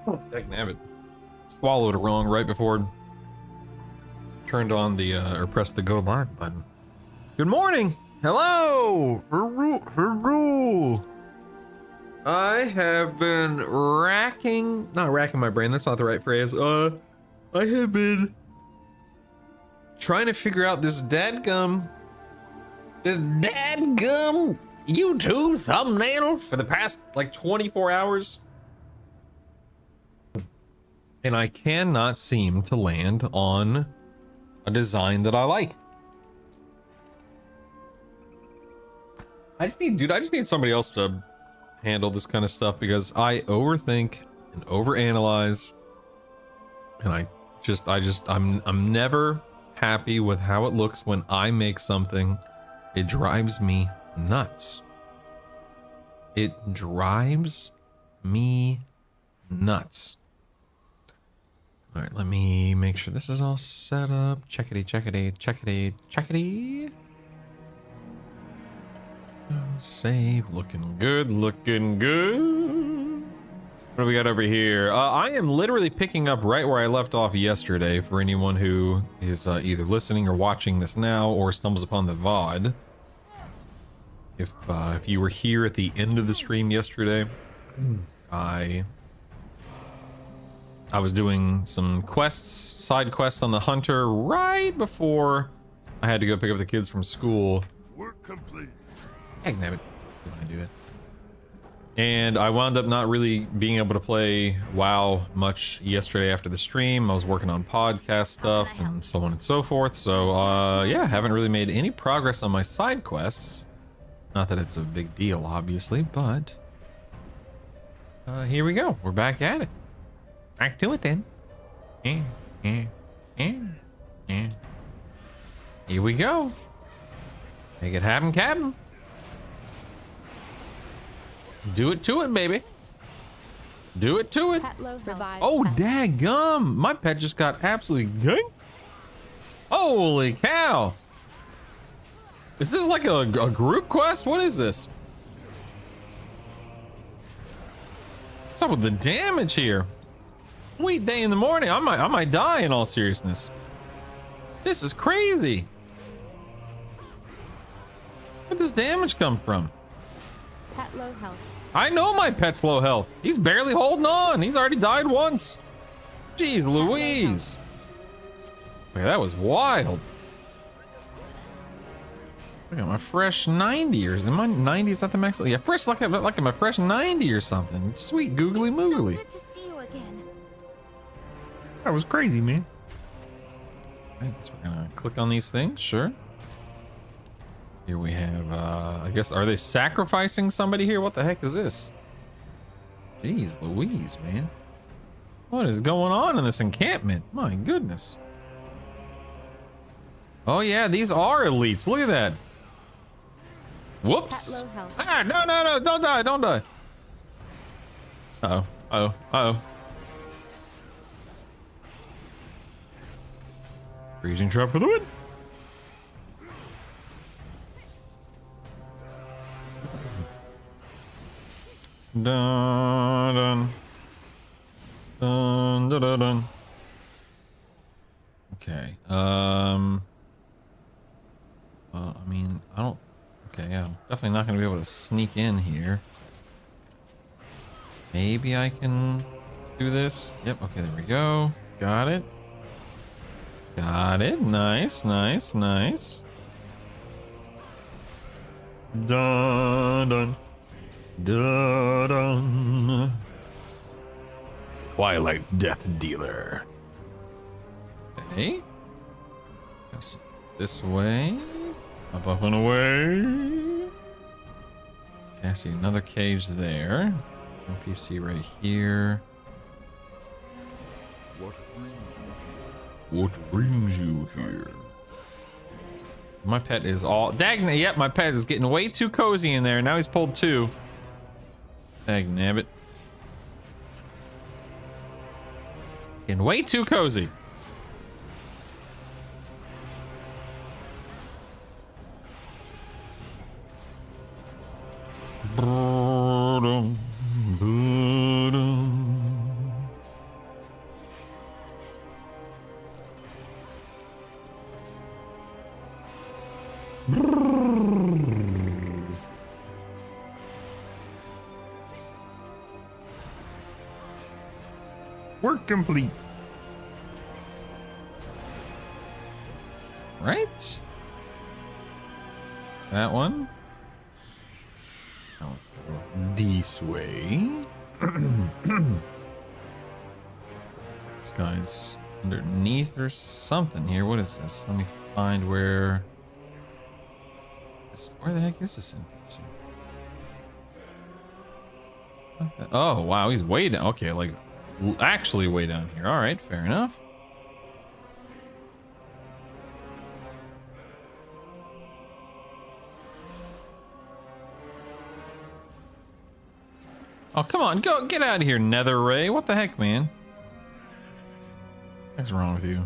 Dagnabbit. Swallowed it wrong right before turned on the or pressed the go live button. Good morning. Hello. Hello. I have been not racking my brain. That's not the right phrase. I have been trying to figure out this dadgum YouTube thumbnail for the past like 24 hours. And I cannot seem to land on a design that I like. I just need somebody else to handle this kind of stuff because I overthink and overanalyze, and I'm never happy with how it looks when I make something. It drives me nuts. It drives me nuts. All right, let me make sure this is all set up. Checkity. Save, looking good. What do we got over here? I am literally picking up right where I left off yesterday for anyone who is either listening or watching this now or stumbles upon the VOD. If you were here at the end of the stream yesterday, I was doing some quests, side quests on the hunter right before I had to go pick up the kids from school. Work complete. Heck, damn it. I do that. And I wound up not really being able to play WoW much yesterday after the stream. I was working on podcast stuff and so on and so forth. So, yeah, haven't really made any progress on my side quests. Not that it's a big deal, obviously, but here we go. We're back at it. Back to it then. Here we go. Make it happen, Captain. Do it to it, baby. Do it to it. Oh, daggum. My pet just got absolutely ganked. Holy cow. Is this like a group quest? What is this? What's up with the damage here? Sweet day in the morning. I might die in all seriousness. This is crazy. Where'd this damage come from? Pet low health. I know my pet's low health. He's barely holding on. He's already died once. Jeez Louise. Okay, that was wild. Look at my fresh 90 or am I 90? Is that the max? Yeah, fresh like my fresh 90 or something. Sweet googly moogly. So good to see you again. That was crazy, man. All right, so we're gonna click on these things, sure. Here we have, I guess, are they sacrificing somebody here? What the heck is this? Jeez Louise, man. What is going on in this encampment? My goodness. Oh yeah, these are elites. Look at that. Whoops. Ah, no, don't die. Uh-oh. Freezing trap for the win. Dun. Okay. I mean, I don't. Okay, yeah, I'm definitely not going to be able to sneak in here. Maybe I can do this. Yep. Okay, there we go. Got it. Nice. Dun. Twilight Death Dealer. Okay. This way. Up and away. Okay, I see another cage there. NPC right here. What brings you here? My pet is all dagnabbit. Yep, my pet is getting way too cozy in there. Now he's pulled two. Dagnabbit. Getting way too cozy. Work complete. Right? That one. Now let's go this way. This guy's underneath or something here. What is this? Let me find where the heck is this NPC? Oh, wow, he's way down. Okay, like actually way down here. All right, fair enough. Oh, come on, go get out of here, Nether Ray. What the heck, man? What's wrong with you?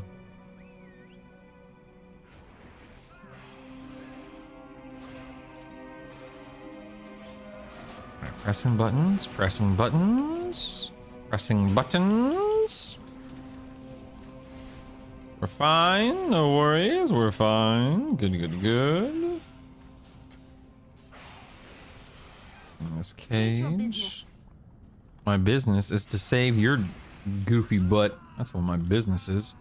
All right, pressing buttons, pressing buttons, pressing buttons. We're fine, no worries, we're fine. Good, good, good. In this cage. My business is to save your goofy butt. That's what my business is.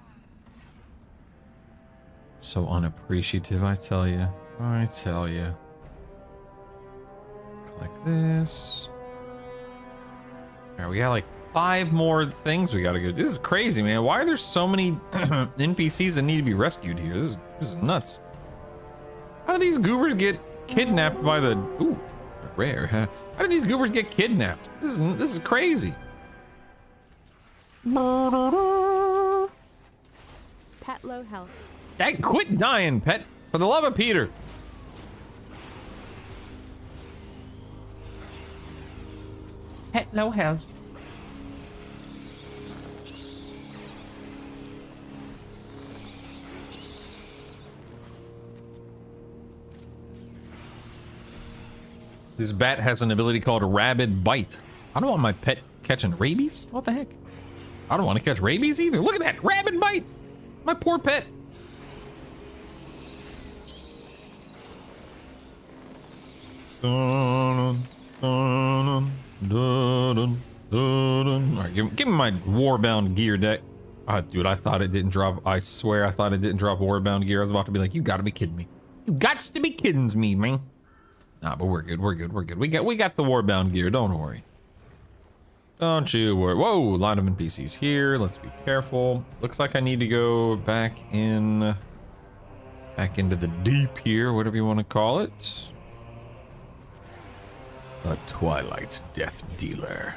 So unappreciative, I tell you. I tell you. Click this. Alright, we got like 5 more things we gotta go. This is crazy, man. Why are there so many NPCs that need to be rescued here? This is nuts. How do these goobers get kidnapped by the... Ooh, rare, huh? How do these goobers get kidnapped? This is crazy. Pet low health. Hey, quit dying, pet. For the love of Peter. Pet low health. This bat has an ability called Rabid Bite. I don't want my pet catching rabies. What the heck? I don't want to catch rabies either. Look at that Rabid Bite. My poor pet. Alright, give me my Warbound gear deck. Dude, I thought it didn't drop. I swear I thought it didn't drop Warbound gear. I was about to be like, you gotta be kidding me. You gots to be kidding me, man. Nah, but we're good. We're good. We're good. We got the Warbound gear. Don't worry. Don't you worry. Whoa, a lot of NPCs here. Let's be careful. Looks like I need to go back into the deep here, whatever you want to call it. A Twilight Death Dealer.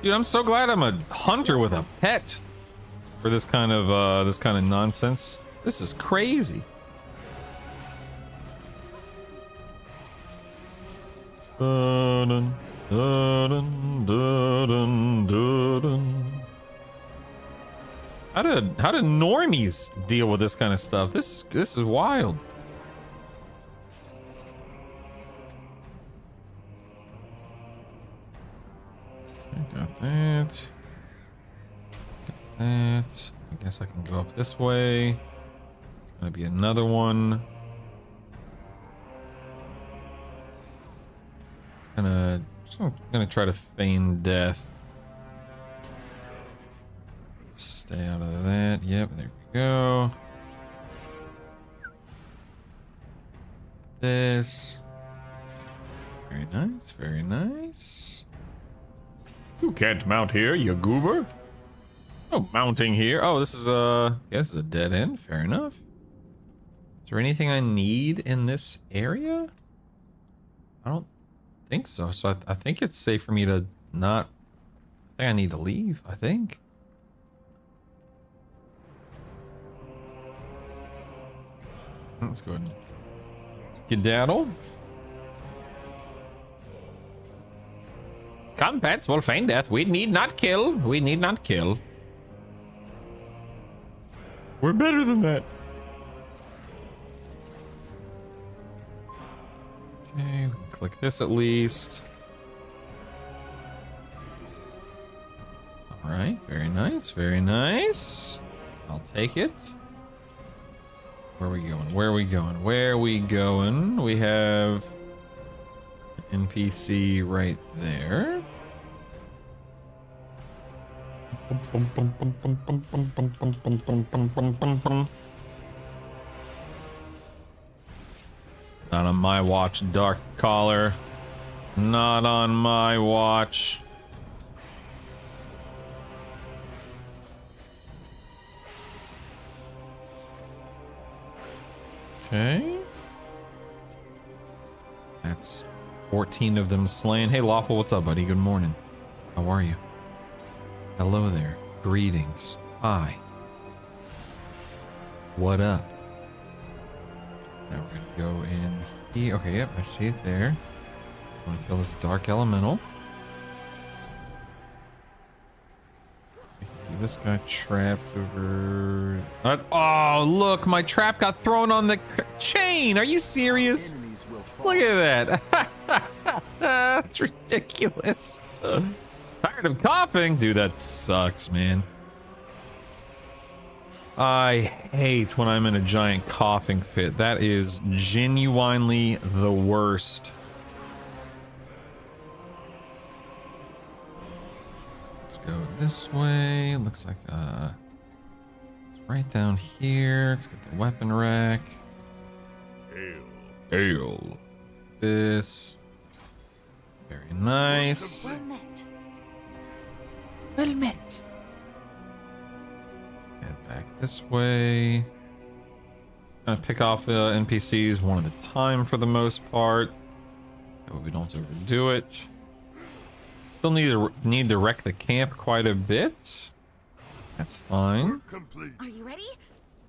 Dude, I'm so glad I'm a hunter with a pet for this kind of nonsense. This is crazy. Dun, dun, dun, dun, dun, dun. How do normies deal with this kind of stuff? This is wild. Got that. Got that. I guess I can go up this way. It's gonna be another one. I'm gonna try to feign death. Stay out of that. Yep, there we go. This. Very nice, very nice. You can't mount here, you goober. Oh, mounting here. Oh, this is this is a dead end. Fair enough. Is there anything I need in this area? I don't think so. So I think it's safe for me to not. I think I need to leave. I think. Let's go ahead and skedaddle. Come, pets, we'll feign death. We need not kill. We need not kill. We're better than that. Okay, we can click this at least. All right, very nice, very nice. I'll take it. Where are we going? Where are we going? Where are we going? We have an NPC right there. Not on my watch, Dark Caller. Not on my watch. Okay. That's 14 of them slain. Hey, Lawful, what's up, buddy? Good morning. How are you? Hello there. Greetings. Hi. What up? Now we're gonna go in here. Okay, yep, I see it there. I'm gonna kill this dark elemental. Keep this guy trapped over. Oh, look, my trap got thrown on the chain. Are you serious? Look at that. That's ridiculous. Tired of coughing? Dude, that sucks, man. I hate when I'm in a giant coughing fit. That is genuinely the worst. Let's go this way. Looks like it's right down here. Let's get the weapon rack. Ale. This. Very nice. Well met. Head back this way. Gonna pick off NPCs one at a time for the most part. That way we don't overdo it. Still need to wreck the camp quite a bit. That's fine. Are you ready?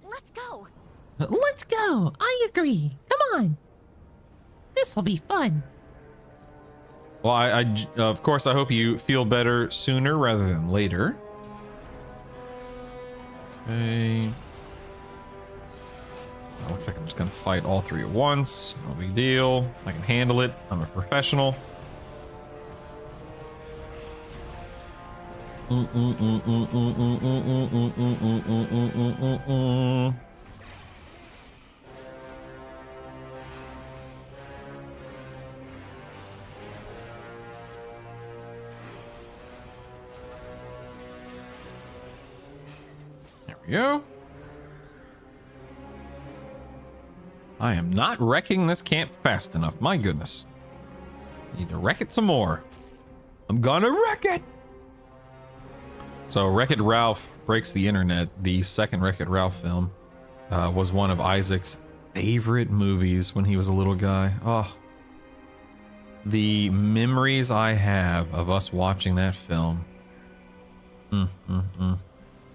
Let's go. Let's go. I agree. Come on. This'll be fun. Well, I of course, I hope you feel better sooner rather than later. Okay. Looks like I'm just gonna fight all three at once. No big deal. I can handle it. I'm a professional. There we go. I am not wrecking this camp fast enough. My goodness. Need to wreck it some more. I'm gonna wreck it. So Wreck-It Ralph Breaks the Internet, the second Wreck-It Ralph film, was one of Isaac's favorite movies when he was a little guy. Oh, the memories I have of us watching that film.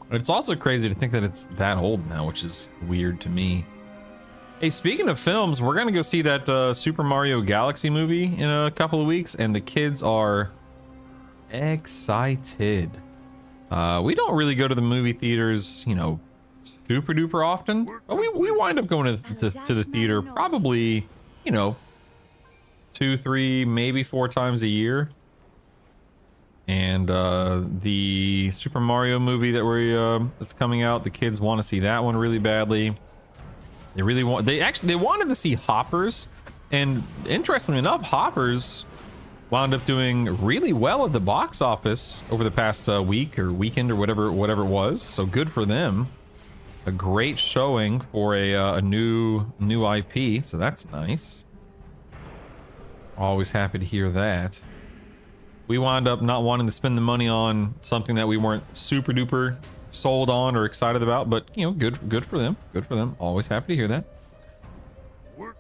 It's also crazy to think that it's that old now, which is weird to me. Hey, speaking of films, we're gonna go see that Super Mario Galaxy movie in a couple of weeks, and the kids are excited. We don't really go to the movie theaters, you know, super duper often, but we wind up going to the theater probably, you know, 2, 3, maybe 4 times a year. And the Super Mario movie that that's coming out, the kids want to see that one really badly. They wanted to see Hoppers, and interestingly enough, Hoppers wound up doing really well at the box office over the past week or weekend or whatever it was. So good for them. A great showing for a new IP. So that's nice. Always happy to hear that. We wound up not wanting to spend the money on something that we weren't super duper sold on or excited about, but you know, good for them. Good for them. Always happy to hear that.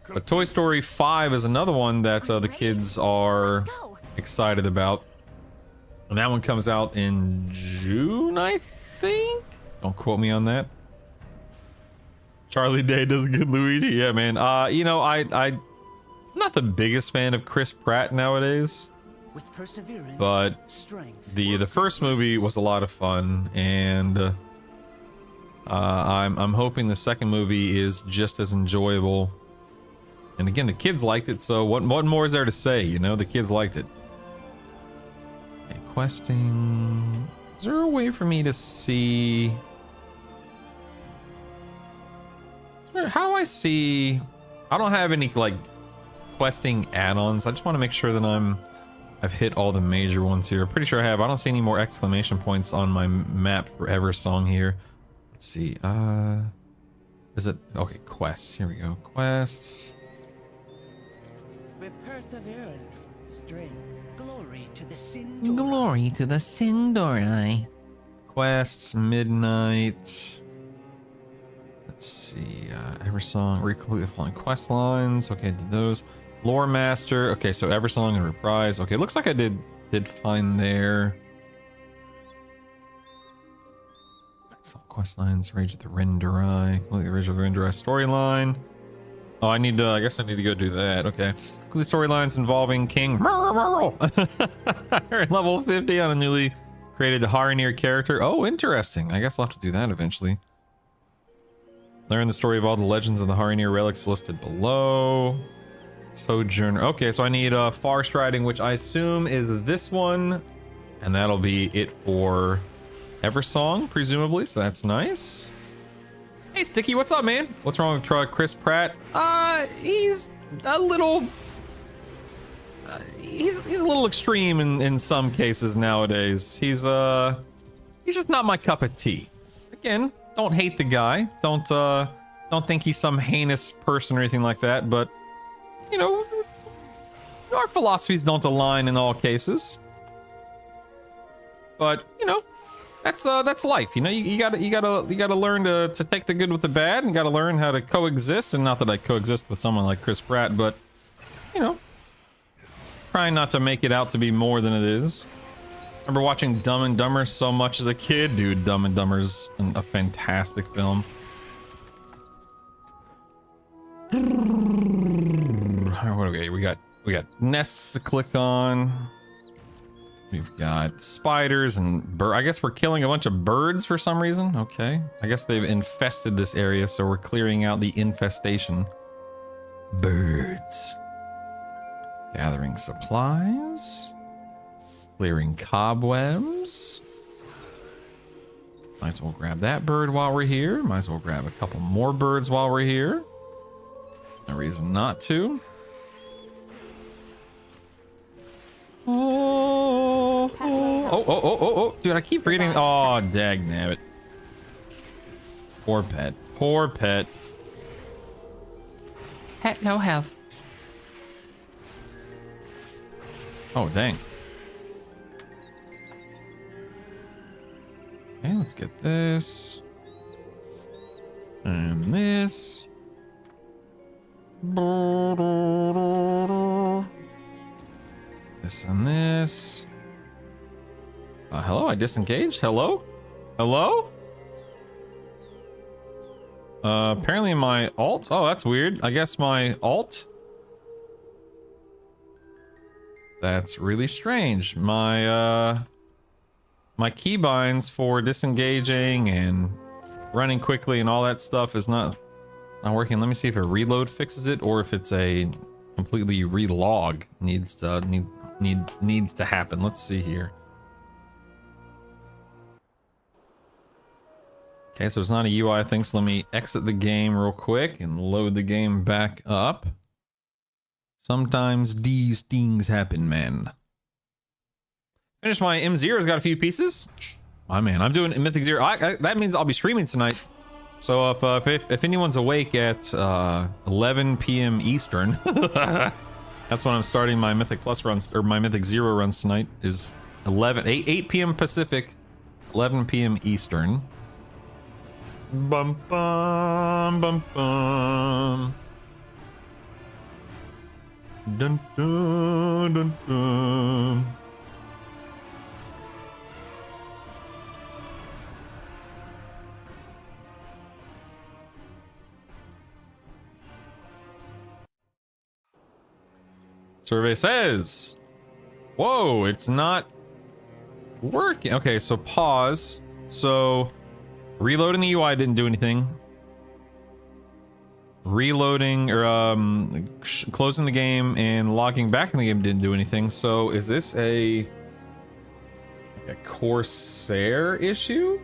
But Toy Story 5 is another one that the kids are excited about. And that one comes out in June, I think? Don't quote me on that. Charlie Day does a good Luigi. Yeah, man. You know, I'm not the biggest fan of Chris Pratt nowadays. With perseverance, but the first movie was a lot of fun, and I'm hoping the second movie is just as enjoyable. And again, the kids liked it, so what more is there to say? You know, the kids liked it. Okay, questing. Is there a way for me to see? How do I see? I don't have any like questing add-ons. I just want to make sure that I'm I've hit all the major ones here. Pretty sure I have. I don't see any more exclamation points on my map for Eversong here. Let's see. Is it okay? Quests. Here we go. Quests. With perseverance, strength, glory to the Sindor. Glory to the Sindorai. Quests. Midnight. Let's see. Eversong. Recomplete the following quest lines. Okay, did those. Lore Master. Okay, so Eversong and Reprise. Okay, looks like I did find there. Excellent quest lines. Rage of the Renderai. The Rage of the Renderai storyline. Oh, I need to. I guess I need to go do that. Okay. The storylines involving King Merle. Level 50 on a newly created Harinir character. Oh, interesting. I guess I'll have to do that eventually. Learn the story of all the legends of the Harinir relics listed below. Sojourner. Okay, so I need Far Striding, which I assume is this one, and that'll be it for Eversong, presumably. So that's nice. Hey, Sticky, what's up, man? What's wrong with Chris Pratt? He's a little. He's a little extreme in some cases nowadays. He's just not my cup of tea. Again, don't hate the guy. Don't think he's some heinous person or anything like that, but you know, our philosophies don't align in all cases. But you know, that's life. You know, you gotta learn to take the good with the bad, and gotta learn how to coexist. And not that I coexist with someone like Chris Pratt, but you know, trying not to make it out to be more than it is. Remember watching Dumb and Dumber so much as a kid, dude. Dumb and Dumber's a fantastic film. Okay, we got nests to click on. We've got spiders and I guess we're killing a bunch of birds for some reason. Okay, I guess they've infested this area, so we're clearing out the infestation. Birds. Gathering supplies. Clearing cobwebs. Might as well grab that bird while we're here. Might as well grab a couple more birds while we're here. No reason not to. Oh, dude, I keep reading. Oh, dagnabbit. Poor pet. Poor pet. Pet no health. Oh, dang. Okay, let's get this. And this. This and this. Hello, I disengaged. Hello? Hello? Apparently my alt. Oh, that's weird. I guess my alt. That's really strange. My my keybinds for disengaging and running quickly and all that stuff is not working. Let me see if a reload fixes it, or if it's a completely relog needs to happen. Let's see here. Okay, so it's not a UI thing, so let me exit the game real quick and load the game back up. Sometimes these things happen, man. Finished my M0's got a few pieces. My man, I'm doing Mythic Zero. That means I'll be streaming tonight. So if anyone's awake at 11 p.m. Eastern, that's when I'm starting my Mythic Plus runs, or my Mythic Zero runs tonight. Is 8 p.m. Pacific, 11 p.m. Eastern. Bum bum bum bum. Dun dun dun dun. Survey says, whoa, it's not working. Okay, so pause. So reloading the UI didn't do anything. Reloading or closing the game and logging back in the game didn't do anything. So is this a Corsair issue?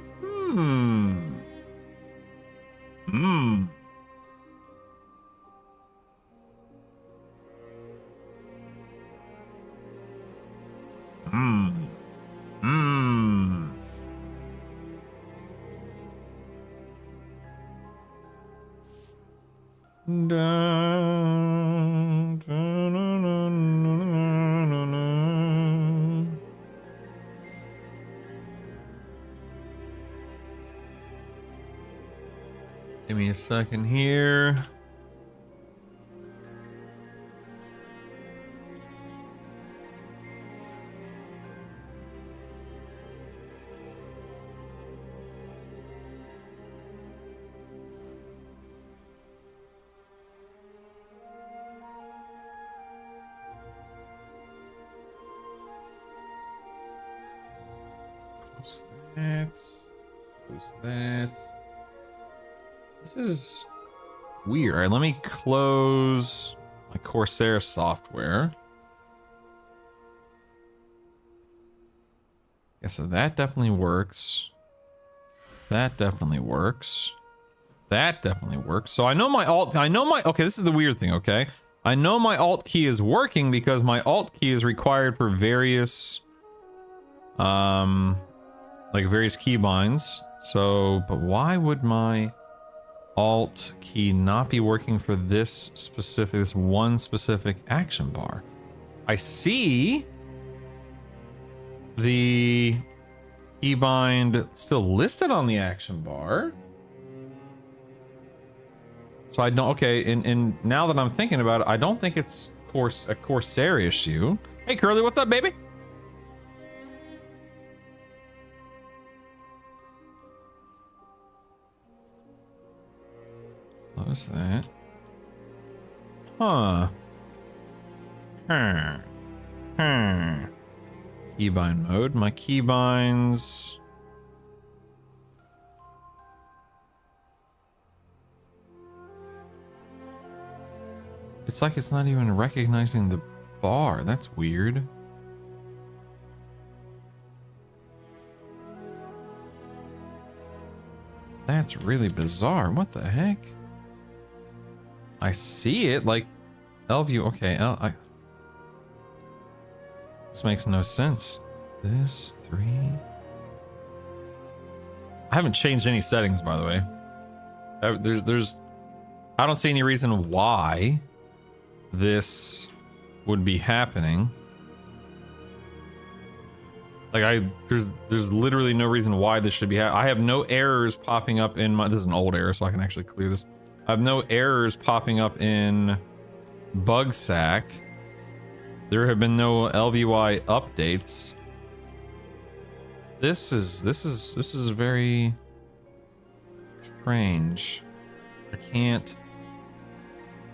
Give me a second here. Close that. Close that. This is weird. All right, let me close my Corsair software. Yeah, so that definitely works. That definitely works. That definitely works. So I know my alt, okay, this is the weird thing, okay? I know my alt key is working because my alt key is required for various, like various keybinds. So, but why would my alt key not be working for this one specific action bar? I see the keybind still listed on the action bar. So I don't, okay, and now that I'm thinking about it, I don't think it's a Corsair issue. Hey Curly, what's up, baby? Close that. Huh. Keybind mode. My keybinds. It's like it's not even recognizing the bar. That's weird. That's really bizarre. What the heck? I see it, like, L-view, okay, this makes no sense. This, 3... I haven't changed any settings, by the way. I don't see any reason why this would be happening. Like, there's literally no reason why this should be I have no errors popping up in my, this is an old error, so I can actually clear this. I have no errors popping up in Bugsack. There have been no LVY updates. This is very strange. I can't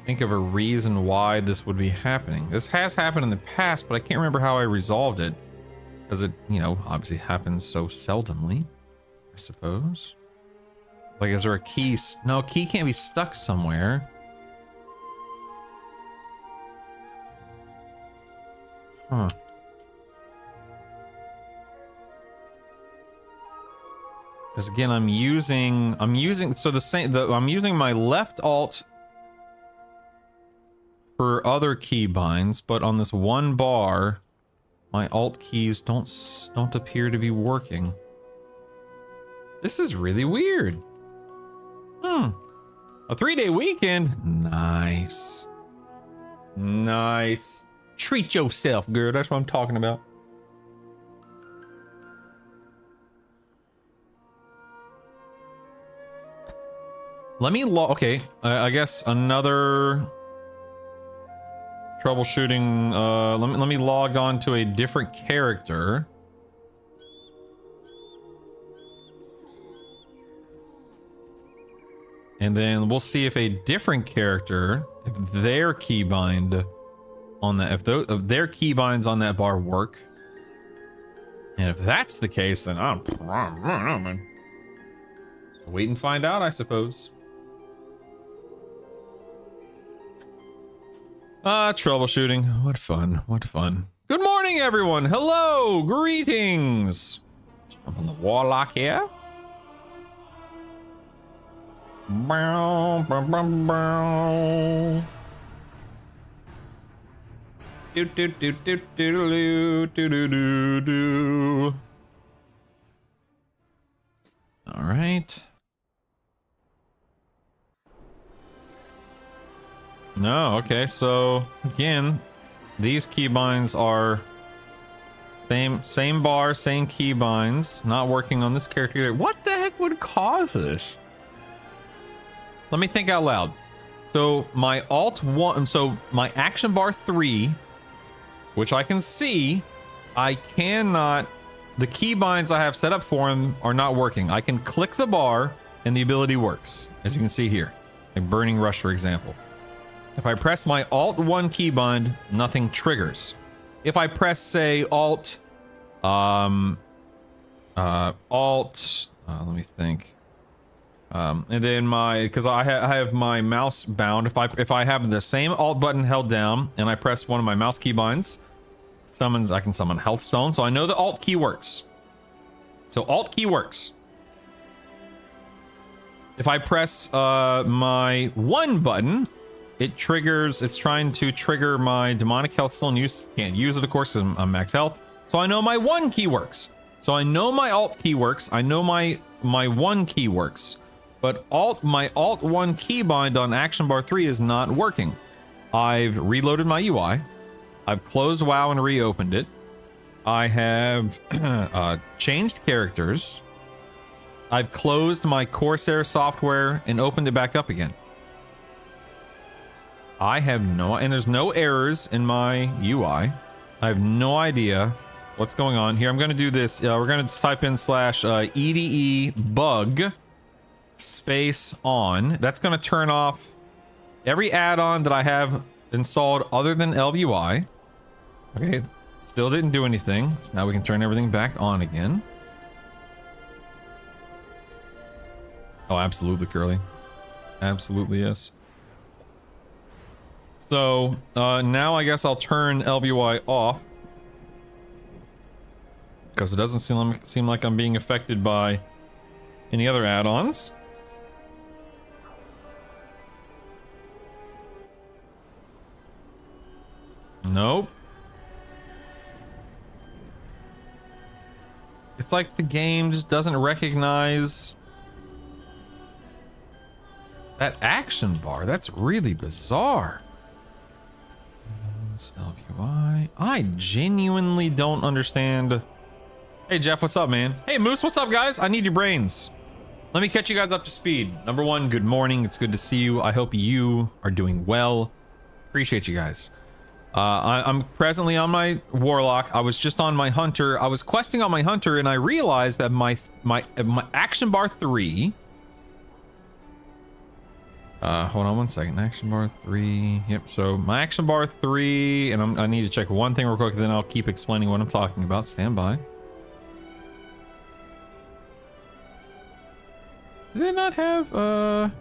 think of a reason why this would be happening. This has happened in the past, but I can't remember how I resolved it. Because it, you know, obviously happens so seldomly, I suppose. Like, is there a key? No, key can't be stuck somewhere. Huh. Because again, I'm using I'm using my left alt for other keybinds, but on this one bar, my alt keys don't appear to be working. This is really weird. A 3-day weekend? Nice. Nice. Treat yourself, girl. That's what I'm talking about. Let me okay, I guess another troubleshooting. Let me log on to a different character. And then we'll see if a different character, if their keybind on that, if their keybinds on that bar work. And if that's the case, then I'll wait and find out, I suppose. Troubleshooting. What fun. What fun. Good morning, everyone. Hello. Greetings. I'm on the warlock here. Bow, bow, bow, bow. Do do do do do do do do do. All right. No, okay, so again, these keybinds are same bar, same keybinds, not working on this character either. What the heck would cause this? Let me think out loud. So my alt 1, so my action bar 3, which I can see, I cannot, the keybinds I have set up for him are not working. I can click the bar and the ability works, as you can see here. Like Burning Rush, for example. If I press my alt 1 keybind, nothing triggers. If I press, say, alt, let me think. And then because I have my mouse bound. If I have the same alt button held down and I press one of my mouse keybinds, I can summon health stone. So I know the alt key works. So alt key works. If I press my 1 button, it triggers. It's trying to trigger my demonic health stone use. Can't use it, of course, because I'm max health. So I know my 1 key works. So I know my alt key works. I know my 1 key works. But my alt 1 keybind on action bar 3 is not working. I've reloaded my UI. I've closed WoW and reopened it. I have changed characters. I've closed my Corsair software and opened it back up again. And there's no errors in my UI. I have no idea what's going on here. I'm going to do this. We're going to type in /EDE bug space on. That's going to turn off every add-on that I have installed other than LVUI. Okay, still didn't do anything. So now we can turn everything back on again. Oh, absolutely, Curly. Absolutely, yes. So now I guess I'll turn LVUI off, because it doesn't seem like I'm being affected by any other add-ons. Nope. It's like the game just doesn't recognize that action bar. That's really bizarre. LVUI. I genuinely don't understand. Hey Jeff, what's up, man? Hey Moose, what's up, guys? I need your brains. Let me catch you guys up to speed. Number one, good morning. It's good to see you. I hope you are doing well. Appreciate you guys. I'm presently on my warlock. I was just on my hunter. I was questing on my hunter, and I realized that my action bar 3. Hold on one second. Action bar 3. Yep. So my action bar 3, and I need to check one thing real quick. Then I'll keep explaining what I'm talking about. Stand by. Did they not have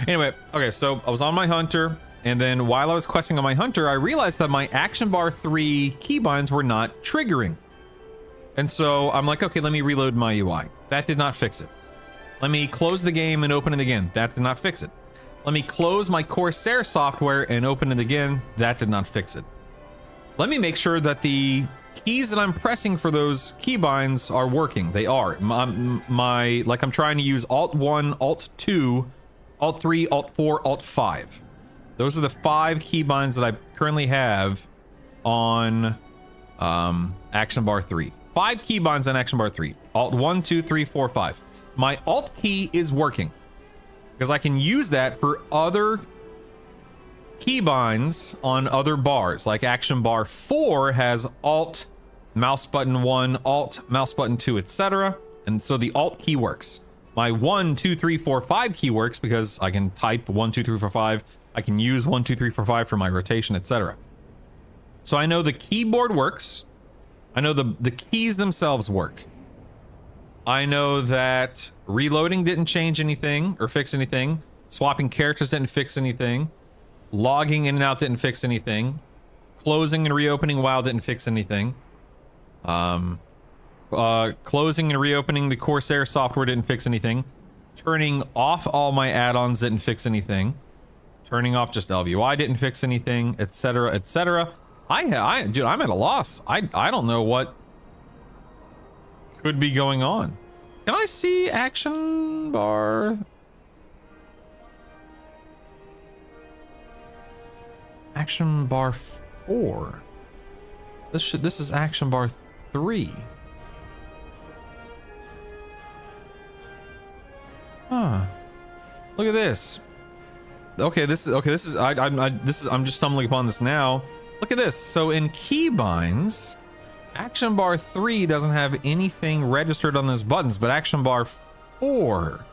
Anyway, okay, so I was on my hunter, and then while I was questing on my hunter, I realized that my action bar 3 keybinds were not triggering. And so I'm like, okay, let me reload my UI. That did not fix it. Let me close the game and open it again. That did not fix it. Let me close my Corsair software and open it again. That did not fix it. Let me make sure that the keys that I'm pressing for those keybinds are working. They are. Like I'm trying to use Alt 1, Alt 2, Alt 3, Alt 4, Alt 5. Those are the 5 keybinds that I currently have on Action Bar 3. 5 keybinds on Action Bar 3. Alt 1, 2, 3, 4, 5. My Alt key is working, because I can use that for other keybinds on other bars. Like Action Bar 4 has Alt, mouse button 1, Alt, mouse button 2, etc. And so the Alt key works. My 1, 2, 3, 4, 5 key works because I can type 1, 2, 3, 4, 5. I can use 1, 2, 3, 4, 5 for my rotation, etc. So I know the keyboard works. I know the keys themselves work. I know that reloading didn't change anything or fix anything. Swapping characters didn't fix anything. Logging in and out didn't fix anything. Closing and reopening WoW didn't fix anything. Closing and reopening the Corsair software didn't fix anything. Turning off all my add-ons didn't fix anything. Turning off just LVY didn't fix anything, etc., etc. Dude, I'm at a loss. I don't know what could be going on. Can I see action bar? Action bar 4. This is action bar 3. Huh. Look at this. Okay, this is I'm just stumbling upon this now. Look at this. So in keybinds, action bar 3 doesn't have anything registered on those buttons, but action bar 4.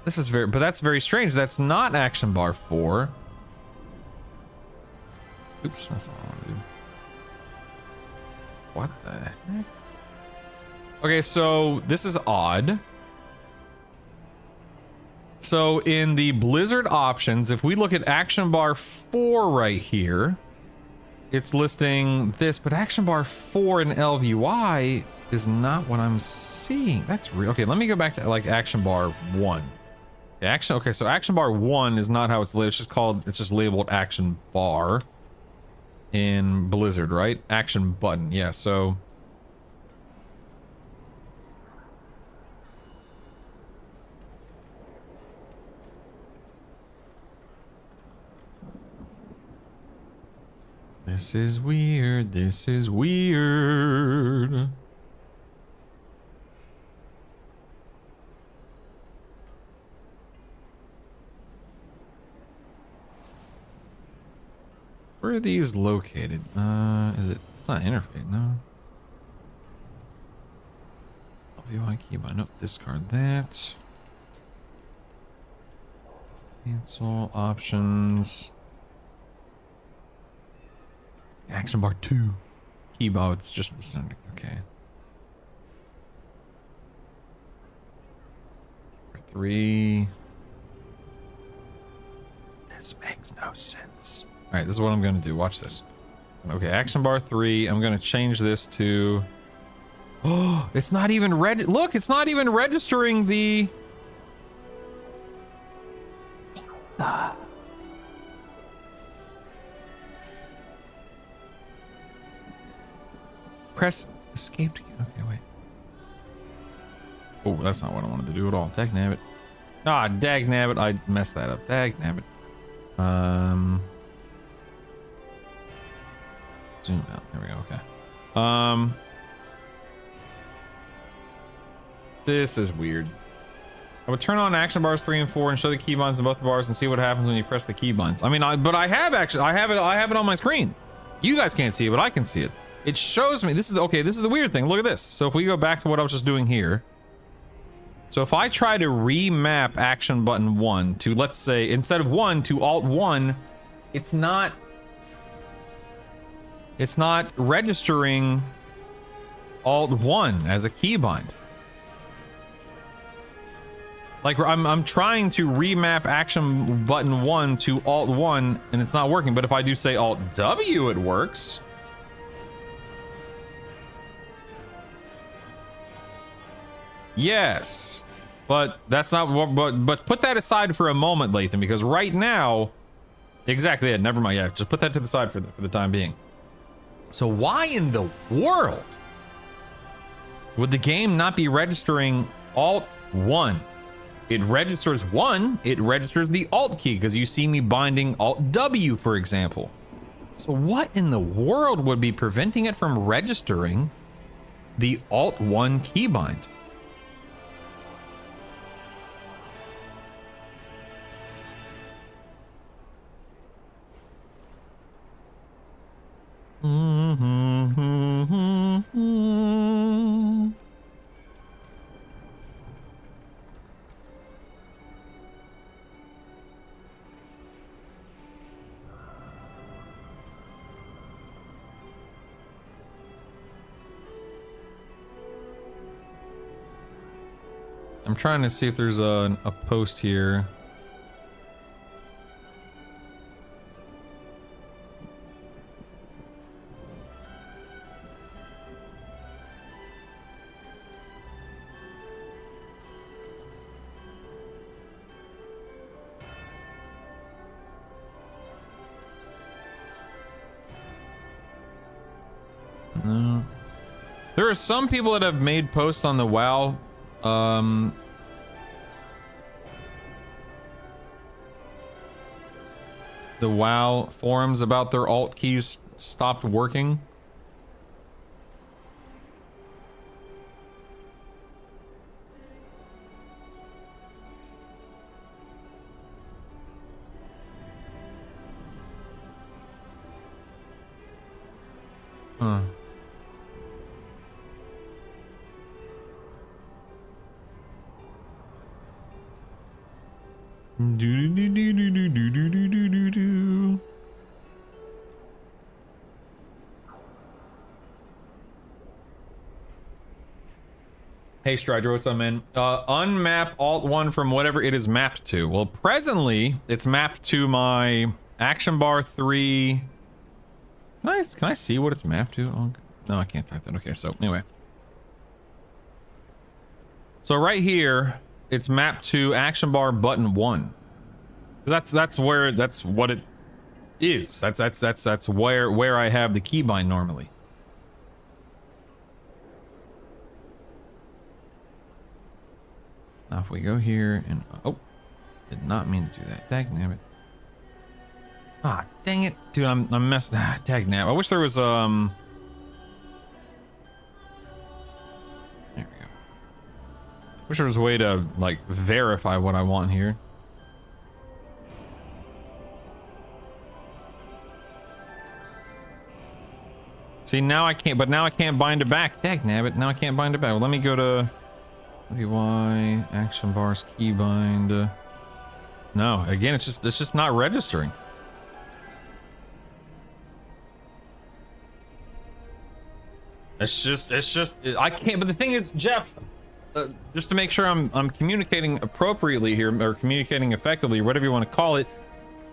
But that's very strange. That's not action bar 4. Oops, that's not what I want to do. What the heck? Okay, so this is odd. So in the Blizzard options, if we look at action bar 4 right here, it's listing this, but action bar 4 in LVY is not what I'm seeing. That's real. Okay, let me go back to like action bar 1. Okay, so action bar 1 is not how it's labeled. It's just labeled action bar in Blizzard, right? Action button. Yeah, so this is weird. This is weird. Where are these located? Is it? It's not interface, no. LVY keybind. Nope. Discard that. Cancel options. Action bar 2. Keyboard. It's just the center. Okay. Bar 3. This makes no sense. All right, this is what I'm going to do. Watch this. Okay, action bar 3. I'm going to change this to... Oh, it's not even Look, it's not even registering the... Press escape to... Okay, wait. Oh, that's not what I wanted to do at all. Dag nabbit. Ah, dag nabbit. I messed that up. Dag nabbit. Zoom out. There we go. Okay. This is weird. I would turn on action bars 3 and 4 and show the keybinds in both the bars and see what happens when you press the keybinds. I mean, I have it on my screen. You guys can't see it, but I can see it. It shows me. This is the weird thing. Look at this. So if we go back to what I was just doing here. So if I try to remap action button 1 to, let's say, instead of 1 to alt 1, it's not registering alt 1 as a keybind. Like I'm trying to remap action button 1 to alt 1 and it's not working, but if I do say alt W, it works. Yes, but that's not what. But put that aside for a moment, Lathan, because right now, exactly. Yeah, never mind. Yeah, just put that to the side for the time being. So why in the world would the game not be registering alt 1? It registers 1. It registers the alt key because you see me binding alt W, for example. So what in the world would be preventing it from registering the alt 1 keybind? I'm trying to see if there's a post here. There are some people that have made posts on the WoW, the WoW forums about their alt keys stopped working. Huh. Do. Hey Strider, what's up, man? Unmap alt 1 from whatever it is mapped to. Well, presently it's mapped to my action bar 3. Can I see what it's mapped to? Oh, no, I can't type that. Okay, so anyway. So right here, it's mapped to action bar button 1. That's what it is. That's where I have the keybind normally. Now if we go here and oh, did not mean to do that. Dagnabbit. Ah, dang it, dude! I'm messing. Ah, dagnabbit. I wish there was There we go. Wish there was a way to like verify what I want here. See, now I can't, but now I can't bind it back. Dagnabbit, now I can't bind it back. Well, let me go to WY action bars keybind. No, again, it's just not registering. It's just I can't. But the thing is, Jeff, just to make sure I'm communicating appropriately here, or communicating effectively, whatever you want to call it,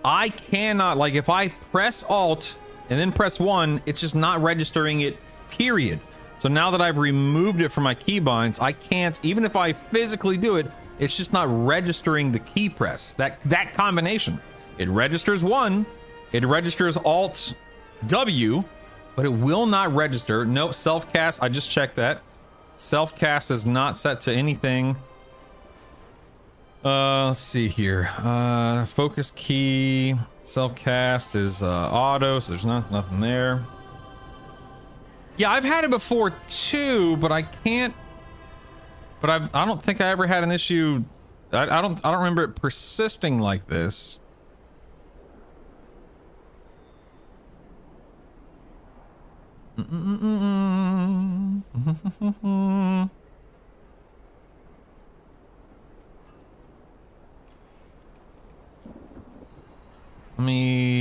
I cannot, like, if I press Alt and then press 1, it's just not registering it, period. So now that I've removed it from my keybinds, I can't, even if I physically do it, it's just not registering the key press. That combination. It registers 1, it registers Alt W, but it will not register. Nope, self-cast, I just checked that. Self-cast is not set to anything. Let's see here. Focus key, self-cast is auto, so there's nothing there. Yeah, I've had it before too, but I can't. But I don't think I ever had an issue. I don't remember it persisting like this.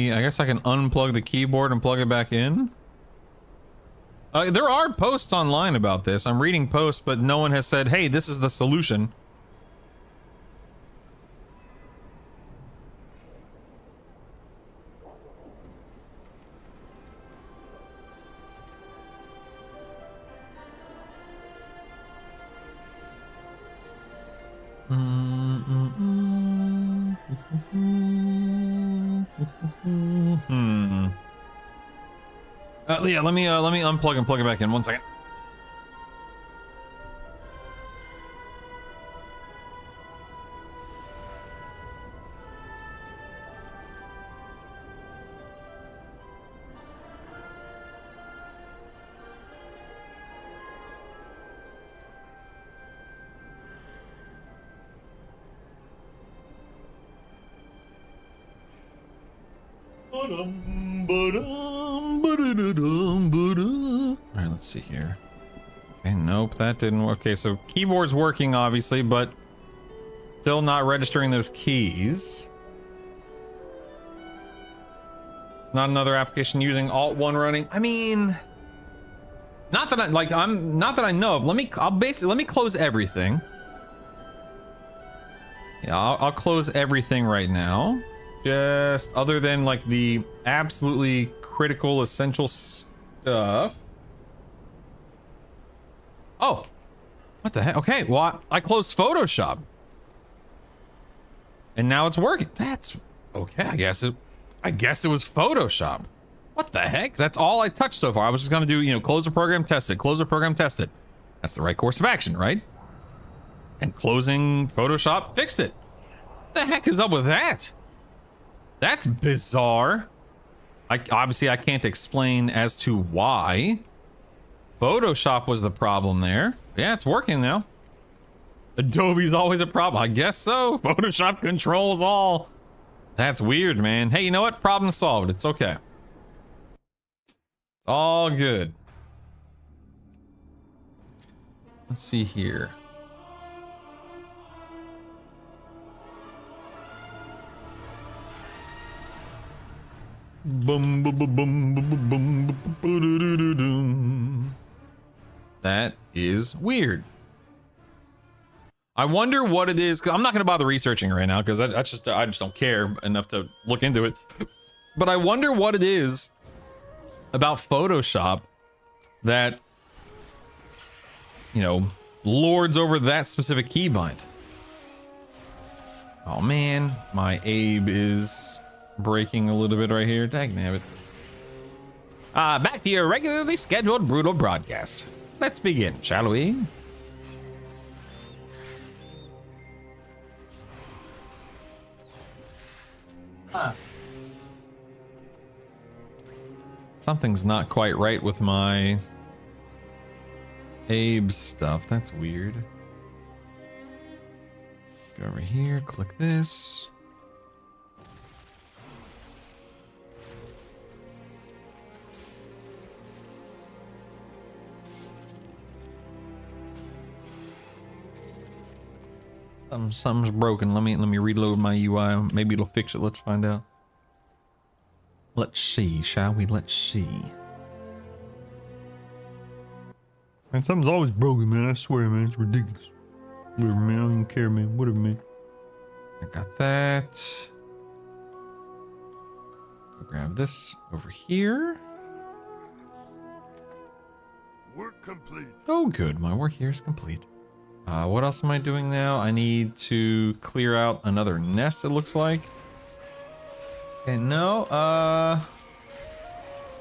I guess I can unplug the keyboard and plug it back in. There are posts online about this. I'm reading posts, but no one has said, hey, this is the solution. Yeah, let me unplug and plug it back in. 1 second. Alright, let's see here. Okay, nope, that didn't work. Okay, so keyboard's working obviously, but still not registering those keys. It's not another application using Alt 1 running. I mean, not that I know of. Let me close everything. Yeah, I'll close everything right now. Just other than like the absolutely critical essential stuff. Oh, what the heck? Okay, well, I closed Photoshop and now it's working. That's okay. I guess it was Photoshop. What the heck? That's all I touched so far. I was just gonna do, you know, close the program, test it, close the program, test it. That's the right course of action, right? And closing Photoshop fixed it. What the heck is up with that? That's bizarre. Obviously I can't explain as to why. Photoshop was the problem there. Yeah, it's working now. Adobe's always a problem. I guess so. Photoshop controls all. That's weird, man. Hey, you know what? Problem solved. It's okay. It's all good. Let's see here. Boom, boom, boom, boom, boom, boom, boom, boom. That is weird. I wonder what it is. 'Cause I'm not going to bother researching right now because I just don't care enough to look into it. But I wonder what it is about Photoshop that, you know, lords over that specific keybind. Oh man, my Abe is breaking a little bit right here. Dagnabbit. Back to your regularly scheduled brutal broadcast. Let's begin, shall we? Something's not quite right with my Abe stuff. That's weird. Go over here, click this. Something's broken. Let me reload my UI. Maybe it'll fix it. Let's find out. Let's see, shall we? Let's see. Man, something's always broken, man. I swear, man. It's ridiculous. Whatever, man. I don't even care, man. Whatever, man. I got that. Let's go grab this over here. Work complete. Oh, good. My work here is complete. What else am I doing now? I need to clear out another nest, it looks like. Okay, no,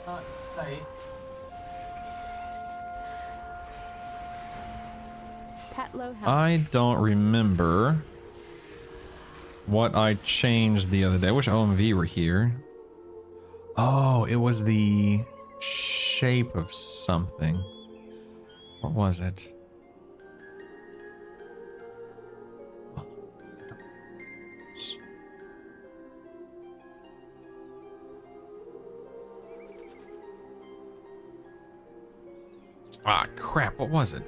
not tight. Pet low health. I don't remember what I changed the other day. I wish OMV were here. Oh, it was the shape of something. What was it? Ah, crap, what was it?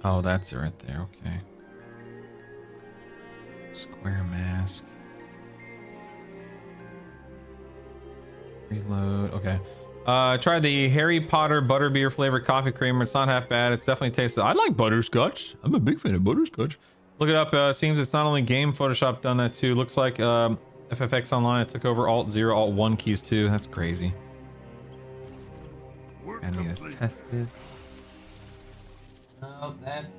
Oh, that's it right there, okay. Square mask. Reload, okay. Try the Harry Potter butterbeer flavored coffee creamer. It's not half bad. It's definitely tastes. I like butterscotch. I'm a big fan of butterscotch. Look it up. Seems it's not only game Photoshop done that too. Looks like FFX Online it took over Alt 0, Alt 1 keys too. That's crazy. I need to test this. Oh, that's.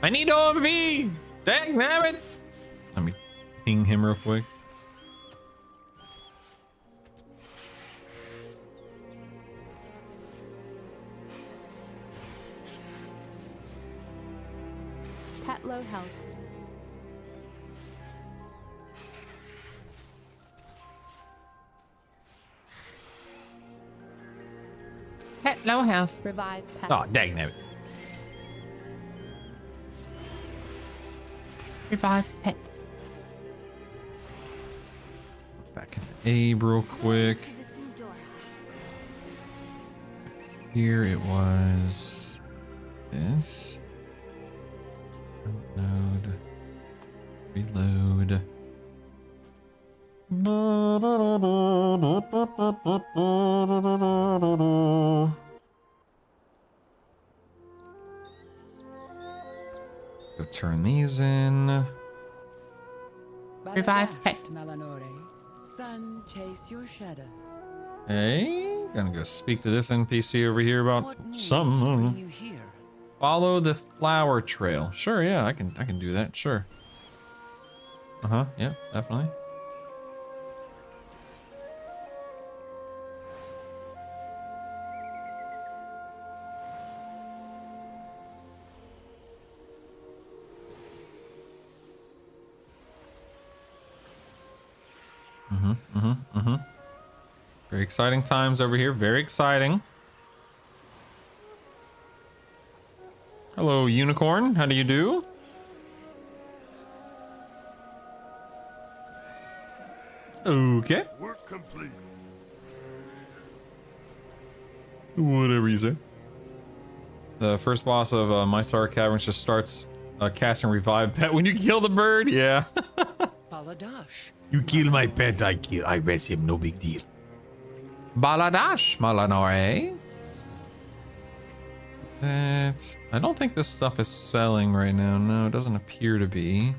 I need OMV! Dang nabbit! Let me ping him real quick. Pet low health. Pet low health. Revive pet. Oh, dang nabbit. Revive pet. Back into Abe real quick. Here it was this. Node. Reload. Go turn these in. Revive pet. Sun, chase your shadow. Hey, gonna go speak to this NPC over here about What news something. bring you here? Follow the flower trail. Sure, yeah, I can do that. Sure. Yeah, definitely. Very exciting times over here. Very exciting. Hello, unicorn. How do you do? Okay. Work complete. Whatever you say. The first boss of Mysar Caverns just starts casting Revive Pet when you kill the bird. Yeah. Baladash. You kill my pet, I raise him, no big deal. Baladash, Malanore. That I don't think this stuff is selling right now. No, it doesn't appear to be.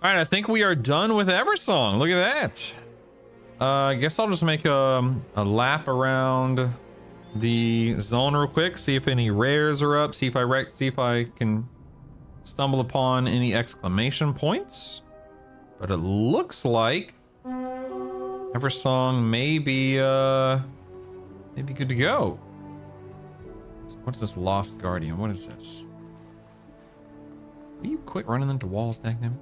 Alright, I think we are done with Eversong. Look at that. I guess I'll just make a lap around the zone real quick, see if any rares are up, see if I can stumble upon any exclamation points. But it looks like Eversong may be good to go. So what is this Lost Guardian? What is this? Will you quit running into walls, dang?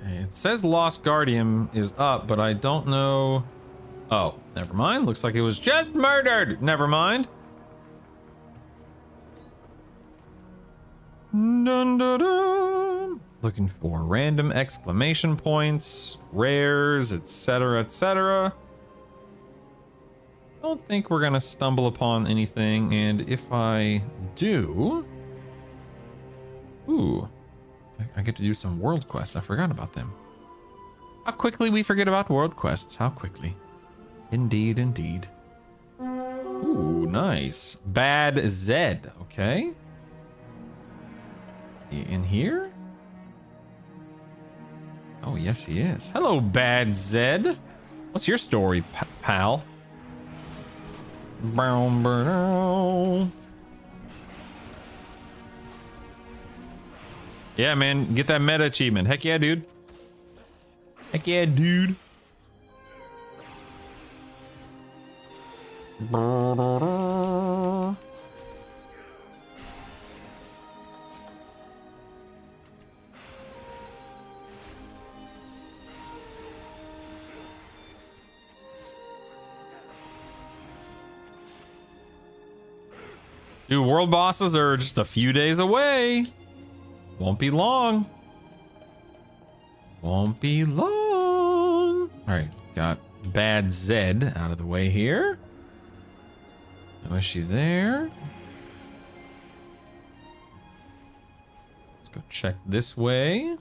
Okay, it says Lost Guardian is up, but I don't know. Oh, never mind. Looks like it was just murdered. Never mind. Dun, dun, dun. Looking for random exclamation points, rares, etc., etc. Don't think we're gonna stumble upon anything, and if I do, ooh, I get to do some world quests. I forgot about them. How quickly we forget about world quests. How quickly. Indeed, indeed. Ooh, nice. Bad Zed. Okay. Is he in here? Oh, yes, he is. Hello, Bad Zed. What's your story, pal? Brown burn. Yeah, man, get that meta achievement. Heck yeah, dude. Heck yeah, dude. Dude, world bosses are just a few days away. Won't be long. Won't be long. All right, got Bad Zed out of the way here. No issue there. Let's go check this way.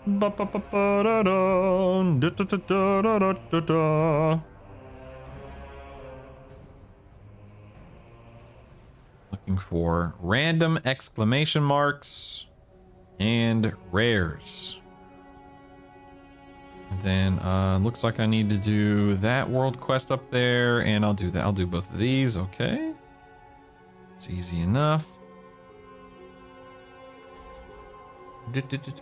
Ba-ba-ba-ba-da-da. Da-da-da-da-da-da-da. Looking for random exclamation marks and rares. And then looks like I need to do that world quest up there, and I'll do that. I'll do both of these. Okay, it's easy enough.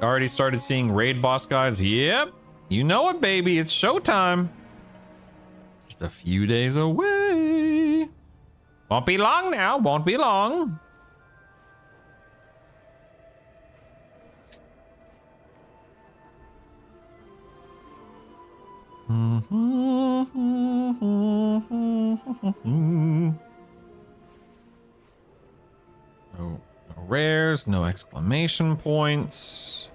Already started seeing raid boss guys. Yep, you know it, baby. It's showtime. Just a few days away. Won't be long now. Won't be long. No rares, no exclamation points.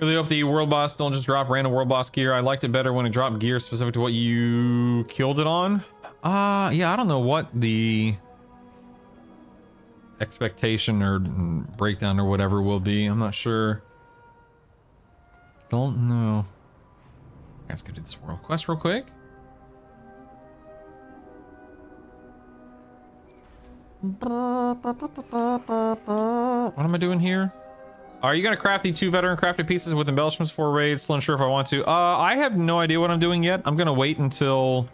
Really hope the world boss don't just drop random world boss gear. I liked it better when it dropped gear specific to what you killed it on. Yeah, I don't know what the expectation or breakdown or whatever will be. I'm not sure. Don't know. Let's go do this world quest real quick. What am I doing here? Are you gonna craft the 2 veteran crafted pieces with embellishments for raids? Still unsure if I want to. I have no idea what I'm doing yet. I'm gonna wait until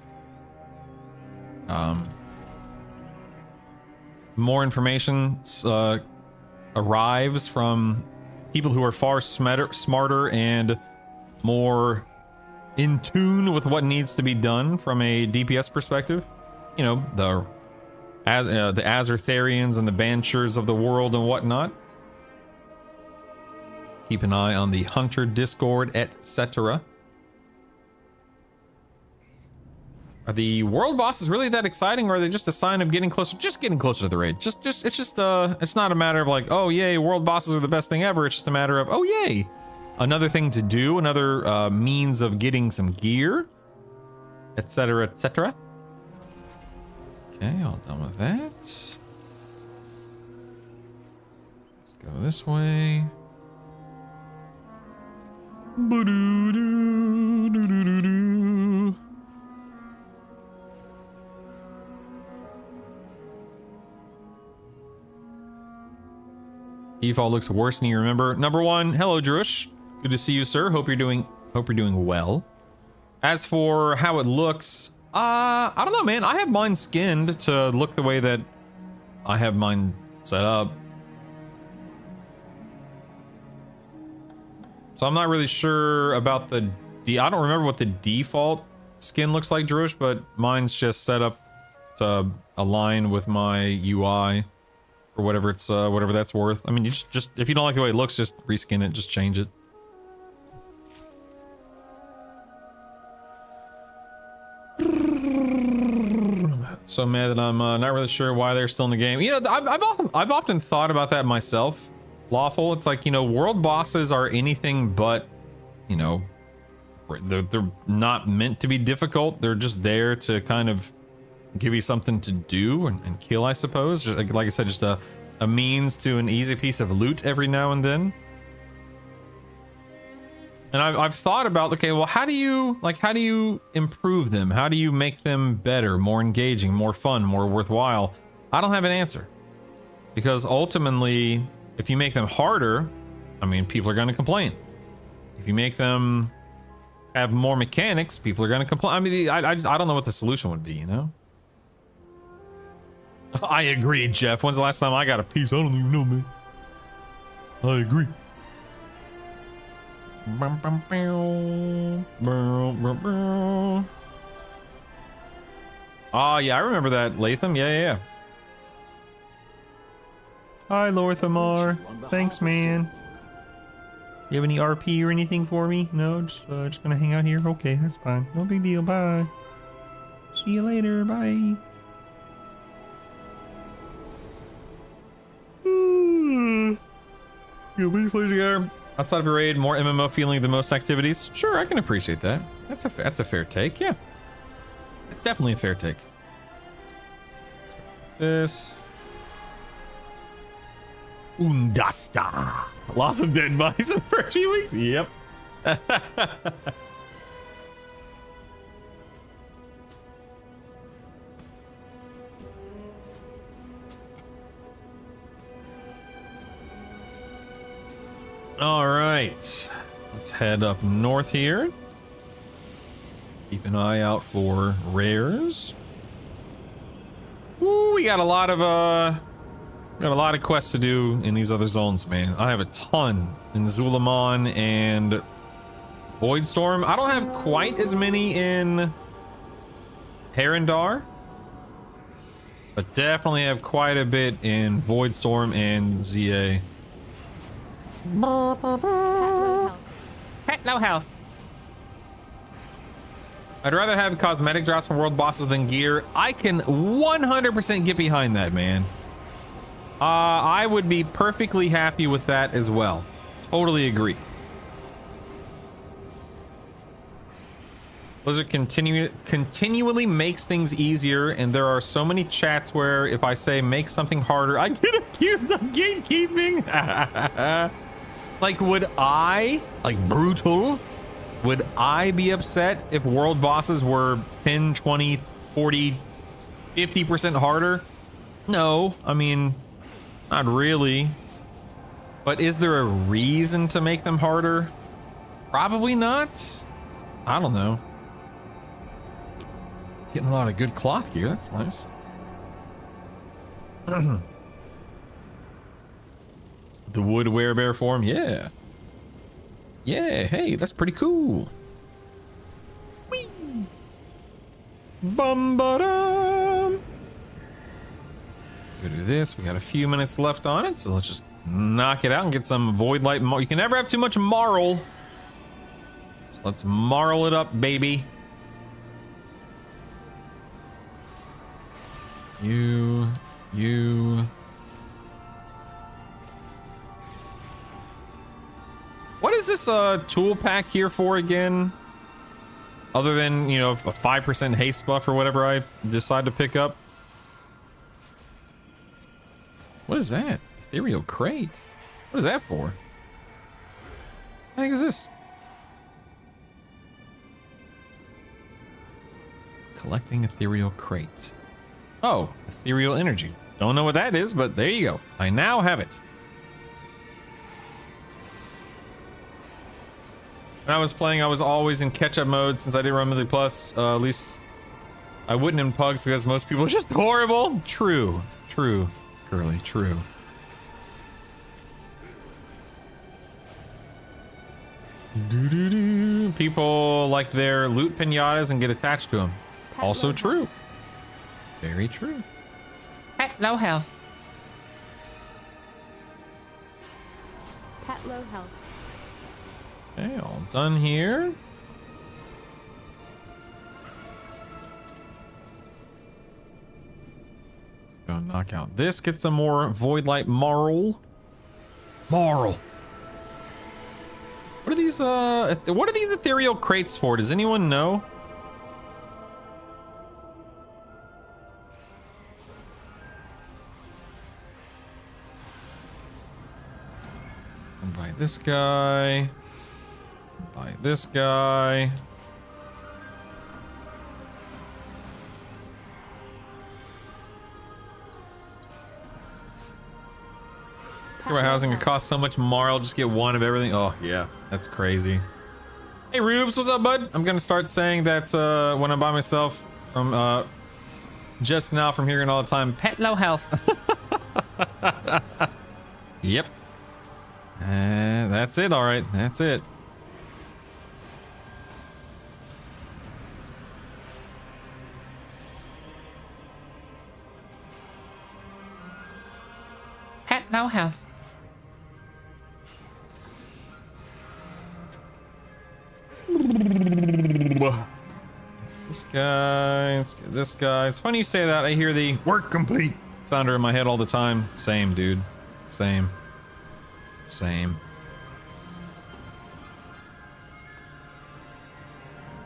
more information arrives from people who are far smarter and more in tune with what needs to be done from a DPS perspective. You know, the Azertharians and the Banshers of the world and whatnot. Keep an eye on the Hunter Discord, etc. Are the world bosses really that exciting, or are they just a sign of getting closer? Just getting closer to the raid. It's not a matter of like, oh yay, world bosses are the best thing ever. It's just a matter of, oh yay, another thing to do, another means of getting some gear, etc., etc. Okay, all done with that. Let's go this way. Ba-doo-doo-doo-doo-doo-doo. Default looks worse than you remember. Number 1, hello Drush. Good to see you, sir. Hope you're doing well. As for how it looks, I don't know, man. I have mine skinned to look the way that I have mine set up. So I'm not really sure about I don't remember what the default skin looks like, Drush, but mine's just set up to align with my UI or whatever whatever that's worth. I mean, you just if you don't like the way it looks, just reskin it, just change it. So mad that I'm not really sure why they're still in the game. You know, I've often thought about that myself. Lawful, it's like, you know, world bosses are anything but, you know, they're not meant to be difficult. They're just there to kind of give you something to do and kill, I suppose. Just, like I said, just a means to an easy piece of loot every now and then. And I've thought about, okay, well, how do you improve them? How do you make them better, more engaging, more fun, more worthwhile? I don't have an answer, because ultimately, if you make them harder, I mean, people are going to complain. If you make them have more mechanics, people are going to complain. I mean, I don't know what the solution would be, you know? I agree, Jeff. When's the last time I got a piece? I don't even know, man. I agree. Oh, yeah, I remember that, Latham. Yeah. Hi, Lorthamar. Thanks, man. You have any RP or anything for me? No, just gonna hang out here. Okay, that's fine. No big deal. Bye. See you later. Bye. Outside of a raid, more MMO feeling than most activities. Sure, I can appreciate that. That's a fair take. Yeah, it's definitely a fair take. This. Undasta. Lots of dead bodies in the first few weeks. Yep. All right. Let's head up north here. Keep an eye out for rares. Ooh, we got a lot of quests to do in these other zones, man. I have a ton in Zulamon and Voidstorm. I don't have quite as many in Herondar, but definitely have quite a bit in Voidstorm and ZA. Pet low health. I'd rather have cosmetic drops from world bosses than gear. I can 100% get behind that, man. I would be perfectly happy with that as well. Totally agree. Blizzard continually makes things easier, and there are so many chats where if I say make something harder, I get accused of gatekeeping. Like, would I, like brutal, would I be upset if world bosses were 10, 20, 40, 50% harder? No, I mean, not really. But is there a reason to make them harder? Probably not. I don't know. Getting a lot of good cloth gear. That's nice. The wood werebear form. Yeah. Yeah. Hey, that's pretty cool. Whee! Bum ba dum. Let's go do this. We got a few minutes left on it, so let's just knock it out and get some void light. You can never have too much marl. So let's marl it up, baby. You. What is this tool pack here for again? Other than, you know, a 5% haste buff or whatever I decide to pick up. What is that? Ethereal crate. What is that for? What the heck is this? Collecting ethereal crate. Oh, ethereal energy. Don't know what that is, but there you go. I now have it. When I was playing, I was always in catch-up mode since I didn't run Monthly Plus. At least I wouldn't in Pugs because most people are just horrible. True. Curly, true. People like their loot pinatas and get attached to them. Also true. Very true. At low health. Pet low health. Okay, all done here. Go knock out this. Get some more void light marl. What are these? What are these ethereal crates for? Does anyone know? Buy this guy. Buy this guy. My housing it costs so much marl, just get one of everything. Oh yeah, that's crazy. Hey Rubes, what's up, bud? I'm gonna start saying that when I'm by myself from just now from hearing all the time, pet low health. Yep. That's it, all right. That's it. Pet low health. This guy, let's get this guy. It's funny you say that. I hear the work complete sounder in my head all the time. Same, dude. Same.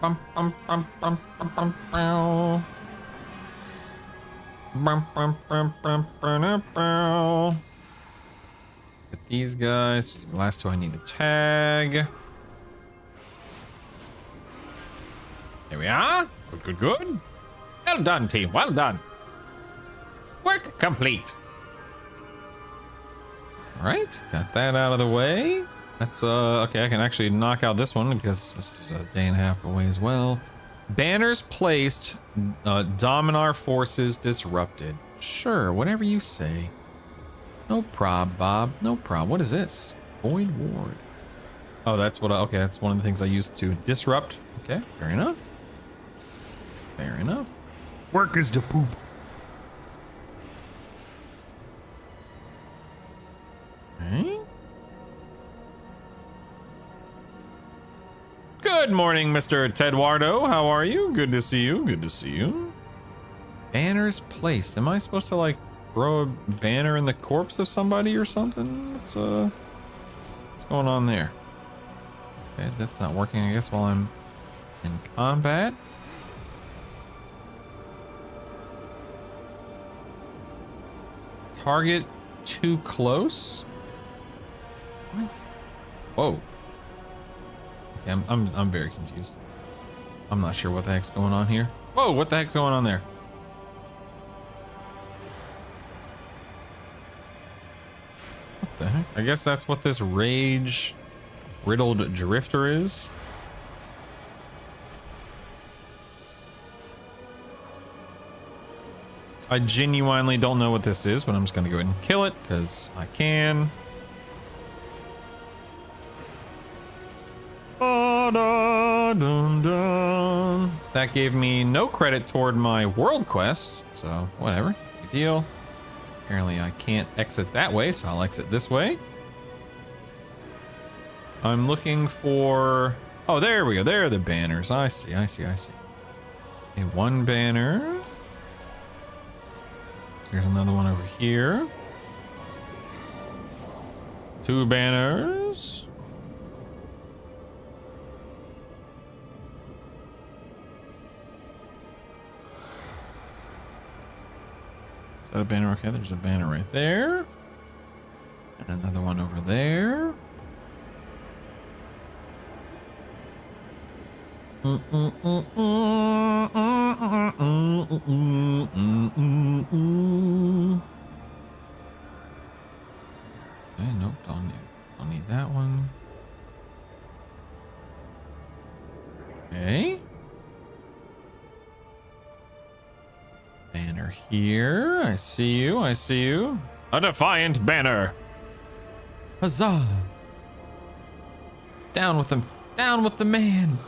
Bum, bum, bum, bum, bum, bum, bum. Bum, bum, bum, bum, bum, bum. Get these guys. Last two I need to tag. Here we are. Good. Well done, team. Well done. Work complete. All right, got that out of the way. That's okay. I can actually knock out this one because this is a day and a half away as well. Banners placed. Dominar forces disrupted. Sure, whatever you say. No prob, Bob. No prob. What is this? Void ward. Oh, that's what. Okay, that's one of the things I used to disrupt. Okay, fair enough. Fair enough. Work is to poop. Okay. Good morning, Mr. Tedwardo. How are you? Good to see you. Good to see you. Banners placed. Am I supposed to like throw a banner in the corpse of somebody or something? What's going on there? Okay, that's not working, I guess, while I'm in combat. Target too close? What? Whoa. Okay, I'm very confused. I'm not sure what the heck's going on here. Whoa, what the heck's going on there? I guess that's what this rage riddled drifter is. I genuinely don't know what this is, but I'm just gonna go ahead and kill it because I can. That gave me no credit toward my world quest, so whatever. Big deal. Apparently I can't exit that way, so I'll exit this way. I'm looking for... Oh, there we go. There are the banners. I see. Okay, one banner. There's another one over here. Two banners. Is that a banner? Okay, there's a banner right there. And another one over there. Okay, nope, don't need that one. Okay. Banner here. I see you. A defiant banner. Huzzah. Down with them. Down with the man.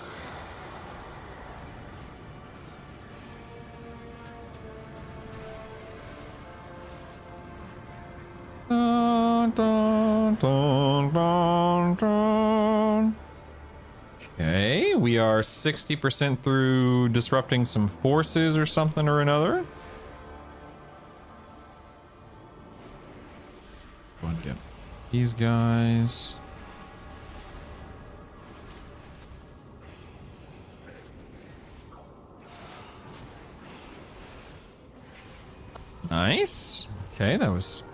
Dun, dun, dun, dun, dun. Okay, we are 60% through disrupting some forces or something or another. Go and get these guys. Nice. Okay, that was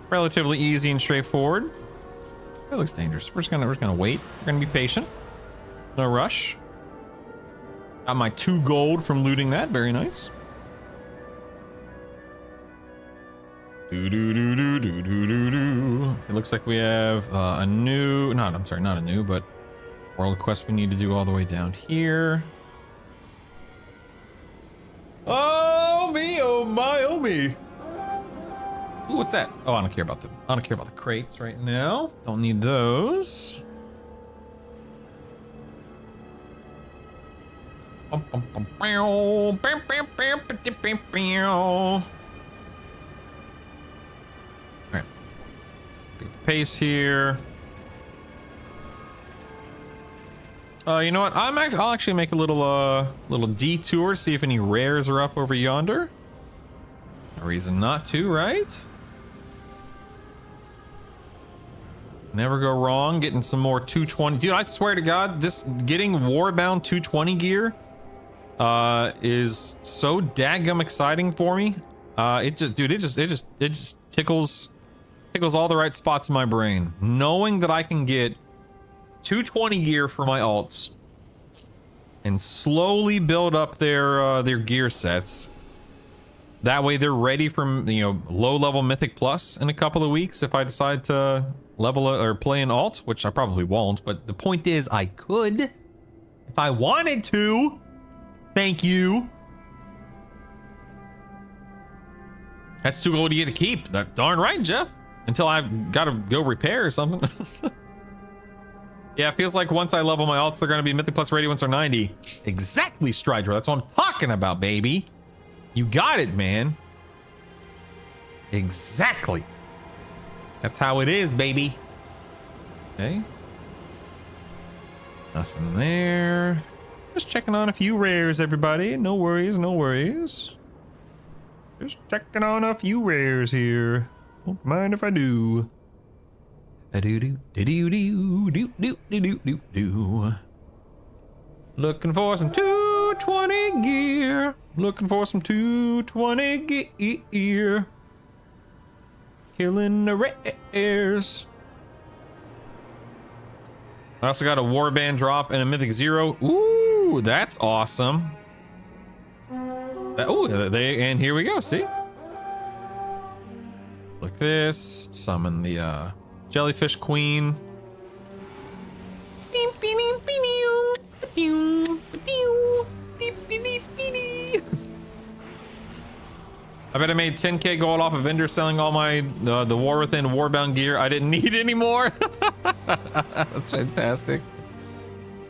relatively easy and straightforward. That looks dangerous. We're just gonna wait. We're gonna be patient. No rush. Got my 2 gold from looting that. Very nice. Do do do do do do do do. It looks like we have a new, not a new, but world quest we need to do all the way down here. Oh me, oh my, oh me. Ooh, what's that? Oh, I don't care about the crates right now. Don't need those. All right. Big pace here. You know what? I'll actually make a little detour, see if any rares are up over yonder. No reason not to, right? Never go wrong getting some more 220. Dude, I swear to God, this getting Warbound 220 gear is so daggum exciting for me. It just tickles all the right spots in my brain. Knowing that I can get 220 gear for my alts and slowly build up their gear sets. That way they're ready for, low level Mythic Plus in a couple of weeks if I decide to level or play an alt, which I probably won't, but the point is I could if I wanted to. Thank you. That's 2 gold you get to keep. That darn right, Jeff. Until I've got to go repair or something. Yeah, it feels like once I level my alts, they're going to be Mythic Plus ready once they're 90. Exactly, Strider. That's what I'm talking about, baby. You got it, man. Exactly. That's how it is, baby. Okay. Nothing there. Just checking on a few rares, everybody. No worries, no worries. Just checking on a few rares here. Won't mind if I do. Do. Looking for some 220 gear. Looking for some 220 gear. Killing the rares. I also got a warband drop and a mythic 0. Ooh, that's awesome. And here we go. See? Like this. Summon the Jellyfish Queen. I bet I made 10k gold off of vendor selling all my the War Within Warbound gear I didn't need anymore. That's fantastic.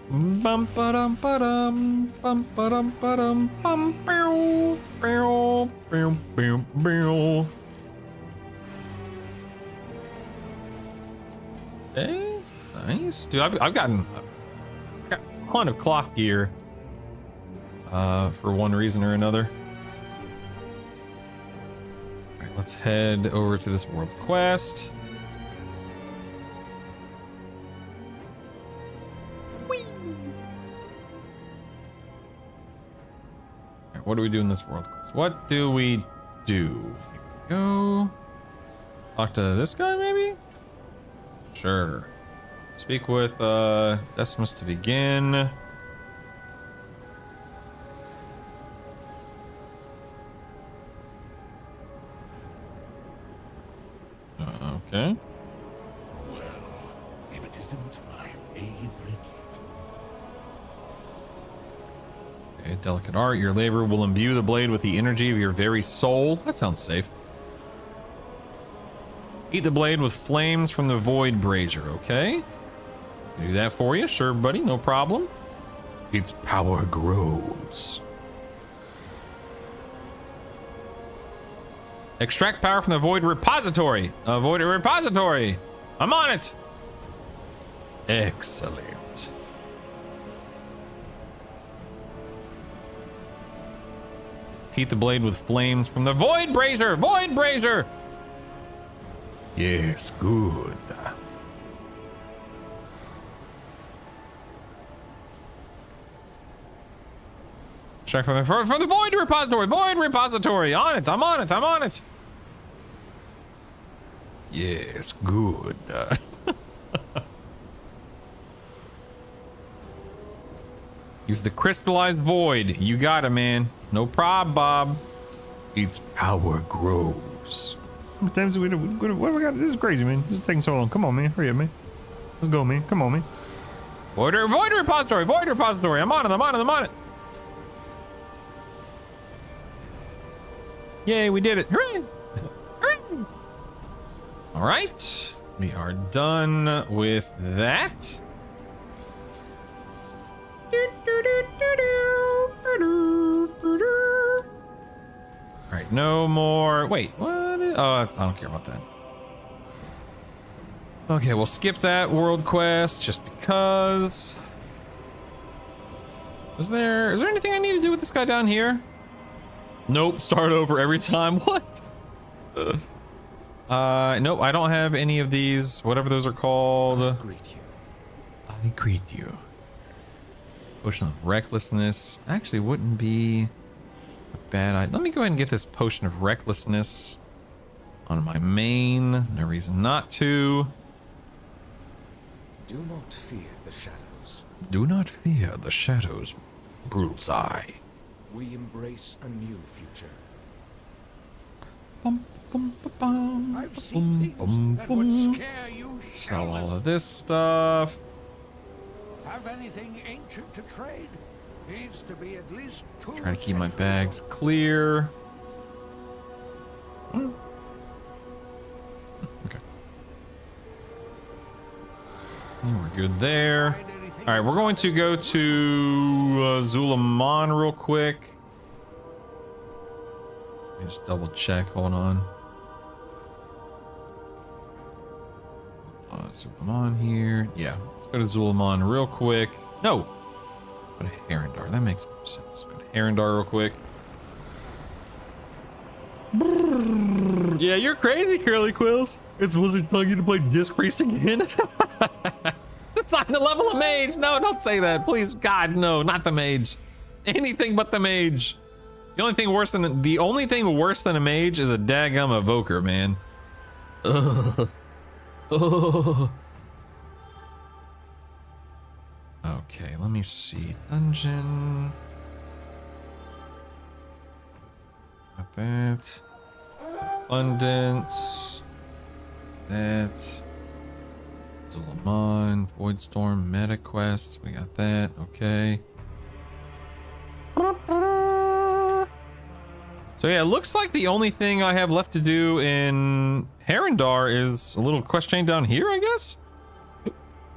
Bum ba-dum ba-dum, bum ba-dum ba-dum, bum bow, bow, bow, bow, bow. Okay, nice. Dude, I've got a ton of cloth gear for one reason or another. All right, let's head over to this world quest. What do we do in this world quest? What do we do? Here we go. Talk to this guy, maybe? Sure. Speak with Decimus to begin. Okay. Well, if it isn't my favorite. Okay, delicate art. Your labor will imbue the blade with the energy of your very soul. That sounds safe. Eat the blade with flames from the void brazier. Okay. Do that for you. Sure, buddy. No problem. Its power grows. Extract power from the void repository. Void repository. I'm on it. Excellent. Heat the blade with flames from the void brazier. Void brazier. Yes, good. Check from the void repository. Void repository. On it. I'm on it. I'm on it. Yes, good. Use the crystallized void. You got it, man. No prob, Bob. Its power grows. How many times what have we got? This is crazy, man. This is taking so long. Come on, man. Hurry up, man. Let's go, man. Come on, man. Void repository. Void repository. I'm on it. I'm on it. I'm on it. Yay, we did it. Hooray! Hooray! All right. We are done with that. All right, no more. Wait, what? Oh, I don't care about that. Okay, we'll skip that world quest just because. Is there anything I need to do with this guy down here? Nope, start over every time. What? Nope, I don't have any of these, whatever those are called. I greet you. I greet you. Potion of recklessness actually wouldn't be a bad idea. Let me go ahead and get this potion of recklessness on my main. No reason not to. Do not fear the shadows. Do not fear the shadows, Bullseye. We embrace a new future. Bum, bum, ba, bum, I've seen bum, things that bum. would scare you. Sell all shitless. of this stuff. Have anything ancient to trade? Needs to be at least 2 Try to keep my centuries bags old. clear. Okay. Yeah, we're good there. Find anything All right, we're going to go to Zulaman real quick. Let me just double check. Hold on. Zulaman here. Yeah, let's go to Zulaman real quick. No, go to Herondar. That makes more sense. Go to Herondar real quick. Yeah, you're crazy, Curly Quills. It's Wizard telling you to play Disc Race again. That's not the level of mage. No, don't say that, please. God, no, not the mage. Anything but the mage. The only thing worse than a mage is a daggum evoker, man. Ugh. Ugh. Okay, let me see. Dungeon. Got that. Abundance. That. Zulamon, Voidstorm, Meta Quests. We got that. Okay. So yeah, it looks like the only thing I have left to do in Herondar is a little quest chain down here, I guess?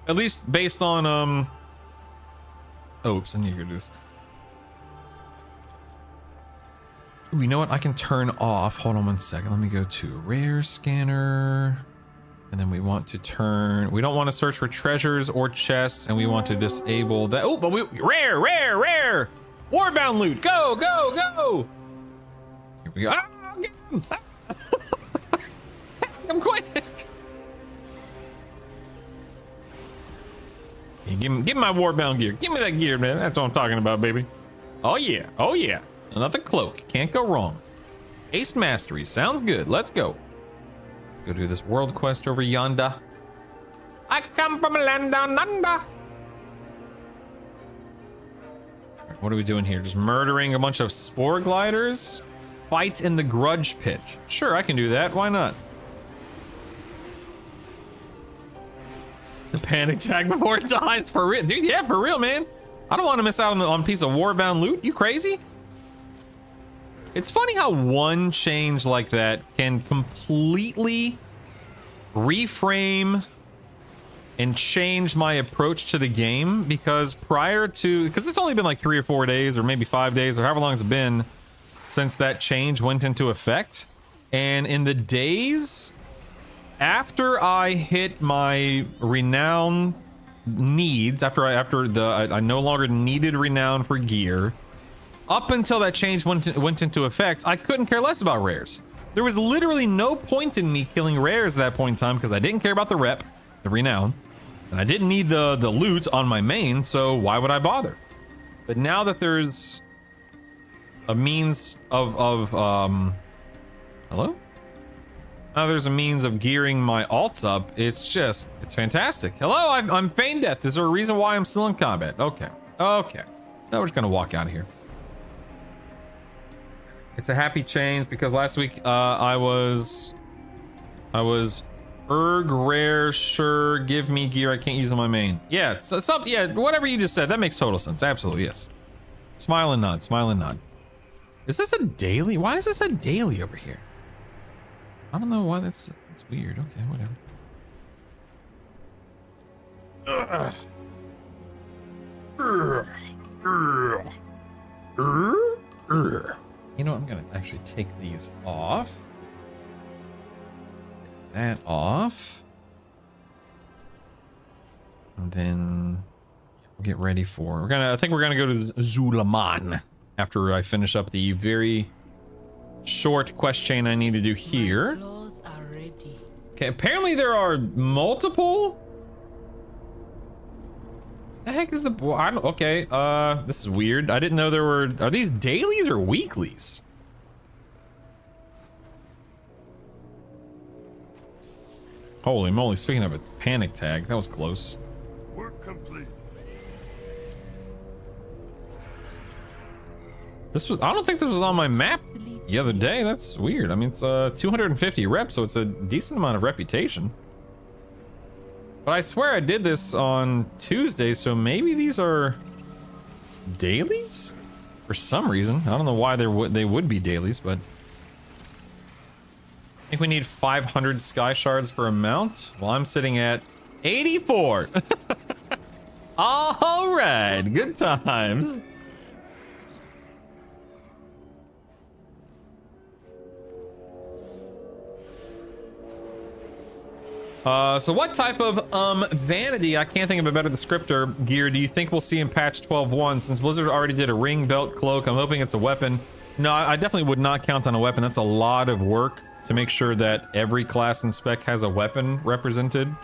At least based on, oops, I need to go do this. Ooh, you know what? I can turn off. Hold on one second. Let me go to rare scanner. And then we want to turn... We don't want to search for treasures or chests, and we want to disable that. Oh, but we... Rare! Warbound loot! Go! Here we go. Ah, get him! I'm quick! Hey, give me my warbound gear. Give me that gear, man. That's what I'm talking about, baby. Oh yeah. Another cloak. Can't go wrong. Ace Mastery. Sounds good. Let's go. Go do this world quest over yonder. I come from a land down under. What are we doing here? Just murdering a bunch of spore gliders? Fight in the grudge pit. Sure, I can do that. Why not? The panic tag before it dies. For real. Dude, yeah, for real, man. I don't want to miss out on a piece of warbound loot. You crazy? It's funny how one change like that can completely reframe and change my approach to the game, because because it's only been like 3 or 4 days or maybe 5 days or however long it's been since that change went into effect. And in the days after I hit my renown needs, after I no longer needed renown for gear, up until that change went into effect, I couldn't care less about rares. There was literally no point in me killing rares at that point in time because I didn't care about the renown, and I didn't need the loot on my main, so why would I bother? But now that there's a means of hello? Now there's a means of gearing my alts up, it's fantastic. Hello, I'm Feign Death. Is there a reason why I'm still in combat? Okay. Now we're just gonna walk out of here. It's a happy change because last week I was rare, sure, give me gear I can't use on my main. Yeah, it's something. Yeah, whatever you just said, that makes total sense. Absolutely, yes. Smile and nod. Is this a daily? Why is this a daily over here? I don't know why that's weird. Okay, whatever. You know what? I'm gonna actually take these off. Take that off. And then we'll get ready for... I think we're gonna go to Zulamon after I finish up the very short quest chain I need to do here. Okay, apparently there are multiple... The heck is the... Okay, this is weird. I didn't know there were... Are these dailies or weeklies? Holy moly, speaking of a panic tag, that was close. Work complete. This was... I don't think this was on my map the other day. That's weird. I mean, it's 250 reps, so it's a decent amount of reputation. But I swear I did this on Tuesday, so maybe these are dailies? For some reason. I don't know why they would be dailies, but... I think we need 500 sky shards for a mount. Well, I'm sitting at 84. All right, good times. So what type of vanity, I can't think of a better descriptor, gear do you think we'll see in patch 12.1? Since Blizzard already did a ring, belt, cloak, I'm hoping it's a weapon. No, I definitely would not count on a weapon. That's a lot of work to make sure that every class and spec has a weapon represented.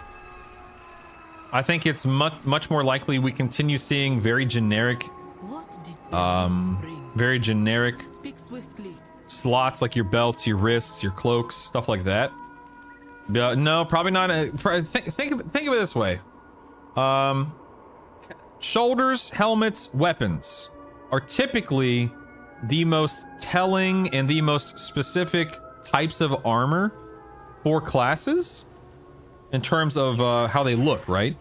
I think it's much more likely we continue seeing very generic slots like your belts, your wrists, your cloaks, stuff like that. No, probably not. Think of it this way. Shoulders, helmets, weapons are typically the most telling and the most specific types of armor for classes. in terms of how they look, right?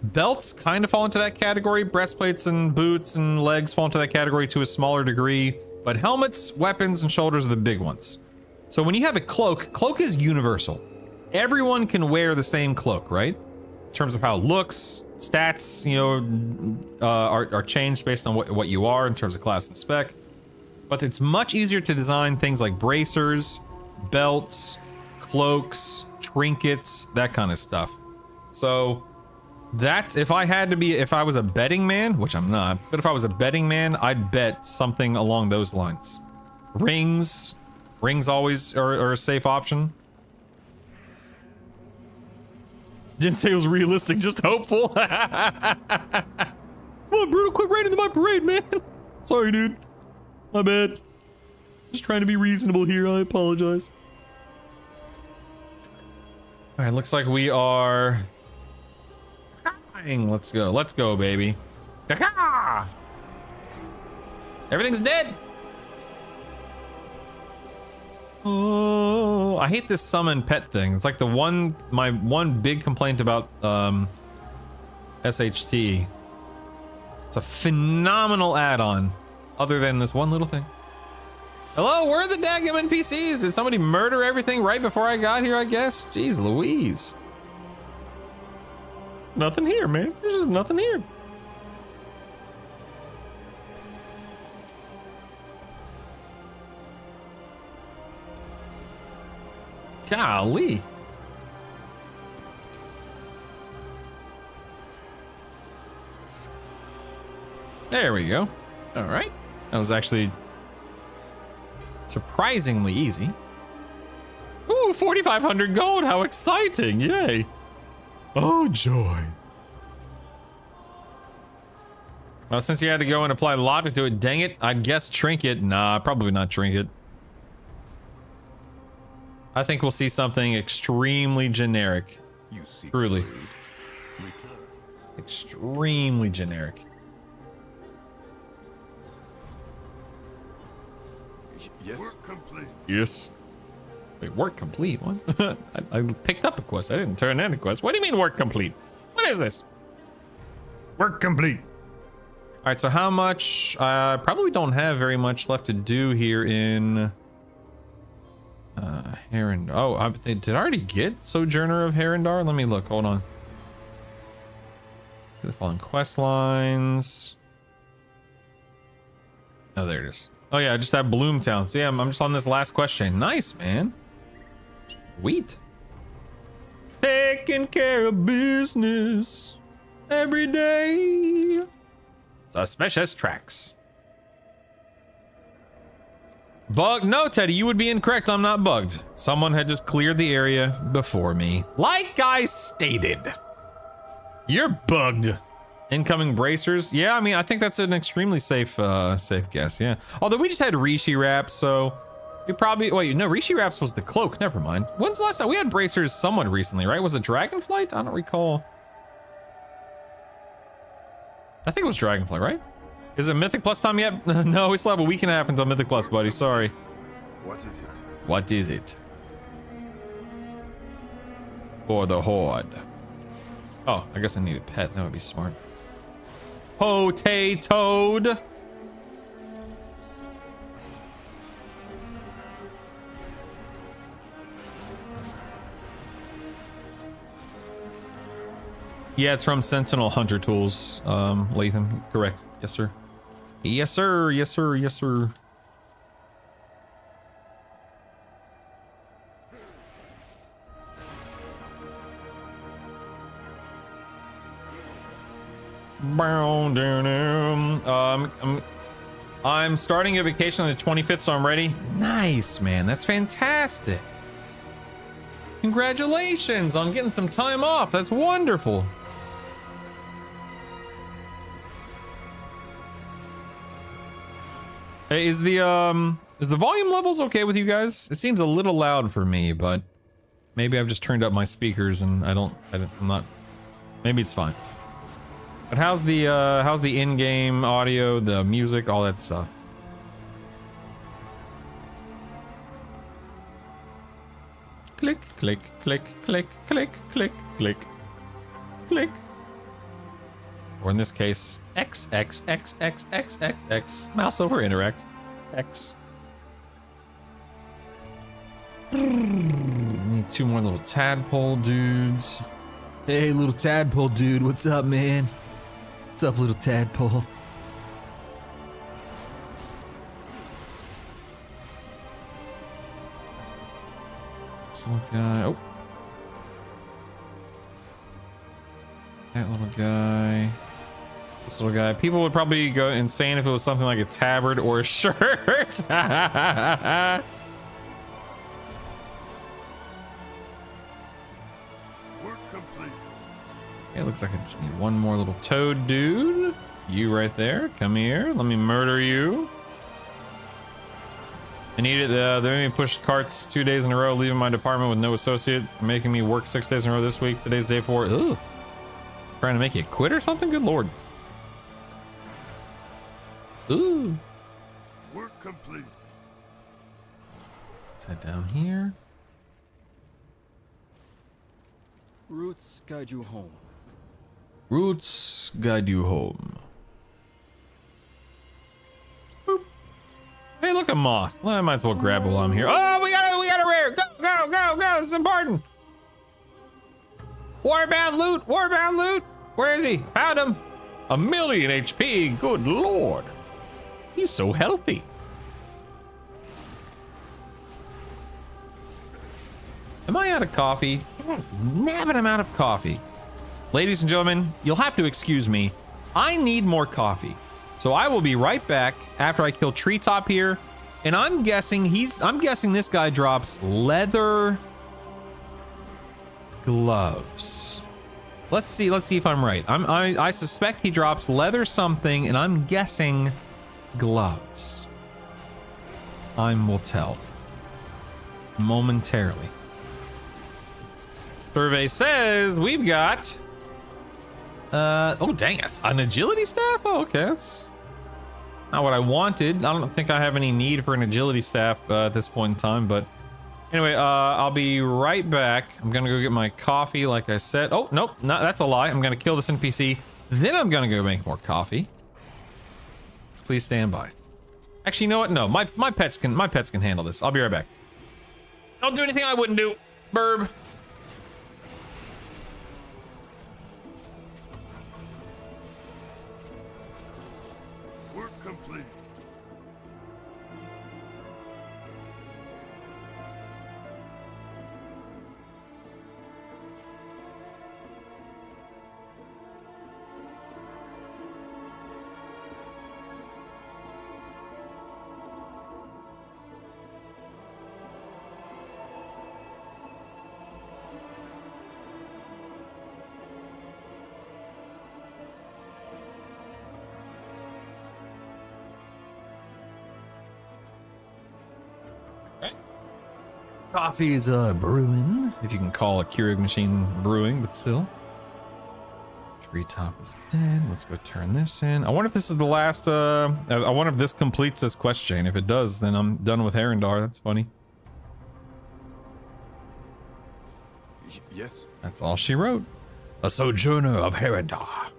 Belts kind of fall into that category. Breastplates and boots and legs fall into that category to a smaller degree. But helmets, weapons, and shoulders are the big ones. So when you have a cloak, cloak is universal. Everyone can wear the same cloak, right? In terms of how it looks, stats, you know, are changed based on what you are in terms of class and spec. But it's much easier to design things like bracers, belts, cloaks, trinkets, that kind of stuff. So that's, if I was a betting man, which I'm not, but if I was a betting man, I'd bet something along those lines. Rings always are a safe option. Didn't say it was realistic, just hopeful. Come on, Brutal, quit raining in my parade, man. Sorry, dude. My bad. Just trying to be reasonable here. I apologize. All right, looks like we are... Let's go. Let's go, baby. Caca! Everything's dead. Oh, I hate this summon pet thing. It's like my one big complaint about SHT. It's a phenomenal add-on, other than this one little thing. Hello, where are the daggum NPCs? Did somebody murder everything right before I got here, I guess? Jeez Louise. Nothing here, man. There's just nothing here. Golly. There we go. All right. That was actually surprisingly easy. Ooh, 4,500 gold. How exciting. Yay. Oh, joy. Well, since you had to go and apply logic to it, dang it, I'd guess trinket. Nah, probably not trinket. I think we'll see something extremely generic. Truly. Extremely generic. Yes. Work complete. Yes. Wait, work complete? What? I picked up a quest. I didn't turn in a quest. What do you mean work complete? What is this? Work complete. All right, so how much? I probably don't have very much left to do here in Herondar. Oh, did I already get Sojourner of Herondar? Let me look. Hold on. The following quest lines. Oh, there it is. Oh yeah, just at Bloomtown. So yeah, I'm just on this last quest chain. Nice, man. Sweet. Taking care of business every day. Suspicious tracks. Bug? No, Teddy, you would be incorrect. I'm not bugged. Someone had just cleared the area before me. Like I stated. You're bugged. Incoming bracers. Yeah, I mean, I think that's an extremely safe guess. Yeah. Although we just had Rishi wraps, so you probably wait. No, Rishi wraps was the cloak. Never mind. When's the last time we had bracers? Somewhat recently, right? Was it Dragonflight? I don't recall. I think it was Dragonflight, right? Is it Mythic Plus time yet? No, we still have a week and a half until Mythic Plus, buddy. Sorry. What is it? What is it? For the Horde. Oh, I guess I need a pet. That would be smart. Potato-toad. Yeah, it's from Sentinel Hunter Tools, Latham. Correct. Yes, sir. Yes, sir. Yes, sir. Yes, sir. I'm starting a vacation on the 25th, so I'm ready. Nice, man. That's fantastic. Congratulations on getting some time off. That's wonderful. Hey, is the volume levels okay with you guys? It seems a little loud for me, but maybe I've just turned up my speakers and I'm not. Maybe it's fine. But how's the in-game audio, the music, all that stuff? Click, click, click, click, click, click, click, click. Or in this case, X, X, X, X, X, X, X. Mouse over interact. X. Need 2 more little tadpole dudes. Hey, little tadpole dude, what's up, man? What's up, little tadpole? This little guy. Oh. That little guy. This little guy. People would probably go insane if it was something like a tabard or a shirt. It looks like I just need 1 more little toad dude. You right there. Come here. Let me murder you. I need it. They made me push carts 2 days in a row, leaving my department with no associate, making me work 6 days in a row this week. Today's day 4. Ugh. Trying to make you quit or something? Good lord. Ooh. Work complete. Let's head down here. Roots guide you home. Roots guide you home. Boop. Hey, look, a moth. Well, I might as well grab it while I'm here. Oh, we got a rare. Go, go, go, go. This is important. Warbound loot. Warbound loot. Where is he? Found him. 1,000,000 HP. Good lord. He's so healthy. Am I out of coffee? Nabbit, I'm out of coffee. Ladies and gentlemen, you'll have to excuse me. I need more coffee. So I will be right back after I kill Treetop here. And I'm guessing this guy drops leather gloves. Let's see if I'm right. I suspect he drops leather something, and I'm guessing gloves. Time will tell. Momentarily. Survey says we've got oh dang us, an agility staff. Oh, okay, that's not what I wanted. I don't think I have any need for an agility staff at this point in time, but anyway, I'll be right back. I'm gonna go get my coffee like I said. Oh nope, no, that's a lie. I'm gonna kill this NPC, then I'm gonna go make more coffee. Please stand by. Actually, you know what? No, my pets can handle this. I'll be right back. Don't do anything I wouldn't do, Burb. Complete. Coffee is brewing, if you can call a Keurig machine brewing, but still. Treetop is dead. Let's go turn this in. I wonder if this is the last. I wonder if this completes this quest chain. If it does, then I'm done with Herondar. That's funny. Yes. That's all she wrote. A sojourner of Herondar.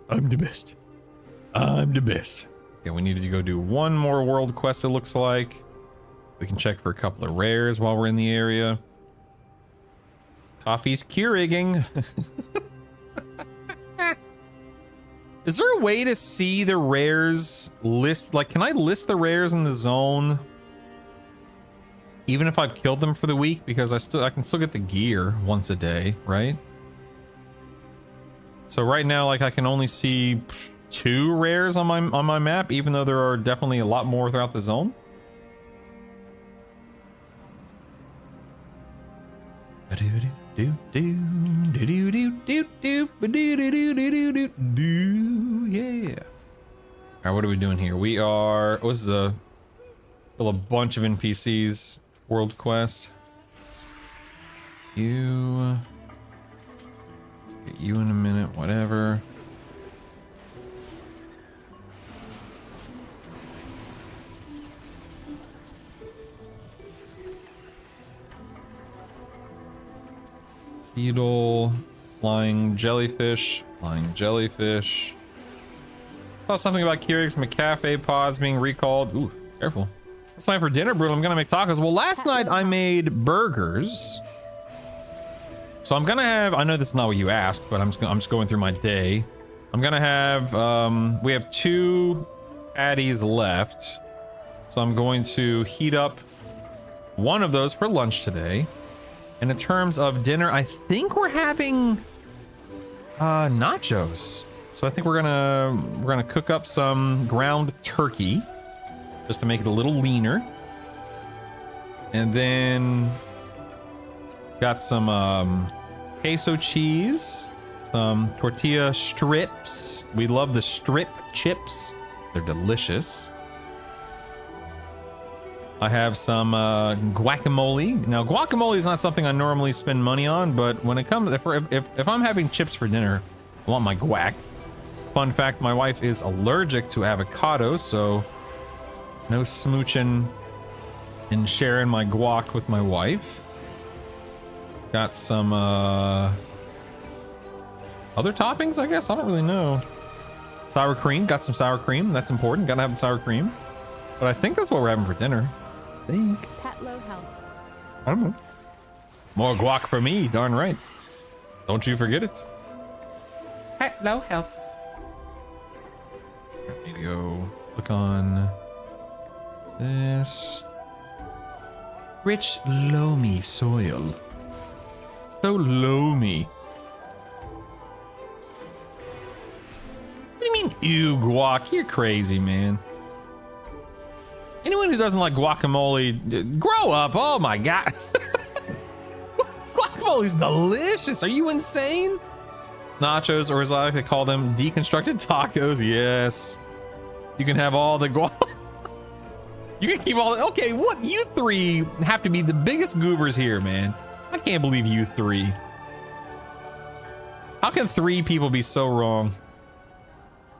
I'm the best. I'm the best. Okay, we need to go do 1 more world quest, it looks like. We can check for a couple of rares while we're in the area. Coffee's Keurigging. Is there a way to see the rares list? Like, can I list the rares in the zone? Even if I've killed them for the week? Because I can still get the gear once a day, right? So right now, like, I can only see 2 rares on my map, even though there are definitely a lot more throughout the zone. Yeah. All right, what are we doing here? We are. What's the? Still a bunch of NPCs. World quest. You. Get you in a minute. Whatever. Beetle, flying jellyfish, flying jellyfish. Saw something about Keurig's McCafe pods being recalled. Ooh, careful. What's plan for dinner, Brutal? I'm gonna make tacos. Well, last night I made burgers. So I'm gonna have, I know this is not what you asked, but I'm just going through my day. I'm gonna have, we have 2 patties left. So I'm going to heat up one of those for lunch today. And in terms of dinner, I think we're having nachos. So I think we're gonna cook up some ground turkey just to make it a little leaner. And then got some queso cheese, some tortilla strips. We love the strip chips. They're delicious. I have some guacamole. Now, guacamole is not something I normally spend money on, but when it comes, if I'm having chips for dinner, I want my guac. Fun fact, my wife is allergic to avocado, so no smooching and sharing my guac with my wife. Got some other toppings, I guess. I don't really know. Sour cream. Got some sour cream. That's important. Gotta have the sour cream. But I think that's what we're having for dinner. I think. Pet low health. I don't know. More guac for me. Darn right. Don't you forget it. Pet low health. Need to go click on this. Rich loamy soil. So loamy. What do you mean, ew, guac? You're crazy, man. Anyone who doesn't like guacamole, grow up. Oh my god. Guacamole's delicious. Are you insane? Nachos, or as I like to call them, deconstructed tacos. Yes. You can have all the guac. You can keep all the. Okay, what? You three have to be the biggest goobers here, man. I can't believe you three. How can 3 people be so wrong?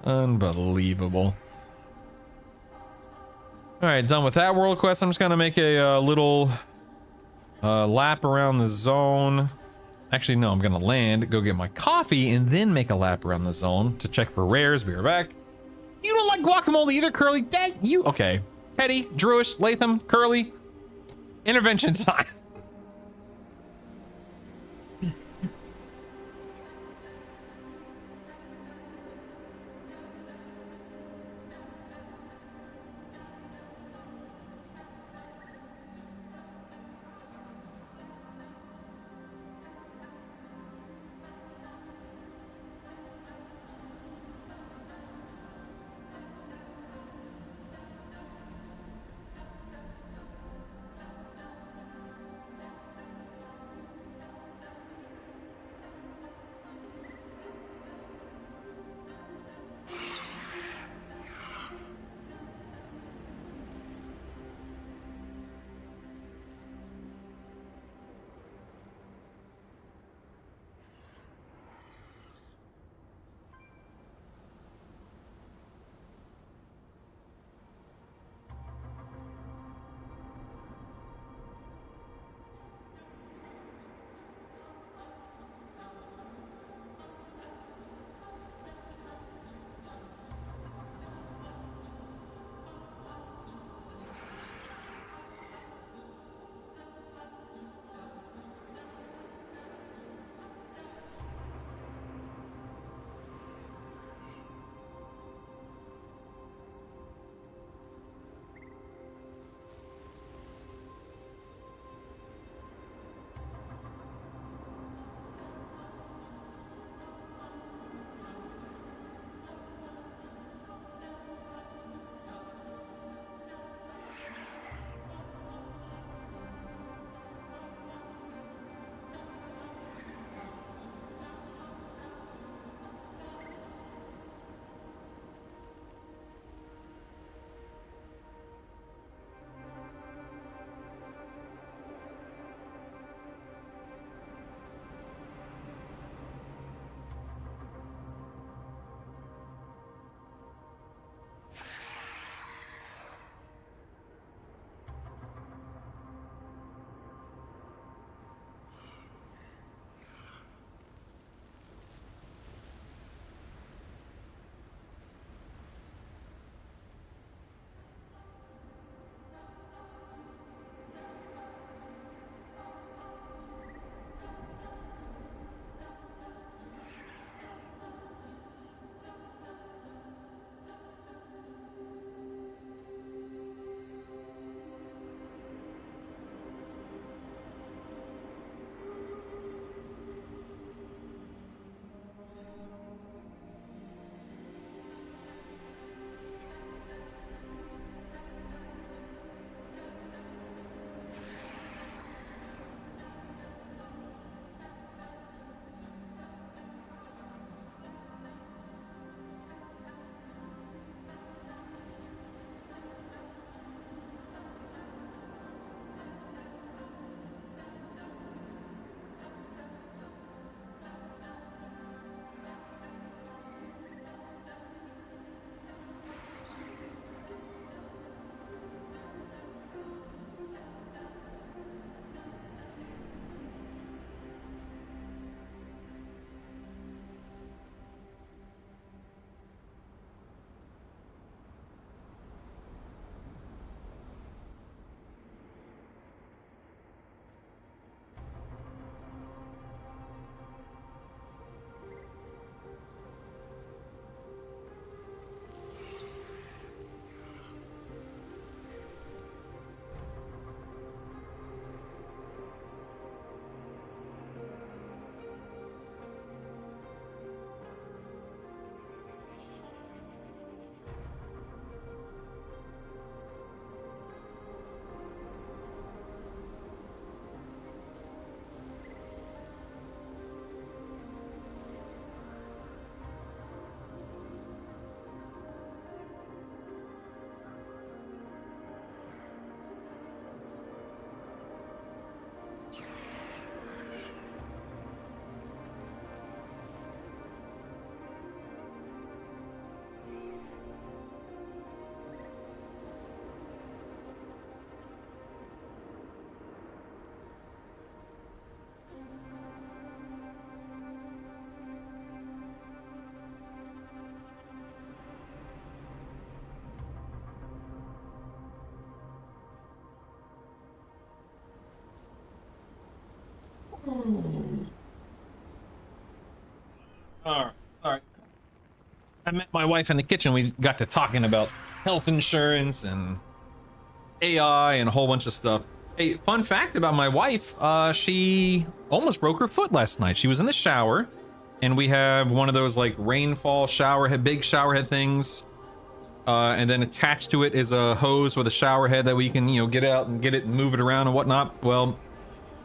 Unbelievable. All right, done with that world quest. I'm just gonna make a little lap around the zone. Actually, no, I'm gonna land, go get my coffee, and then make a lap around the zone to check for rares. Be right back. You don't like guacamole either, Curly? Dang you. Okay. Teddy, Drewish, Latham, Curly. Intervention time. Oh, sorry. I met my wife in the kitchen. We got to talking about health insurance and AI and a whole bunch of stuff. Hey, fun fact about my wife, she almost broke her foot last night. She was in the shower, and we have one of those like rainfall shower head, big shower head things. And then attached to it is a hose with a shower head that we can, you know, get out and get it and move it around and whatnot. Well,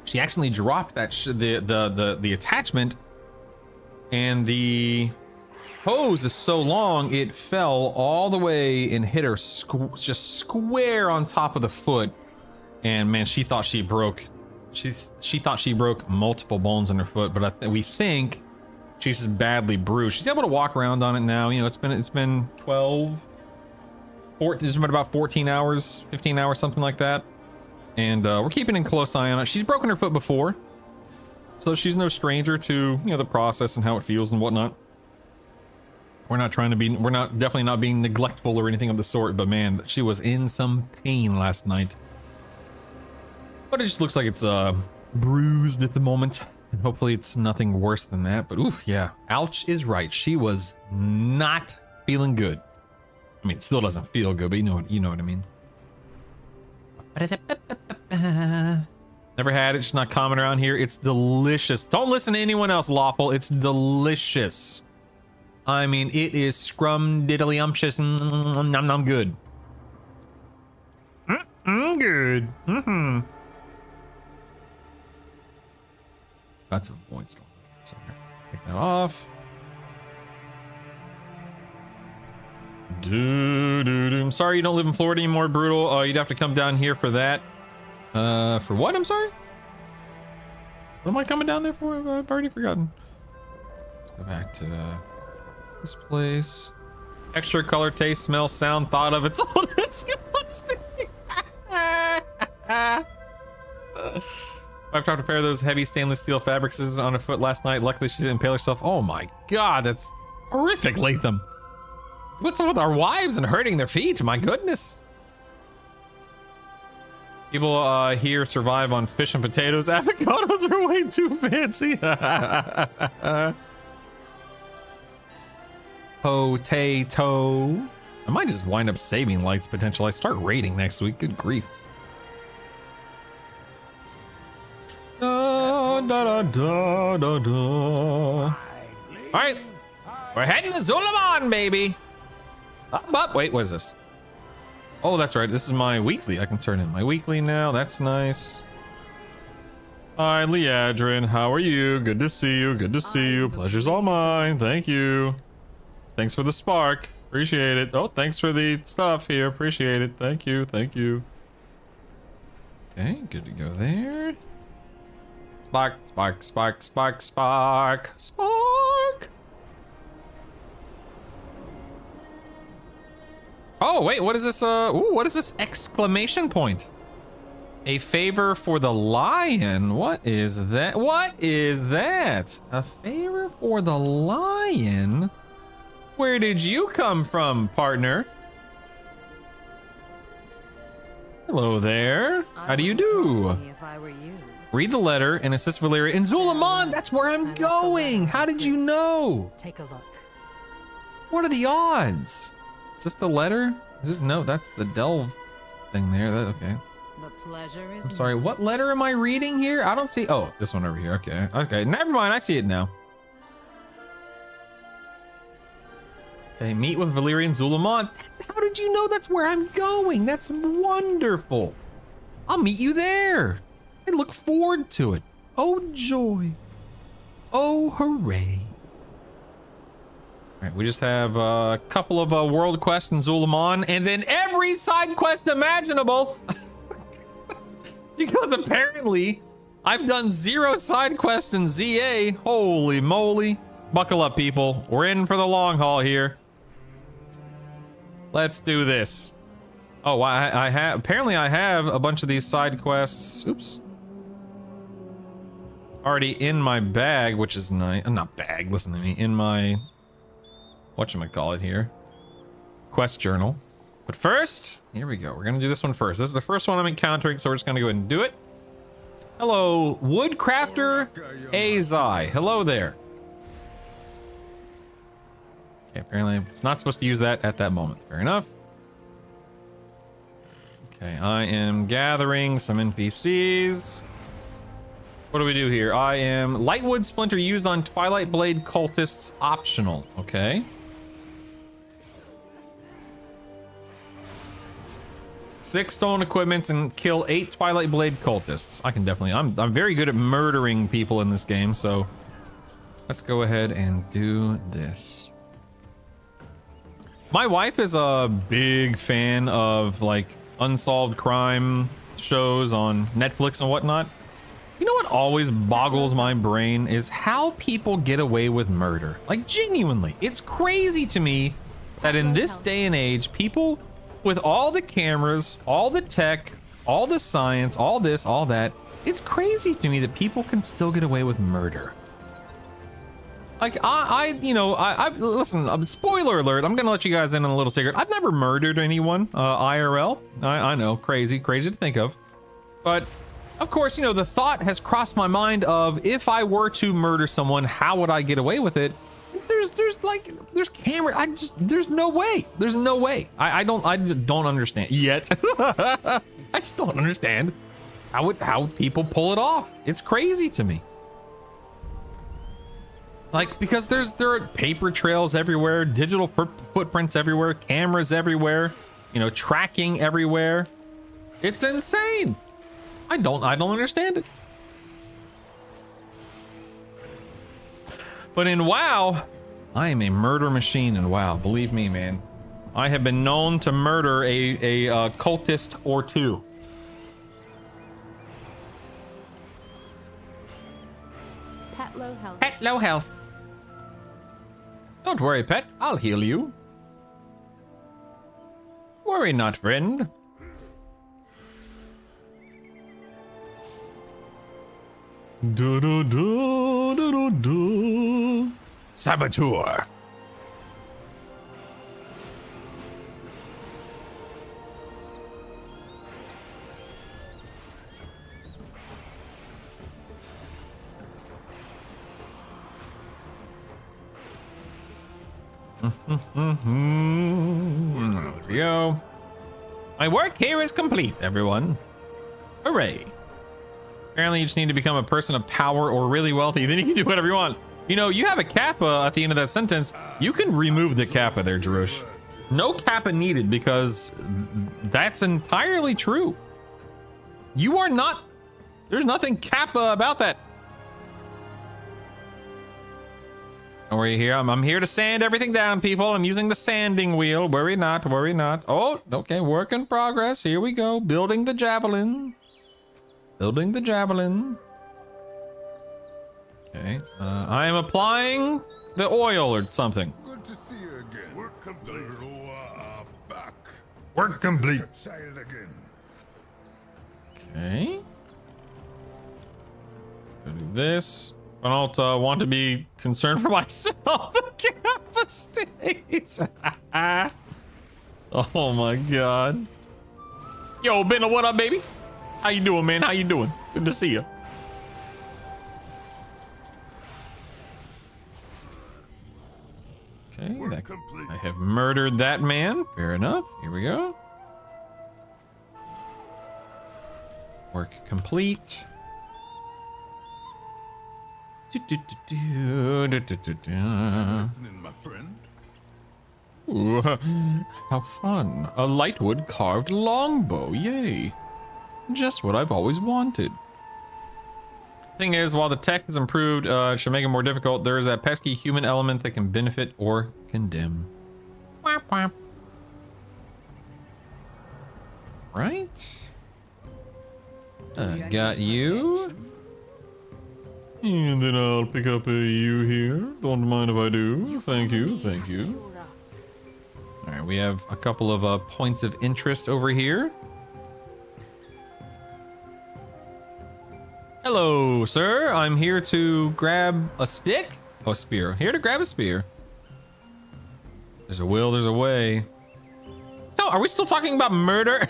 she accidentally dropped that the attachment, and the hose is so long it fell all the way and hit her just square on top of the foot. And man, she thought she broke. She thought she broke multiple bones in her foot, but we think she's just badly bruised. She's able to walk around on it now. You know, it's been 12. It's been about 14 hours, 15 hours, something like that. And we're keeping a close eye on it. She's broken her foot before, so she's no stranger to, you know, the process and how it feels and whatnot. We're definitely not being neglectful or anything of the sort, but man, she was in some pain last night. But it just looks like it's bruised at the moment, and hopefully it's nothing worse than that. But oof, yeah, ouch is right. She was not feeling good. I mean, it still doesn't feel good, but you know what I mean. Never had it, just not common around here. It's delicious. Don't listen to anyone else, Lawful. It's delicious. I mean, it is scrum-diddly-umptious. Nom good. Good. That's a void storm. So take that off. I'm sorry you don't live in Florida anymore, Brutal. You'd have to come down here for that. For what? I'm sorry? What am I coming down there for? I've already forgotten. Let's go back to this place. Extra color, taste, smell, sound, thought of. It's all disgusting. I've tried to pair those heavy stainless steel fabrics on her foot last night. Luckily, she didn't impale herself. Oh my god, that's horrific, Latham. What's up with our wives and hurting their feet? My goodness. People here survive on fish and potatoes. Avocados are way too fancy. Potato. I might just wind up saving lights potentially. I start raiding next week. Good grief. Da, da, da, da, da. All right, we're heading to Zulaman, baby. Up. Wait, what is this? Oh, that's right. This is my weekly. I can turn in my weekly now. That's nice. Hi, Leadrin. How are you? Good to see you. Good to see you. Pleasure's all mine. Thank you. Thanks for the spark. Appreciate it. Oh, thanks for the stuff here. Appreciate it. Thank you. Thank you. Okay, good to go there. Spark, spark, spark, spark, spark, spark. Oh, wait, what is this? Ooh, what is this exclamation point? A favor for the lion. What is that? What is that? A favor for the lion? Where did you come from, partner? Hello there. How do you do? If I were you. Read the letter and assist Valeria in Zulaman. That's where I'm going. How did you know? Take a look. What are the odds? Is this the letter? Is this no? That's the delve thing there. Okay. The pleasure is. I'm sorry. What letter am I reading here? I don't see. Oh, this one over here. Okay. Okay. Never mind. I see it now. Okay. Meet with Valeria in Zulaman. How did you know that's where I'm going? That's wonderful. I'll meet you there. I look forward to it. Oh, joy. Oh, hooray. All right, we just have a couple of world quests in Zulaman, and then every side quest imaginable. Because apparently, I've done 0 side quests in ZA. Holy moly. Buckle up, people. We're in for the long haul here. Let's do this. Oh, I have... Apparently, I have a bunch of these side quests. Oops. Already in my bag, which is nice. Not bag, listen to me. In my... whatchamacallit here. Quest journal. But first, here we go. We're gonna do this one first. This is the first one I'm encountering, so we're just gonna go ahead and do it. Hello, Woodcrafter Azai. Hello there. Okay, apparently it's not supposed to use that at that moment. Fair enough. Okay, I am gathering some NPCs. What do we do here? I am Lightwood Splinter used on Twilight Blade cultists optional. Okay. Six stolen equipments and kill 8 Twilight Blade cultists. I can definitely. I'm very good at murdering people in this game, so let's go ahead and do this. My wife is a big fan of like unsolved crime shows on Netflix and whatnot. You know what always boggles my brain is how people get away with murder. Like genuinely, it's crazy to me that in this day and age, people with all the cameras, all the tech, all the science, all this, all that, it's crazy to me that people can still get away with murder. Like listen, spoiler alert, I'm gonna let you guys in on a little secret. I've never murdered anyone, IRL. I know, crazy to think of. But of course, you know, the thought has crossed my mind of if I were to murder someone, how would I get away with it? There's camera. There's no way. There's no way. I don't understand yet. I just don't understand how people pull it off. It's crazy to me. Like, because there are paper trails everywhere, digital footprints everywhere, cameras everywhere, you know, tracking everywhere. It's insane. I don't understand it. But in WoW, I am a murder machine in WoW. Believe me, man. I have been known to murder a cultist or two. Pet low health. Pet low health. Don't worry, pet. I'll heal you. Worry not, friend. Do do do do do do. Saboteur. There we go. My work here is complete, everyone. Hooray. Apparently you just need to become a person of power or really wealthy, then you can do whatever you want. You know, you have a kappa at the end of that sentence. You can remove the kappa there, Jarush. No kappa needed, because that's entirely true. You are not... There's nothing kappa about that. Don't worry here. I'm here to sand everything down, people. I'm using the sanding wheel. Worry not, worry not. Oh, okay. Work in progress. Here we go. Building the javelin. Building the javelin. Okay. I am applying the oil or something. Good to see you again. Work complete. The Roa are back. Work complete. A child again. Okay. Go do this. I don't want to be concerned for myself. The kappa stays. Oh my god. Yo, Benno, what up, baby? How you doing, man? How you doing? Good to see you. Okay, that, I have murdered that man. Fair enough. Here we go. Work complete. Listening, my friend. Ooh, how fun. A lightwood carved longbow. Yay. Just what I've always wanted. Thing is, while the tech has improved, it should make it more difficult. There is that pesky human element that can benefit or condemn. Whap, whap. Right. Got you. And then I'll pick up a you here. Don't mind if I do. Thank you. Thank you. All right, we have a couple of points of interest over here. Hello, sir. I'm here to grab a stick. Oh, spear. Here to grab a spear. There's a will, there's a way. No, are we still talking about murder?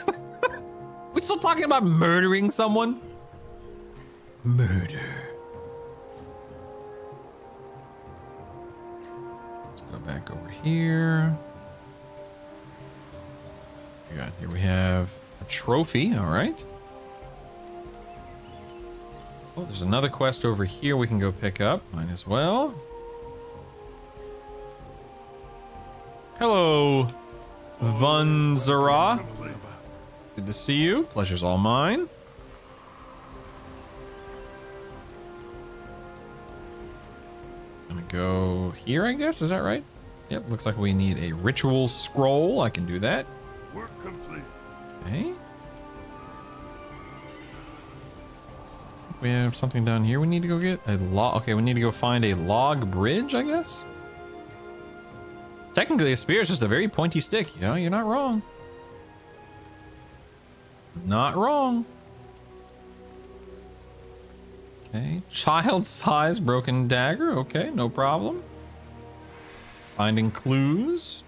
We still talking about murdering someone? murder. Let's go back over here. Here we have a trophy. All right. Oh, there's another quest over here we can go pick up. Might as well. Hello, Vanzara. Good to see you. Pleasure's all mine. Gonna go here, I guess. Is that right? Yep. Looks like we need a ritual scroll. I can do that. Work complete. Okay. We have something down here we need to go get. A log. Okay, we need to go find a log bridge, I guess. Technically, a spear is just a very pointy stick. Yeah, you're not wrong. Not wrong. Okay. Child-sized broken dagger. Okay, no problem. Finding clues.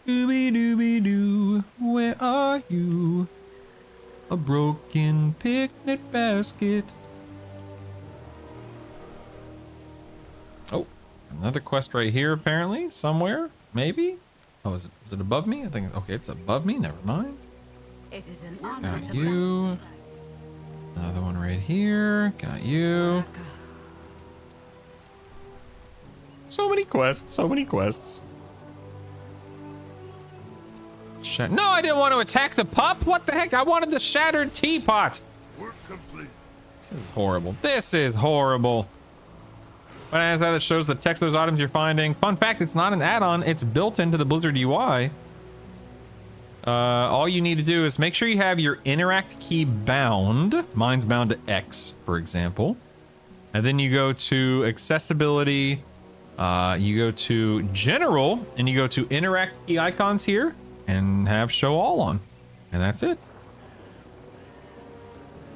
Scooby-Dooby-Doo, where are you? A broken picnic basket. Oh, another quest right here, apparently, somewhere, maybe. Oh, is it above me? I think. Okay, it's above me. Never mind. It is an honor Got to you. Another one right here. Got you. So many quests. So many quests. No, I didn't want to attack the pup. What the heck? I wanted the shattered teapot. Work complete. This is horrible. This is horrible. But as that shows the text of those items you're finding. Fun fact, it's not an add-on. It's built into the Blizzard UI. All you need to do is make sure you have your interact key bound. Mine's bound to X, for example. And then you go to accessibility. You go to general, and you go to interact key icons here. And have show all on. And that's it.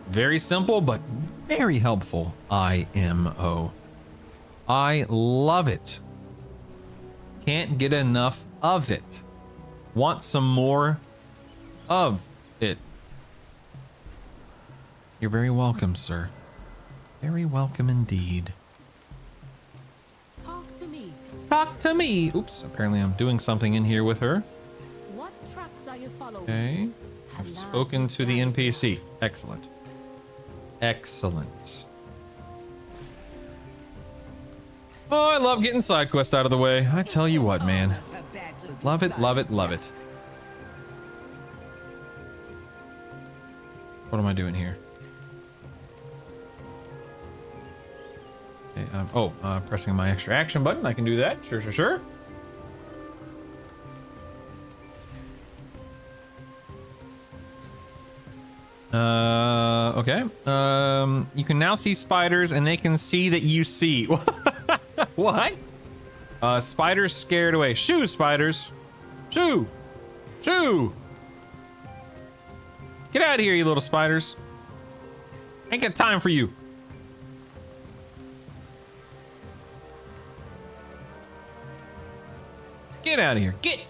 Very simple, but very helpful. IMO. I love it. Can't get enough of it. Want some more of it. You're very welcome, sir. Very welcome indeed. Talk to me. Talk to me. Oops, apparently I'm doing something in here with her. What tracks are you following? Okay. I've spoken to the NPC. Excellent. Excellent. Oh, I love getting side quests out of the way. I tell you what, man. Love it, love it, love it. What am I doing here? Okay, pressing my extra action button. I can do that. Sure, sure, sure. Okay. You can now see spiders and they can see that you see. What? Spiders scared away. Shoo, spiders. Shoo. Shoo. Get out of here, you little spiders. Ain't got time for you. Get out of here. Get.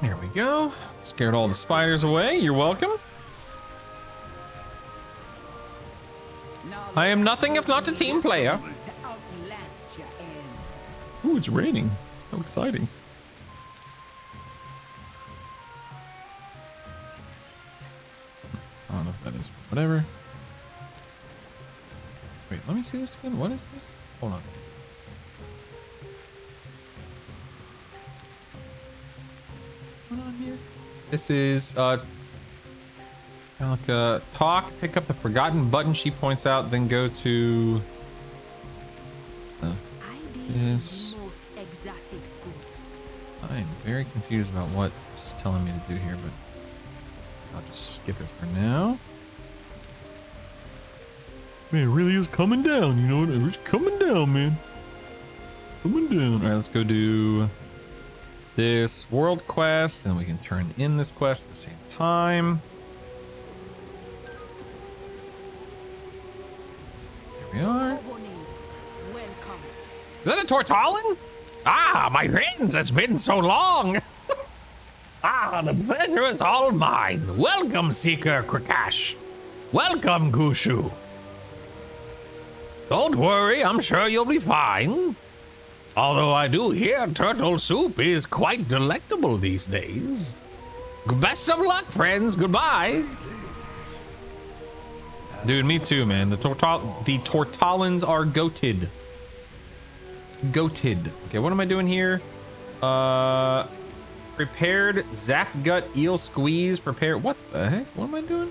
There we go. Scared all the spiders away. You're welcome. I am nothing if not a team player. Ooh, it's raining. How exciting. I don't know if that is, whatever. Wait, let me see this again. What is this? Hold on. What's going on here? This is, talk, pick up the forgotten button she points out, then go to this. I am very confused about what this is telling me to do here, but I'll just skip it for now. Man, it really is coming down, you know what? It's coming down, man. Coming down. All right, let's go do this world quest, and we can turn in this quest at the same time. Here we are. Welcome. Is that a Tortalin? Ah, my friends, it's been so long. The pleasure is all mine. Welcome, Seeker Krakash. Welcome, Gushu. Don't worry, I'm sure you'll be fine. Although I do hear turtle soup is quite delectable these days. Best of luck, friends. Goodbye. Dude, me too, man. The Tortalins are goated. Goated. Okay, what am I doing here? Prepared zap gut eel squeeze. Prepare. What the heck? What am I doing?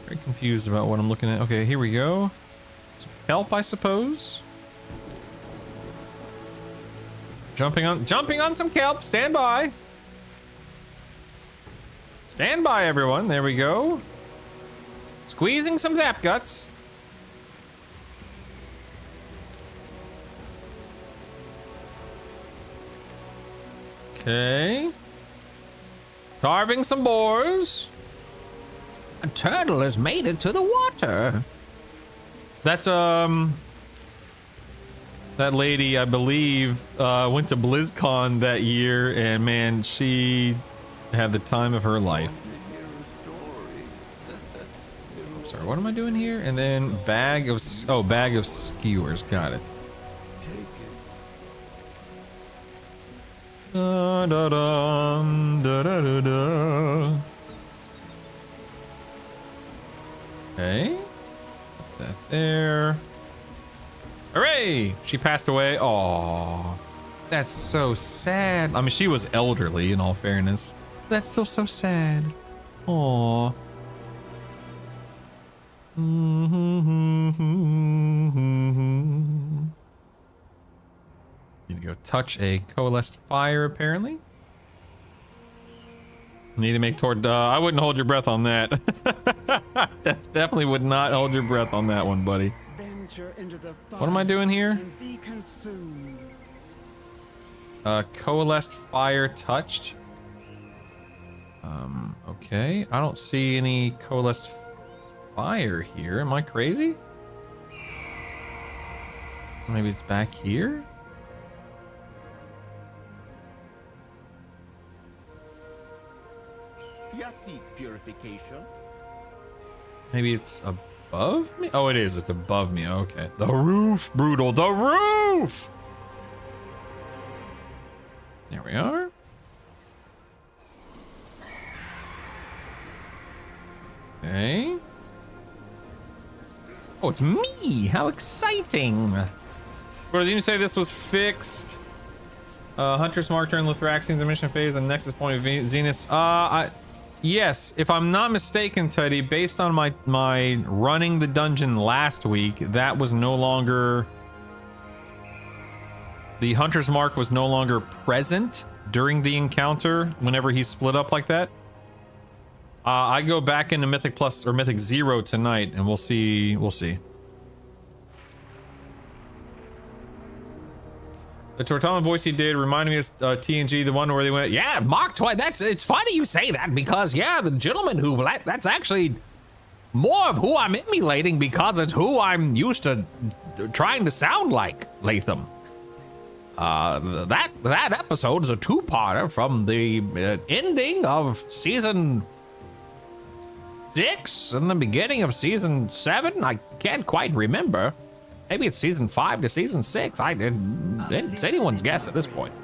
Very confused about what I'm looking at. Okay, here we go. Some kelp, I suppose. Jumping on some kelp. Stand by. Stand by, everyone. There we go. Squeezing some zap guts. Okay. Carving some boars. A turtle has made it to the water. That lady, I believe, went to BlizzCon that year, and man, she had the time of her life. Sorry, what am I doing here? And then bag of skewers. Got it. Da, da, da, da, da, da, da. Okay. Put that there. Hooray! She passed away. Oh, that's so sad. I mean, she was elderly, in all fairness. That's still so sad. Aw. Need to go touch a coalesced fire, apparently. Need to make toward. I wouldn't hold your breath on that. Definitely would not hold your breath on that one, buddy. What am I doing here? Coalesced fire touched. Okay. I don't see any coalesced fire here. Am I crazy? Maybe it's back here? You seek purification. Maybe it's above me? Oh, it is. It's above me. Okay. The roof, brutal. The roof! There we are. Okay. Oh, it's me! How exciting! Bro, didn't you say this was fixed? Hunter's Mark during Lithraxian's emission phase and Nexus Point of Zenith. Yes, if I'm not mistaken, Teddy, based on my running the dungeon last week, that was no longer... The Hunter's Mark was no longer present during the encounter whenever he split up like that. I go back into Mythic Plus or Mythic Zero tonight, and we'll see. We'll see. The Tortama voice he did reminded me of TNG, the one where they went, yeah, Mark Twain. It's funny you say that because, yeah, the gentleman who, that's actually more of who I'm emulating because it's who I'm used to trying to sound like, Latham. That episode is a two-parter from the ending of season 6 and the beginning of season 7. I can't quite remember. Maybe it's season 5 to season 6. It's anyone's guess at this point.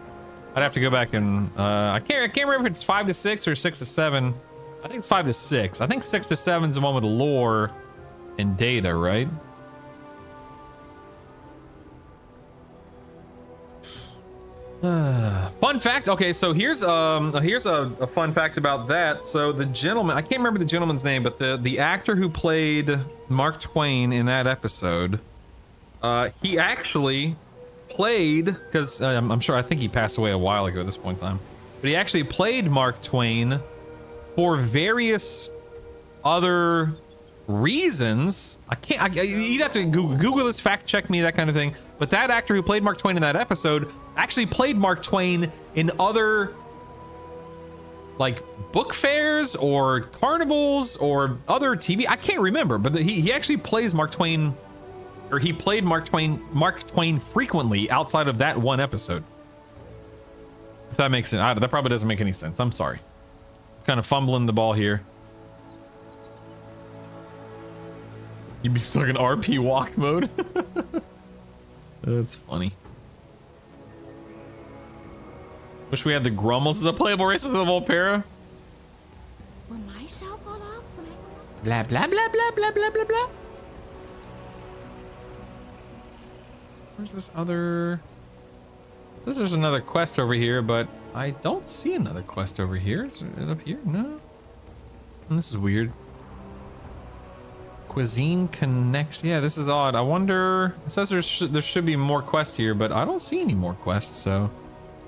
I'd have to go back and I can't remember if it's 5 to 6 or 6 to 7. I think it's 5 to 6. I think 6 to 7 is the one with lore and data, right? Fun fact. Okay, so here's a fun fact about that. So the gentleman, I can't remember the gentleman's name, but the actor who played Mark Twain in that episode, he actually played, because I'm sure, I think he passed away a while ago at this point in time, but he actually played Mark Twain for various other reasons. I can't. You'd have to Google this, fact check me, that kind of thing. But that actor who played Mark Twain in that episode actually played Mark Twain in other like book fairs or carnivals or other TV. I can't remember, but he actually plays Mark Twain, or he played Mark Twain frequently outside of that one episode. If that makes sense. That probably doesn't make any sense. I'm sorry. Kind of fumbling the ball here. You'd be stuck in RP walk mode. That's funny. Wish we had the Grummels as a playable race of the Volpera. Will my shell fall off when I Blah blah blah blah blah blah blah blah. Where's this other? Says there's another quest over here, but I don't see another quest over here. Is it up here? No. And this is weird. Cuisine connects. Yeah, this is odd. I wonder. It says there should be more quests here, but I don't see any more quests, so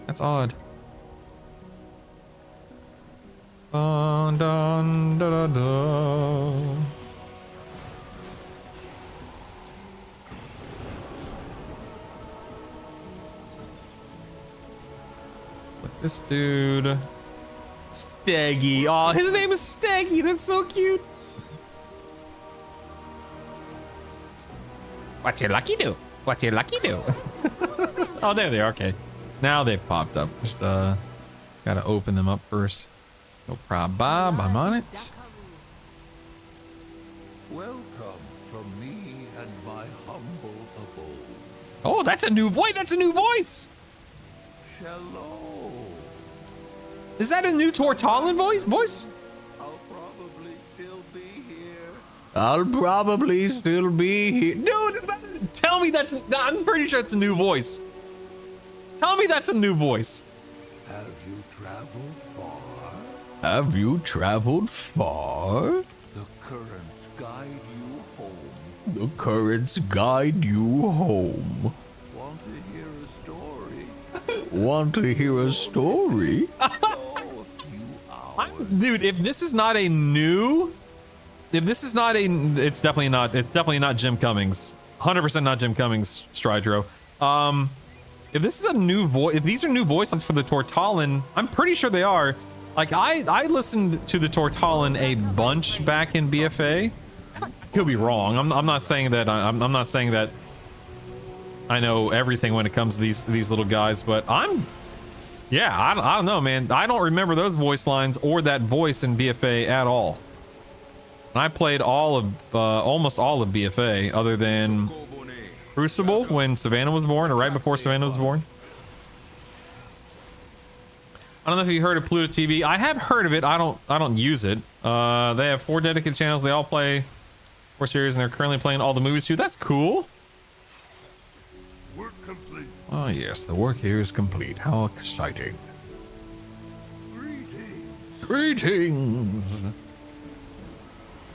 that's odd. Dun, dun, da, da, da. Look, this dude. Steggy. Oh, his name is Steggy. That's so cute. What's your lucky do? What's your lucky do? Oh, there they are. Okay. Now they've popped up. Just, gotta open them up first. No problem, Bob. I'm on it. Welcome from me and my humble abode. Oh, that's a new voice. That's a new voice. Shalom. Is that a new Tortallin voice? I'll probably still be here. I'll probably still be here. Dude, tell me that's. I'm pretty sure it's a new voice. Tell me that's a new voice. Have you traveled far? Have you traveled far? The currents guide you home. The currents guide you home. Want to hear a story? Want to hear a story? Oh, a few hours. Dude, if this is not a new, it's definitely not Jim Cummings. 100% not Jim Cummings, Stridro. If this is a new voice, if these are new voice lines for the Tortallin, I'm pretty sure they are. Like I listened to the Tortallin a bunch back in BFA. I could be wrong. I'm not saying that. I'm not saying that I know everything when it comes to these little guys, but I don't know, man. I don't remember those voice lines or that voice in BFA at all. And I played almost all of BFA, other than Crucible when Savannah was born, or right before Savannah was born. I don't know if you heard of Pluto TV. I have heard of it. I don't use it. They have 4 dedicated channels. They all play 4 series, and they're currently playing all the movies too. That's cool. Work complete. Oh yes, the work here is complete. How exciting! Greetings. Greetings.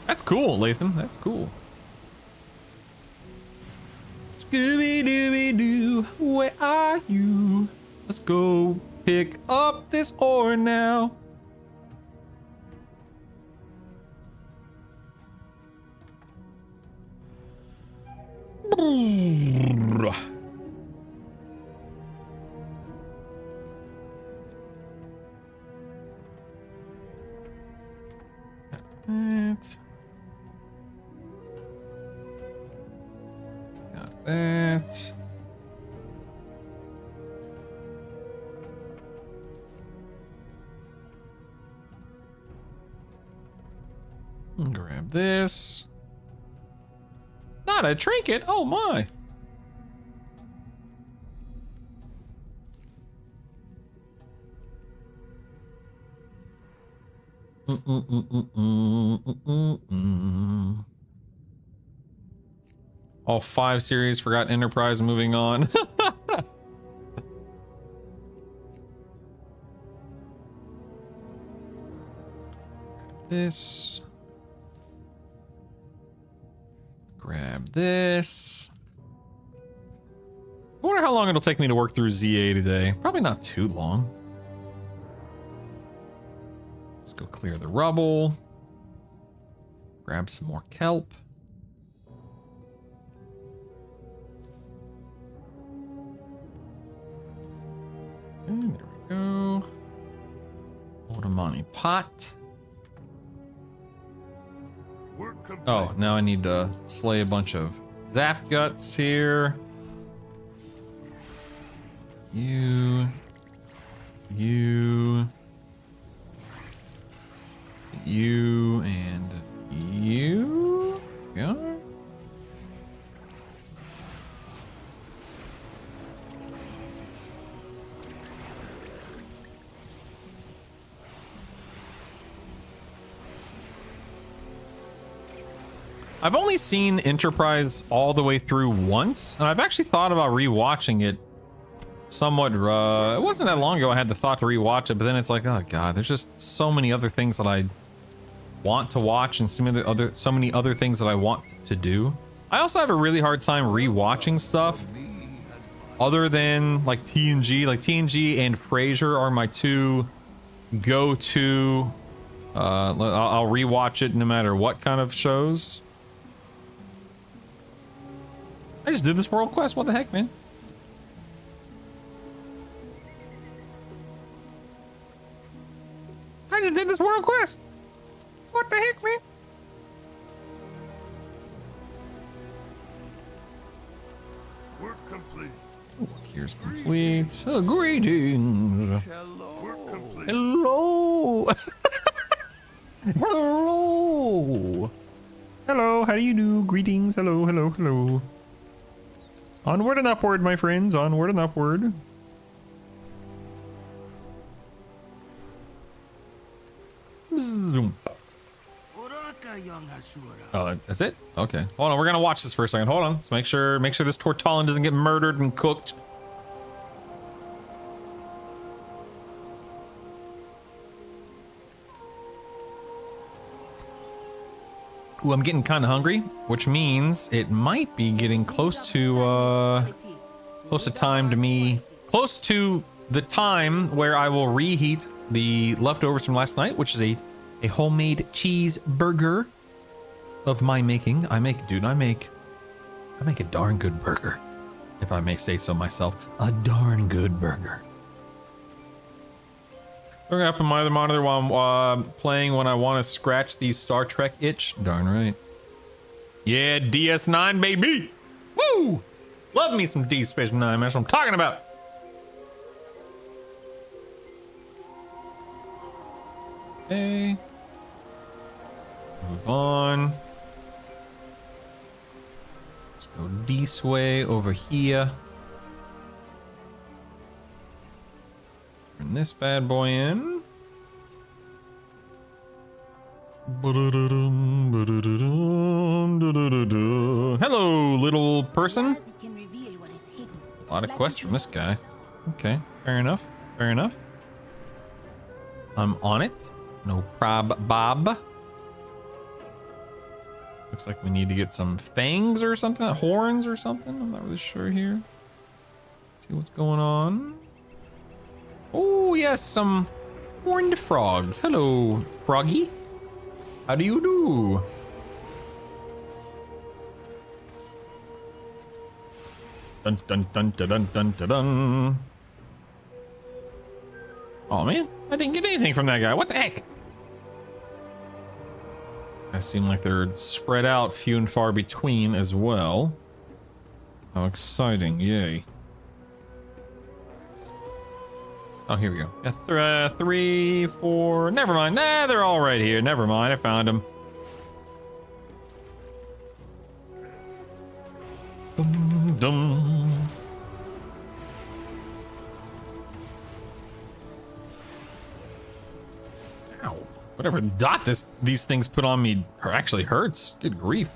That's cool, Lathan. That's cool. Scooby Dooby Doo, where are you? Let's go pick up this ore now. Got that. Grab this. Not a trinket. Oh my. All 5 series, forgot Enterprise, moving on. This. Grab this. I wonder how long it'll take me to work through ZA today. Probably not too long. Let's go clear the rubble. Grab some more kelp. And there we go. Money pot. Oh, now I need to slay a bunch of zap guts here. You, and you. Yeah. I've only seen Enterprise all the way through once, and I've actually thought about rewatching it somewhat. It wasn't that long ago I had the thought to rewatch it, but then it's like, oh god, there's just so many other things that I want to watch and so many other things that I want to do. I also have a really hard time rewatching stuff other than like TNG. Like TNG and Frasier are my two go-to. I'll rewatch it no matter what kind of shows. I just did this world quest. What the heck, man? I just did this world quest. What the heck, man? Work complete. Here's complete. Greetings. Hello. Work complete. Hello. Hello. Hello, how do you do? Greetings. Hello, hello, hello. Onward and upward, my friends. Onward and upward. Zoom. Oh, that's it? Okay. Hold on, we're gonna watch this for a second. Hold on. Let's make sure this Tortallin doesn't get murdered and cooked. Ooh, I'm getting kind of hungry, which means it might be getting close to the time where I will reheat the leftovers from last night, which is a homemade cheeseburger of my making. I make a darn good burger, if I may say so myself. A darn good burger. Turn up on my other monitor while I'm playing when I want to scratch the Star Trek itch. Darn right. Yeah, DS9, baby. Woo! Love me some Deep Space Nine. That's what I'm talking about. Okay. Move on. Let's go this way over here. Turn this bad boy in. Hello, little person. A lot of quests from this guy. Okay, fair enough. Fair enough. I'm on it. No prob, Bob. Looks like we need to get some fangs or something, horns or something. I'm not really sure here. See what's going on. Oh, yes, some horned frogs. Hello, froggy. How do you do? Dun dun dun dun dun dun dun dun. Oh man, I didn't get anything from that guy. What the heck? I seem like they're spread out few and far between as well. How exciting, yay. Oh, here we go. Yeah, 3, 4. Never mind. Nah, they're all right here. Never mind. I found them. Dum, dum. Ow. Whatever dot these things put on me actually hurts. Good grief.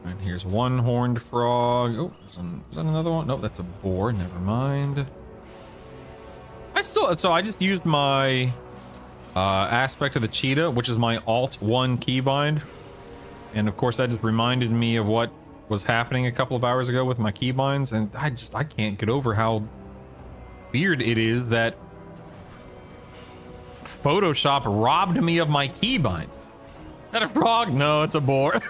And here's one horned frog. Oh, is that another one? Nope, that's a boar. Never mind. So I just used my aspect of the cheetah, which is my Alt 1 keybind. And of course that just reminded me of what was happening a couple of hours ago with my keybinds, and I can't get over how weird it is that Photoshop robbed me of my keybind. Is that a frog? No, it's a boar.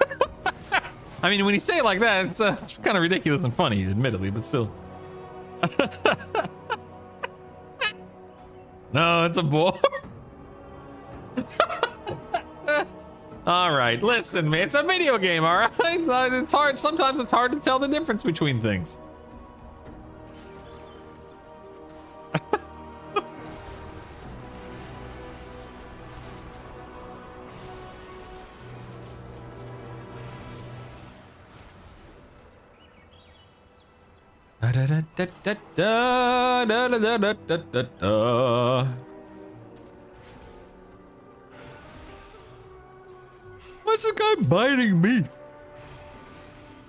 I mean, when you say it like that, it's kind of ridiculous and funny, admittedly, but still. No, it's a boar. All right, listen, man, it's a video game, all right? It's hard. Sometimes it's hard to tell the difference between things. Da da da da da da da da da da da. Why's this guy biting me?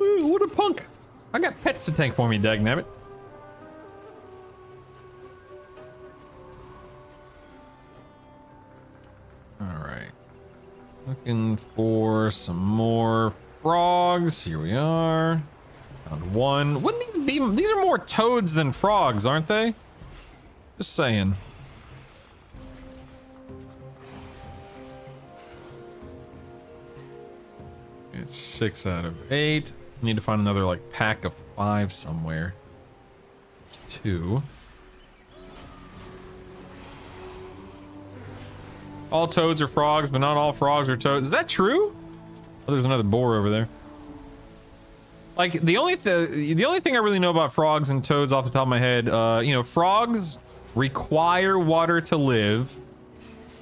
Ooh, what a punk! I got pets to take for me, dagnabbit. All right, looking for some more frogs. Here we are. Found one. Wouldn't these be? These are more toads than frogs, aren't they? Just saying. It's 6 out of 8. Need to find another like pack of 5 somewhere. 2. All toads are frogs, but not all frogs are toads. Is that true? Oh, there's another boar over there. Like the only thing I really know about frogs and toads off the top of my head, you know, frogs require water to live.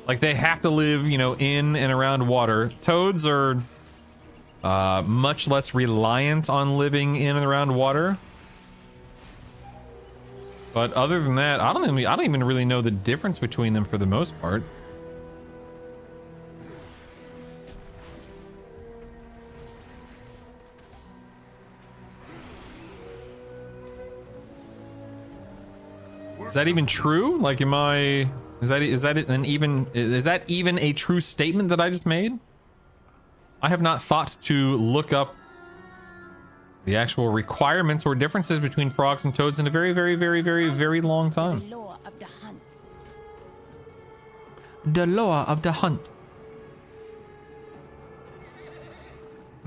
Like they have to live, you know, in and around water. Toads are much less reliant on living in and around water. But other than that, I don't even really know the difference between them for the most part. Is that even true? Like, is that even a true statement that I just made? I have not thought to look up the actual requirements or differences between frogs and toads in a very, very, very, very, very long time. The law of the hunt. The law of the hunt.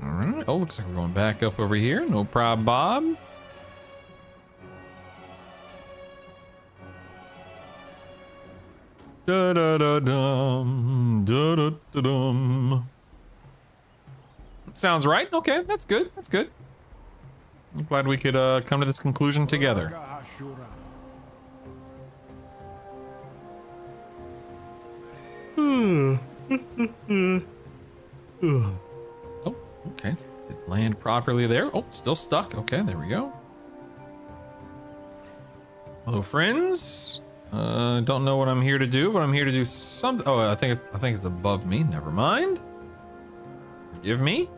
All right. Oh, looks like we're going back up over here. No problem, Bob. Da da da dum, da da da dum. Sounds right. Okay, that's good. That's good. I'm glad we could come to this conclusion together. Oh, okay. Did land properly there. Oh, still stuck. Okay, there we go. Hello, friends. Don't know what I'm here to do, but I'm here to do something. Oh, I think it's above me. Never mind. Forgive me.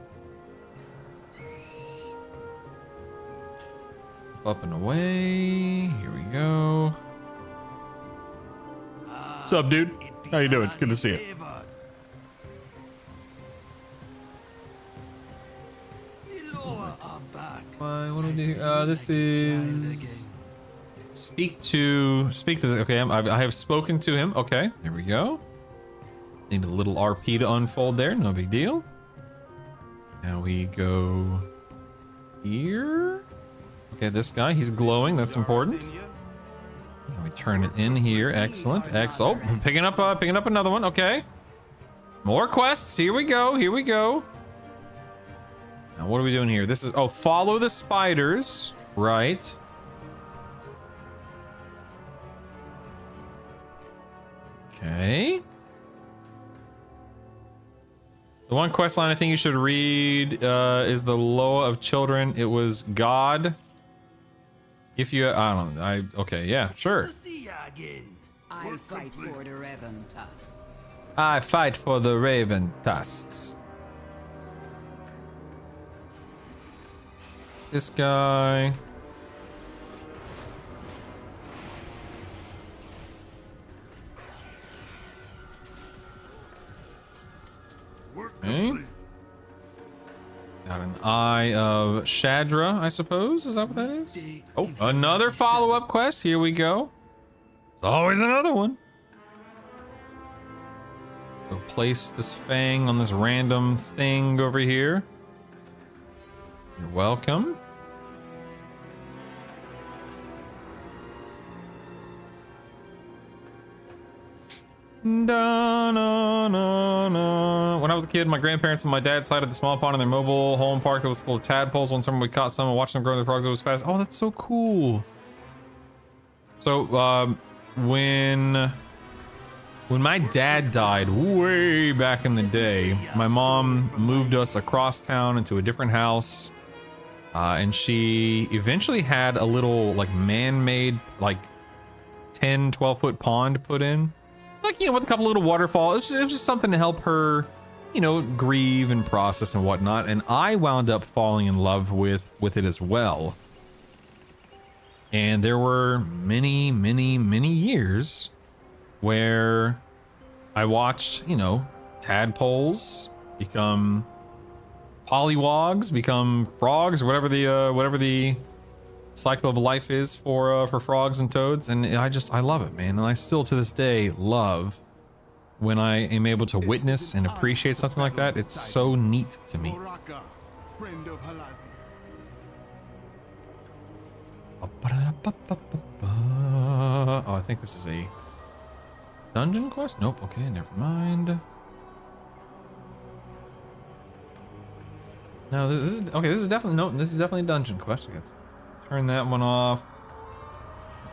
Up and away. Here we go. What's up, dude? How you doing? Good to see you. What do we do here? This is speak to the, okay, I have spoken to him. Okay, there we go. Need a little RP to unfold there. No big deal. Now we go here. Okay, this guy, he's glowing. That's important. Now we turn it in here. Excellent. Oh, picking up another one. Okay. More quests. Here we go. Here we go. Now, what are we doing here? This is, oh, follow the spiders. Right. Okay. The one quest line I think you should read is the law of children. It was God. If you, I don't know. Okay, yeah, sure. I fight for the Raven tusks. I fight for the Raven tusks. This guy. Okay. Got an Eye of Shadra, I suppose. Is that what that is? Oh, another follow-up quest. Here we go. There's always another one. So place this fang on this random thing over here. You're welcome. Da, na, na, na. When I was a kid, my grandparents and my dad sighted the small pond in their mobile home park that was full of tadpoles. One summer we caught some and watched them grow their frogs. It was fast. Oh, that's so cool. So, when my dad died way back in the day, my mom moved us across town into a different house. And she eventually had a little like man-made like 10-12 foot pond put in. Like, you know, with a couple little waterfalls. It was just something to help her, you know, grieve and process and whatnot. And I wound up falling in love with it as well. And there were many, many, many years where I watched, you know, tadpoles become polywogs, become frogs, or whatever the cycle of life is for frogs and toads. And I love it, man. And I still to this day love when I am able to witness and appreciate something like that. It's so neat to me. Oh, I think this is a dungeon quest. Nope. Okay, never mind. No, this is okay. This is definitely a dungeon quest. Let's turn that one off.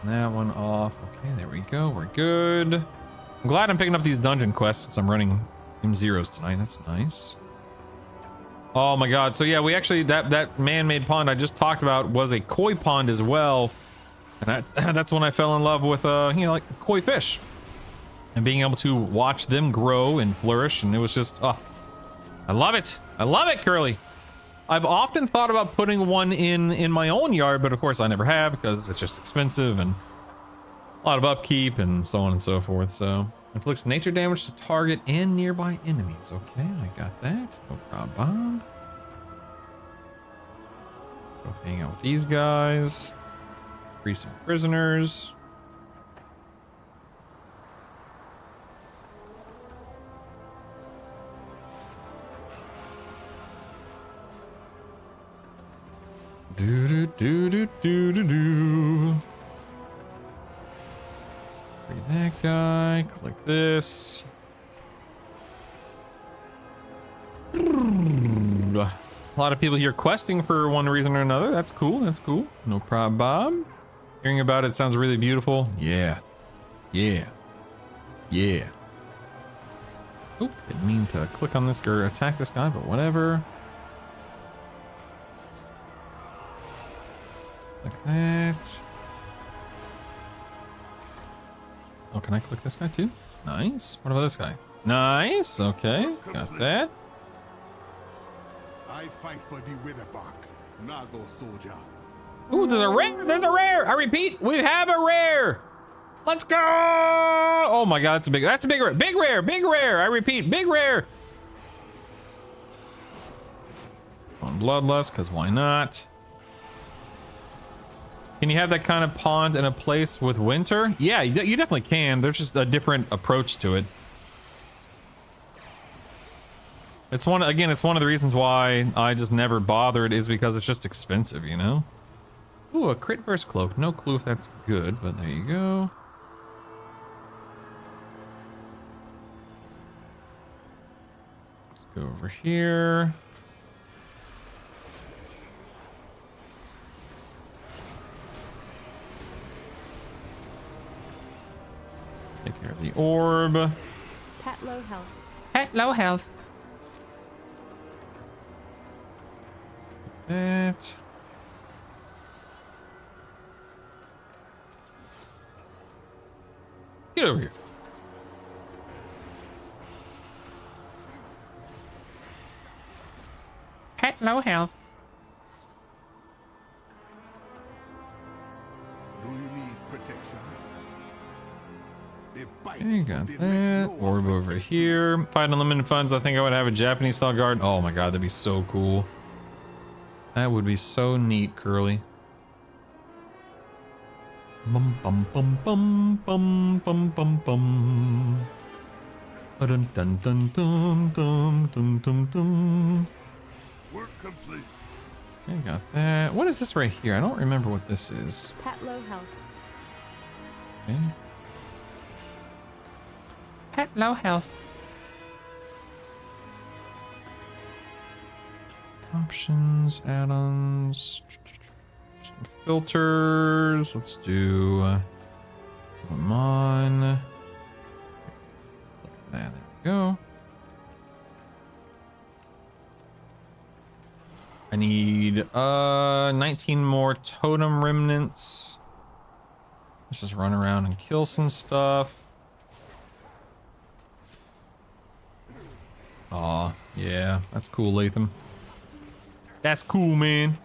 That one off. Okay, there we go. We're good. I'm glad I'm picking up these dungeon quests since I'm running M0s tonight. That's nice. Oh my god. So yeah, we actually that man-made pond I just talked about was a koi pond as well. And that's when I fell in love with you know, like koi fish. And being able to watch them grow and flourish, and it was just I love it. I love it, Curly. I've often thought about putting one in my own yard, but of course I never have because it's just expensive and a lot of upkeep and so on and so forth. So inflicts nature damage to target and nearby enemies. Okay, I got that. No problem. Let's go hang out with these guys. Free some prisoners. Do do do do do do do. Free that guy. Click this. A lot of people here questing for one reason or another. That's cool. That's cool. No problem, Bob. Hearing about it sounds really beautiful. Yeah. Yeah. Yeah. Oop, didn't mean to click on this or attack this guy, but whatever. Like that. Oh, can I click this guy too? Nice. What about this guy? Nice. Okay, got that. I fight for the Witherbark, Nago soldier. Ooh, there's a rare. There's a rare. I repeat, we have a rare. Let's go. Oh my god, that's a big rare. Big rare. Big rare. I repeat, big rare. On Bloodlust, because why not? Can you have that kind of pond in a place with winter? Yeah, you definitely can. There's just a different approach to it. It's one of the reasons why I just never bothered is because it's just expensive, you know? Ooh, a crit burst cloak. No clue if that's good, but there you go. Let's go over here. Take care of the orb. Pet low health. Pet low health. That. Get over here. Pet low health. Do you need protection? You got that. Orb over here. Fight unlimited funds. I think I would have a Japanese style guard. Oh my god, that'd be so cool. That would be so neat, Curly. Bum bum bum bum bum bum bum bum. Dun dun dun dun dun dun dun dun. Work complete. I got that. What is this right here? I don't remember what this is. Pet low health. Okay. Pet low health. Options, add-ons, filters. Let's do come on. There we go. I need 19 more totem remnants. Let's just run around and kill some stuff. Aw, yeah, that's cool, Latham. That's cool, man.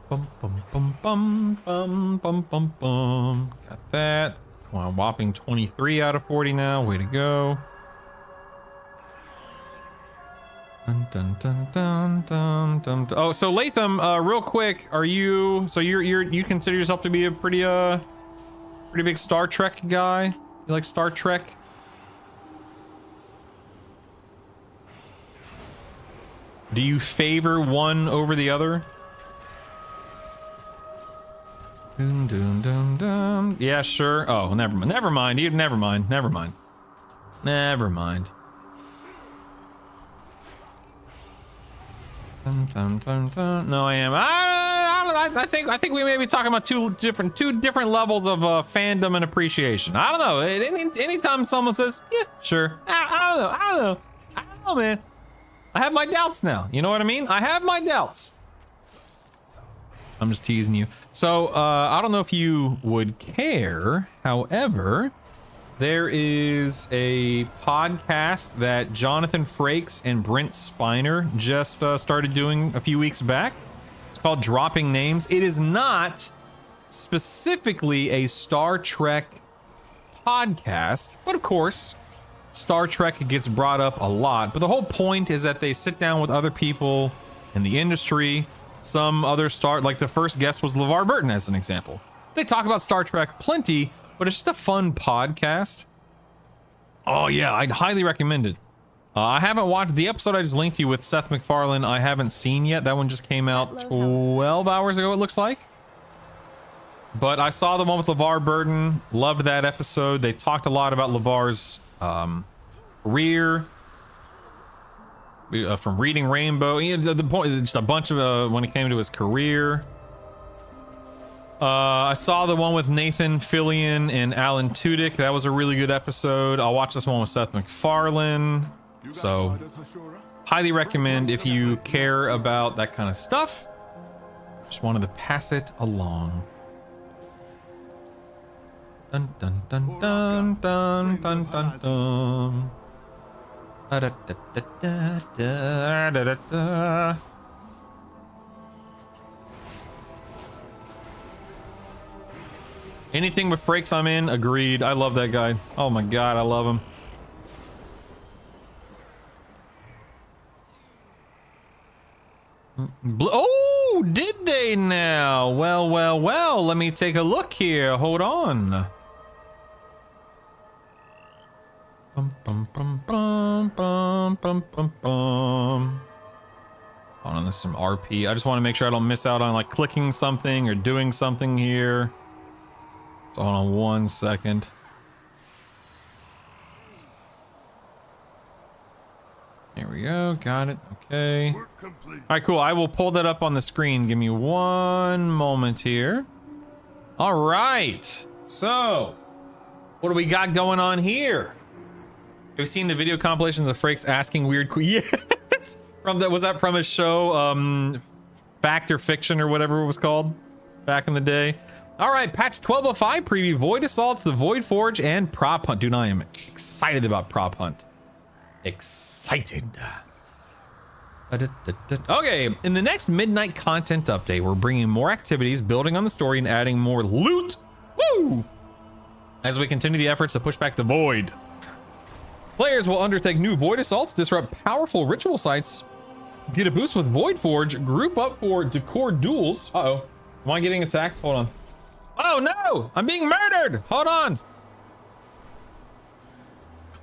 Bum bum bum bum bum bum bum bum. Got that. Well, a whopping 23 out of 40 now. Way to go. Dun, dun, dun, dun, dun, dun, dun. Oh, so Latham, real quick, are you? So you consider yourself to be a pretty big Star Trek guy? You like Star Trek? Do you favor one over the other? Dun, dun, dun, dun. Yeah, sure. Oh, never mind. Never mind. Never mind. Never mind. Never mind. Dun, dun, dun, dun. No, I am. I think we may be talking about two different levels of fandom and appreciation. I don't know. Anytime someone says, "Yeah, sure," I don't know, man. I have my doubts now. You know what I mean? I have my doubts. I'm just teasing you. So, I don't know if you would care. However, there is a podcast that Jonathan Frakes and Brent Spiner just started doing a few weeks back. It's called Dropping Names. It is not specifically a Star Trek podcast, but of course, Star Trek gets brought up a lot, but the whole point is that they sit down with other people in the industry. Some other like the first guest was LeVar Burton, as an example. They talk about Star Trek plenty, but it's just a fun podcast. Oh yeah, I'd highly recommend it. I haven't watched the episode I just linked to you with Seth MacFarlane. I haven't seen yet. That one just came out 12 hours ago, it looks like. But I saw the one with LeVar Burton. Loved that episode. They talked a lot about LeVar's career, from Reading Rainbow. You know, the point is just a bunch of when it came to his career. I saw the one with Nathan Fillion and Alan Tudyk. That was a really good episode. I'll watch this one with Seth MacFarlane. So highly recommend if you care about that kind of stuff. Just wanted to pass it along. Dun dun dun dun dun dun dun dun. Da, da, da, da, da, da, da, da. Anything with Frakes I'm in, agreed. I love that guy. Oh my god, I love him. Oh, did they now? Well, well, well, let me take a look here. Hold on. Bum, bum, bum, bum, bum, bum, bum, bum. Hold on, there's some RP. I just want to make sure I don't miss out on like clicking something or doing something here. So hold on 1 second. There we go. Got it. Okay. All right, cool. I will pull that up on the screen. Give me 1 moment here. All right. So, what do we got going on here? Have you seen the video compilations of Frakes asking weird yes. Was that from his show, Fact or Fiction or whatever it was called back in the day? All right, patch 1205 preview, Void Assaults, the Void Forge, and Prop Hunt. Dude, I am excited about Prop Hunt. Excited. Okay, in the next midnight content update, we're bringing more activities, building on the story, and adding more loot. Woo! As we continue the efforts to push back the Void. Players will undertake new Void Assaults, disrupt powerful ritual sites, Get a boost with Void Forge. Group up for decor duels. Uh-oh. Am I getting attacked? Hold on. Oh no! I'm being murdered! Hold on.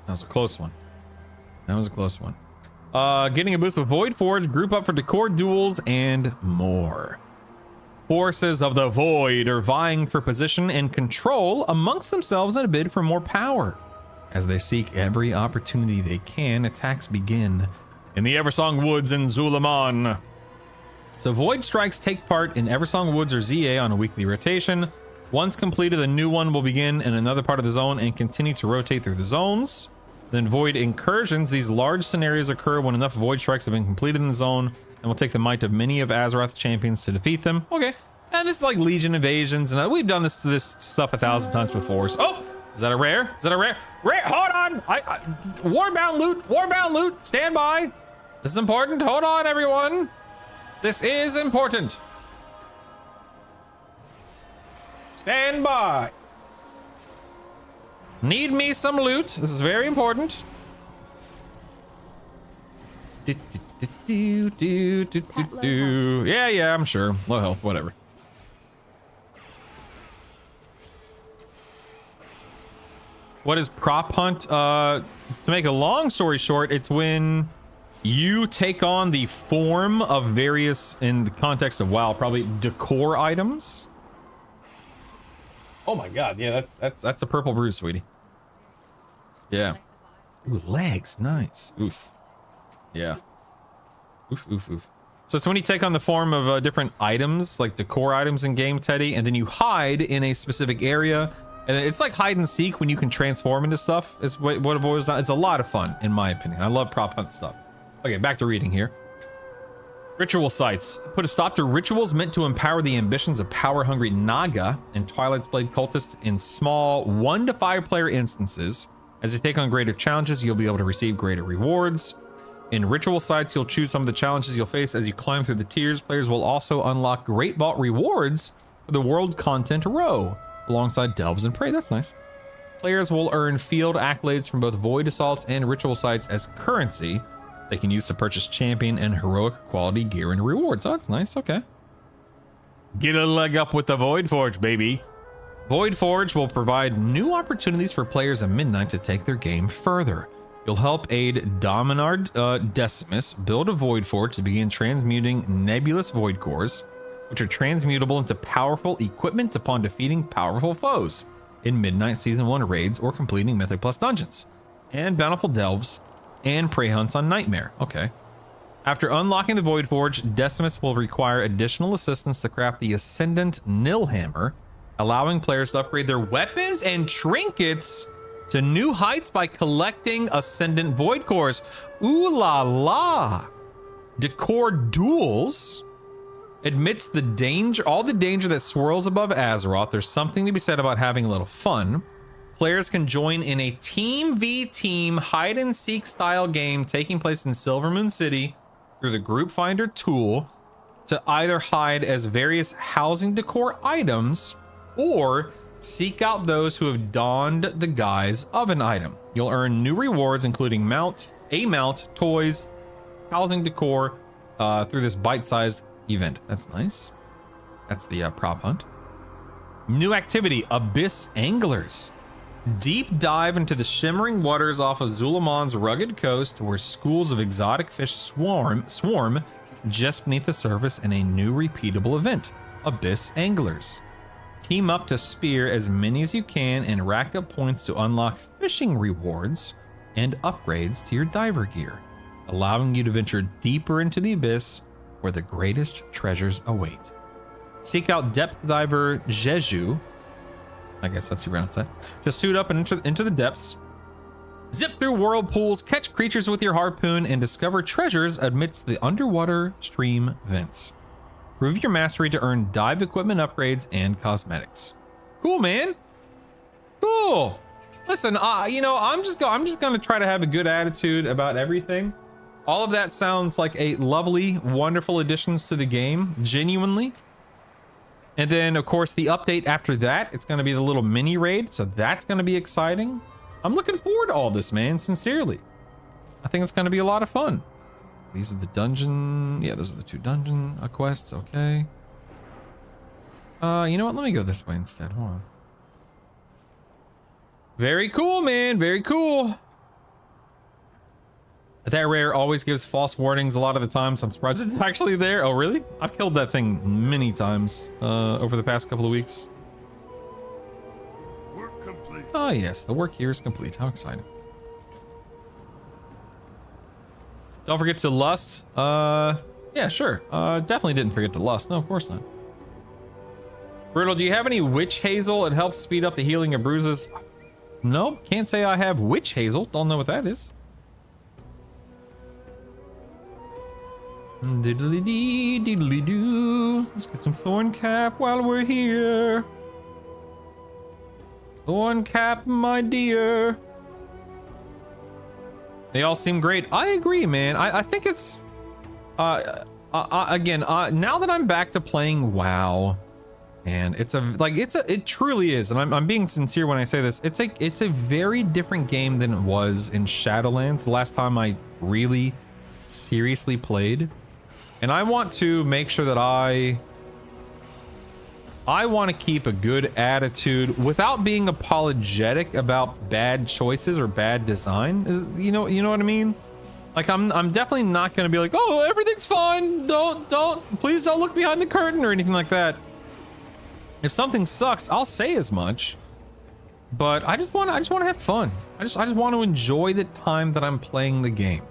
That was a close one. That was a close one. Getting a boost with Void Forge, group up for decor duels, and more. Forces of the Void are vying for position and control amongst themselves in a bid for more power. As they seek every opportunity they can, attacks begin in the Eversong Woods in Zulaman. So Void Strikes take part in Eversong Woods or ZA on a weekly rotation. Once completed, a new one will begin in another part of the zone and continue to rotate through the zones. Then Void Incursions. These large scenarios occur when enough Void Strikes have been completed in the zone and will take the might of many of Azeroth's champions to defeat them. Okay. And this is like Legion Invasions, and we've done this stuff 1,000 times before. So, oh! Is that a rare? Is that a rare? Rare! Hold on! Warbound loot! Warbound loot! Stand by! This is important. Hold on, everyone. This is important. Stand by. Need me some loot. This is very important. Yeah, I'm sure. Low health, whatever. What is prop hunt? To make a long story short, it's when you take on the form of various, in the context of WoW, probably decor items. Oh my god, yeah, that's a purple bruise, sweetie. Yeah. Ooh, legs, nice. Oof. Yeah. Oof, oof, oof. So it's when you take on the form of different items, like decor items in game, Teddy, and then you hide in a specific area. And it's like hide and seek when you can transform into stuff. Is what it boils down. It's a lot of fun, in my opinion. I love prop hunt stuff. Okay, back to reading here. Ritual sites. Put a stop to rituals meant to empower the ambitions of power-hungry Naga and Twilight's Blade cultists in small 1 to 5 player instances. As you take on greater challenges, you'll be able to receive greater rewards. In ritual sites, you'll choose some of the challenges you'll face as you climb through the tiers. Players will also unlock Great Vault rewards for the world content row, alongside Delves and Prey. That's nice. Players will earn field accolades from both Void Assaults and ritual sites as currency they can use to purchase champion and heroic quality gear and rewards. Oh, that's nice. Okay. Get a leg up with the Void Forge, baby. Void Forge will provide new opportunities for players at midnight to take their game further. You'll help aid Dominard Decimus build a Void Forge to begin transmuting nebulous Void Cores, which are transmutable into powerful equipment upon defeating powerful foes in Midnight Season 1 raids or completing Mythic Plus dungeons, and Bountiful Delves and Prey hunts on Nightmare. Okay. After unlocking the Void Forge, Decimus will require additional assistance to craft the Ascendant Nilhammer, allowing players to upgrade their weapons and trinkets to new heights by collecting Ascendant Void Cores. Ooh la la! Decor Duels admits the danger, all the danger that swirls above Azeroth. There's something to be said about having a little fun. Players can join in a team v team hide and seek style game taking place in Silvermoon City through the Group Finder tool to either hide as various housing decor items or seek out those who have donned the guise of an item. You'll earn new rewards, including a mount, toys, housing decor through this bite-sized event. That's nice. That's the prop hunt. New activity, Abyss Anglers. Deep dive into the shimmering waters off of Zulamon's rugged coast, where schools of exotic fish swarm just beneath the surface in a new repeatable event, Abyss Anglers. Team up to spear as many as you can and rack up points to unlock fishing rewards and upgrades to your diver gear, allowing you to venture deeper into the abyss where the greatest treasures await. Seek out depth diver Jeju, I guess that's your pronounce that, to suit up and into the depths, zip through whirlpools, catch creatures with your harpoon, and discover treasures amidst the underwater stream vents. Prove your mastery to earn dive equipment upgrades and cosmetics. Cool, man. Cool. Listen, I'm just gonna try to have a good attitude about everything. All of that sounds like a lovely, wonderful additions to the game, genuinely. And then, of course, the update after that, it's going to be the little mini raid, so that's going to be exciting. I'm looking forward to all this, man, sincerely. I think it's going to be a lot of fun. These are the dungeon. Yeah, those are the 2 dungeon quests. Okay. You know what? Let me go this way instead. Hold on. Very cool, man. Very cool. That rare always gives false warnings a lot of the time, so I'm surprised it's actually there. Oh, really? I've killed that thing many times over the past couple of weeks. Work complete. Oh, yes. The work here is complete. How exciting. Don't forget to lust. Yeah, sure. Definitely didn't forget to lust. No, of course not. Brutal, do you have any witch hazel? It helps speed up the healing of bruises. Nope, can't say I have witch hazel. Don't know what that is. Diddly dee, diddly doo. Let's get some thorn cap while we're here. Thorn cap, my dear. They all seem great. I agree, man. I think it's again, now that I'm back to playing WoW, and it truly is, and I'm being sincere when I say this. It's a very different game than it was in Shadowlands the last time I really seriously played. And I want to make sure that I want to keep a good attitude without being apologetic about bad choices or bad design. You know what I mean? Like I'm definitely not going to be like, "Oh, everything's fine. Please don't look behind the curtain," or anything like that. If something sucks, I'll say as much. But I just want to have fun. I just want to enjoy the time that I'm playing the game.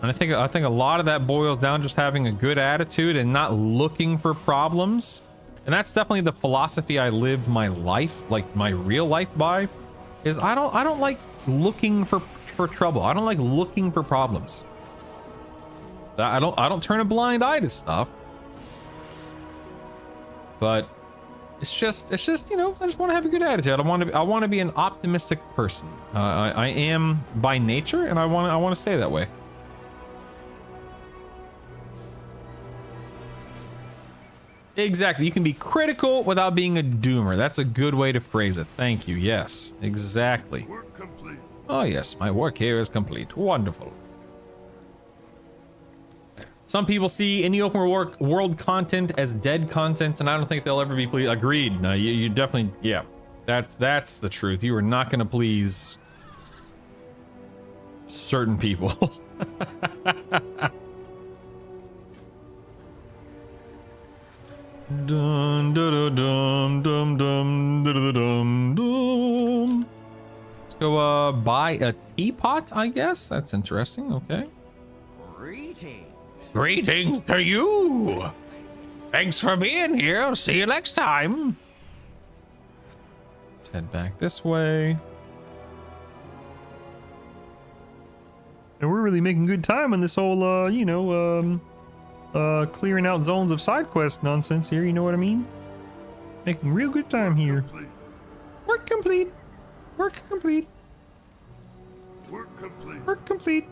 And I think a lot of that boils down just having a good attitude and not looking for problems. And that's definitely the philosophy I live my life, like my real life by, is I don't like looking for trouble. I don't like looking for problems. I don't turn a blind eye to stuff. But it's just, you know, I just want to have a good attitude. I want to be an optimistic person. I am by nature, and I want to stay that way. Exactly. You can be critical without being a doomer. That's a good way to phrase it. Thank you. Yes, exactly. Work complete. Oh, yes. My work here is complete. Wonderful. Some people see any open world content as dead content, and I don't think they'll ever be pleased. Agreed. No, you definitely... Yeah. That's the truth. You are not going to please certain people. Dun, dun, dun, dun, dun, dun, dun, dun. Let's go buy a teapot, I guess. That's interesting. Okay. Greetings to you. Thanks for being here. I'll see you next time. Let's head back this way. And we're really making good time on this whole, you know, clearing out zones of side quest nonsense here, you know what I mean? Making real good time here. Work complete. Work complete. Work complete. Work complete.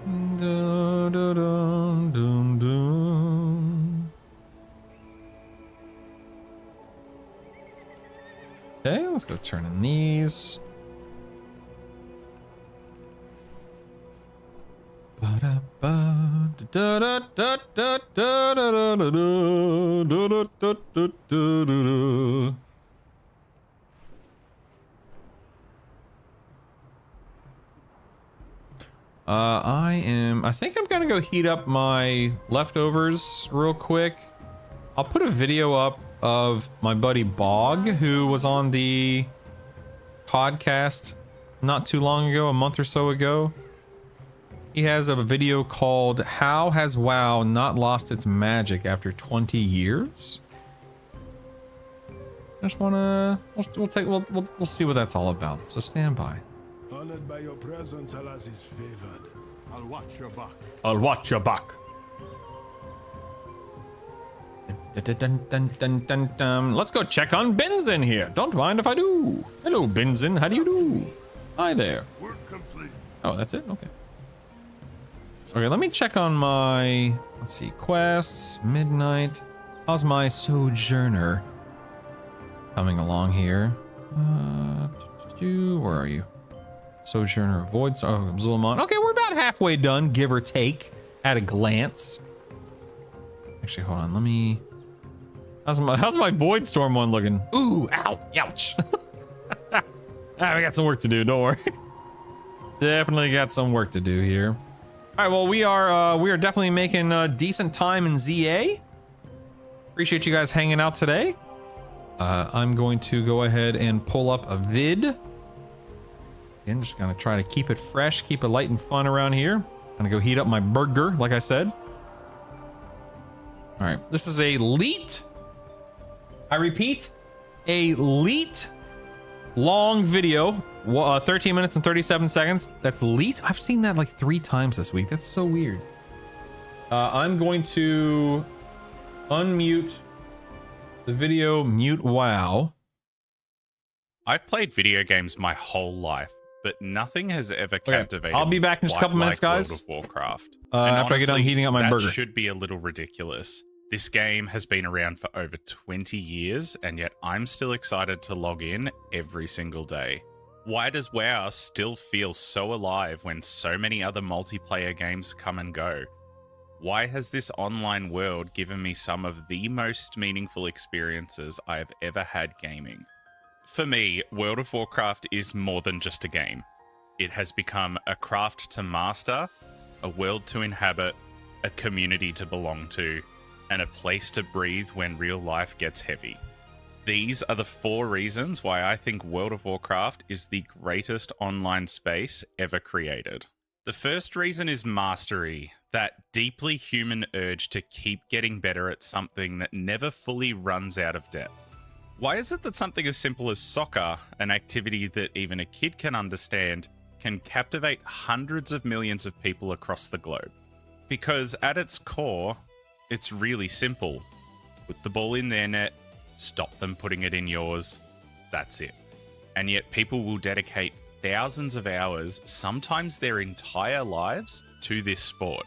Dun, dun, dun, dun, dun. Okay, let's go turn in these. I think I'm gonna go heat up my leftovers real quick. I'll put a video up of my buddy Bog, who was on the podcast not too long ago, a month or so ago. He has a video called "How Has WoW Not Lost Its Magic After 20 Years?" Just wanna we'll see what that's all about. So stand by. Honored by your presence, Alas is favored. I'll watch your back. I'll watch your back. Let's go check on Benzin here. Don't mind if I do. Hello, Benzin. How do you do? Hi there. Work complete. Oh, that's it? Okay. So, okay, let me check on my... Let's see. Quests. Midnight. How's my Sojourner coming along here? Where are you? Sojourner avoids Zul'Aman. Okay, we're about halfway done, give or take, at a glance. Actually, hold on. Let me. How's my Void Storm one looking? Ooh, ow, ouch. We got some work to do. Don't worry. Definitely got some work to do here. All right. Well, we are definitely making decent time in ZA. Appreciate you guys hanging out today. I'm going to go ahead and pull up a vid. Again, just gonna try to keep it fresh, keep it light and fun around here. Gonna go heat up my burger, like I said. All right, this is a leet. I repeat, a leet long video, 13 minutes and 37 seconds. That's leet. I've seen that like 3 times this week. That's so weird. I'm going to unmute the video, mute WoW. I've played video games my whole life, but nothing has ever captivated. I'll be back in just a couple minutes, guys. World of Warcraft. After I get done heating up my burger. That should be a little ridiculous. This game has been around for over 20 years, and yet I'm still excited to log in every single day. Why does WoW still feel so alive when so many other multiplayer games come and go? Why has this online world given me some of the most meaningful experiences I've ever had gaming? For me, World of Warcraft is more than just a game. It has become a craft to master, a world to inhabit, a community to belong to, and a place to breathe when real life gets heavy. These are the 4 reasons why I think World of Warcraft is the greatest online space ever created. The first reason is mastery, that deeply human urge to keep getting better at something that never fully runs out of depth. Why is it that something as simple as soccer, an activity that even a kid can understand, can captivate hundreds of millions of people across the globe? Because at its core, it's really simple. Put the ball in their net, stop them putting it in yours, that's it. And yet people will dedicate thousands of hours, sometimes their entire lives, to this sport.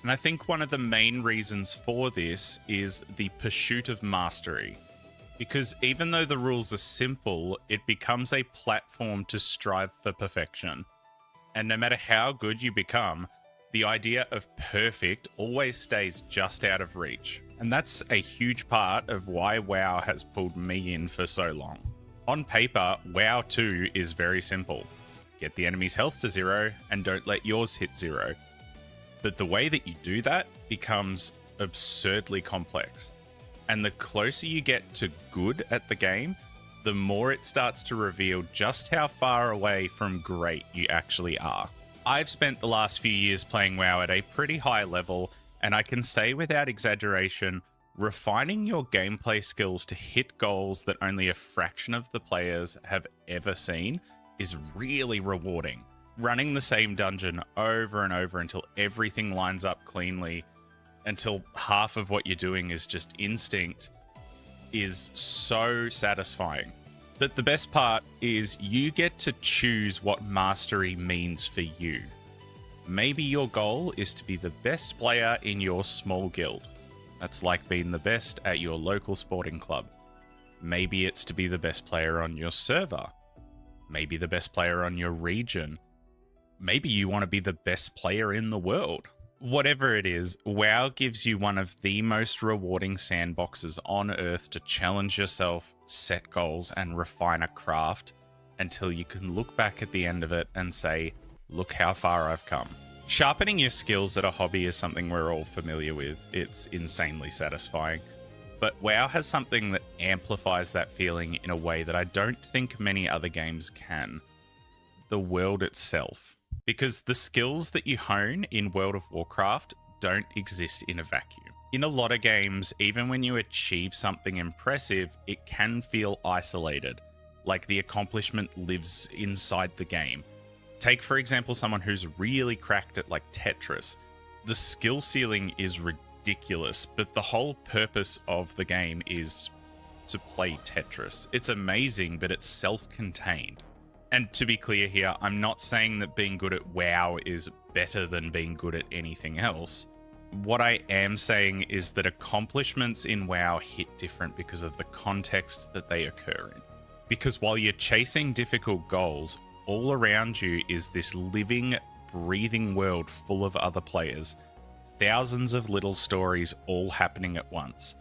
And I think one of the main reasons for this is the pursuit of mastery. Because even though the rules are simple, it becomes a platform to strive for perfection. And no matter how good you become, the idea of perfect always stays just out of reach. And that's a huge part of why WoW has pulled me in for so long. On paper, WoW 2 is very simple. Get the enemy's health to 0 and don't let yours hit 0. But the way that you do that becomes absurdly complex. And the closer you get to good at the game, the more it starts to reveal just how far away from great you actually are. I've spent the last few years playing WoW at a pretty high level, and I can say without exaggeration, refining your gameplay skills to hit goals that only a fraction of the players have ever seen is really rewarding. Running the same dungeon over and over until everything lines up cleanly, until half of what you're doing is just instinct, is so satisfying. But the best part is you get to choose what mastery means for you. Maybe your goal is to be the best player in your small guild. That's like being the best at your local sporting club. Maybe it's to be the best player on your server. Maybe the best player on your region. Maybe you want to be the best player in the world. Whatever it is, WoW gives you one of the most rewarding sandboxes on Earth to challenge yourself, set goals, and refine a craft until you can look back at the end of it and say, look how far I've come. Sharpening your skills at a hobby is something we're all familiar with. It's insanely satisfying. But WoW has something that amplifies that feeling in a way that I don't think many other games can. The world itself. Because the skills that you hone in World of Warcraft don't exist in a vacuum. In a lot of games, even when you achieve something impressive, it can feel isolated, like the accomplishment lives inside the game. Take, for example, someone who's really cracked at like Tetris. The skill ceiling is ridiculous, but the whole purpose of the game is to play Tetris. It's amazing, but it's self-contained. And to be clear here, I'm not saying that being good at WoW is better than being good at anything else. What I am saying is that accomplishments in WoW hit different because of the context that they occur in. Because while you're chasing difficult goals, all around you is this living, breathing world full of other players. Thousands of little stories all happening at once.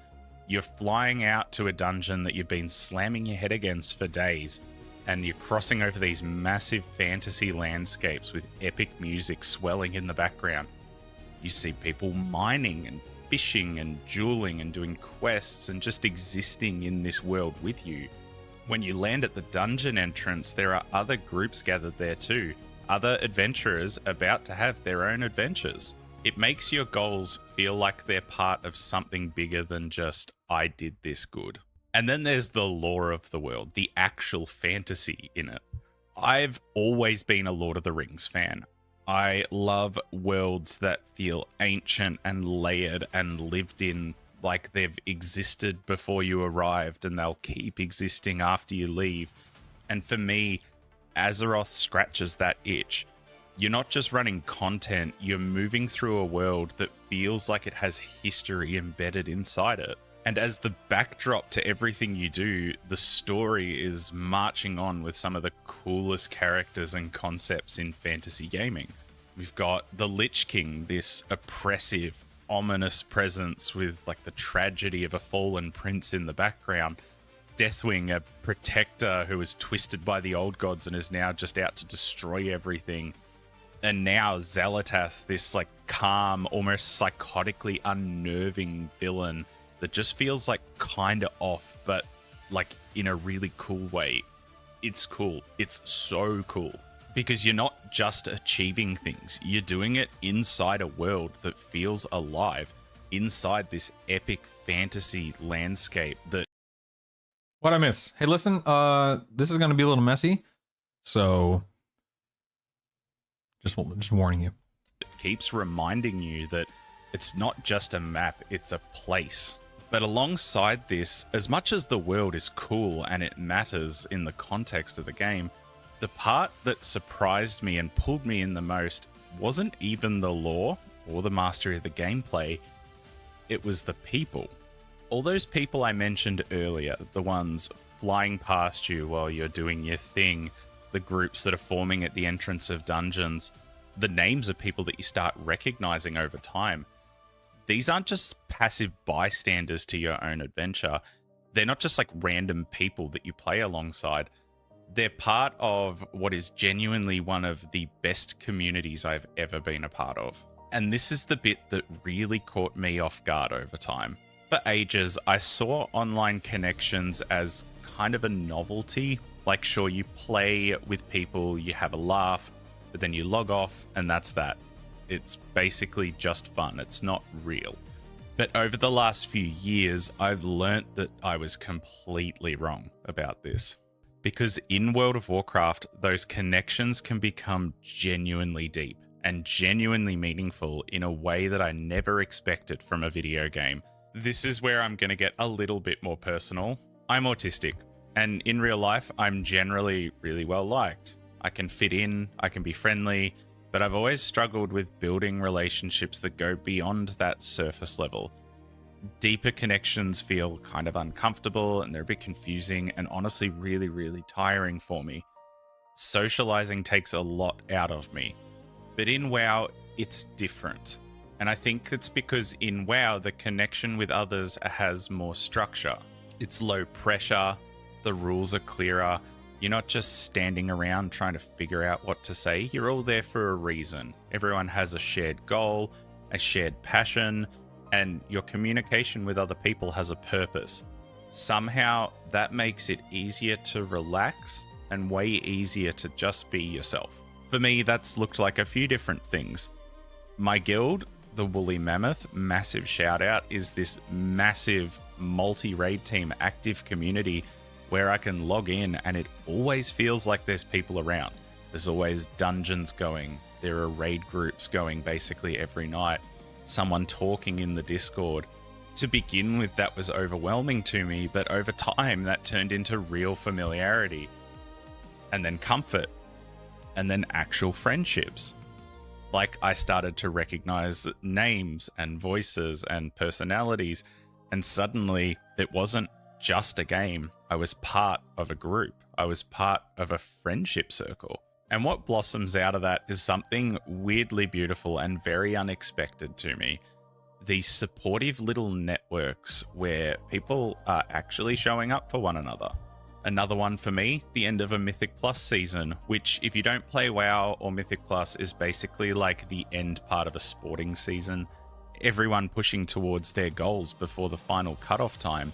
You're flying out to a dungeon that you've been slamming your head against for days, and you're crossing over these massive fantasy landscapes with epic music swelling in the background. You see people mining and fishing and dueling and doing quests and just existing in this world with you. When you land at the dungeon entrance, there are other groups gathered there too, other adventurers about to have their own adventures. It makes your goals feel like they're part of something bigger than just, I did this good. And then there's the lore of the world, the actual fantasy in it. I've always been a Lord of the Rings fan. I love worlds that feel ancient and layered and lived in like they've existed before you arrived and they'll keep existing after you leave. And for me, Azeroth scratches that itch. You're not just running content, you're moving through a world that feels like it has history embedded inside it. And as the backdrop to everything you do, the story is marching on with some of the coolest characters and concepts in fantasy gaming. We've got the Lich King, this oppressive, ominous presence with like the tragedy of a fallen prince in the background. Deathwing, a protector who was twisted by the old gods and is now just out to destroy everything. And now Xalatath, this like calm, almost psychotically unnerving villain that just feels like kind of off, but like in a really cool way. It's cool. It's so cool. Because you're not just achieving things, you're doing it inside a world that feels alive, inside this epic fantasy landscape that... What'd I miss? Hey, listen, this is going to be a little messy, so just warning you. It keeps reminding you that it's not just a map, it's a place. But alongside this, as much as the world is cool and it matters in the context of the game, the part that surprised me and pulled me in the most wasn't even the lore or the mastery of the gameplay, it was the people. All those people I mentioned earlier, the ones flying past you while you're doing your thing, the groups that are forming at the entrance of dungeons, the names of people that you start recognizing over time. These aren't just passive bystanders to your own adventure. They're not just like random people that you play alongside. They're part of what is genuinely one of the best communities I've ever been a part of. And this is the bit that really caught me off guard over time. For ages, I saw online connections as kind of a novelty. Like, sure, you play with people, you have a laugh, but then you log off and that's that. It's basically just fun. It's not real. But over the last few years, I've learnt that I was completely wrong about this. Because in World of Warcraft, those connections can become genuinely deep and genuinely meaningful in a way that I never expected from a video game. This is where I'm going to get a little bit more personal. I'm autistic, and in real life, I'm generally really well liked. I can fit in, I can be friendly, but I've always struggled with building relationships that go beyond that surface level. Deeper connections feel kind of uncomfortable and they're a bit confusing and honestly really, really tiring for me. Socializing takes a lot out of me. But in WoW, it's different. And I think it's because in WoW, the connection with others has more structure. It's low pressure, the rules are clearer. You're not just standing around trying to figure out what to say. You're all there for a reason. Everyone has a shared goal, a shared passion, and your communication with other people has a purpose. Somehow that makes it easier to relax and way easier to just be yourself. For me, that's looked like a few different things. My guild, the Woolly Mammoth, massive shout out, is this massive multi-raid team active community where I can log in and it always feels like there's people around. There's always dungeons going. There are raid groups going basically every night. Someone talking in the Discord. To begin with, that was overwhelming to me, but over time that turned into real familiarity. And then comfort. And then actual friendships. Like, I started to recognize names and voices and personalities, and suddenly it wasn't just a game. I was part of a group. I was part of a friendship circle. And what blossoms out of that is something weirdly beautiful and very unexpected to me. These supportive little networks where people are actually showing up for one another. Another one for me, the end of a Mythic Plus season, which if you don't play WoW or Mythic Plus is basically like the end part of a sporting season. Everyone pushing towards their goals before the final cutoff time.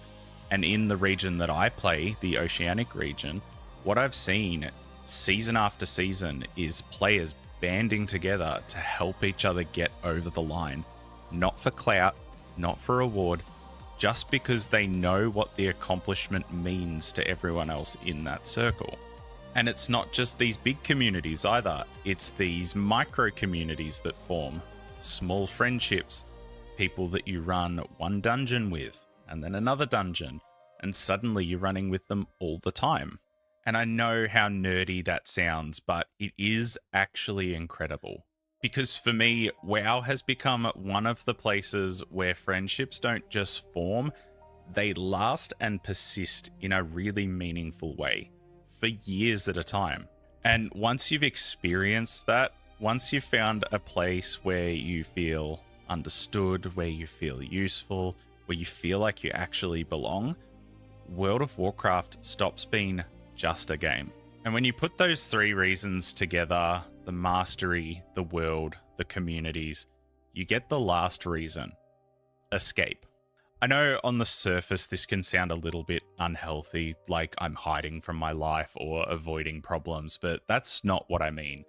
And in the region that I play, the Oceanic region, what I've seen season after season is players banding together to help each other get over the line. Not for clout, not for reward, just because they know what the accomplishment means to everyone else in that circle. And it's not just these big communities either, it's these micro communities that form, small friendships, people that you run one dungeon with, and then another dungeon, and suddenly you're running with them all the time. And I know how nerdy that sounds, but it is actually incredible. Because for me, WoW has become one of the places where friendships don't just form, they last and persist in a really meaningful way, for years at a time. And once you've experienced that, once you've found a place where you feel understood, where you feel useful, where you feel like you actually belong, World of Warcraft stops being just a game. And when you put those three reasons together, the mastery, the world, the communities, you get the last reason, escape. I know on the surface this can sound a little bit unhealthy, like I'm hiding from my life or avoiding problems, but that's not what I mean.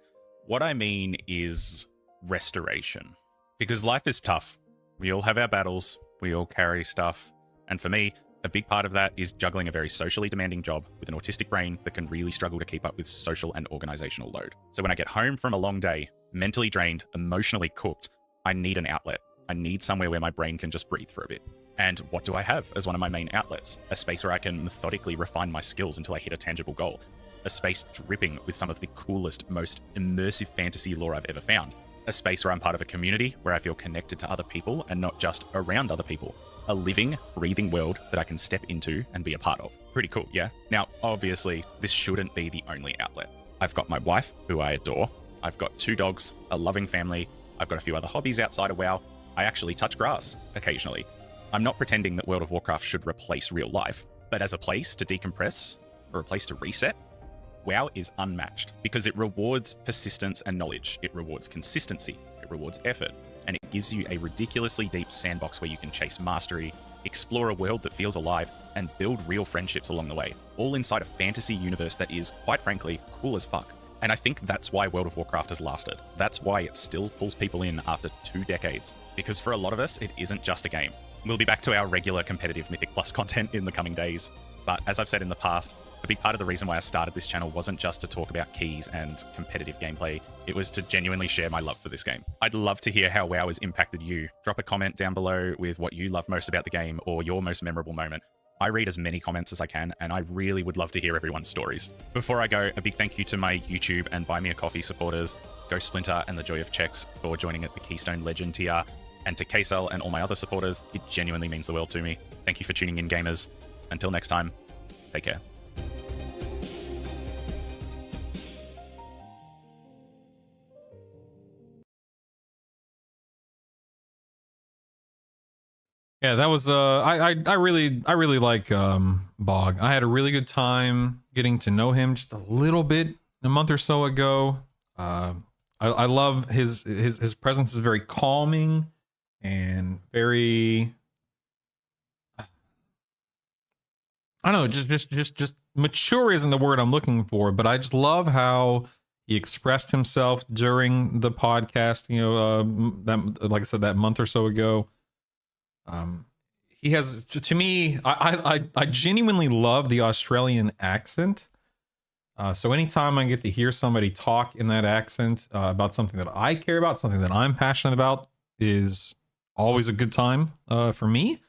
What I mean is restoration. Because life is tough. We all have our battles, we all carry stuff, and for me, a big part of that is juggling a very socially demanding job with an autistic brain that can really struggle to keep up with social and organizational load. So when I get home from a long day, mentally drained, emotionally cooked, I need an outlet. I need somewhere where my brain can just breathe for a bit. And what do I have as one of my main outlets? A space where I can methodically refine my skills until I hit a tangible goal. A space dripping with some of the coolest, most immersive fantasy lore I've ever found. A space where I'm part of a community where I feel connected to other people and not just around other people. A living, breathing world that I can step into and be a part of. Pretty cool, yeah? Now, obviously, this shouldn't be the only outlet. I've got my wife, who I adore. I've got 2 dogs, a loving family. I've got a few other hobbies outside of WoW. I actually touch grass occasionally. I'm not pretending that World of Warcraft should replace real life, but as a place to decompress or a place to reset, WoW is unmatched because it rewards persistence and knowledge. It rewards consistency. It rewards effort. And it gives you a ridiculously deep sandbox where you can chase mastery, explore a world that feels alive, and build real friendships along the way, all inside a fantasy universe that is, quite frankly, cool as fuck. And I think that's why World of Warcraft has lasted. That's why it still pulls people in after 2 decades. Because for a lot of us, it isn't just a game. We'll be back to our regular competitive Mythic Plus content in the coming days. But as I've said in the past, a big part of the reason why I started this channel wasn't just to talk about keys and competitive gameplay, it was to genuinely share my love for this game. I'd love to hear how WoW has impacted you. Drop a comment down below with what you love most about the game or your most memorable moment. I read as many comments as I can, and I really would love to hear everyone's stories. Before I go, a big thank you to my YouTube and Buy Me a Coffee supporters, Ghost Splinter and the Joy of Checks for joining at the Keystone Legend tier, and to KSL and all my other supporters, it genuinely means the world to me. Thank you for tuning in, gamers. Until next time, take care. Yeah, that was I really like Bog. I had a really good time getting to know him just a little bit a month or so ago. I love his presence is very calming and very, I don't know, just mature isn't the word I'm looking for, but I just love how he expressed himself during the podcast, you know, that, like I said, that month or so ago. He has, to me, I genuinely love the Australian accent. So anytime I get to hear somebody talk in that accent about something that I care about, something that I'm passionate about, is always a good time for me.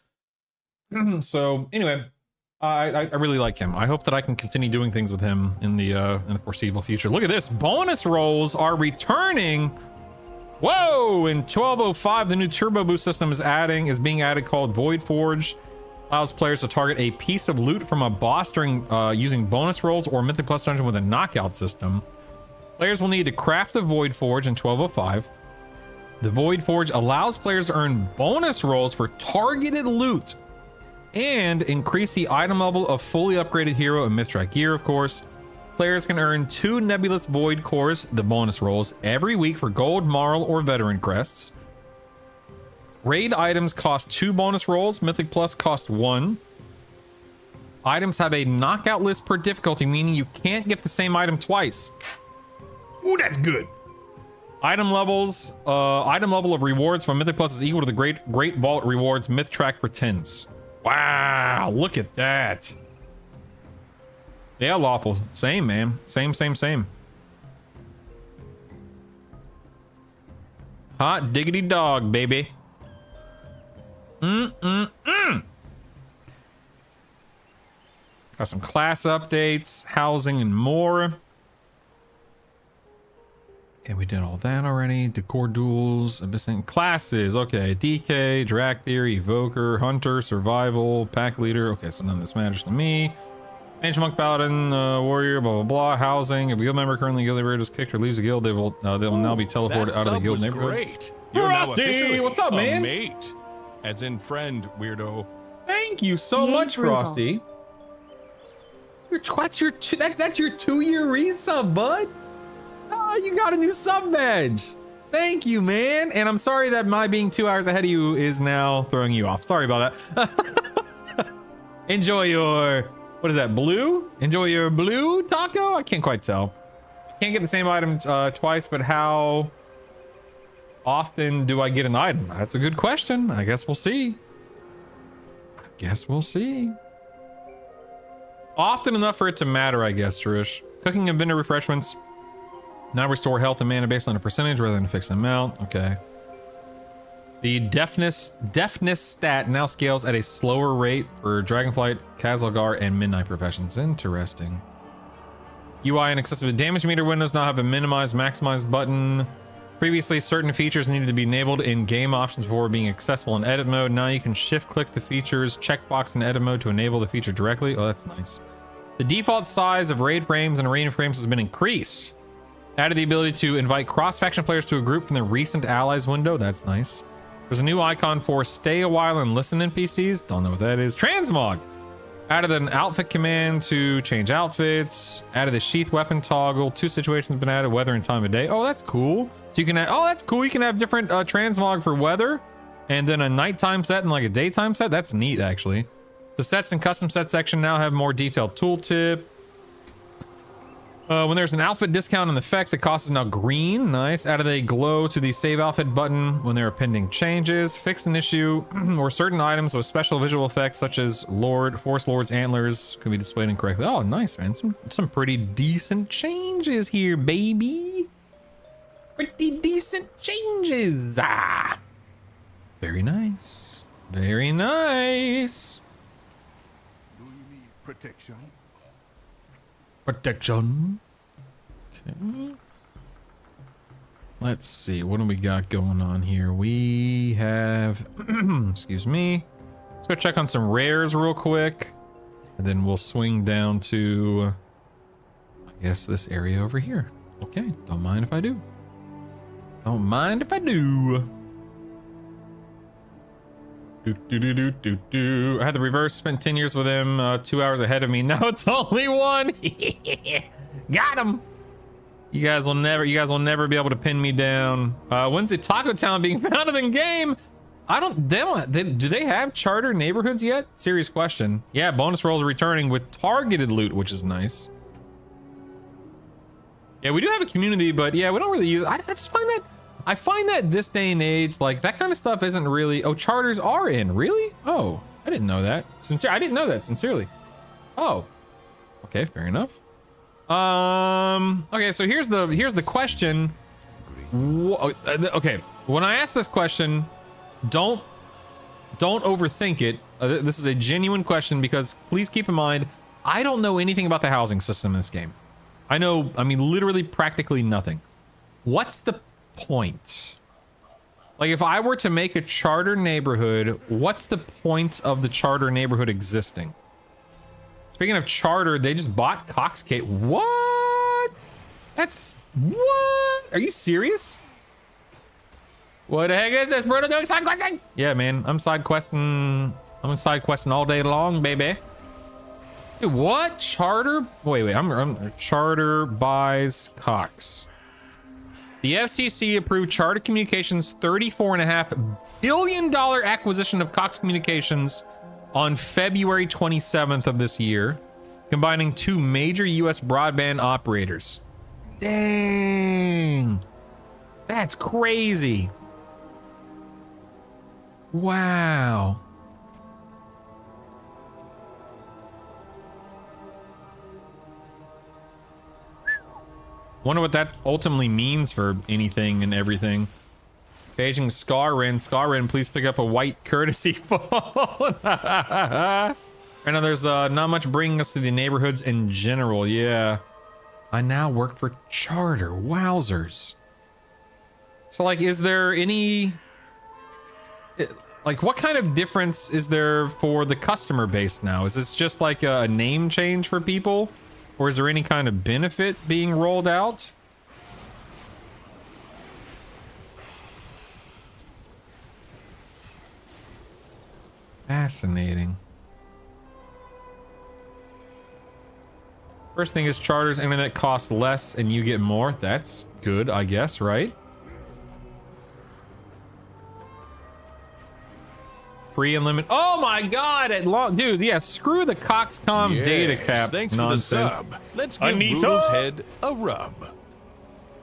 So anyway, I really like him. I hope that I can continue doing things with him in the foreseeable future. Look at this. Bonus rolls are returning. Whoa! In 1205, the new turbo boost system is being added called Void Forge. Allows players to target a piece of loot from a boss during using bonus rolls or Mythic Plus dungeon with a knockout system. Players will need to craft the Void Forge in 1205. The Void Forge allows players to earn bonus rolls for targeted loot and increase the item level of fully upgraded hero and Mythtrack gear, of course. Players can earn 2 Nebulous Void Cores, the bonus rolls, every week for gold, marl, or veteran crests. Raid items cost 2 bonus rolls. Mythic Plus cost 1. Items have a knockout list per difficulty, meaning you can't get the same item twice. Ooh, that's good. Item levels, item level of rewards from Mythic Plus is equal to the Great Vault rewards Mythtrack for 10s. Wow, look at that. Yeah, lawful. Same, man. Same. Hot diggity dog, baby. Got some class updates, housing, and more. Okay, we did all that already. Decor duels, abyssal classes. Okay, DK, Drac Theory, Evoker, Hunter, Survival, Pack Leader. Okay, so none of this matters to me. Ancient Monk, Paladin, Warrior, blah blah blah. Housing. If a guild member currently guild leader is kicked or leaves the guild, they will now be teleported out of the guild neighborhood. Great. You're now Frosty, officially what's up, man? a mate, as in friend, weirdo. Thank you so much, Frosty. That's your 2-year resub, bud. Oh, you got a new sub badge. Thank you, man. And I'm sorry that my being 2 hours ahead of you is now throwing you off. Sorry about that. Enjoy your, what is that, blue? Enjoy your blue taco? I can't quite tell. Can't get the same item twice, but how often do I get an item? That's a good question. I guess we'll see. Often enough for it to matter, I guess, Trish. Cooking and vendor refreshments now restore health and mana based on a percentage rather than a fixed amount. Okay. The deafness stat now scales at a slower rate for Dragonflight, Kazalgar, and Midnight Professions. Interesting. UI and accessible damage meter windows now have a minimize, maximize button. Previously, certain features needed to be enabled in game options before being accessible in edit mode. Now you can shift click the features checkbox in edit mode to enable the feature directly. Oh, that's nice. The default size of raid frames and arena frames has been increased. Added the ability to invite cross-faction players to a group from the recent allies window. That's nice. There's a new icon for stay a while and listen NPCs. Don't know what that is. Transmog. Added an outfit command to change outfits. Added the sheath weapon toggle. 2 situations have been added, weather and time of day. Oh, that's cool. So you can add, oh, that's cool. You can have different transmog for weather and then a nighttime set and like a daytime set. That's neat, actually. The sets and custom set section now have more detailed tooltip. When there's an outfit discount in effect, the cost is now green. Nice. Added a glow to the save outfit button when there are pending changes. Fixed an issue where certain items with special visual effects such as Force Lord's antlers can be displayed incorrectly. Oh, nice, man. Some pretty decent changes here, baby. Pretty decent changes. Ah. Very nice. Very nice. Do you need protection? Protection. Okay. Let's see. What do we got going on here? We have, excuse me. Let's go check on some rares real quick. And then we'll swing down to, I guess, this area over here. Okay. Don't mind if I do. Don't mind if I do. I had the reverse, spent 10 years with him, 2 hours ahead of me. Now it's only 1. Got him. You guys will never be able to pin me down. When's the Taco Town being founded in game? Do they have charter neighborhoods yet? Serious question. Yeah, bonus rolls are returning with targeted loot, which is nice. Yeah, we do have a community, but yeah, we don't really use, I just find that this day and age, like that kind of stuff isn't really, oh, charters are in, really? Oh, I didn't know that. I didn't know that, sincerely. Oh, okay, fair enough. Okay, so here's the question. Okay, when I ask this question, don't overthink it. This is a genuine question because please keep in mind, I don't know anything about the housing system in this game. I mean, literally practically nothing. What's the point? Like, if I were to make a charter neighborhood, what's the point of the charter neighborhood existing? Speaking of charter, they just bought Coxcade. What? That's what? Are you serious? What the heck is this? Brutal doing side questing? Yeah, man. I'm side questing. I'm side questing all day long, baby. Dude, what? Charter? Wait. I'm Charter buys Cox. The FCC approved Charter Communications' $34.5 billion acquisition of Cox Communications on February 27th of this year, combining two major U.S. broadband operators. Dang. That's crazy. Wow. Wonder what that ultimately means for anything and everything. Paging Scarrin. Scarrin, please pick up a white courtesy phone. I know there's not much bringing us to the neighborhoods in general. Yeah. I now work for Charter. Wowzers. So, like, is there any... Like, what kind of difference is there for the customer base now? Is this just like a name change for people? Or is there any kind of benefit being rolled out? Fascinating. First thing is Charter's internet costs less and you get more. That's good, I guess, right? Free and limit. Oh my god, dude, yeah, screw the Coxcom data cap Thanks nonsense. for the sub. Let's give Brutal's head a rub.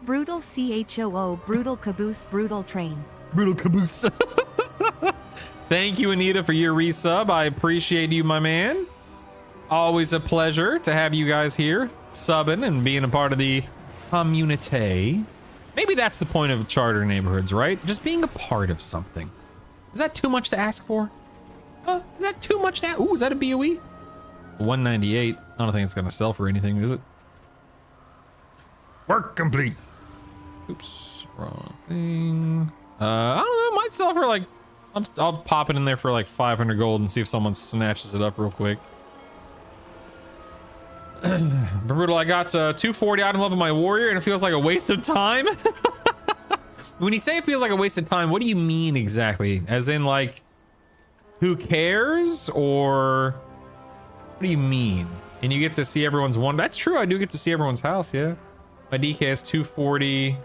Brutal CHOO, brutal caboose, brutal train. Brutal caboose. Thank you, Anita, for your resub. I appreciate you, my man. Always a pleasure to have you guys here, subbing and being a part of the community. Maybe that's the point of Charter neighborhoods, right? Just being a part of something. Is that too much to ask for? Is that too much to ask? Ooh, is that a BOE? 198. I don't think it's gonna sell for anything, is it? Work complete. Oops, wrong thing. I don't know. It might sell for like. I'll pop it in there for like 500 gold and see if someone snatches it up real quick. Brutal, I got 240 item level my warrior, and it feels like a waste of time. When you say it feels like a waste of time, what do you mean exactly? As in, like, who cares? Or what do you mean? And you get to see everyone's one. That's true. I do get to see everyone's house. Yeah. My DK is 240.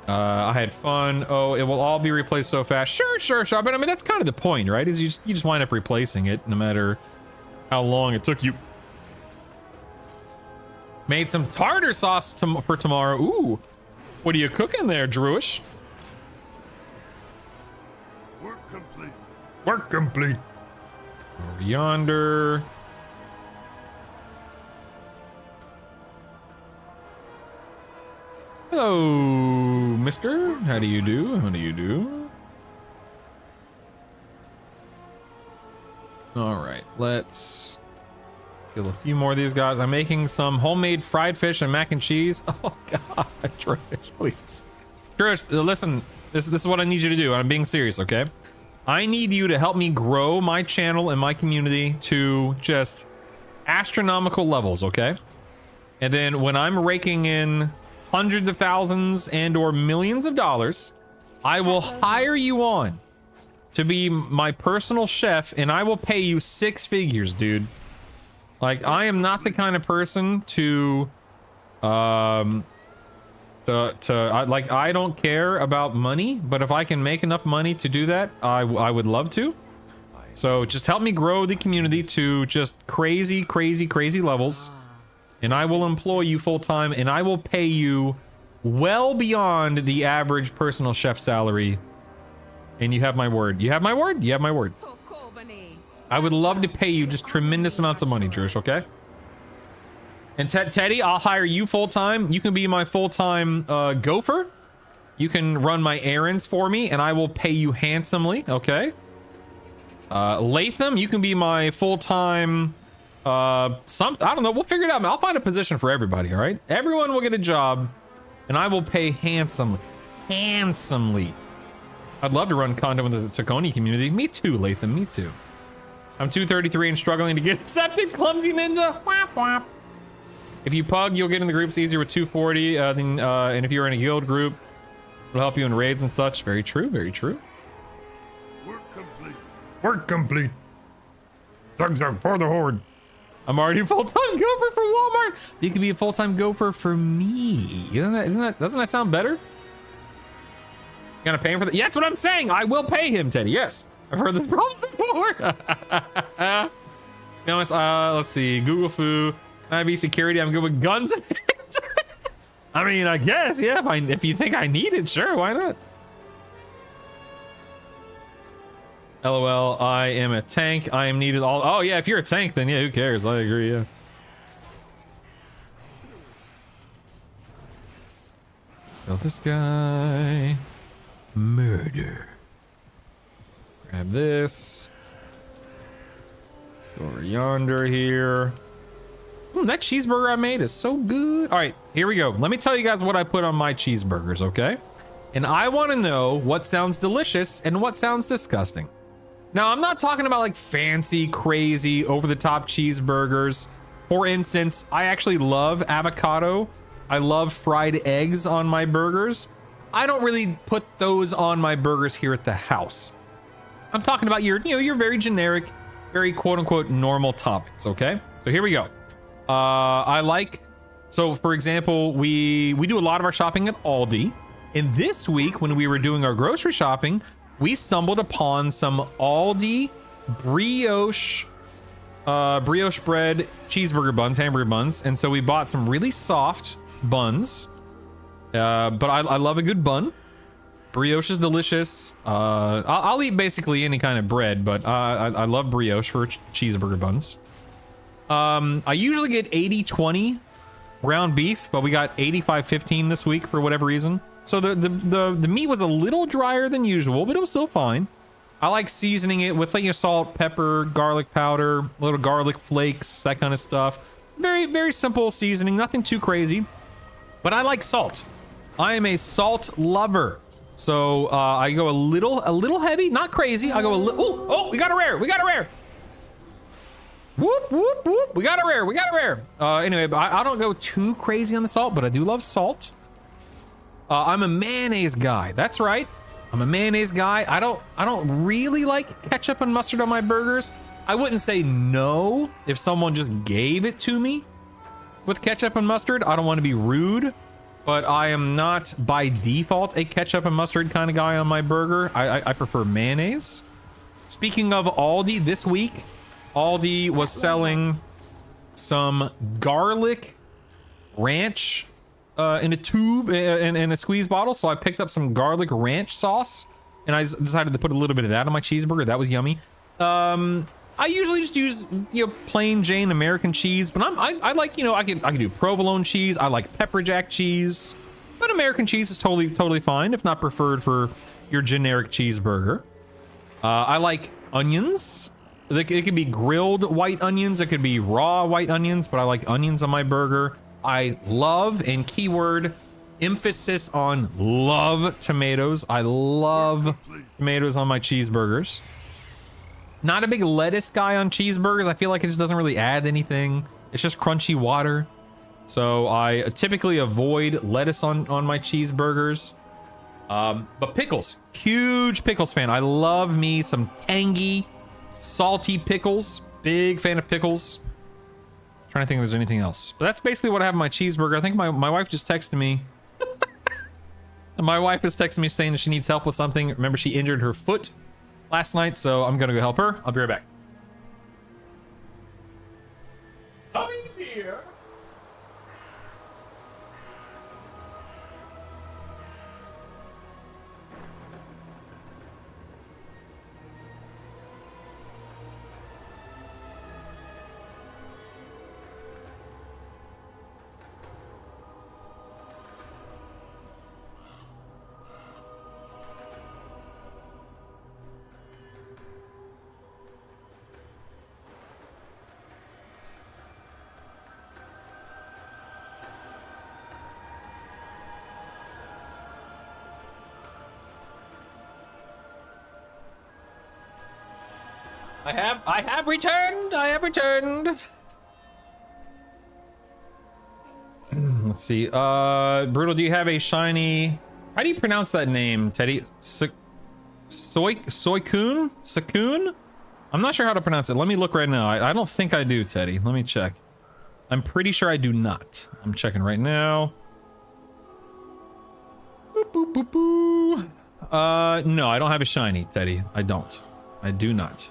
I had fun. Oh, it will all be replaced so fast. Sure. But I mean, that's kind of the point, right? Is you just wind up replacing it no matter how long it took you. Made some tartar sauce for tomorrow. Ooh. What are you cooking there, Druish? Work complete. Work complete. Over yonder. Hello, mister. How do you do? How do you do? All right, let's kill a few more of these guys. I'm making some homemade fried fish and mac and cheese. Oh god, Trish, please. Trish, listen, this is what I need you to do. I'm being serious, okay? I need you to help me grow my channel and my community to just astronomical levels, okay? And then when I'm raking in hundreds of thousands and or millions of dollars, I will hire you on to be my personal chef, and I will pay you 6 figures, dude. Like, I am not the kind of person to I don't care about money, but if I can make enough money to do that, I would love to. So just help me grow the community to just crazy levels, and I will employ you full time, and I will pay you well beyond the average personal chef salary. And you have my word. You have my word? You have my word. I would love to pay you just tremendous amounts of money, Drush, okay? And Teddy, I'll hire you full-time. You can be my full-time gopher. You can run my errands for me, and I will pay you handsomely, okay? Latham, you can be my full-time... I don't know. We'll figure it out. I'll find a position for everybody, all right? Everyone will get a job, and I will pay handsomely. Handsomely. I'd love to run content with the Taconi community. Me too, Latham. Me too. I'm 233 and struggling to get accepted, clumsy ninja. Whap, whap. If you pug, you'll get in the groups easier with 240. And if you're in a guild group, it'll help you in raids and such. Very true. Very true. Work complete. Work complete. Thugs are for the horde. I'm already a full-time gopher for Walmart. You can be a full-time gopher for me. Doesn't that sound better? You gonna pay him for that? Yeah, that's what I'm saying. I will pay him, Teddy. Yes, I've heard this promise before. No, it's let's see. Google Foo. IB security. I'm good with guns. I mean, I guess, yeah. If you think I need it, sure, why not? LOL, I am a tank. I am needed all. Oh, yeah, if you're a tank, then yeah, who cares? I agree, yeah. Kill this guy. Murder. Grab this. Go over yonder here. That cheeseburger I made is so good. All right, here we go. Let me tell you guys what I put on my cheeseburgers, okay? And I want to know what sounds delicious and what sounds disgusting. Now, I'm not talking about like fancy, crazy, over-the-top cheeseburgers. For instance, I actually love avocado. I love fried eggs on my burgers. I don't really put those on my burgers here at the house. I'm talking about your very generic, very quote-unquote normal toppings, okay? So here we go. So for example, we do a lot of our shopping at Aldi. And this week, when we were doing our grocery shopping, we stumbled upon some Aldi brioche bread cheeseburger buns, hamburger buns. And so we bought some really soft buns. But I love a good bun. Brioche is delicious. I'll eat basically any kind of bread, but I love brioche for cheeseburger buns. I usually get 80-20 ground beef, but we got 85-15 this week for whatever reason. So the meat was a little drier than usual, but it was still fine. I like seasoning it with salt, pepper, garlic powder, little garlic flakes, that kind of stuff. Very, very simple seasoning, nothing too crazy. But I like salt. I am a salt lover. So I go a little heavy, not crazy. I go a little. Oh, we got a rare. We got a rare. Whoop, whoop, whoop. We got a rare. We got a rare. Anyway, but I don't go too crazy on the salt, but I do love salt. I'm a mayonnaise guy. That's right. I'm a mayonnaise guy. I don't really like ketchup and mustard on my burgers. I wouldn't say no if someone just gave it to me with ketchup and mustard. I don't want to be rude, but I am not by default a ketchup and mustard kind of guy on my burger. I prefer mayonnaise. Speaking of Aldi, this week, Aldi was selling some garlic ranch in a tube in a squeeze bottle. So I picked up some garlic ranch sauce and I decided to put a little bit of that on my cheeseburger. That was yummy. I usually just use plain Jane American cheese, but I like I can do provolone cheese. I like pepper jack cheese, but American cheese is totally fine, if not preferred for your generic cheeseburger. I like onions. It could be grilled white onions. It could be raw white onions, but I like onions on my burger. I love, and keyword emphasis on love, tomatoes. I love tomatoes on my cheeseburgers. Not a big lettuce guy on cheeseburgers. I feel like it just doesn't really add anything. It's just crunchy water. So I typically avoid lettuce on my cheeseburgers. But pickles, huge pickles fan. I love me some tangy, salty pickles. Big fan of pickles. Trying to think if there's anything else. But that's basically what I have in my cheeseburger. I think my wife just texted me. My wife is texting me saying that she needs help with something. Remember, she injured her foot last night, so I'm gonna go help her. I'll be right back. Coming here. I have returned. I have returned. Let's see. Brutal, do you have a shiny? How do you pronounce that name, Teddy? Soykun? Sakun? I'm not sure how to pronounce it. Let me look right now. I don't think I do, Teddy. Let me check. I'm pretty sure I do not. I'm checking right now. Boop, boop, boop, boo. No, I don't have a shiny, Teddy. I don't. I do not.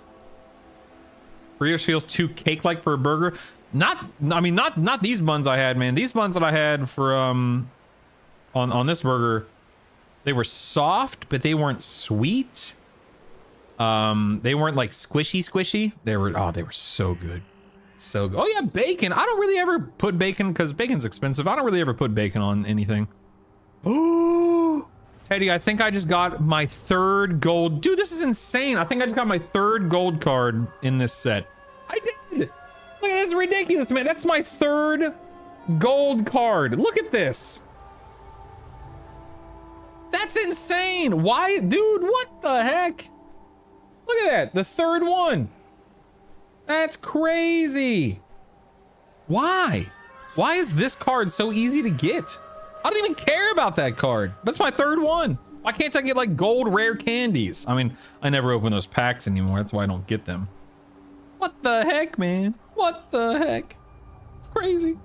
Burritos feels too cake-like for a burger. Not these buns I had, man. These buns that I had for on this burger, they were soft, but they weren't sweet. They weren't like squishy. They were so good. So good. Oh yeah, bacon. I don't really ever put bacon because bacon's expensive. I don't really ever put bacon on anything. Oh, Teddy, I think I just got my 3rd gold. Dude, this is insane. I think I just got my 3rd gold card in this set. I did. Look at this, ridiculous, man. That's my 3rd gold card. Look at this. That's insane. Why, dude? What the heck? Look at that. The 3rd one. That's crazy. Why? Why is this card so easy to get? I don't even care about that card. That's my 3rd one. Why can't I get like gold rare candies? I mean, I never open those packs anymore. That's why I don't get them. What the heck, man? What the heck? It's crazy.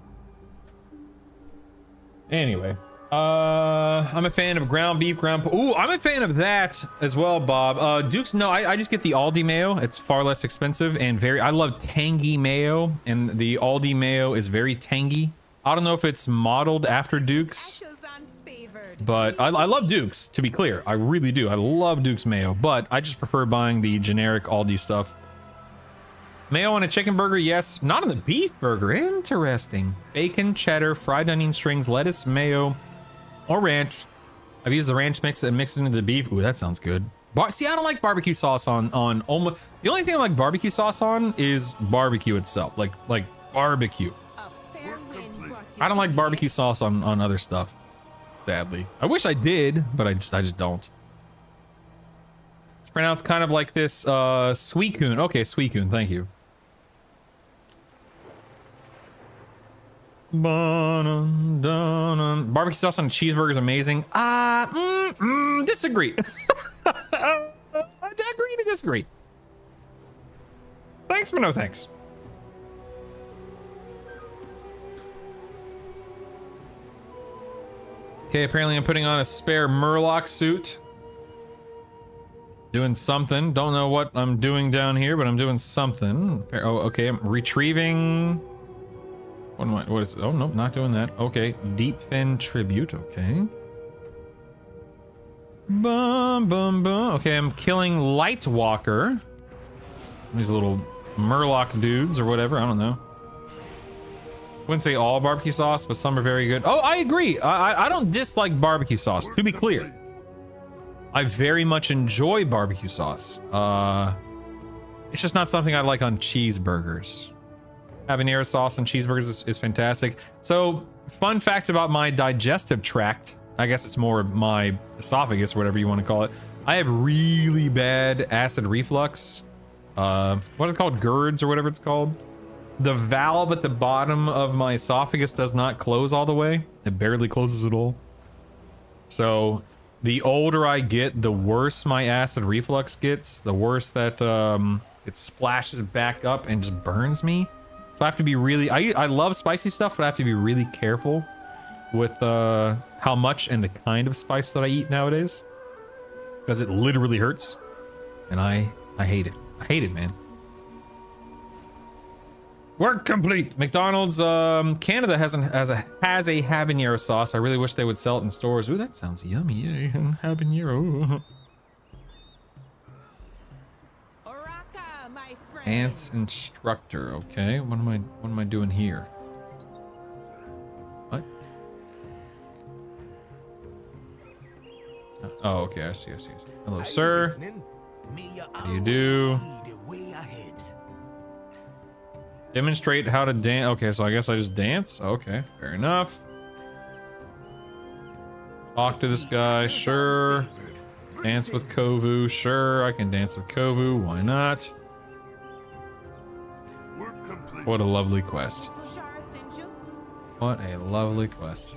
Anyway, I'm a fan of ground beef, ooh, I'm a fan of that as well, Bob. Duke's, no, I just get the Aldi mayo. It's far less expensive and I love tangy mayo, and the Aldi mayo is very tangy. I don't know if it's modeled after Duke's, but I love Duke's, to be clear. I really do. I love Duke's mayo, but I just prefer buying the generic Aldi stuff. Mayo on a chicken burger, yes. Not on the beef burger. Interesting. Bacon, cheddar, fried onion strings, lettuce, mayo, or ranch. I've used the ranch mix and mixed it into the beef. Ooh, that sounds good. See, I don't like barbecue sauce on almost. The only thing I like barbecue sauce on is barbecue itself, like barbecue. I don't like barbecue sauce on other stuff, sadly. I wish I did, but I just don't. It's pronounced kind of like this, Suicune. Okay, Suicune, thank you. Barbecue sauce on a cheeseburger is amazing. Disagree. I agree to disagree. Thanks, but no thanks. Okay, apparently I'm putting on a spare Murloc suit. Doing something. Don't know what I'm doing down here, but I'm doing something. Oh, okay, I'm retrieving... What is it? Oh, no, not doing that. Okay, Deep Fin Tribute, okay. Bum, bum, bum. Okay, I'm killing Lightwalker. These little Murloc dudes or whatever, I don't know. Wouldn't say all barbecue sauce, but some are very good. Oh, I agree. I don't dislike barbecue sauce, to be clear. I very much enjoy barbecue sauce. It's just not something I like on cheeseburgers. Habanero sauce on cheeseburgers is fantastic. So, fun fact about my digestive tract. I guess it's more my esophagus, whatever you want to call it. I have really bad acid reflux. What is it called? GERDs or whatever it's called. The valve at the bottom of my esophagus does not close all the way. It barely closes at all. So, the older I get, the worse my acid reflux gets. The worse that it splashes back up and just burns me. So I have to be really... I love spicy stuff, but I have to be really careful with how much and the kind of spice that I eat nowadays. Because it literally hurts. And I hate it. I hate it, man. Work complete. McDonald's Canada has a habanero sauce. I really wish they would sell it in stores. Ooh, that sounds yummy. Yeah, habanero. Ants instructor. Okay, what am I doing here? What? Oh, okay. I see. Hello, sir. What do you do? Demonstrate how to dance. Okay, so I guess I just dance. Okay, fair enough. Talk to this guy. Sure. Dance with Kovu. Sure, I can dance with Kovu. Why not? What a lovely quest. What a lovely quest.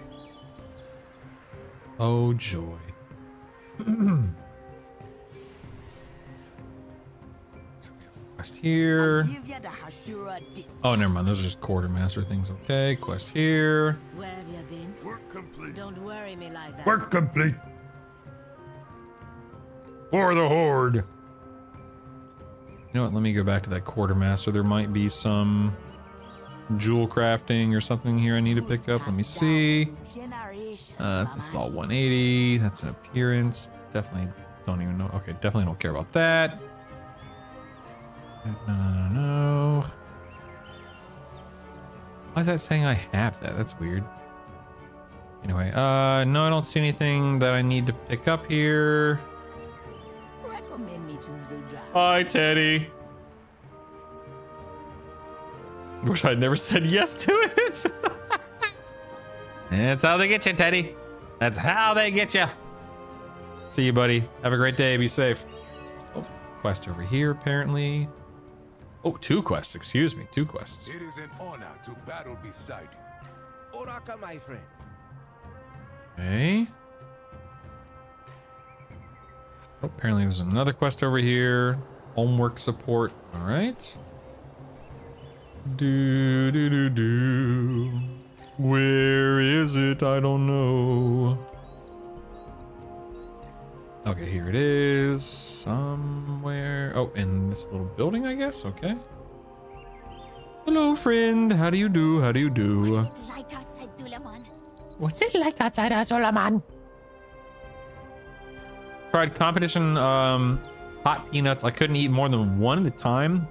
Oh, joy. So we have a quest here. Oh, never mind. Those are just quartermaster things. Okay, quest here. Where have you been? Work complete. Don't worry me like that. Work complete. For the Horde. You know what? Let me go back to that quartermaster. There might be some jewel crafting or something here I need to pick up. Let me see. That's all 180. That's an appearance. Definitely don't even know. Okay, definitely don't care about that. No. Why is that saying I have that? That's weird. Anyway, no, I don't see anything that I need to pick up here. Recommend me to Zudra. Hi, Teddy. Wish I'd never said yes to it. That's how they get you, Teddy. That's how they get you. See you, buddy. Have a great day. Be safe. Oh, quest over here, apparently. Oh, 2 quests. Excuse me. 2 quests. It is an honor to battle beside you. Oraka, my friend. Okay. Oh, apparently there's another quest over here. Homework support. All right. Do. Where is it? I don't know. Okay, here it is. Somewhere. Oh, in this little building, I guess. Okay. Hello, friend. How do you do? How do you do? Like outside Zulaman. What's it like outside Azulaman? Tried competition hot peanuts. I couldn't eat more than one at a time.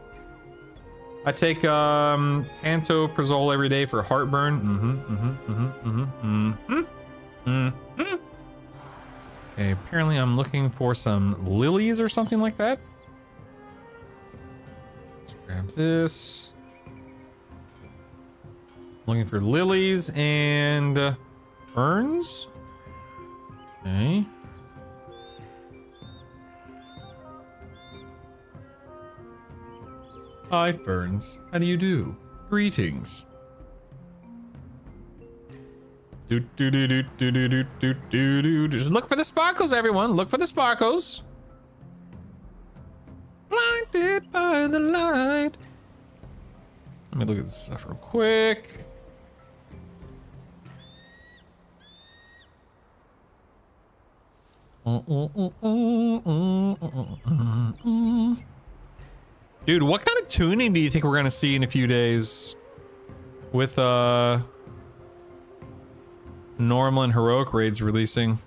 I take pantoprazole every day for heartburn. Okay, apparently I'm looking for some lilies or something like that. Let's grab this. Looking for lilies and ferns. Okay. Hi, ferns. How do you do? Greetings. Just look for the sparkles, everyone. Look for the sparkles. Blinded by the light. Let me look at this stuff real quick. Dude, what kind of tuning do you think we're gonna see in a few days with normal and heroic raids releasing?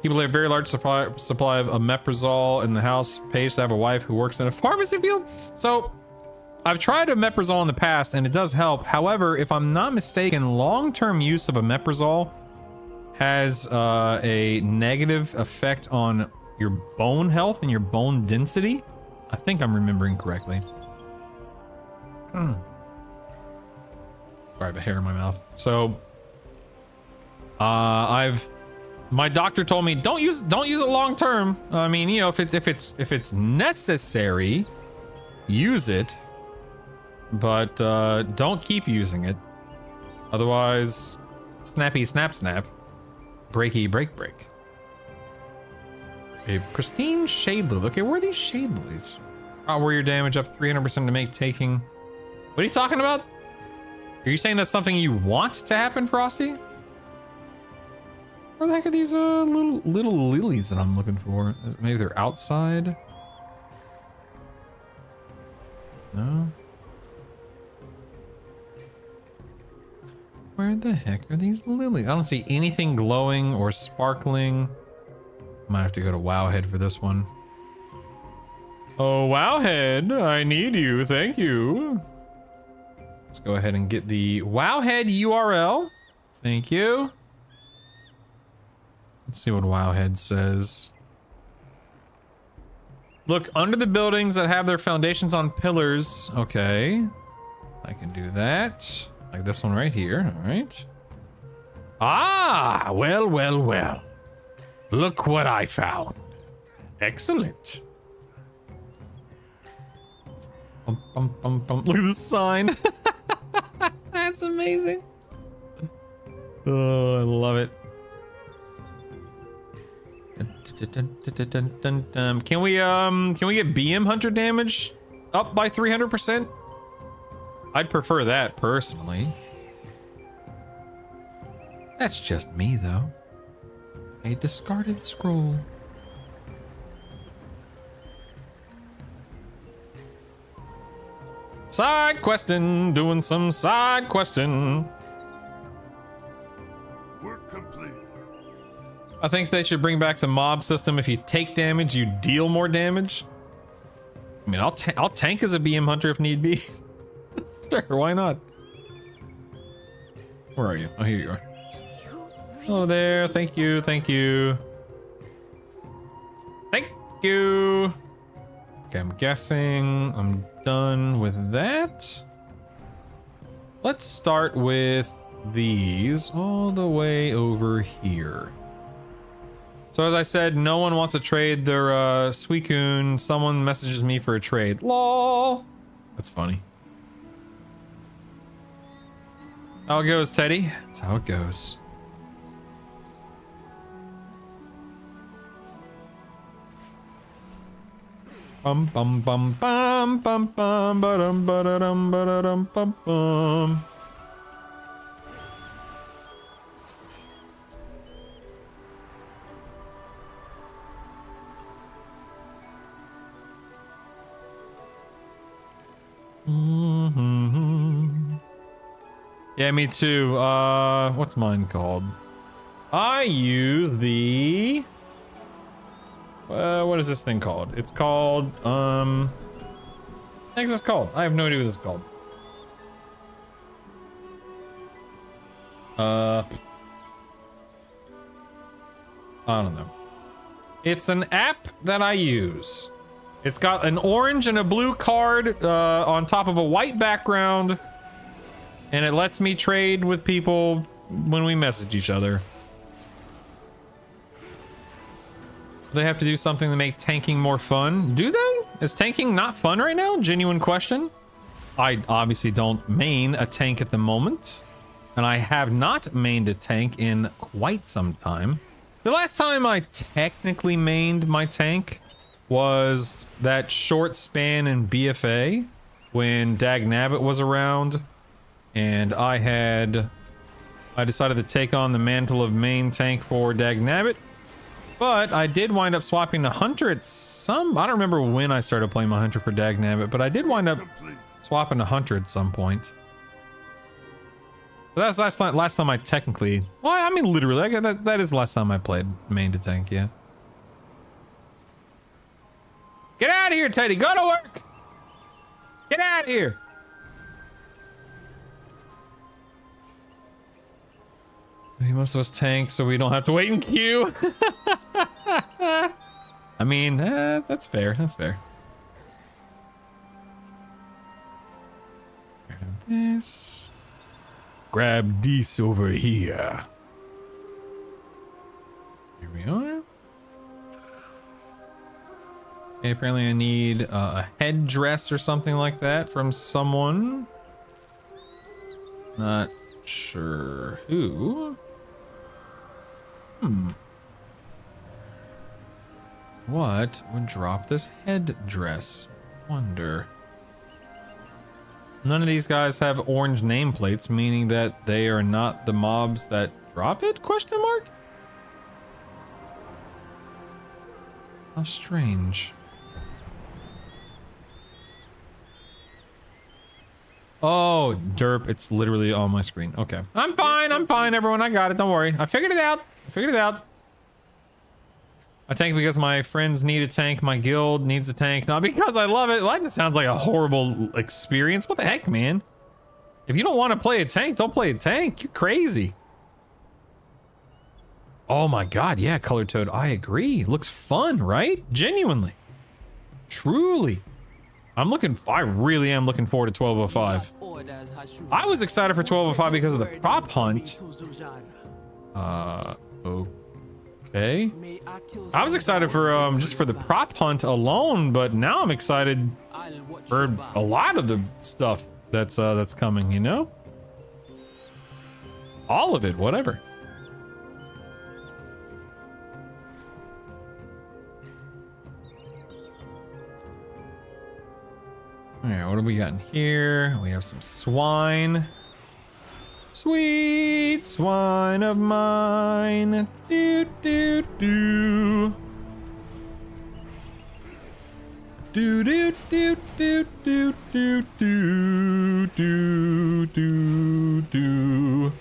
People have a very large supply of omeprazole in the house. Pays to have a wife who works in a pharmacy field. So I've tried omeprazole in the past and it does help. However, if I'm not mistaken, long-term use of omeprazole has a negative effect on your bone health and your bone density. I think I'm remembering correctly. Sorry, I have a hair in my mouth. So my doctor told me don't use it long term. I mean, you know, if it's necessary, use it, but don't keep using it. Otherwise, snappy snap snap, breaky break. Okay, Christine Shade Lily. Okay, where are these Shade Lilies? Where your damage up 300% to make taking. What are you talking about? Are you saying that's something you want to happen, Frosty? Where the heck are these little lilies that I'm looking for? Maybe they're outside? No? Where the heck are these lilies? I don't see anything glowing or sparkling. Might have to go to Wowhead for this one. Oh, Wowhead, I need you. Thank you. Let's go ahead and get the Wowhead URL. Thank you. Let's see what Wowhead says. Look under the buildings that have their foundations on pillars. Okay. I can do that. Like this one right here. All right. Ah, well, well, well. Look what I found. Excellent. Bum, bum, bum, bum. Look at the sign. That's amazing. Oh, I love it. Can we get BM hunter damage up by 300%? I'd prefer that personally. That's just me though. A discarded scroll. Side questing, doing some side questing. Work complete. I think they should bring back the mob system. If you take damage, you deal more damage. I mean, I'll tank as a BM hunter if need be. Sure, why not? Where are you? Oh, here you are. Oh, there. Thank you. Thank you. Thank you. Okay, I'm guessing I'm done with that. Let's start with these all the way over here. So as I said, no one wants to trade their Suicune. Someone messages me for a trade. LOL. That's funny. How it goes, Teddy. That's how it goes. Bum bum bum bum bum bum ba-dum ba-da-dum ba-da-dum bum bum. Yeah, me too. What's mine called? I use the... what is this thing called? It's called, I think it's called. I have no idea what it's called. I don't know. It's an app that I use. It's got an orange and a blue card on top of a white background, and it lets me trade with people when we message each other. They have to do something to make tanking more fun. Do they? Is tanking not fun right now? Genuine question. I obviously don't main a tank at the moment, and I have not mained a tank in quite some time. The last time I technically mained my tank was that short span in BFA when Dagnabbit was around, and I decided to take on the mantle of main tank for Dagnabbit. But I did wind up swapping to Hunter at some... I don't remember when I started playing my Hunter for Dagnabbit, but I did wind up swapping to Hunter at some point. But that's last time I technically... Well, I mean, literally, that is the last time I played main to tank, yeah. Get out of here, Teddy! Go to work! Get out of here! Most of us tank so we don't have to wait in queue. I mean, that's fair. That's fair. Grab this. Grab this over here. Here we are. Okay, apparently I need a headdress or something like that from someone. Not sure who. What would drop this headdress? Wonder. None of these guys have orange nameplates, meaning that they are not the mobs that drop it? Question mark? How strange. Oh, derp, it's literally on my screen. Okay. I'm fine, everyone. I got it. Don't worry. I figured it out. I tank because my friends need a tank. My guild needs a tank. Not because I love it. Well, that just sounds like a horrible experience. What the heck, man? If you don't want to play a tank, don't play a tank. You're crazy. Oh my god, yeah, Color Toad. I agree. Looks fun, right? Genuinely. Truly. I really am looking forward to 1205. I was excited for 1205 because of the prop hunt. Okay. I was excited for just for the prop hunt alone, but now I'm excited for a lot of the stuff that's coming, you know? All of it, whatever. All right, what do we got in here? We have some swine. Sweet swine of mine. Do, do, do. Do, do, do, do, do, do, do, do, do, do.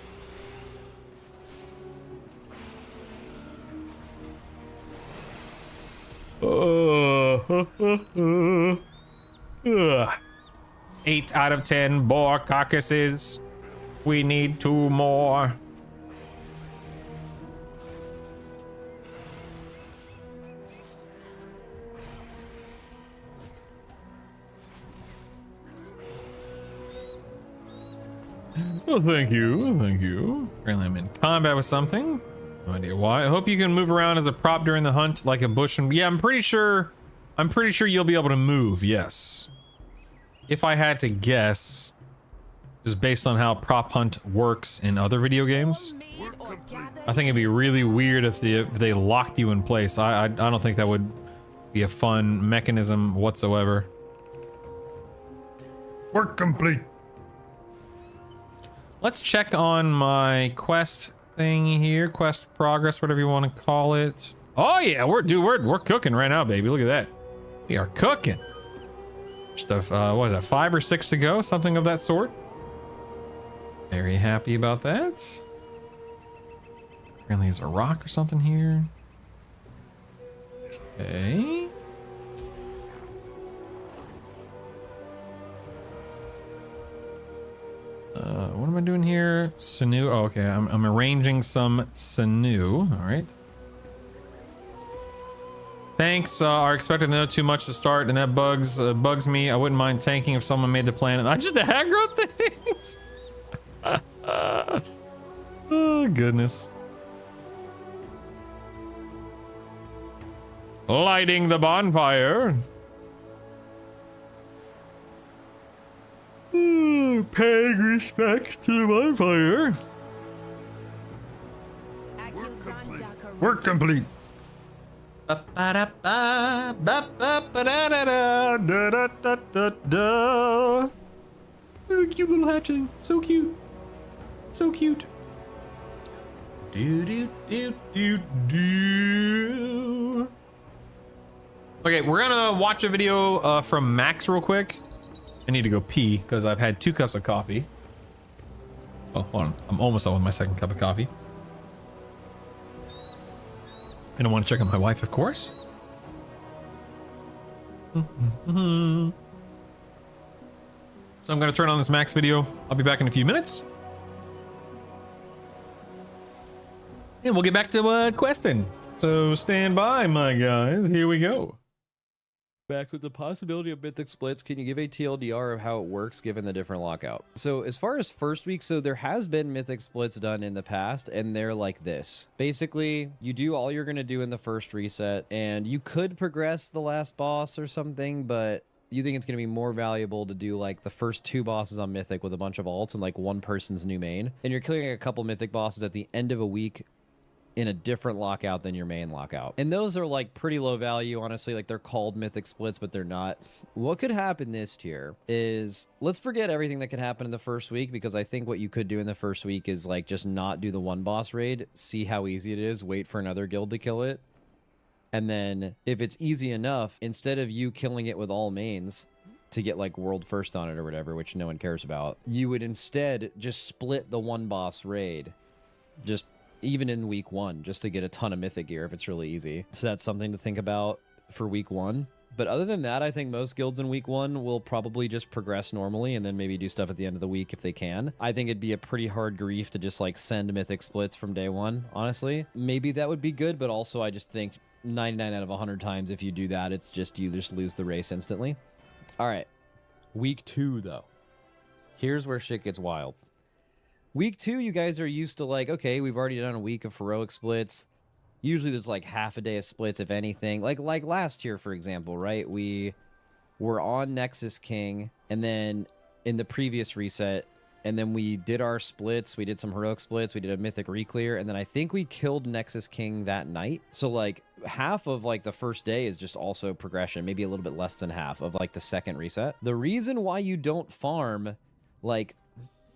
Ugh. 8 out of 10 boar carcasses. We need 2 more. Oh, thank you. Thank you. Apparently I'm in combat with something. No idea why. I hope you can move around as a prop during the hunt like a bush. And yeah, I'm pretty sure you'll be able to move. Yes. If I had to guess, just based on how prop hunt works in other video games, I think it'd be really weird if they locked you in place. I don't think that would be a fun mechanism whatsoever. Work complete. Let's check on my quest thing here. Quest progress, whatever you want to call it. Oh yeah, we're cooking right now, baby. Look at that. We are cooking. Stuff. What is that? 5 or 6 to go, something of that sort. Very happy about that. Apparently, there's a rock or something here. Okay. What am I doing here? Sinew. Oh, okay. I'm arranging some sinew. All right. Thanks. Are expecting to know too much to start, and that bugs me. I wouldn't mind tanking if someone made the plan. And I just aggro things. Oh goodness. Lighting the bonfire. Paying respects to the bonfire. Work complete. Oh, cute little hatchling. So cute. So cute. Do do do do do. Okay, we're gonna watch a video from Max real quick. I need to go pee because I've had 2 cups of coffee. Oh, hold on. I'm almost done with my 2nd cup of coffee. And I want to check on my wife, of course. So I'm going to turn on this Max video. I'll be back in a few minutes. And we'll get back to Questin. So stand by, my guys. Here we go. Back with the possibility of mythic splits, can you give a TLDR of how it works given the different lockout? So as far as first week, so there has been mythic splits done in the past, and they're like this. Basically, you do all you're going to do in the first reset, and you could progress the last boss or something, but you think it's going to be more valuable to do like the first 2 bosses on mythic with a bunch of alts and like 1 person's new main. And you're clearing a couple mythic bosses at the end of a week in a different lockout than your main lockout. And those are like pretty low value, honestly. Like they're called mythic splits, but they're not. What could happen this tier is, let's forget everything that could happen in the first week, because I think what you could do in the first week is like just not do the 1 boss raid, see how easy it is, wait for another guild to kill it. And then if it's easy enough, instead of you killing it with all mains to get like world first on it or whatever, which no one cares about, you would instead just split the 1 boss raid. Just even in week 1, just to get a ton of mythic gear if it's really easy. So that's something to think about for week 1. But other than that, I think most guilds in week 1 will probably just progress normally and then maybe do stuff at the end of the week if they can. I think it'd be a pretty hard grief to just like send mythic splits from day 1, honestly. Maybe that would be good, but also I just think 99 out of 100 times if you do that, it's just you just lose the race instantly. All right. Week 2, though. Here's where shit gets wild. Week 2, you guys are used to like, okay, we've already done a week of heroic splits. Usually there's like half a day of splits, if anything. Like last year, for example, right? We were on Nexus King, and then in the previous reset, and then we did our splits. We did some heroic splits. We did a mythic reclear, and then I think we killed Nexus King that night. So like half of like the first day is just also progression, maybe a little bit less than half of like the second reset. The reason why you don't farm, like,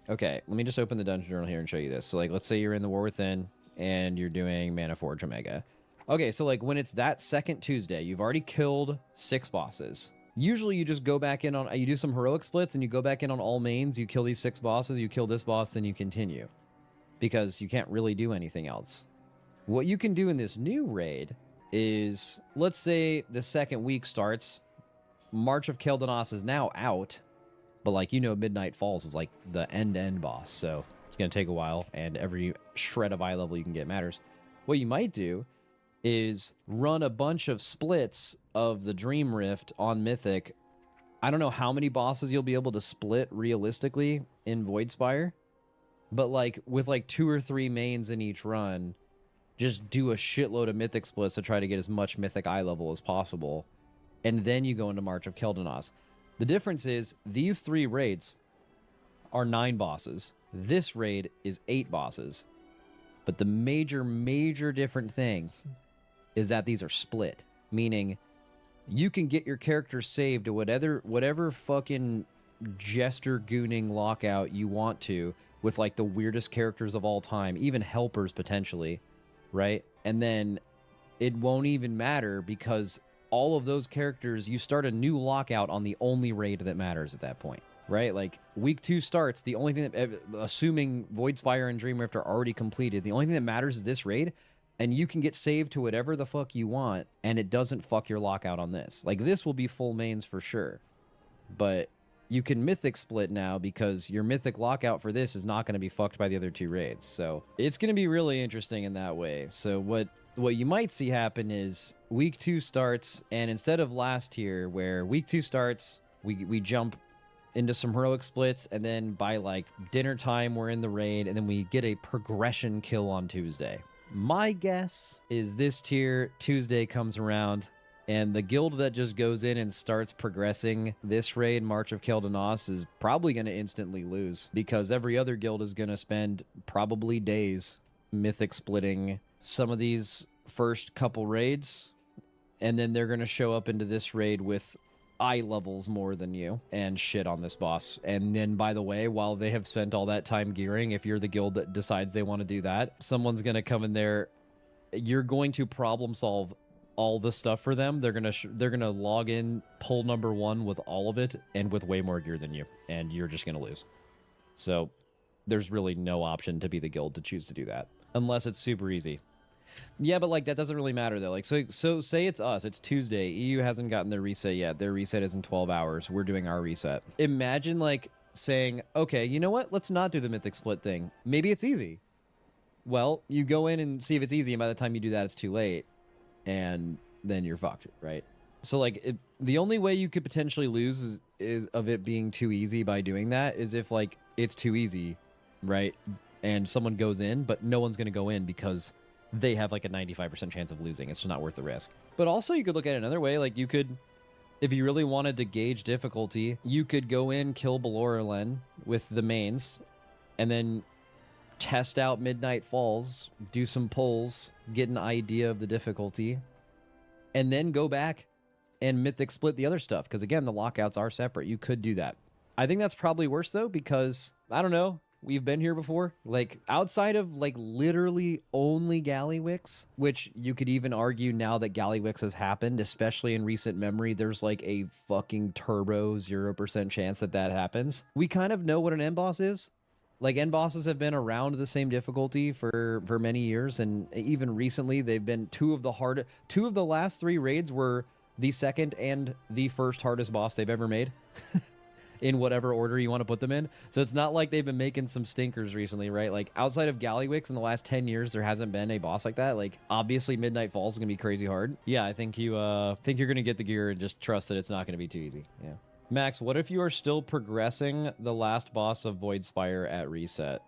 okay, let me just open the dungeon journal here and show you this. So like, let's say you're in the War Within and you're doing Mana Forge Omega. Okay, so like when it's that second Tuesday, you've already killed 6 bosses. Usually you just go back in on, you do some heroic splits and you go back in on all mains, you kill these 6 bosses, you kill this boss, then you continue. Because you can't really do anything else. What you can do in this new raid is, let's say the second week starts, March of Keldanos is now out, but like, you know, Midnight Falls is like the end boss, so it's going to take a while, and every shred of eye level you can get matters. What you might do is run a bunch of splits of the Dream Rift on Mythic. I don't know how many bosses you'll be able to split realistically in Voidspire, but like with like 2 or 3 mains in each run, just do a shitload of Mythic splits to try to get as much Mythic eye level as possible, and then you go into March of Keldanos. The difference is these 3 raids are 9 bosses. This raid is 8 bosses. But the major different thing is that these are split, meaning you can get your character saved to whatever fucking jester gooning lockout you want to with like the weirdest characters of all time, even helpers potentially, right? And then it won't even matter because all of those characters, you start a new lockout on the only raid that matters at that point, right? Like week 2 starts, the only thing that, assuming Voidspire and Dream Rift are already completed, the only thing that matters is this raid, and you can get saved to whatever the fuck you want, and it doesn't fuck your lockout on this. Like this will be full mains for sure, but you can mythic split now because your mythic lockout for this is not going to be fucked by the other 2 raids. So it's going to be really interesting in that way. So what you might see happen is week 2 starts, and instead of last year where week 2 starts, we jump into some heroic splits, and then by like dinner time we're in the raid, and then we get a progression kill on Tuesday. My guess is this tier Tuesday comes around, and the guild that just goes in and starts progressing this raid, March of Keldanos, is probably going to instantly lose, because every other guild is going to spend probably days mythic splitting some of these first couple raids, and then they're going to show up into this raid with eye levels more than you and shit on this boss. And then, by the way, while they have spent all that time gearing, if you're the guild that decides they want to do that, someone's going to come in there. You're going to problem solve all the stuff for them. They're gonna log in pull number 1 with all of it and with way more gear than you, and you're just gonna lose. So there's really no option to be the guild to choose to do that unless it's super easy. Yeah, but like that doesn't really matter though. Like so say it's us, it's Tuesday, EU hasn't gotten their reset yet. Their reset is in 12 hours. We're doing our reset. Imagine like saying, okay, you know what? Let's not do the mythic split thing. Maybe it's easy. Well, you go in and see if it's easy, and by the time you do that, it's too late, and then you're fucked, right? So like the only way you could potentially lose is of it being too easy by doing that is if like it's too easy, right? And someone goes in, but no one's going to go in because they have like a 95% chance of losing. It's just not worth the risk. But also you could look at it another way. Like you could, if you really wanted to gauge difficulty, you could go in, kill Baloralen with the mains, and then test out Midnight Falls, do some pulls, get an idea of the difficulty, and then go back and mythic split the other stuff. Because again, the lockouts are separate. You could do that. I think that's probably worse though, because I don't know. We've been here before. Like outside of like literally only Gallywix, which you could even argue now that Gallywix has happened, especially in recent memory, there's like a fucking turbo 0% chance that that happens. We kind of know what an end boss is. Like end bosses have been around the same difficulty for many years, and even recently they've been two of the last 3 raids were the second and the first hardest boss they've ever made. in whatever order you want to put them in. So it's not like they've been making some stinkers recently, right? Like outside of Gallywix in the last 10 years, there hasn't been a boss like that. Like obviously Midnight Falls is gonna be crazy hard. Yeah, I think you're gonna get the gear and just trust that it's not gonna be too easy. Yeah. Max, what if you are still progressing the last boss of Void Spire at reset?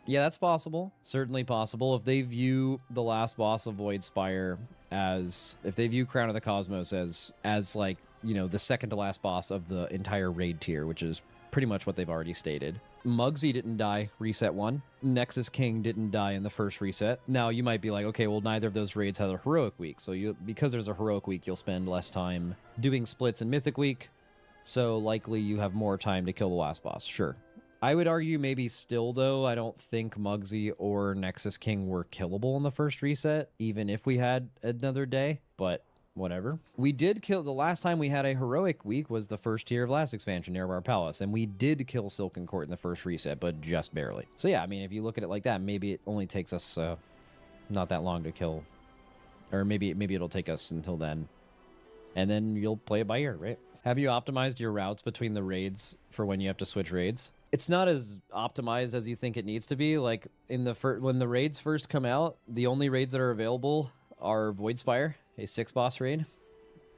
Yeah, that's possible. Certainly possible. If they view the last boss of Void Spire as, if they view Crown of the Cosmos as like, you know, the second to last boss of the entire raid tier, which is pretty much what they've already stated. Muggsy didn't die reset 1. Nexus King didn't die in the first reset. Now you might be like, okay, well neither of those raids has a heroic week. So because there's a heroic week, you'll spend less time doing splits in Mythic Week. So likely you have more time to kill the last boss. Sure. I would argue maybe still, though, I don't think Muggsy or Nexus King were killable in the first reset, even if we had another day, but whatever. We did kill, the last time we had a heroic week was the first tier of last expansion, Nearbar Palace, and we did kill Silken Court in the first reset, but just barely. So yeah, I mean, if you look at it like that, maybe it only takes us not that long to kill, or maybe it'll take us until then, and then you'll play it by ear, right? Have you optimized your routes between the raids for when you have to switch raids? It's not as optimized as you think it needs to be. Like in the when the raids first come out, the only raids that are available are Void Spire, a 6-boss raid,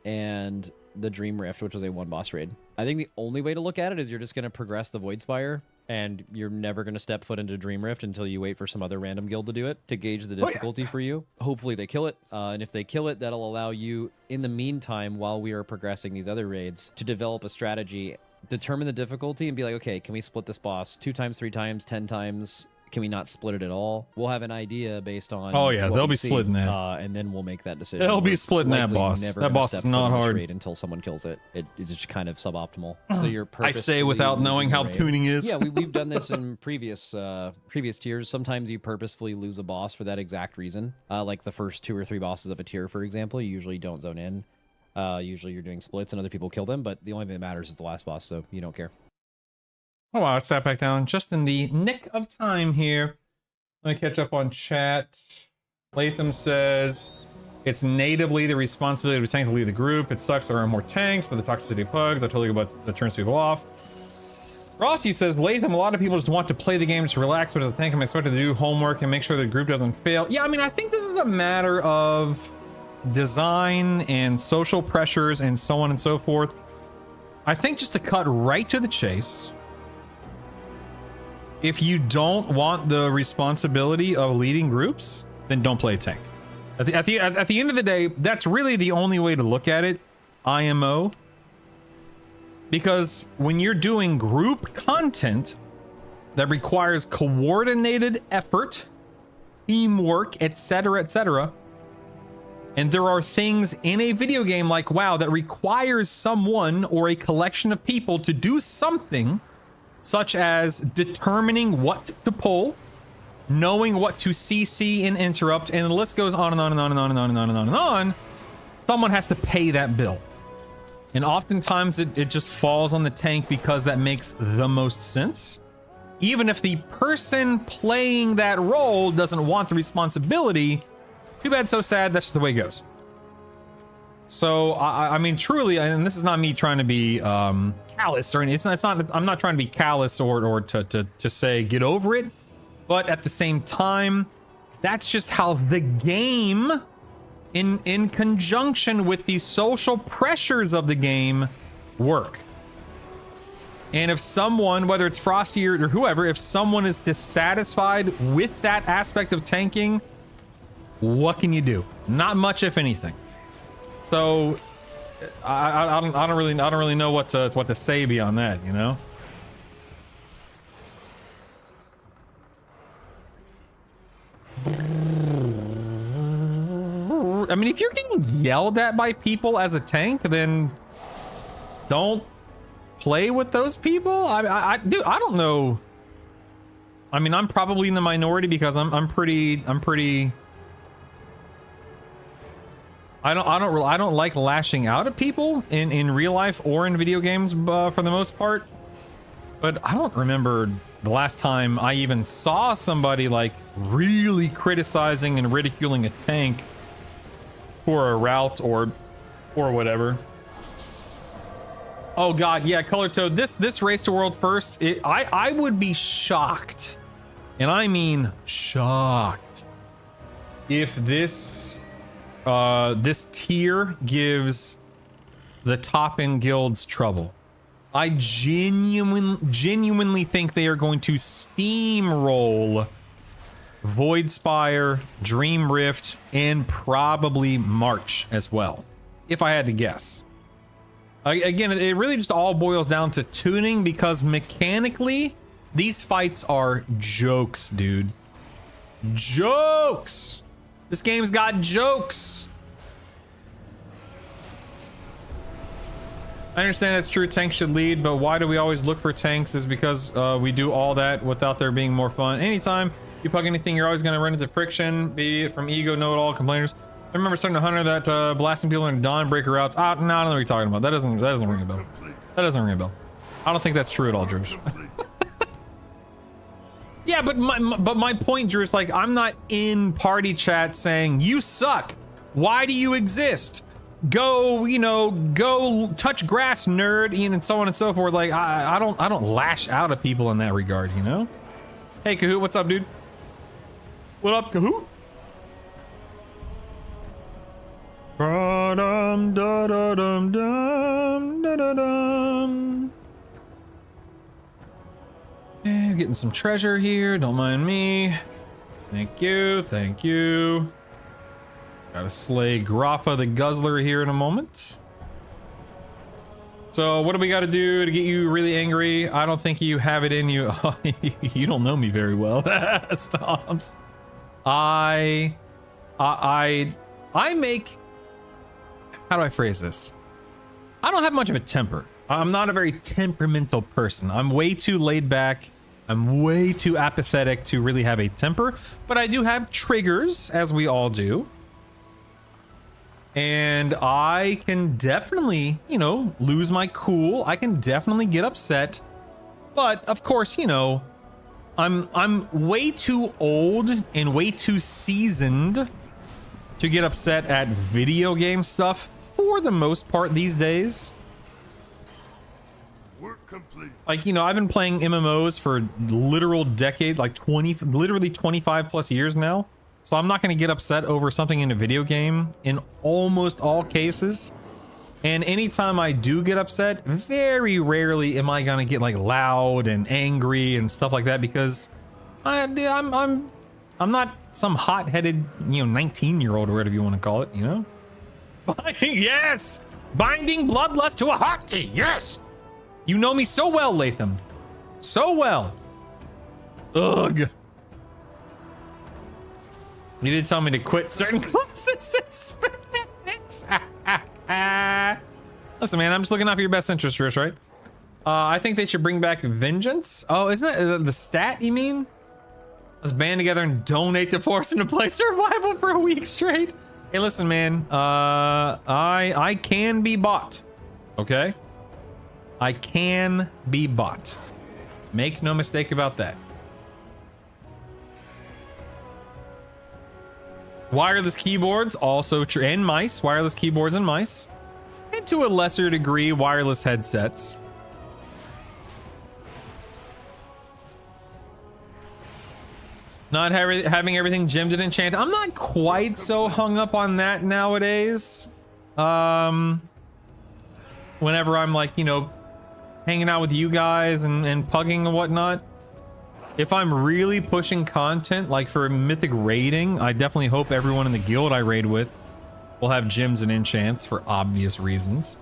and the Dream Rift, which was a 1-boss raid. I think the only way to look at it is you're just going to progress the Void Spire, and you're never going to step foot into Dream Rift until you wait for some other random guild to do it to gauge the difficulty for you. Hopefully they kill it, and if they kill it, that'll allow you, in the meantime, while we are progressing these other raids, to develop a strategy, determine the difficulty, and be like, okay, can we split this boss 2 times, 3 times, 10 times? Can we not split it at all? We'll have an idea based on. Oh yeah, they'll be splitting that, and then we'll make that decision. They'll be splitting that boss. That boss is not hard until someone kills it. It's just kind of suboptimal. So you're. I say without knowing how tuning is. Yeah, we've done this in previous tiers. Sometimes you purposefully lose a boss for that exact reason. Like the first 2 or 3 bosses of a tier, for example, you usually don't zone in. Usually you're doing splits and other people kill them, but the only thing that matters is the last boss, so you don't care. Oh wow, it sat back down just in the nick of time here. Let me catch up on chat. Latham says, it's natively the responsibility to tank to lead the group. It sucks there are more tanks, but the toxicity of pugs, I totally get what that turns people off. Rossi says, Latham, a lot of people just want to play the game to relax, but as a tank, I'm expected to do homework and make sure the group doesn't fail. Yeah, I mean, I think this is a matter of design and social pressures and so on and so forth. I think just to cut right to the chase, if you don't want the responsibility of leading groups, then don't play a tank. At the end of the day, that's really the only way to look at it, IMO. Because when you're doing group content that requires coordinated effort, teamwork, etc., and there are things in a video game like WoW that requires someone or a collection of people to do something, such as determining what to pull, knowing what to CC and interrupt, and the list goes on and on and on and on and on and on and on and on. Someone has to pay that bill. And oftentimes it just falls on the tank because that makes the most sense. Even if the person playing that role doesn't want the responsibility, too bad, so sad, that's just the way it goes. So, I mean, truly, and this is not me trying to be callous or anything. It's not, I'm not trying to be callous or to say get over it. But at the same time, that's just how the game, in conjunction with the social pressures of the game, work. And if someone, whether it's Frosty or whoever, if someone is dissatisfied with that aspect of tanking, what can you do? Not much, if anything. So I don't really know what to say beyond that, you know. I mean, if you're getting yelled at by people as a tank, then don't play with those people. Dude, I don't know. I mean, I'm probably in the minority because I'm pretty. I don't like lashing out at people in real life or in video games for the most part. But I don't remember the last time I even saw somebody like really criticizing and ridiculing a tank for a route or whatever. Oh god, yeah, Color Toad. This race to world first. I would be shocked, and I mean shocked, if this this tier gives the top end guilds trouble. I genuinely think they are going to steamroll Voidspire, Dream Rift, and probably March as well, if I had to guess. Again, it really just all boils down to tuning, because mechanically, these fights are jokes, dude. Jokes! This game's got jokes. I understand that's true, tanks should lead, but why do we always look for tanks? Is because we do all that without there being more fun. Anytime you plug anything, you're always going to run into friction, be it from ego, know-it-all complainers. I remember starting to hunter that blasting people in Dawnbreaker routes. No, I don't know what you're talking about. That doesn't ring a bell. That doesn't ring a bell. I don't think that's true at all, Drew. Yeah, but my point, Drew, is like, I'm not in party chat saying you suck. Why do you exist? Go, you know, go touch grass, nerd, and so on and so forth. Like, I don't lash out at people in that regard, you know. Hey, Kahoot, what's up, dude? What up, Kahoot? Ba-dum, da-da-dum, dum, da-da-dum. Yeah, getting some treasure here. Don't mind me. Thank you. Thank you. Gotta slay Grappa the Guzzler here in a moment. So what do we got to do to get you really angry? I don't think you have it in you. You don't know me very well. Stomps. I make... How do I phrase this? I don't have much of a temper. I'm not a very temperamental person. I'm way too laid back. I'm way too apathetic to really have a temper, but I do have triggers, as we all do. And I can definitely, you know, lose my cool. I can definitely get upset. But of course, you know, I'm way too old and way too seasoned to get upset at video game stuff for the most part these days. Work complete. Like, you know, I've been playing MMOs for literal decades, like literally 25 plus years now. So I'm not going to get upset over something in a video game in almost all cases. And anytime I do get upset, very rarely am I going to get like loud and angry and stuff like that, because I'm not some hot-headed, you know, 19-year-old or whatever you want to call it, you know? Yes! Binding bloodlust to a hottie, yes! You know me so well, Latham. So well. Ugh. You did tell me to quit certain classes and specs. Listen, man, I'm just looking out for your best interest, Rish, right? I think they should bring back Vengeance. Oh, isn't that the stat you mean? Let's band together and donate to forcing to play survival for a week straight. Hey, listen, man. I can be bought. Okay? I can be bought. Make no mistake about that. Wireless keyboards, also true, and mice. Wireless keyboards and mice. And to a lesser degree, wireless headsets. Not having everything gemmed and enchanted. I'm not quite so hung up on that nowadays. Whenever I'm like, you know, hanging out with you guys and pugging and whatnot. If I'm really pushing content, like for mythic raiding, I definitely hope everyone in the guild I raid with will have gems and enchants for obvious reasons.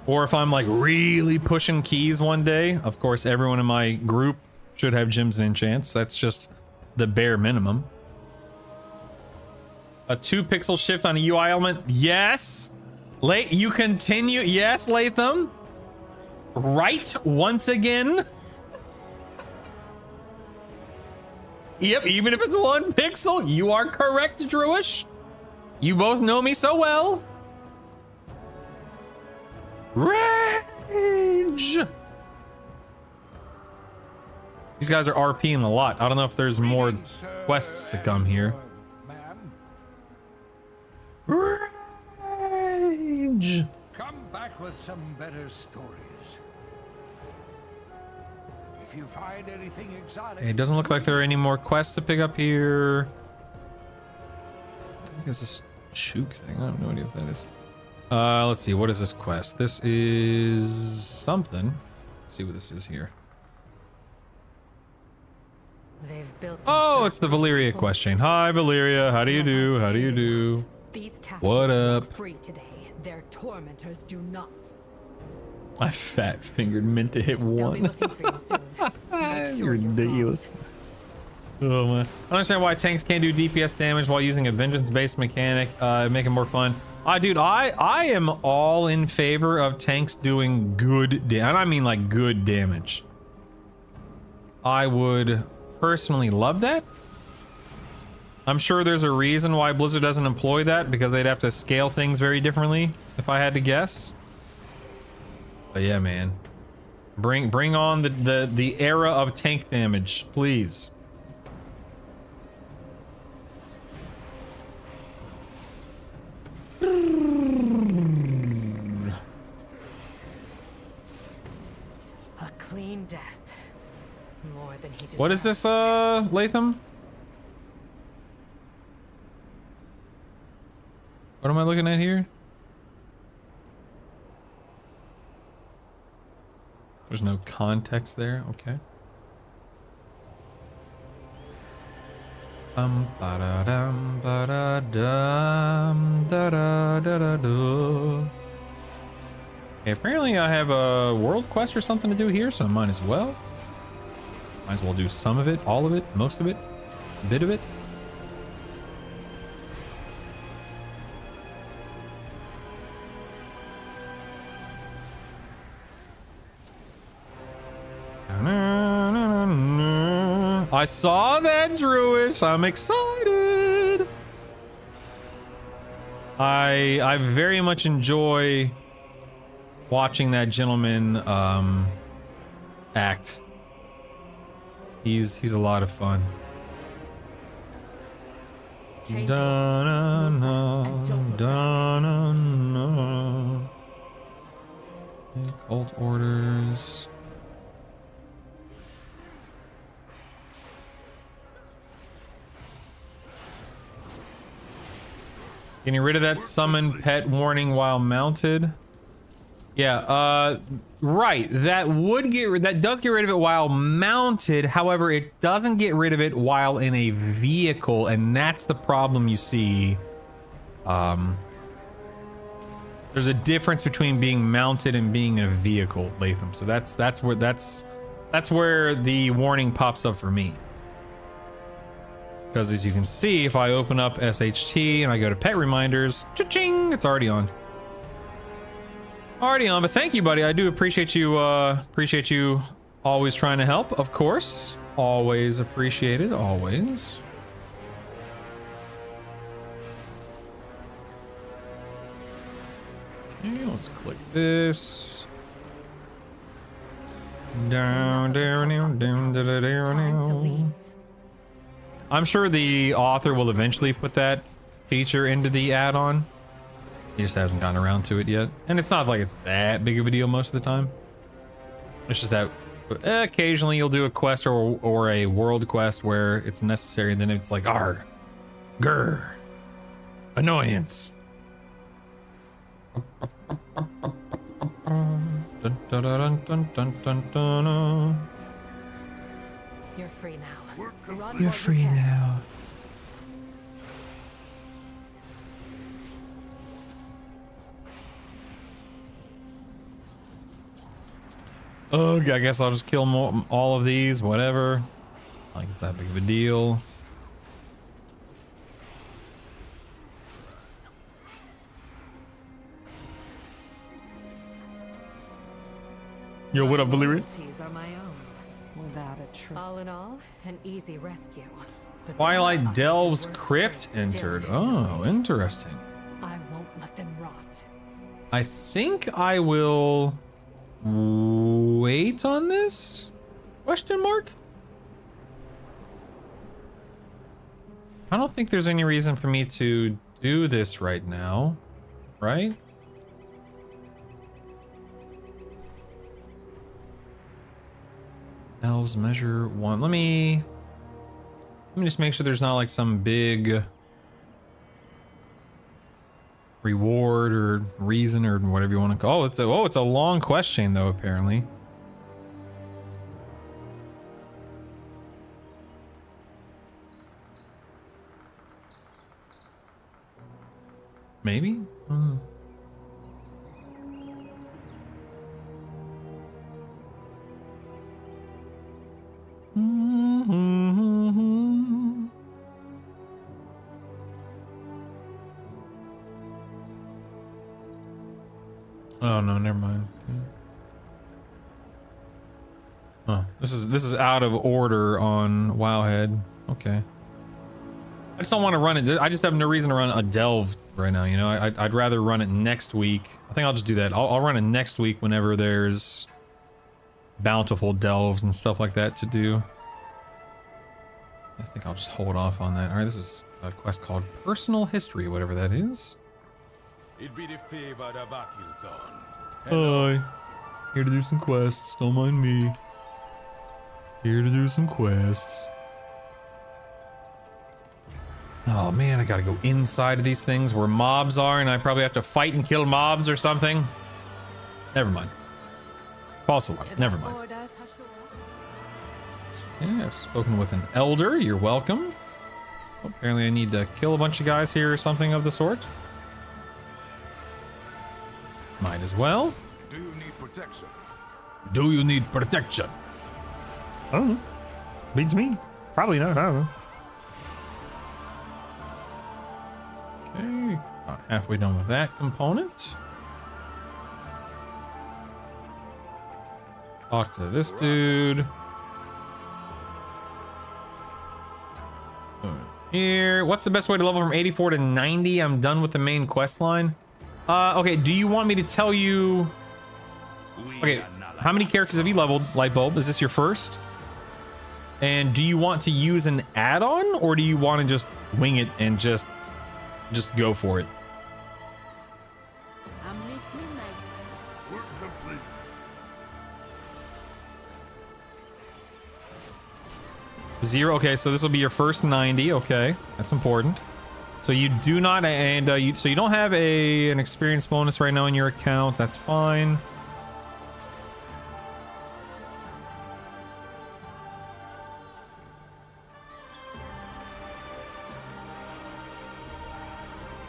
Or if I'm like really pushing keys one day, of course, everyone in my group should have gems and enchants. That's just the bare minimum. A 2-pixel shift on a UI element. Yes. You continue. Yes, Latham. Right once again. Yep, even if it's 1 pixel, you are correct, Druish. You both know me so well. Rage! These guys are RPing a lot. I don't know if there's more quests to come here. Rage! Come back back with some better stories. If you find anything exotic, It doesn't look like there are any more quests to pick up here. I think it's this Chook thing. I have no idea what that is. Let's see. What is this quest? This is something. Let's see what this is here. They've built Oh, it's the Valyria quest chain. Hi, Valyria. How do you do? How do you do? These What up? free today. Their tormentors do not. I fat fingered meant to hit They'll be one. looking for you soon. You're ridiculous. Oh man. I don't understand why tanks can't do DPS damage while using a vengeance-based mechanic. Make it more fun. Dude, I am all in favor of tanks doing good damage. And I mean like good damage. I would personally love that. I'm sure there's a reason why Blizzard doesn't employ that, because they'd have to scale things very differently, if I had to guess. But yeah, man. Bring on the era of tank damage, please. A clean death. More than he deserves. What is this, Latham? What am I looking at here? There's no context there. Okay. Ba-da-dum, ba-da-dum, da-da-da-da-da. Okay, apparently I have a world quest or something to do here, so I might as well. Might as well do some of it, all of it, most of it, a bit of it. I saw that, Druish. I'm excited. I very much enjoy watching that gentleman act. He's a lot of fun. Da-na-na, cult orders. Getting rid of that summon pet warning while mounted. Yeah, right. That does get rid of it while mounted. However, it doesn't get rid of it while in a vehicle, and that's the problem you see. There's a difference between being mounted and being in a vehicle, Latham. So that's where the warning pops up for me. Because as you can see, if I open up SHT and I go to pet reminders, cha-ching, it's already on. Already on, but thank you, buddy. I do appreciate you always trying to help, of course. Always appreciated, always. Okay, let's click this. Down, down, down, down, down, down. I'm sure the author will eventually put that feature into the add-on. He just hasn't gotten around to it yet. And it's not like it's that big of a deal most of the time. It's just that occasionally you'll do a quest or a world quest where it's necessary, and then it's like, arg, grr, annoyance. Dun, dun, dun, dun, dun, dun, dun. You're free now. You're free now. Ugh, I guess I'll just kill all of these, whatever. Like it's that big of a deal. Yo, what up, Valyria? Are my own. Without a trick. All in all, an easy rescue. But Twilight Delves Crypt entered. Oh, interesting. I won't let them rot. I think I will wait on this? Question mark? I don't think there's any reason for me to do this right now, right? Elves measure 1. Let me just make sure there's not like some big reward or reason or whatever you want to call it. It's a long quest chain though, apparently. Maybe? Oh no, never mind. Oh, this is out of order on Wowhead. Okay. I just don't want to run it. I just have no reason to run a delve right now. You know, I'd rather run it next week. I think I'll just do that. I'll run it next week whenever there's bountiful delves and stuff like that to do. I think I'll just hold off on that. All right, this is a quest called Personal History, whatever that is. It be the favor the vacuum's on. Hi. Here to do some quests. Don't mind me. Here to do some quests. Oh man, I gotta go inside of these things where mobs are, and I probably have to fight and kill mobs or something. Never mind. False alarm. Never mind. Okay, I've spoken with an elder. You're welcome. Oh, apparently I need to kill a bunch of guys here or something of the sort. Might as well. Do you need protection? Do you need protection? I don't know. Beats me. Probably not. I don't know. Okay, about halfway done with that component. Talk to this dude. Here, what's the best way to level from 84 to 90? I'm done with the main quest line. Okay, do you want me to tell you... Okay, how many characters have you leveled, Lightbulb? Is this your first? And do you want to use an add-on, or do you want to just wing it and just go for it? I'm listening, like. Work complete. Zero. Okay, so this will be your first 90. Okay, that's important. So you do not, and so you don't have an experience bonus right now in your account. That's fine.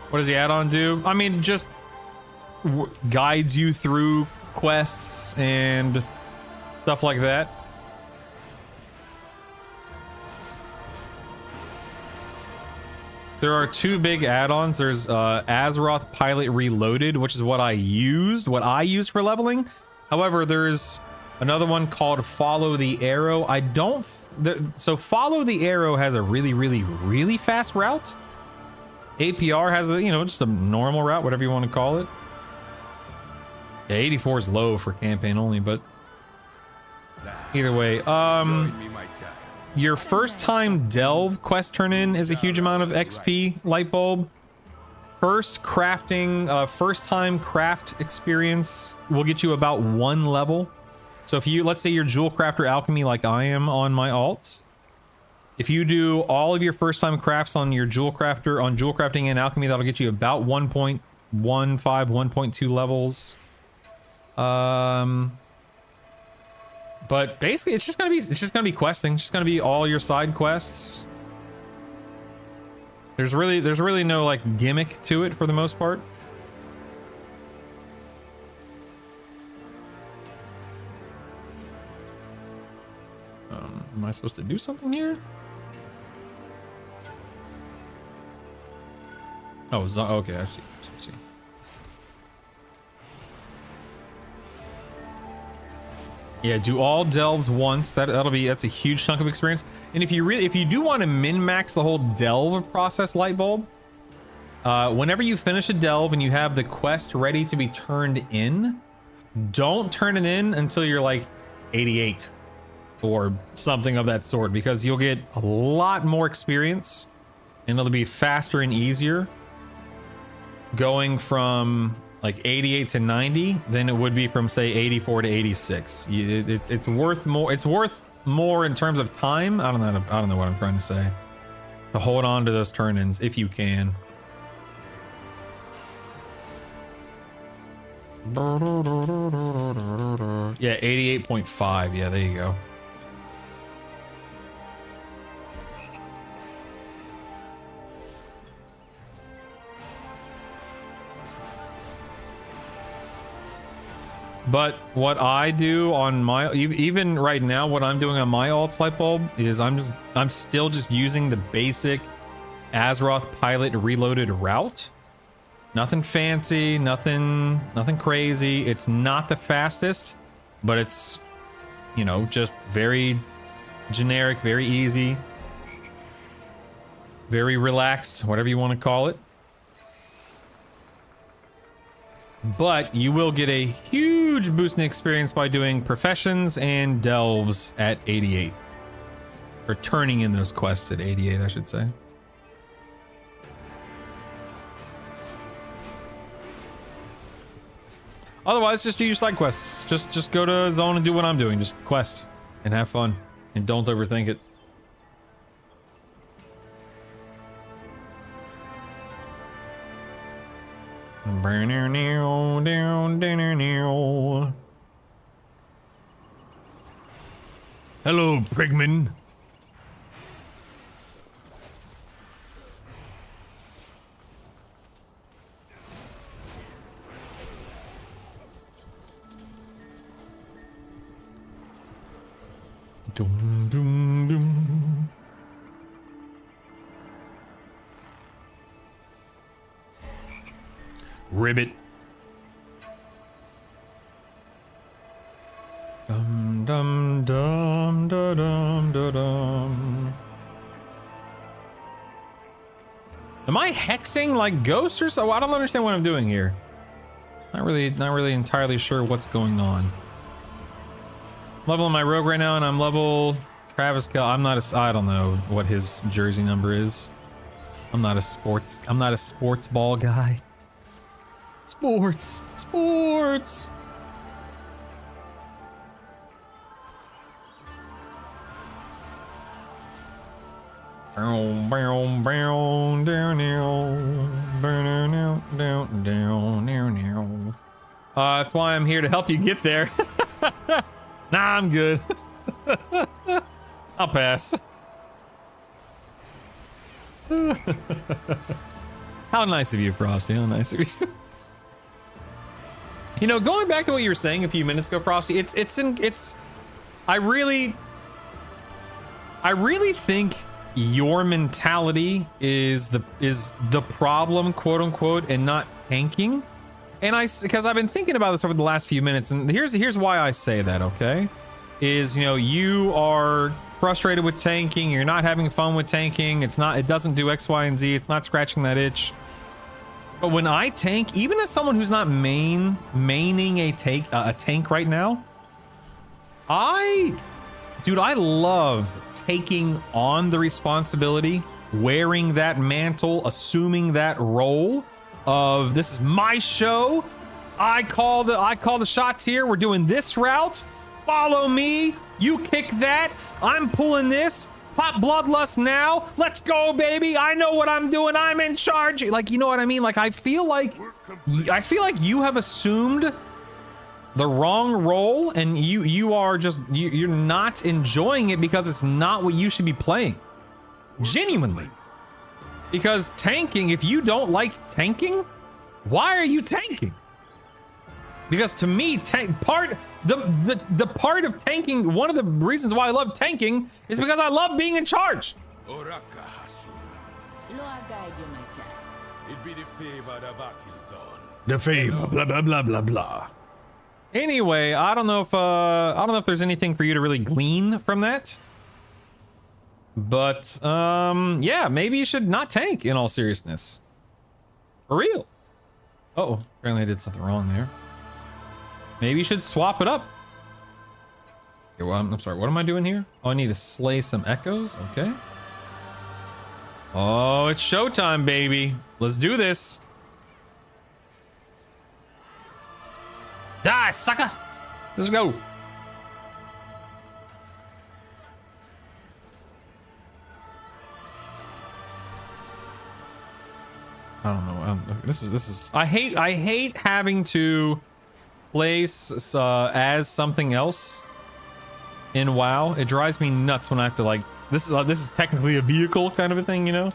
What does the add-on do? I mean, just guides you through quests and stuff like that. There are two big add-ons. There's Azeroth Pilot Reloaded, which is what I used for leveling. However, there's another one called Follow the Arrow. So Follow the Arrow has a really fast route. APR has a, just a normal route, whatever you want to call it. Yeah, 84 is low for campaign only, but either way, your first time delve quest turn in is a huge amount of XP, Lightbulb. First time craft experience will get you about 1 level. So if you, let's say you're Jewel Crafter Alchemy like I am on my alts, if you do all of your first time crafts on your Jewel Crafting and Alchemy, that'll get you about 1.15, 1.2 levels. But basically it's just gonna be questing. It's just gonna be all your side quests. There's really no like gimmick to it for the most part. Am I supposed to do something here? Oh, okay, I see. Yeah, do all delves once. That's a huge chunk of experience. And if you do want to min-max the whole delve process, Lightbulb, whenever you finish a delve and you have the quest ready to be turned in, don't turn it in until you're like 88 or something of that sort, because you'll get a lot more experience and it'll be faster and easier going from like 88 to 90 than it would be from say 84 to 86. It's worth more. It's worth more in terms of time. I don't know what I'm trying to say. To hold on to those turn-ins if you can. Yeah, 88.5. Yeah, there you go. But what I do on my, even right now, what I'm doing on my alt light bulb is I'm still just using the basic Azeroth pilot reloaded route. Nothing fancy, nothing crazy. It's not the fastest, but it's, you know, just very generic, very easy, very relaxed, whatever you want to call it. But you will get a huge boost in experience by doing professions and delves at 88. Or turning in those quests at 88, I should say. Otherwise, just do your side quests. Just go to zone and do what I'm doing. Just quest and have fun. And don't overthink it. Hello, Prigman. Dum, dum, dum. Ribbit. Dum dum dum da dum da dum. Am I hexing like ghosts or so? I don't understand what I'm doing here. Not really entirely sure what's going on. Leveling my rogue right now, and I'm level Travis Kell. I'm not a. I don't know what his jersey number is. I'm not a sports ball guy. Sports. That's why I'm here to help you get there. Nah, I'm good. I'll pass. How nice of you, Frosty. How nice of you. You know, going back to what you were saying a few minutes ago, Frosty, I really think your mentality is the problem, quote unquote, and not tanking. And because I've been thinking about this over the last few minutes, and here's why I say that, okay? Is, you know, you are frustrated with tanking, you're not having fun with tanking, it doesn't do X, Y, and Z, it's not scratching that itch. But when I tank, even as someone who's not maining a tank right now, I love taking on the responsibility, wearing that mantle, assuming that role of this is my show. I call the shots here. We're doing this route. Follow me. You kick that. I'm pulling this. Pop Bloodlust now. Let's go, baby. I know what I'm doing. I'm in charge. Like, you know what I mean? Like, I feel like you have assumed the wrong role, and you're not enjoying it because it's not what you should be playing. Genuinely. Because tanking, if you don't like tanking, why are you tanking? Because to me, the part of tanking, one of the reasons why I love tanking is because I love being in charge. Lord guide you, my child. It be the favor the Vakil's on. The favor, blah blah blah blah blah. Anyway, I don't know if there's anything for you to really glean from that. But yeah, maybe you should not tank, in all seriousness. For real. Uh-oh, apparently I did something wrong there. Maybe you should swap it up. Okay, well, I'm sorry, what am I doing here? Oh, I need to slay some echoes. Okay. Oh, it's showtime, baby. Let's do this. Die, sucker. Let's go. I don't know. This is. I hate having to place as something else in WoW. It drives me nuts when I have to like. This is technically a vehicle kind of a thing, you know.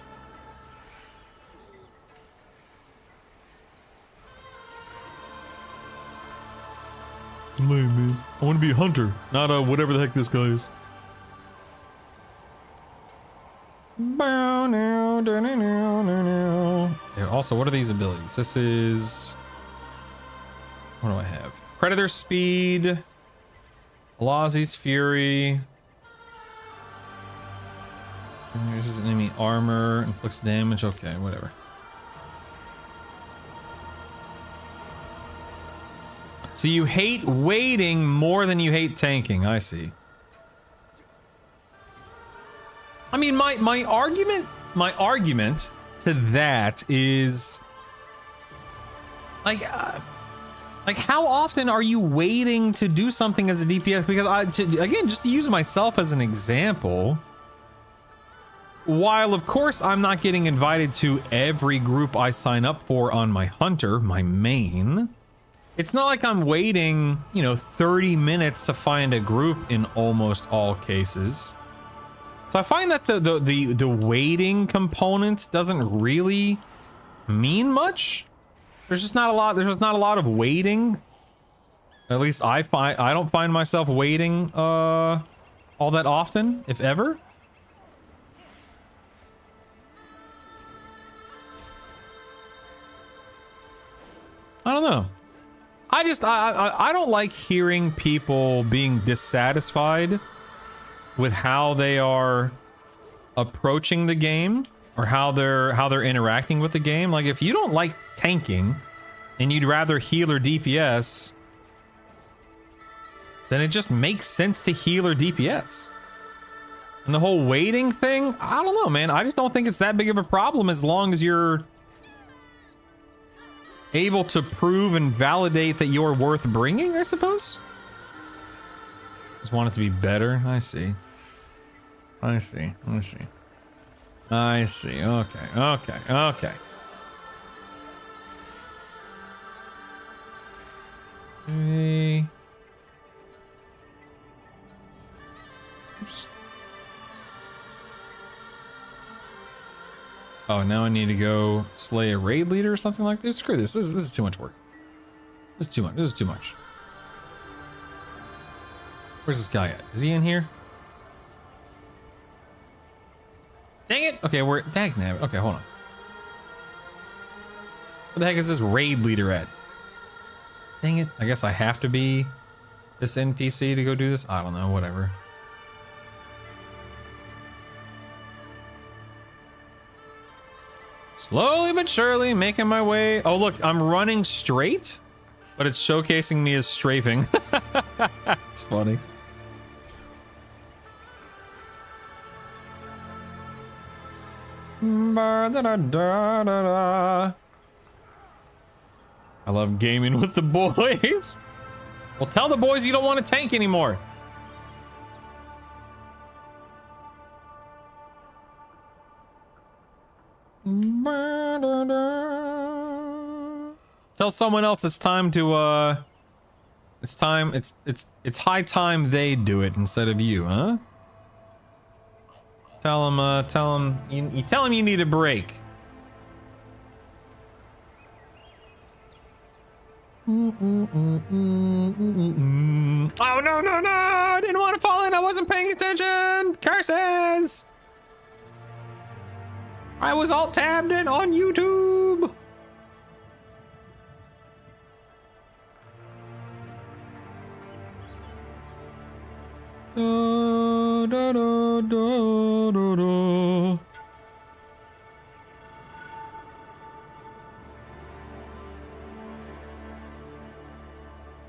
Lame, man. I want to be a hunter, not a whatever the heck this guy is. Yeah, also, what are these abilities? This is... What do I have? Predator Speed. Lazi's Fury. This is enemy armor. Inflicts damage. Okay, whatever. So you hate waiting more than you hate tanking. I see. I mean, my argument to that is like how often are you waiting to do something as a DPS? Because again, just to use myself as an example, while of course I'm not getting invited to every group I sign up for on my hunter, my main, it's not like I'm waiting, 30 minutes to find a group in almost all cases. So I find that the waiting component doesn't really mean much. There's just not a lot of waiting. At least I don't find myself waiting all that often, if ever. I don't know. I don't like hearing people being dissatisfied with how they are approaching the game or how they're interacting with the game. Like, if you don't like tanking and you'd rather heal or DPS, then it just makes sense to heal or DPS. And the whole waiting thing, I don't know, man. I just don't think it's that big of a problem as long as you're able to prove and validate that you're worth bringing, I suppose. Just want it to be better. I see. Okay. Okay. Oops. Oh, now I need to go slay a raid leader or something like this. Screw this. This is too much work. This is too much. Where's this guy at? Is he in here? Dang it! Okay, we're dagnabbit. Okay, hold on. Where the heck is this raid leader at? Dang it! I guess I have to be this NPC to go do this. I don't know. Whatever. Slowly but surely making my way. Oh, look, I'm running straight, but it's showcasing me as strafing. It's funny. I love gaming with the boys. Well, tell the boys you don't want to tank anymore. Tell someone else it's time to it's high time they do it instead of you, huh? Tell him you tell him you need a break. Oh no, I didn't want to fall in. I wasn't paying attention. Curses. I was alt tabbed in on YouTube.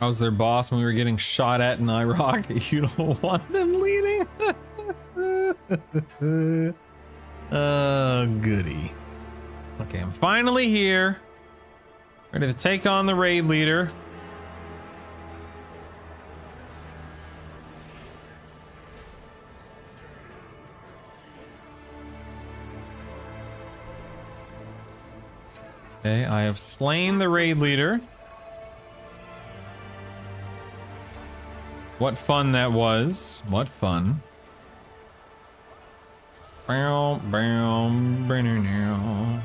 I was their boss when we were getting shot at in Iraq. You don't want them leading? Oh, goody. Okay, I'm finally here. Ready to take on the raid leader. Okay, I have slain the raid leader. What fun that was. What fun. Bow, bow, now.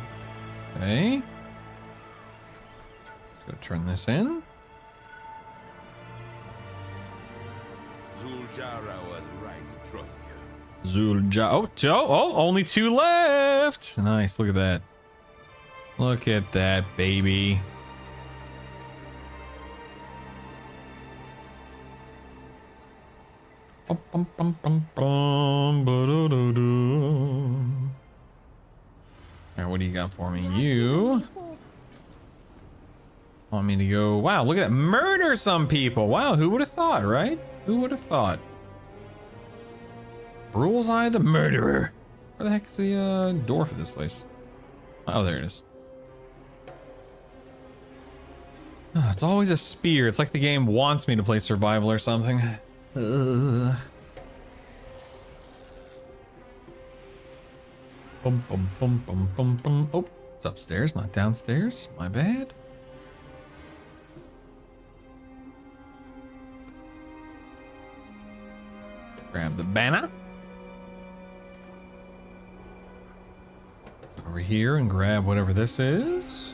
Okay. Let's go turn this in. Zuljara was right to trust you. Oh, only 2 left. Nice, look at that. Look at that, baby. Bum, bum, bum, bum, bum, ba-do-do-do. Alright, what do you got for me? You want me to go? Wow, look at that. Murder some people. Wow, who would have thought, right? Who would have thought? Brule's Eye the Murderer. Where the heck is the door for this place? Oh, there it is. Oh, it's always a spear. It's like the game wants me to play survival or something. Bum, bum, bum, bum, bum, bum. Oh, it's upstairs, not downstairs. My bad. Grab the banner. Over here and grab whatever this is.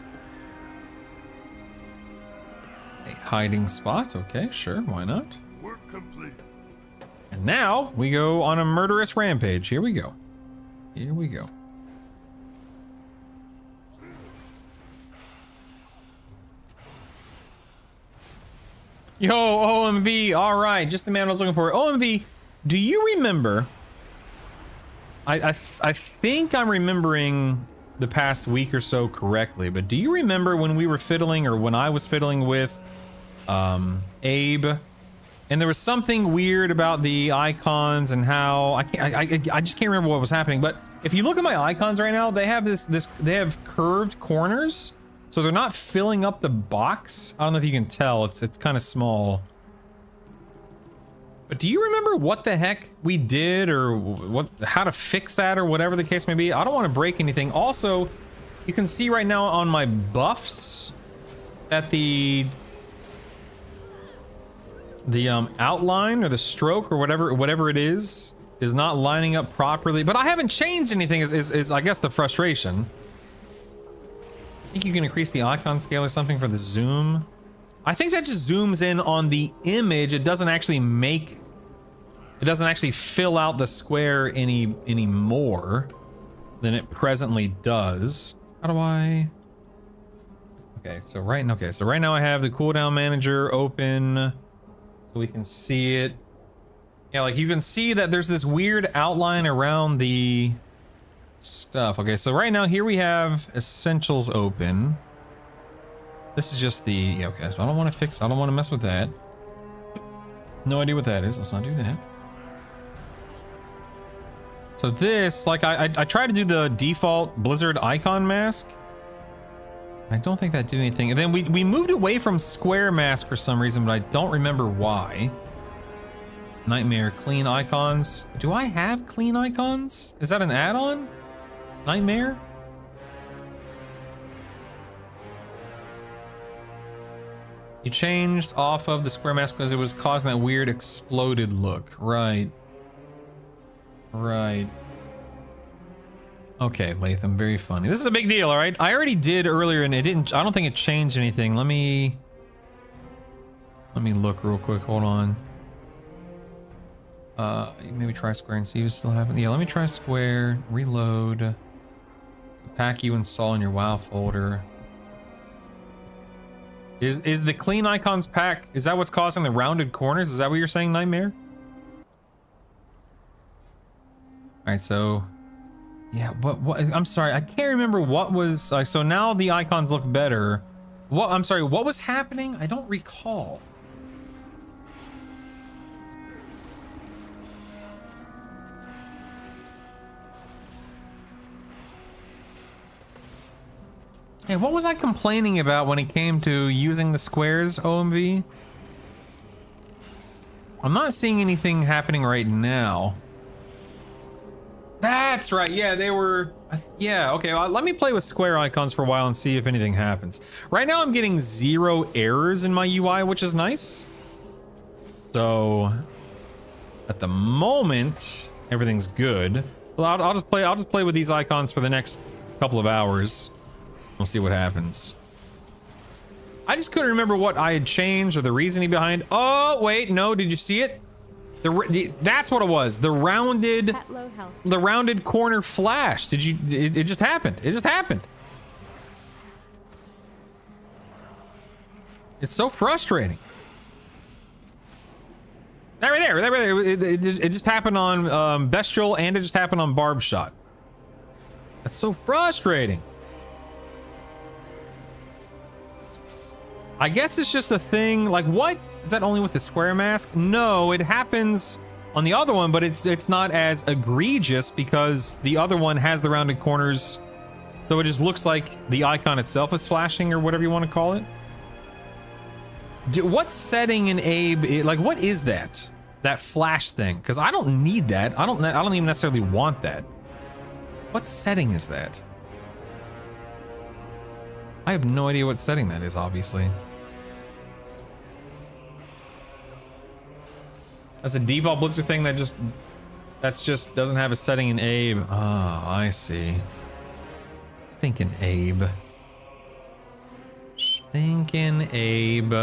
A hiding spot. Okay, sure, why not? Work complete. And now we go on a murderous rampage. Here we go. Here we go. Yo, OMB. All right, just the man I was looking for. OMB, do you remember? I think I'm remembering the past week or so correctly, but do you remember when we were fiddling, or when I was fiddling with Abe, and there was something weird about the icons and how I just can't remember what was happening. But if you look at my icons right now, they have they have curved corners, so they're not filling up the box. I don't know if you can tell. It's kind of small. But do you remember what the heck we did, or how to fix that, or whatever the case may be? I don't want to break anything. Also, you can see right now on my buffs that the outline or the stroke or whatever it is not lining up properly. But I haven't changed anything is I guess the frustration. I think you can increase the icon scale or something for the zoom. I think that just zooms in on the image. It doesn't actually fill out the square any more than it presently does. How do I? Okay, so right now I have the cooldown manager open so we can see it. Yeah, like you can see that there's this weird outline around the stuff. Okay, so right now here we have essentials open. This is just the, yeah, okay, so I don't want to mess with that. No idea what that is. Let's not do that. So this, like, I tried to do the default Blizzard icon mask. I don't think that did anything. And then we moved away from square mask for some reason, but I don't remember why. Nightmare, clean icons. Do I have clean icons? Is that an add-on? Nightmare? You changed off of the square mask because it was causing that weird exploded look. Right. Right. Okay, Latham, very funny. This is a big deal, all right? I already did earlier and I don't think it changed anything. Let me look real quick. Hold on. Maybe try square and see if it's still happening. Yeah, let me try square, reload. Pack you install in your WoW folder. Is the clean icons pack, is that what's causing the rounded corners? Is that what you're saying, Nightmare? All right, so yeah, what I'm sorry, I can't remember what was so now the icons look better. I'm sorry, what was happening? I don't recall. Hey, what was I complaining about when it came to using the squares, OMV? I'm not seeing anything happening right now. That's right. Yeah, they were. Yeah, okay. Well, let me play with square icons for a while and see if anything happens. Right now, I'm getting 0 errors in my UI, which is nice. So, at the moment, everything's good. Well, I'll just play. I'll just play with these icons for the next couple of hours. We'll see what happens. I just couldn't remember what I had changed or the reasoning behind. Oh wait, no. Did you see it? That's what it was. The rounded corner flash. Did you? It just happened. It just happened. It's so frustrating. That right there. That right there. It just happened on Bestial, and it just happened on Barb Shot. That's so frustrating. I guess it's just a thing. Like, what? Is that only with the square mask? No, it happens on the other one, but it's not as egregious because the other one has the rounded corners. So it just looks like the icon itself is flashing or whatever you want to call it. What setting in Abe, like, what is that? That flash thing? Because I don't need that. I don't even necessarily want that. What setting is that? I have no idea what setting that is, obviously. That's a default Blizzard thing that just doesn't have a setting in Abe. Oh, I see. Stinking Abe. Stinking Abe.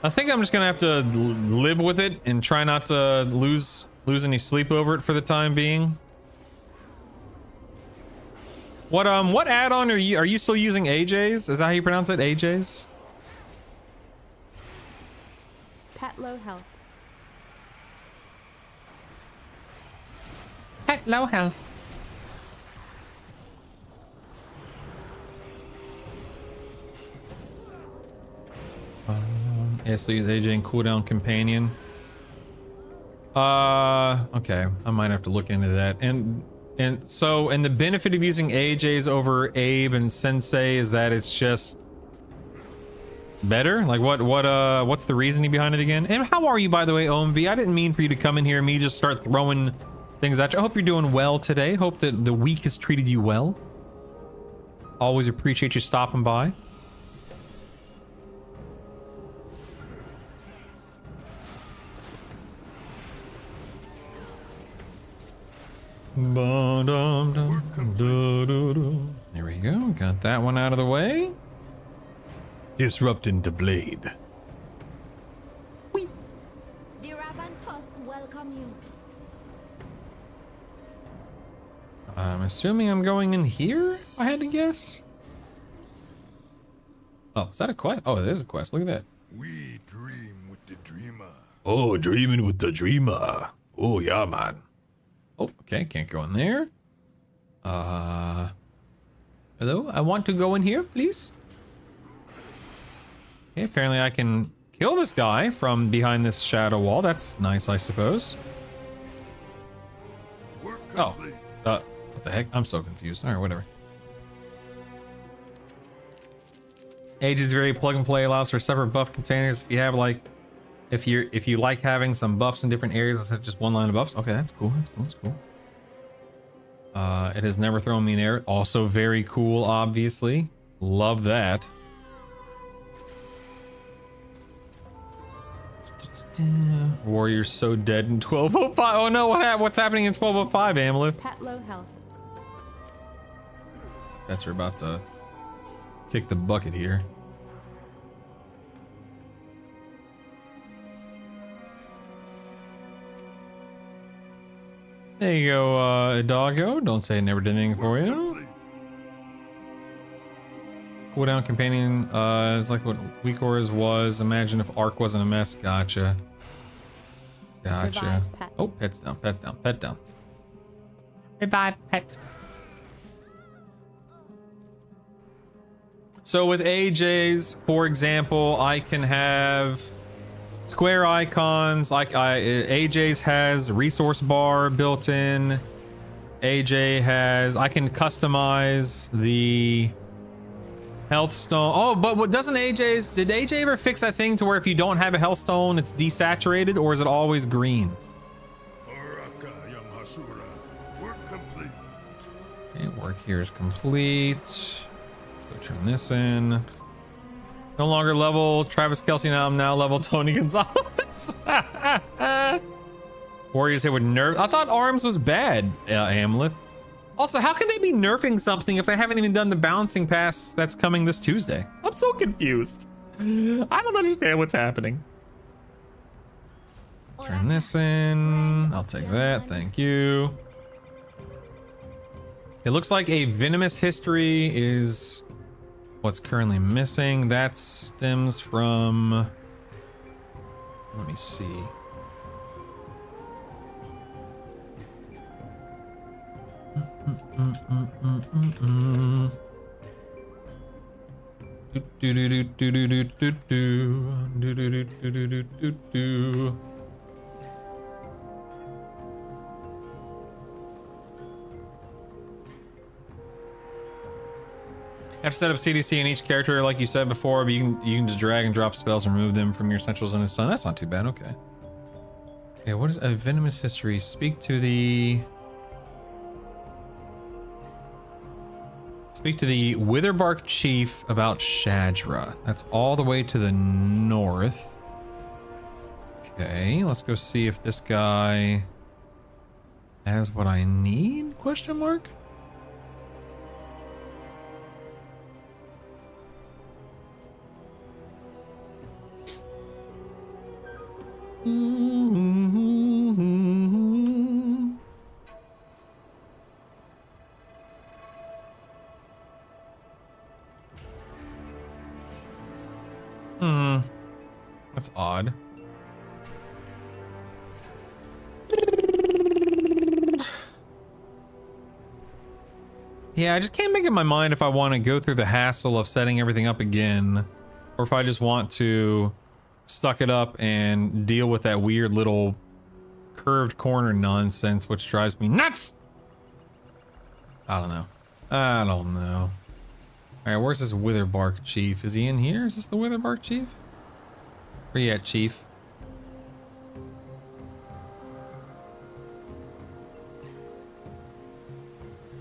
I think I'm just gonna have to live with it and try not to lose any sleep over it for the time being. What add-on are you still using? AJ's? Is that how you pronounce it? AJ's? Pet low health. Pet low health. Yeah, so use AJ and cooldown companion. Okay, I might have to look into that. And the benefit of using AJ's over Abe and Sensei is that it's just better? Like what's the reasoning behind it again? And how are you, by the way, OMV? I didn't mean for you to come in here and me just start throwing things at you. I hope you're doing well today. Hope that the week has treated you well. Always appreciate you stopping by. There we go. Got that one out of the way. Disrupting the blade. The Raven Tusk welcome you. I'm assuming I'm going in here, if I had to guess. Oh, is that a quest? Oh, it is a quest. Look at that. We dream with the dreamer. Oh, dreaming with the dreamer. Oh, yeah, man. Oh, okay. Can't go in there. Hello? I want to go in here, please. Okay, apparently I can kill this guy from behind this shadow wall. That's nice, I suppose. Oh, what the heck? I'm so confused. All right, whatever. Age is very plug and play. Allows for separate buff containers. If you have like, if you like having some buffs in different areas instead of just one line of buffs. Okay, that's cool. That's cool. That's cool. It has never thrown me in air. Also very cool, obviously. Love that. Warrior's so dead in 1205. Oh no, what's happening in 1205, Amalith? Pet low health. That's we're about to kick the bucket here. There you go, doggo. Don't say I never did anything for you. Cooldown companion, it's like what Weak Auras was. Imagine if Arc wasn't a mess. Gotcha. Gotcha. Pet. Oh, pet's down, pet down, pet down. Revive pet. So with AJ's, for example, I can have square icons. Like AJ's has resource bar built in. AJ has, I can customize the health stone. Oh, but what doesn't AJ's, did AJ ever fix that thing to where if you don't have a health stone, it's desaturated, or is it always green? arc here is complete. Let's go turn this in. No longer level Travis Kelce. Now I'm now level Tony Gonzalez. Warriors hit with nerf. I thought arms was bad, Amleth. Also, how can they be nerfing something if they haven't even done the balancing pass that's coming this Tuesday? I'm so confused. I don't understand what's happening. Turn this in. I'll take that. Thank you. It looks like a venomous history is what's currently missing. That stems from... Let me see. Have to set up CDC in each character, like you said before, but you can just drag and drop spells and remove them from your essentials in the sun. That's not too bad. Okay. Okay, what is a venomous history? Speak to the Witherbark Chief about Shadra. That's all the way to the north. Okay, let's go see if this guy has what I need? Question mark? That's odd. Yeah, I just can't make up my mind if I want to go through the hassle of setting everything up again, or if I just want to suck it up and deal with that weird little curved corner nonsense, which drives me nuts. I don't know. All right, where's this Witherbark Chief? Is he in here? Is this the Witherbark Chief? Where you at, Chief?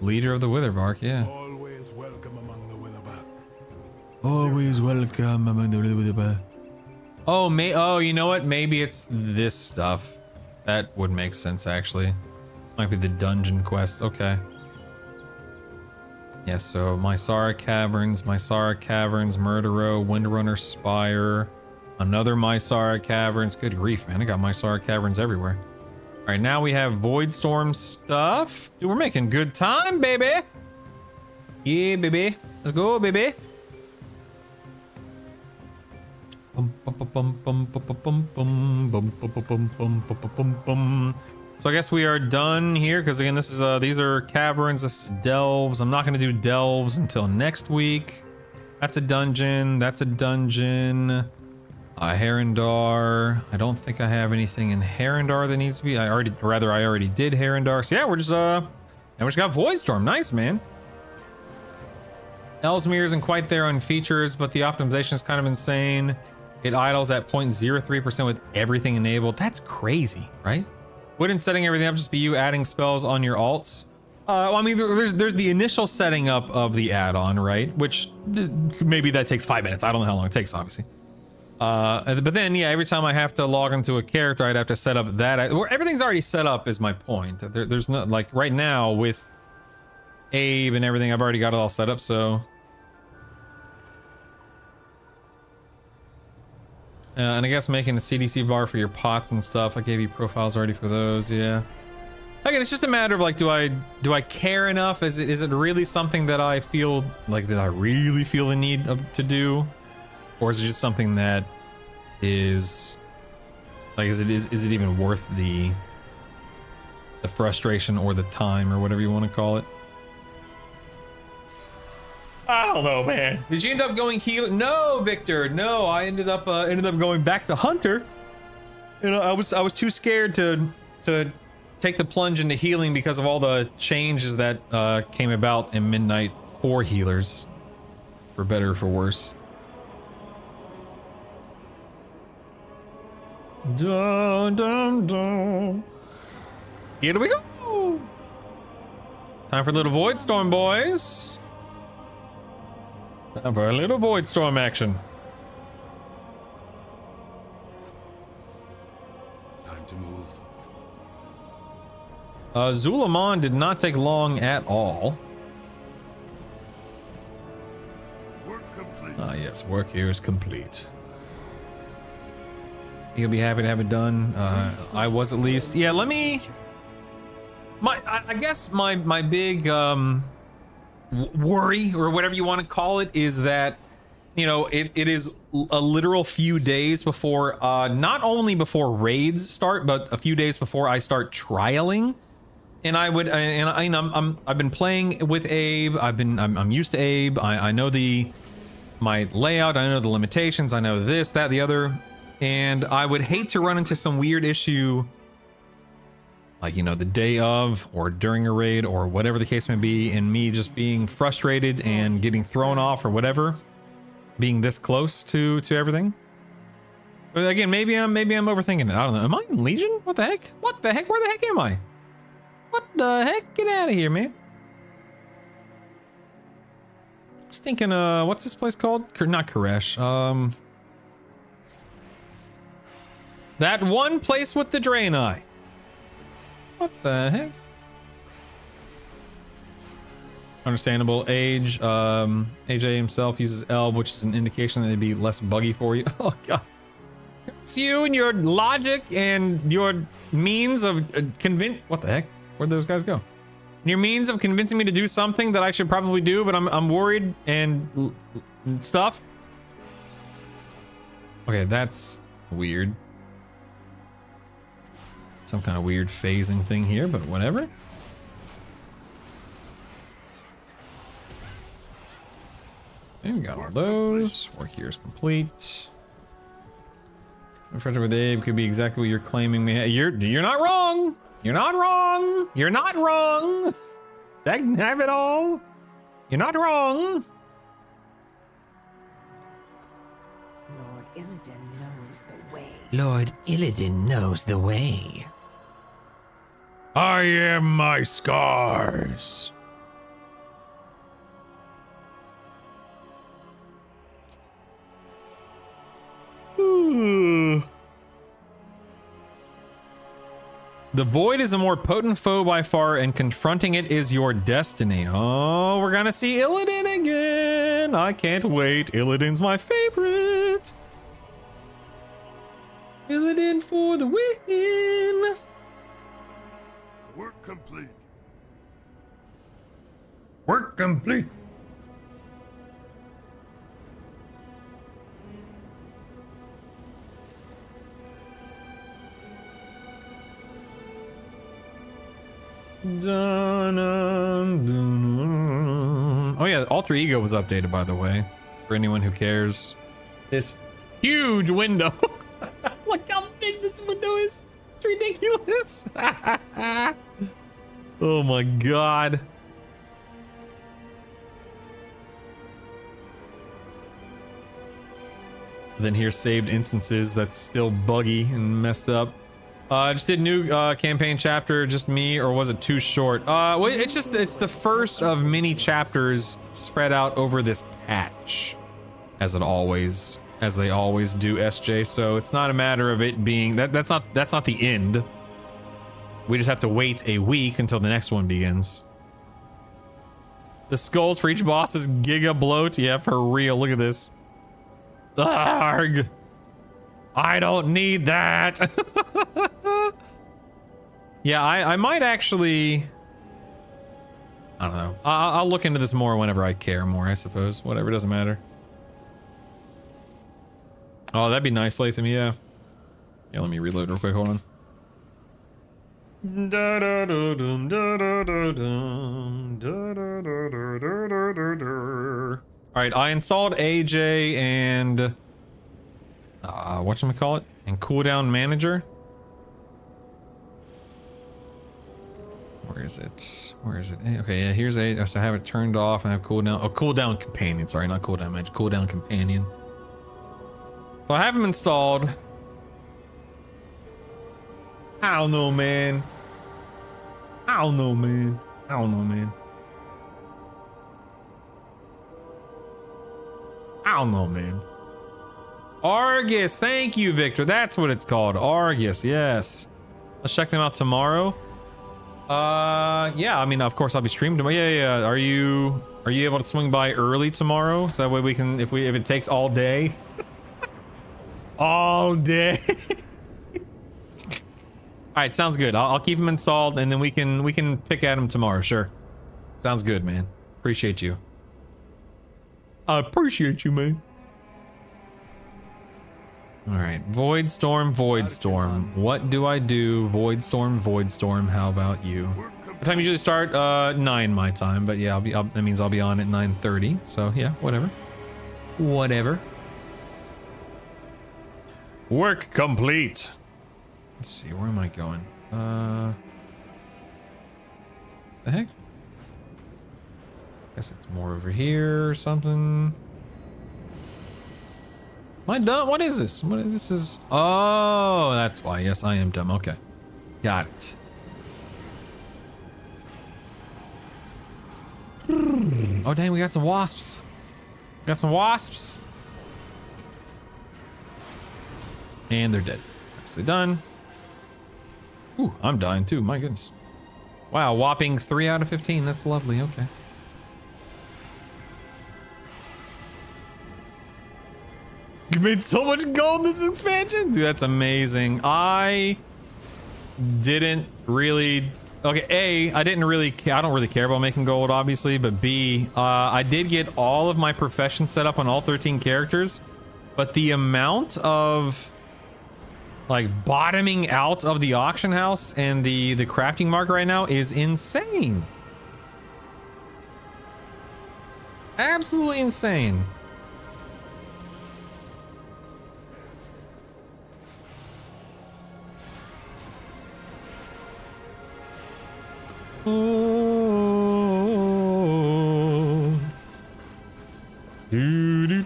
Leader of the Witherbark, yeah. Always welcome among the Witherbark. Always welcome among the Witherbark. Oh, you know what? Maybe it's this stuff. That would make sense, actually. Might be the dungeon quests. Okay. Yeah, so Mysara Caverns, Murderow, Windrunner Spire, another Mysara Caverns. Good grief, man. I got Mysara Caverns everywhere. All right, now we have Voidstorm stuff. Dude, we're making good time, baby. Yeah, baby. Let's go, baby. So I guess we are done here because again, this is these are caverns, this is delves. I'm not gonna do delves until next week. That's a dungeon. That's a dungeon. Herondar. I don't think I have anything in Herondar that needs to be. I already did Herondar. So yeah, we're just now we just got Voidstorm. Nice, man. Ellesmere isn't quite there on features, but the optimization is kind of insane. It idles at 0.03% with everything enabled. That's crazy, right? Wouldn't setting everything up just be you adding spells on your alts? Well, I mean, there's the initial setting up of the add-on, right? Which maybe that takes 5 minutes. I don't know how long it takes, obviously. But then, yeah, every time I have to log into a character, I'd have to set up that. Everything's already set up is my point. There's no, like, right now with Abe and everything, I've already got it all set up, so... and I guess making a CDC bar for your pots and stuff. I gave you profiles already for those, yeah. Again, it's just a matter of like, do I care enough? Is it really something that I feel like that I really feel the need to do, or is it just something that is like is it even worth the frustration or the time or whatever you want to call it? I don't know, man. Did you end up going healer? No, Victor. No, I ended up going back to Hunter. You know, I was too scared to take the plunge into healing because of all the changes that came about in Midnight for healers, for better or for worse. Dun, dun, dun. Here we go. Time for a little Void Storm, boys. Time for a little Void Storm action. Time to move. Zulamon did not take long at all. Work complete. Yes, work here is complete. You'll be happy to have it done. I was at least. Yeah, let me. I guess my big worry, or whatever you want to call it, is that, you know, it is a literal few days before, not only before raids start, but a few days before I start trialing. And I've been playing with Abe. I'm used to Abe. I know my layout. I know the limitations. I know this, that, the other. And I would hate to run into some weird issue, like, you know, the day of or during a raid or whatever the case may be, and me just being frustrated and getting thrown off or whatever, being this close to everything. But again, maybe I'm overthinking it. I don't know. Am I in Legion? What the heck? What the heck? Where the heck am I? What the heck? Get out of here, man. I was thinking, what's this place called? Not Koresh. That one place with the drain eye. What the heck? Understandable. Age. AJ himself uses Elb, which is an indication that it'd be less buggy for you. Oh god. It's you and your logic and your means of what the heck? Where'd those guys go? Your means of convincing me to do something that I should probably do, but I'm worried and stuff. Okay, that's weird. Some kind of weird phasing thing here, but whatever. And we got all those. Work here is complete. Friendship with Abe could be exactly what you're claiming. You're not wrong. You're not wrong. You're not wrong. That can have it all. You're not wrong. Lord Illidan knows the way. Lord Illidan knows the way. I am my scars. The void is a more potent foe by far, and confronting it is your destiny. Oh, we're gonna see Illidan again. I can't wait. Illidan's my favorite. Illidan for the win. Work complete. Work complete. Oh yeah, Alter Ego was updated, by the way, for anyone who cares. This huge window. Look how big this window is. It's ridiculous. Oh my god. Then here's saved instances that's still buggy and messed up. Just did new campaign chapter, just me, or was it too short? Well, it's the first of many chapters spread out over this patch, as they always do, SJ. So it's not a matter of it being that's not the end. We just have to wait a week until the next one begins. The skulls for each boss is giga bloat. Yeah, for real. Look at this. Arg. I don't need that. Yeah, I might actually. I don't know. I'll look into this more whenever I care more, I suppose. Whatever, doesn't matter. Oh, that'd be nice, Latham. Yeah. Yeah, let me reload real quick. Hold on. All right, I installed AJ and whatchamacallit, and cooldown manager. Where is it? Where is it? Okay, yeah, here's a. So I have it turned off and I have cooldown. Oh, cooldown companion. Sorry, not cooldown manager. Cooldown companion. So I have them installed. I don't know, man. I don't know, man. I don't know, man. Argus, thank you, Victor. That's what it's called. Argus, yes. Let's check them out tomorrow. Yeah, I mean, of course I'll be streaming tomorrow. Yeah. Are you able to swing by early tomorrow? So that way we can, if it takes all day. All day. All right, sounds good. I'll keep them installed and then we can pick at them tomorrow. Sure. Sounds good, man. Appreciate you. I appreciate you, man. All right, Void Storm. What do I do? Void Storm. How about you? What time usually start? 9 my time, but yeah, that means I'll be on at 9:30. So yeah, whatever. Work complete. Let's see, where am I going? The heck? Guess it's more over here or something. Am I dumb? What is this? This is... Oh, that's why. Yes, I am dumb. Okay. Got it. Oh, dang, we got some wasps. And they're dead. Nicely done. Ooh, I'm dying too. My goodness. Wow, whopping 3 out of 15. That's lovely. Okay. You made so much gold this expansion? Dude, that's amazing. I didn't really... Okay, I don't really care about making gold, obviously, but B, I did get all of my professions set up on all 13 characters, but the amount of, like, bottoming out of the auction house and the crafting market right now is insane. Absolutely insane. Oh. Do.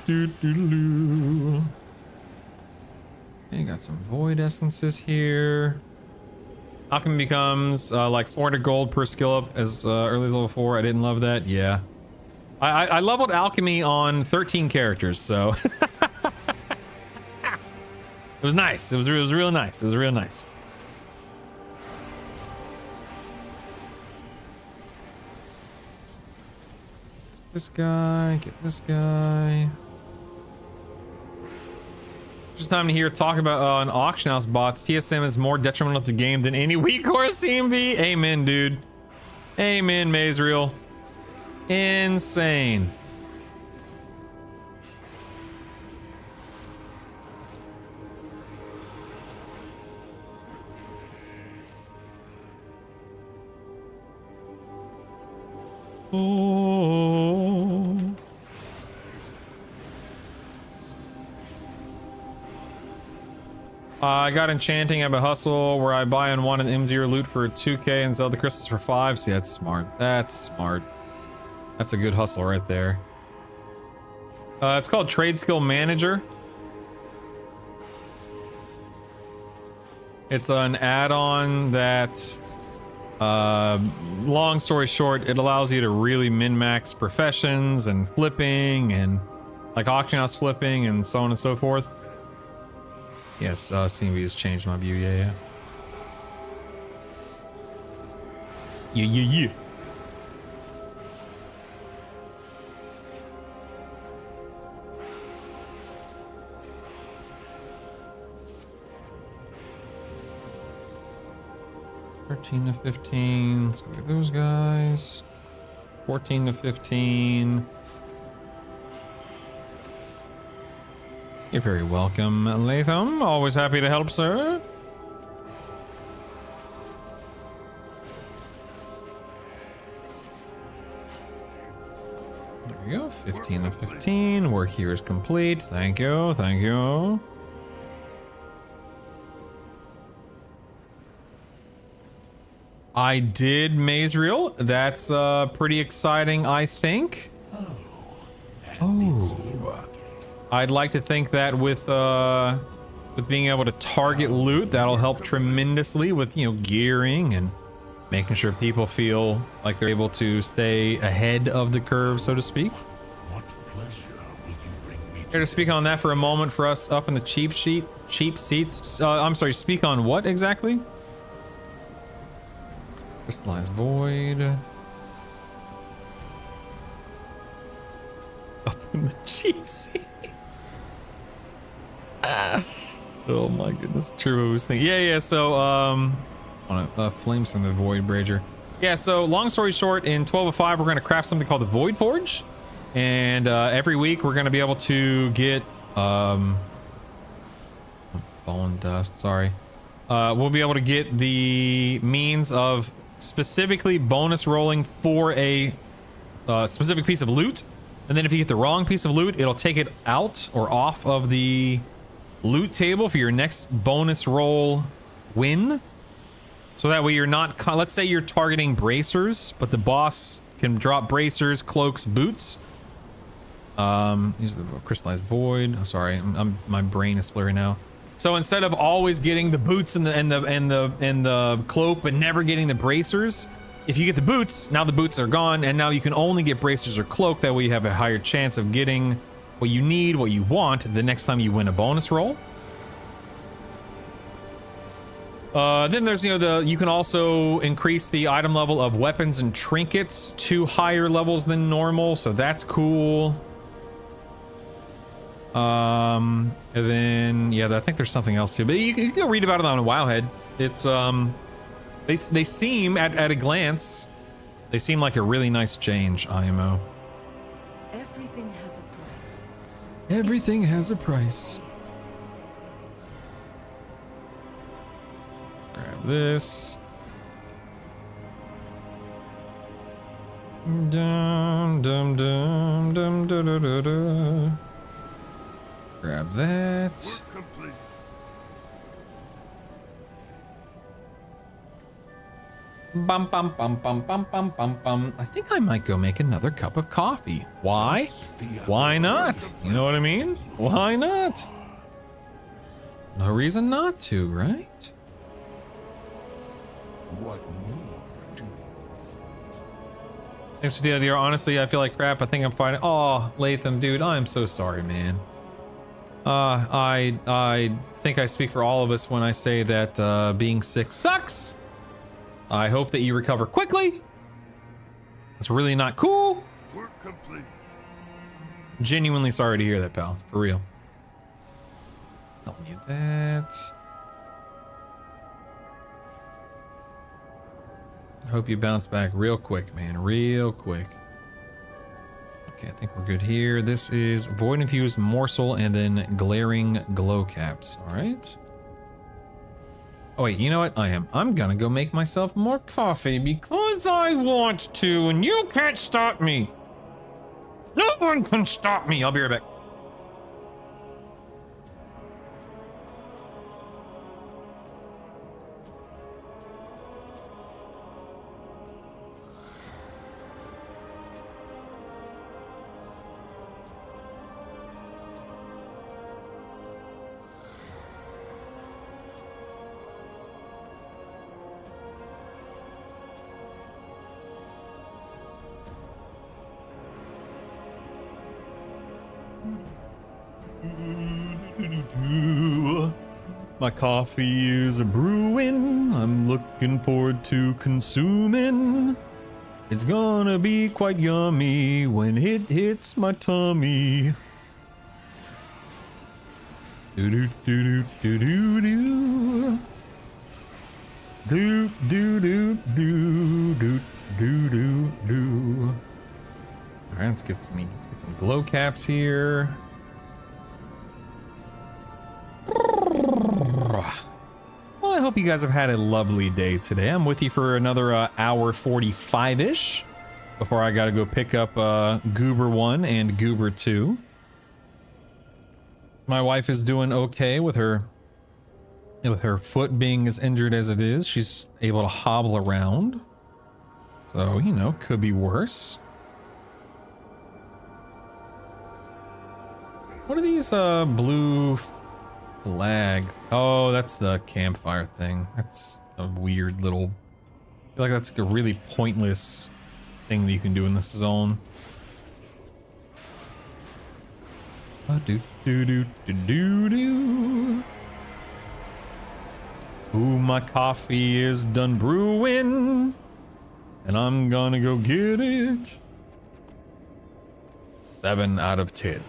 Okay, got some void essences here. Alchemy becomes like 400 gold per skill up as early as level 4. I didn't love that. Yeah, I leveled alchemy on 13 characters, so it was nice. It was real nice. It was real nice. This guy, get this guy. Just time to hear talk about an auction house bots. TSM is more detrimental to the game than any weak or CMV. Amen, dude. Amen, Mazriel. Insane. Oh. I got enchanting. I have a hustle where I buy and want an M0 loot for 2k and sell the crystals for 5. See, that's smart. That's smart. That's a good hustle right there. It's called Trade Skill Manager. It's an add-on that, long story short, it allows you to really min-max professions and flipping and like auction house flipping and so on and so forth. Yes, CMV has changed my view. Yeah. 13 to 15. Let's go get those guys. 14 to 15. You're very welcome, Latham. Always happy to help, sir. There we go. 15 to 15. Work here is complete. Thank you. Thank you. I did Mazriel. That's pretty exciting, I think. Oh. I'd like to think that with being able to target loot, that'll help tremendously with, you know, gearing and making sure people feel like they're able to stay ahead of the curve, so to speak. What pleasure will you bring Here to speak on that for a moment for us up in the cheap seats. I'm sorry, speak on what exactly? Crystallized void. Up in the cheap seats. Oh my goodness. True, I was thinking. Yeah. So, flames from the void brazier. Yeah. So, long story short, in 1205, we're going to craft something called the Void Forge, and every week we're going to be able to get bone dust. Sorry. We'll be able to get the means of specifically bonus rolling for a specific piece of loot, and then if you get the wrong piece of loot, it'll take it out or off of the loot table for your next bonus roll win. So that way you're not, let's say you're targeting bracers, but the boss can drop bracers, cloaks, boots. Use the crystallized void. Oh, sorry, my brain is blurry now. So instead of always getting the boots and the cloak, but never getting the bracers, if you get the boots, now the boots are gone, and now you can only get bracers or cloak. That way you have a higher chance of getting what you need, what you want, the next time you win a bonus roll. Then there's, you can also increase the item level of weapons and trinkets to higher levels than normal, so that's cool. And then, yeah, I think there's something else too, but you can go read about it on Wowhead. It's, they seem, at a glance, they seem like a really nice change, IMO. Everything has a price. Everything has a price. Grab this. Dum dum dum dum da da da da. Grab that. Bum bum bum bum bum bum bum bum. I think I might go make another cup of coffee. Why? Why not? You know what I mean? Why not? No reason not to, right? What more do you Thanks for the idea. Honestly, I feel like crap. I think I'm fighting. Oh, Latham, dude, I'm so sorry, man. I think I speak for all of us when I say that being sick sucks. I hope that you recover quickly. It's really not cool. Work complete. Genuinely sorry to hear that, pal. For real. Don't need that. Hope you bounce back real quick, man. Real quick. Okay, I think we're good here. This is Void Infused Morsel and then Glaring Glow Caps. All right. Oh, wait, you know what? I'm gonna go make myself more coffee because I want to, and you can't stop me. No one can stop me. I'll be right back. My coffee is brewing. I'm looking forward to consuming. It's gonna be quite yummy when it hits my tummy. Do do do do do do do do do do do do do do. All right, let's get some glow caps here. Well, I hope you guys have had a lovely day today. I'm with you for another hour 45-ish before I gotta go pick up Goober 1 and Goober 2. My wife is doing okay with her foot being as injured as it is. She's able to hobble around. So, could be worse. What are these blue flag? Oh, that's the campfire thing. That's a weird little, I feel like that's like a really pointless thing that you can do in this zone. Do do do do do do. Ooh, my coffee is done brewing, and I'm gonna go get it. 7 out of 10.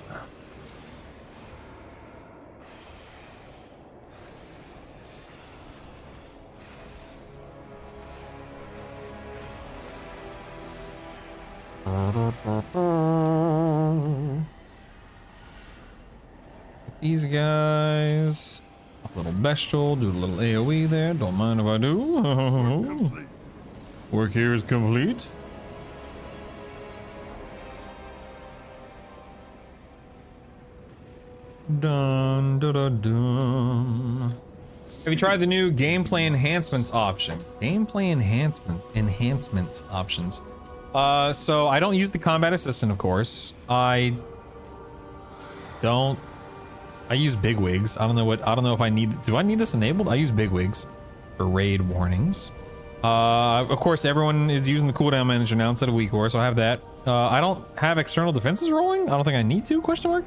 These guys, a little bestial, do a little AoE there. Don't mind if I do. Work here is complete. Dun dun dun dun. Have you tried the new gameplay enhancements option? Gameplay enhancements options. So I don't use the combat assistant, of course. I use bigwigs. I don't know if I need, do I need this enabled? I use bigwigs for raid warnings. Of course, everyone is using the cooldown manager now instead of WeakCore, so I have that. I don't have external defenses rolling. I don't think I need to, question mark.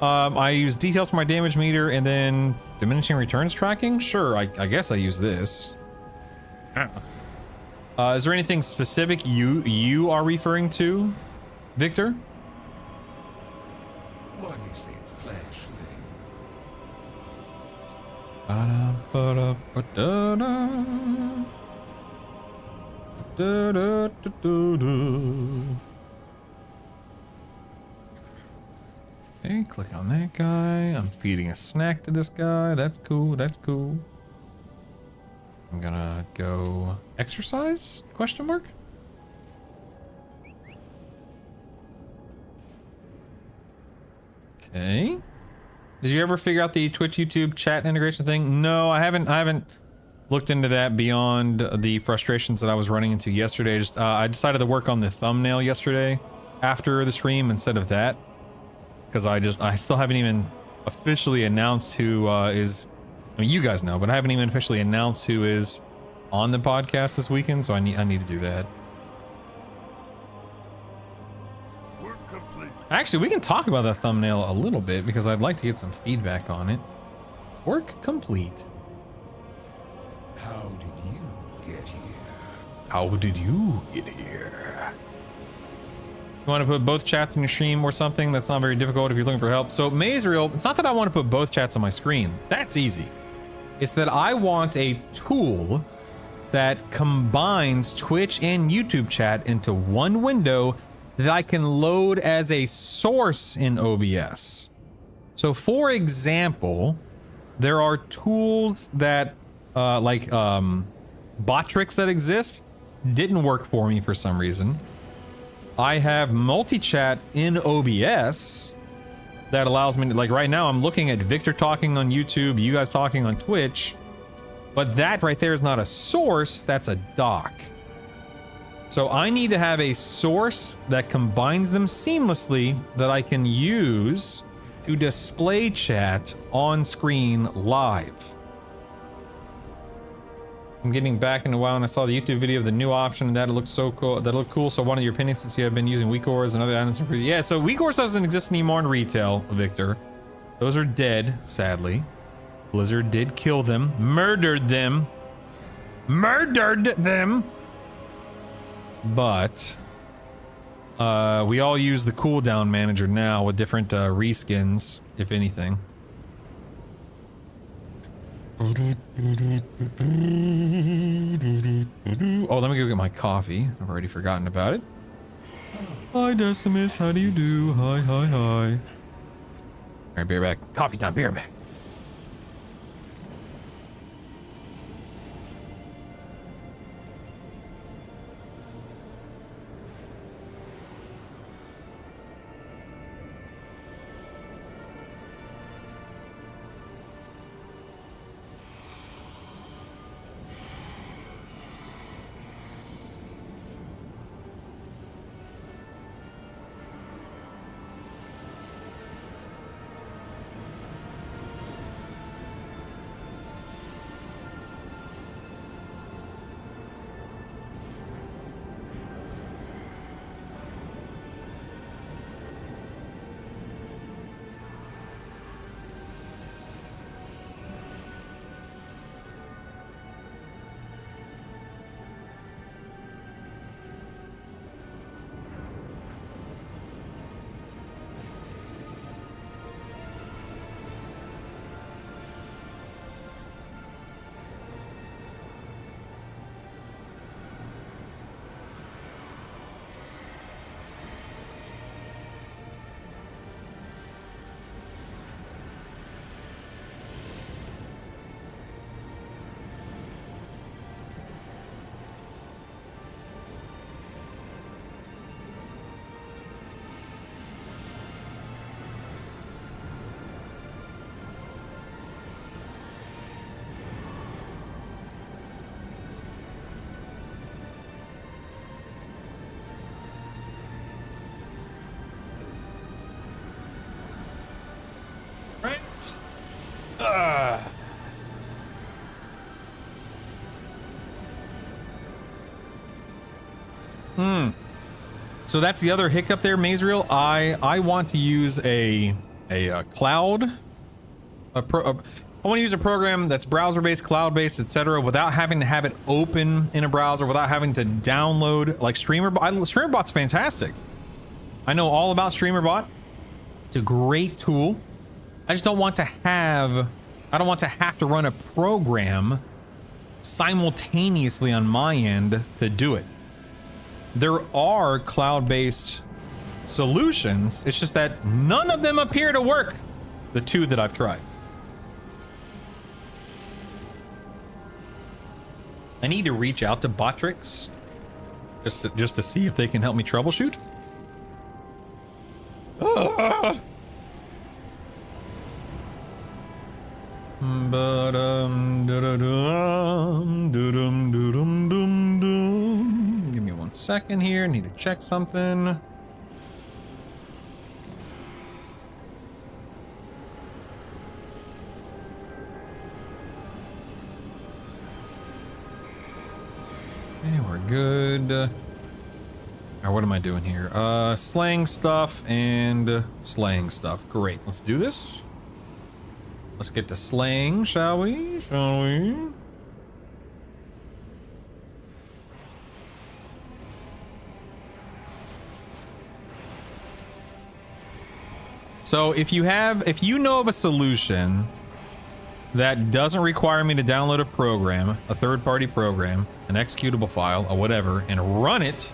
I use details for my damage meter and then diminishing returns tracking. Sure, I guess I use this. Is there anything specific you are referring to, Victor? What is it, flashling? Okay, click on that guy. I'm feeding a snack to this guy. That's cool. That's cool. I'm gonna go exercise? Question mark? Okay. Did you ever figure out the Twitch YouTube chat integration thing? No, I haven't looked into that beyond the frustrations that I was running into yesterday. Just I decided to work on the thumbnail yesterday after the stream instead of that, because I still haven't even officially announced who is. I mean, you guys know, but I haven't even officially announced who is on the podcast this weekend, so I need to do that. Actually, we can talk about that thumbnail a little bit because I'd like to get some feedback on it. Work complete. How did you get here? How did you get here? You want to put both chats in your stream or something? That's not very difficult if you're looking for help. So, Mazriel, it's not that I want to put both chats on my screen. That's easy. It's that I want a tool that combines Twitch and YouTube chat into one window that I can load as a source in OBS. So for example, there are tools that like Botrix that exist, didn't work for me for some reason. I have multi-chat in OBS that allows me to, like right now I'm looking at Victor talking on YouTube, you guys talking on Twitch, but that right there is not a source, that's a dock. So I need to have a source that combines them seamlessly that I can use to display chat on screen live. I'm getting back in a while and I saw the YouTube video of the new option and that looked so cool. That looked cool. So one of your opinions since you have been using WeakCores and other items. Yeah, so WeakCores doesn't exist anymore in retail, Victor. Those are dead, sadly. Blizzard did kill them, murdered them. But we all use the cooldown manager now with different reskins, if anything. Oh, let me go get my coffee. I've already forgotten about it. Hi, Decimus. How do you do? Hi, hi, hi. All right, be right back. Coffee time. Be right back. So that's the other hiccup there, Mazriel. I want to use a cloud. I want to use a program that's browser-based, cloud-based, etc., without having to have it open in a browser, without having to download like StreamerBot. StreamerBot's fantastic. I know all about StreamerBot. It's a great tool. I just don't want to have. I don't want to have to run a program simultaneously on my end to do it. There are cloud-based solutions. It's just that none of them appear to work. The two that I've tried. I need to reach out to Botrix just to see if they can help me troubleshoot. Give me 1 second here. Need to check something. Okay, we're good. Now, what am I doing here? Slaying stuff and slaying stuff. Great. Let's do this. Let's get to slaying, shall we? Shall we? So if you know of a solution that doesn't require me to download a program, a third-party program, an executable file, or whatever, and run it.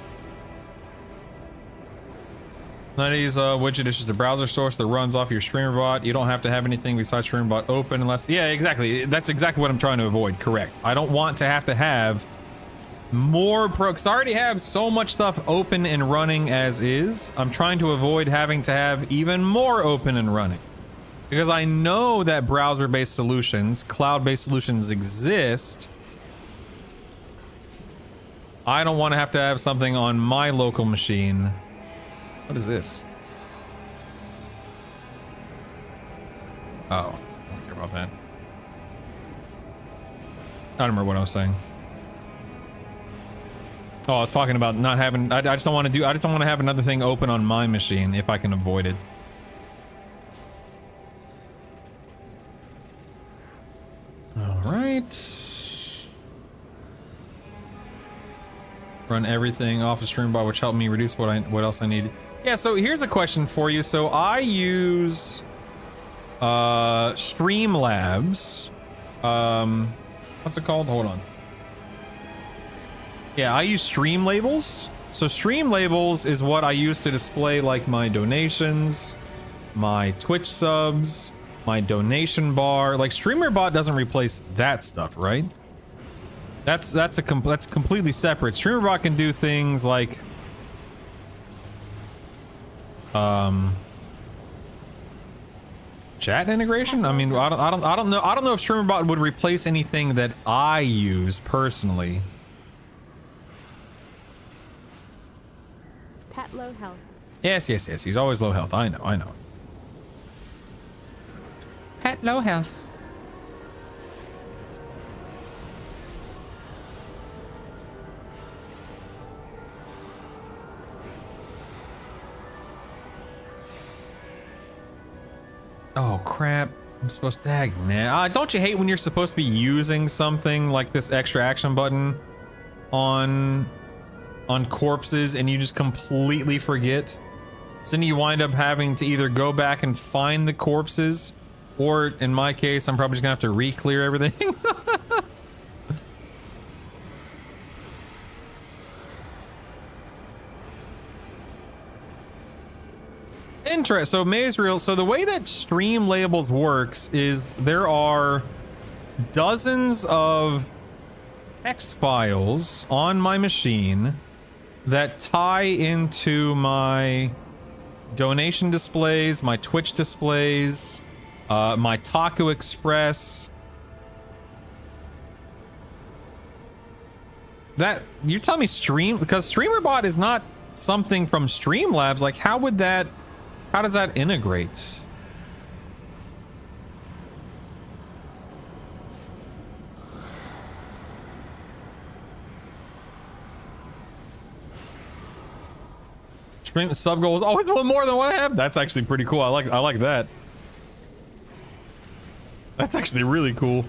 Nutty's widget is just a browser source that runs off your StreamerBot. You don't have to have anything besides StreamerBot open unless... Yeah, exactly. That's exactly what I'm trying to avoid. Correct. I don't want to have more because I already have so much stuff open and running as is. I'm trying to avoid having to have even more open and running. Because I know that browser-based solutions, cloud-based solutions exist. I don't want to have something on my local machine. What is this? Oh, I don't care about that. I don't remember what I was saying. Oh, I was talking about not having. I just don't want to do. I just don't want to have another thing open on my machine if I can avoid it. All right. Run everything off of StreamBot, which helped me reduce what else I need. Yeah. So here's a question for you. So I use Streamlabs. What's it called? Hold on. Yeah, I use Streamlabs. So Streamlabs is what I use to display like my donations, my Twitch subs, my donation bar. Like StreamerBot doesn't replace that stuff, right? That's completely separate. StreamerBot can do things like chat integration. I mean, I don't know if StreamerBot would replace anything that I use personally. Pet low health. Yes. He's always low health. I know. Pet low health. Oh crap. I'm supposed to man. Don't you hate when you're supposed to be using something like this extra action button on corpses and you just completely forget? So then you wind up having to either go back and find the corpses, or in my case, I'm probably just gonna have to re-clear everything. Interesting. So Mazriel, so the way that Streamlabs works is there are dozens of text files on my machine that tie into my donation displays, my Twitch displays, my Taco Express. That you're telling me because StreamerBot is not something from Streamlabs. Like, how does that integrate? Stream sub goal is always one more than what I have. That's actually pretty cool. I like that. That's actually really cool.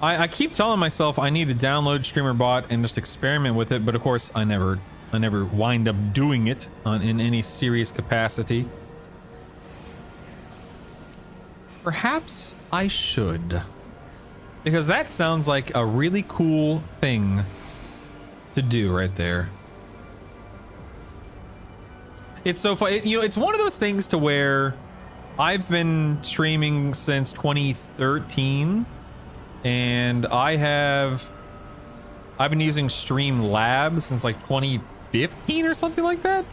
I keep telling myself I need to download StreamerBot and just experiment with it, but of course I never wind up doing it in any serious capacity. Perhaps I should, because that sounds like a really cool thing to do right there. It's so fun. You know, it's one of those things to where I've been streaming since 2013, and I've been using Streamlabs since like 2015 or something like that.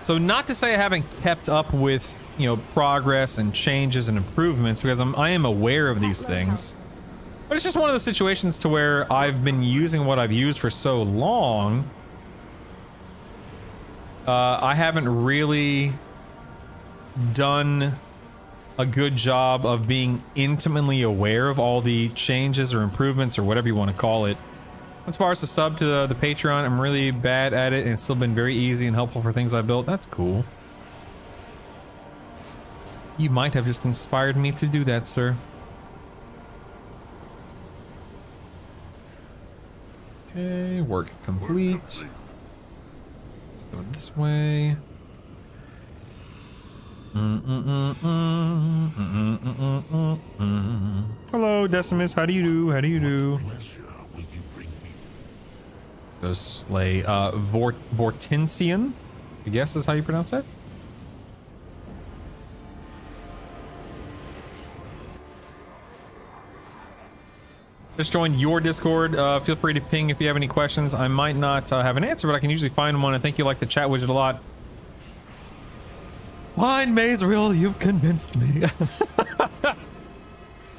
So not to say I haven't kept up with, you know, progress and changes and improvements, because I am aware of these things. But it's just one of those situations to where I've been using what I've used for so long. I haven't really done a good job of being intimately aware of all the changes or improvements or whatever you want to call it. As far as the sub to the Patreon, I'm really bad at it, and it's still been very easy and helpful for things I built. That's cool. You might have just inspired me to do that, sir. Okay, work complete. Let's go this way. Hello, Decimus. How do you do? How do you do? Go slay Vortensian, I guess is how you pronounce that. Just joined your Discord. Feel free to ping if you have any questions. I might not have an answer, but I can usually find one. I think you like the chat widget a lot. Fine, Mazereal, you've convinced me.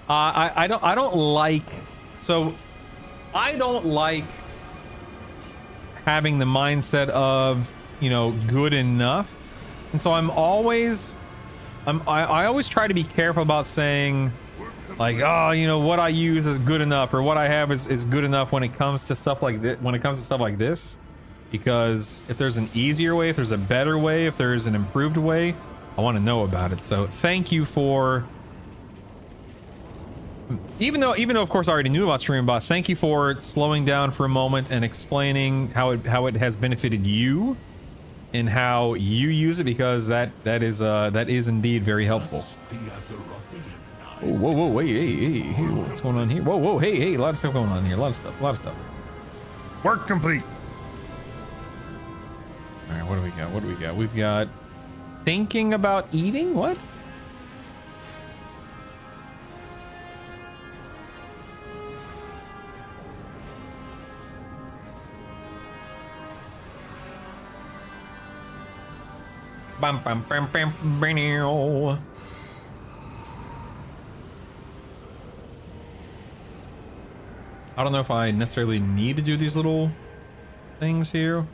I don't like having the mindset of, you know, good enough, and so I always try to be careful about saying like, oh, you know, what I use is good enough, or what I have is good enough when it comes to stuff like this. When it comes to stuff like this, because if there's an easier way, if there's a better way, if there's an improved way, I want to know about it. So thank you for, even though of course I already knew about StreamBot, thank you for slowing down for a moment and explaining how it has benefited you and how you use it, because that is indeed very helpful. Oh, whoa, wait, hey, what's going on here? Whoa, hey, a lot of stuff going on here. A lot of stuff. Work complete. All right, what do we got? We've got thinking about eating. What? Bam, bam, bam, bam, bam. I don't know if I necessarily need to do these little things here.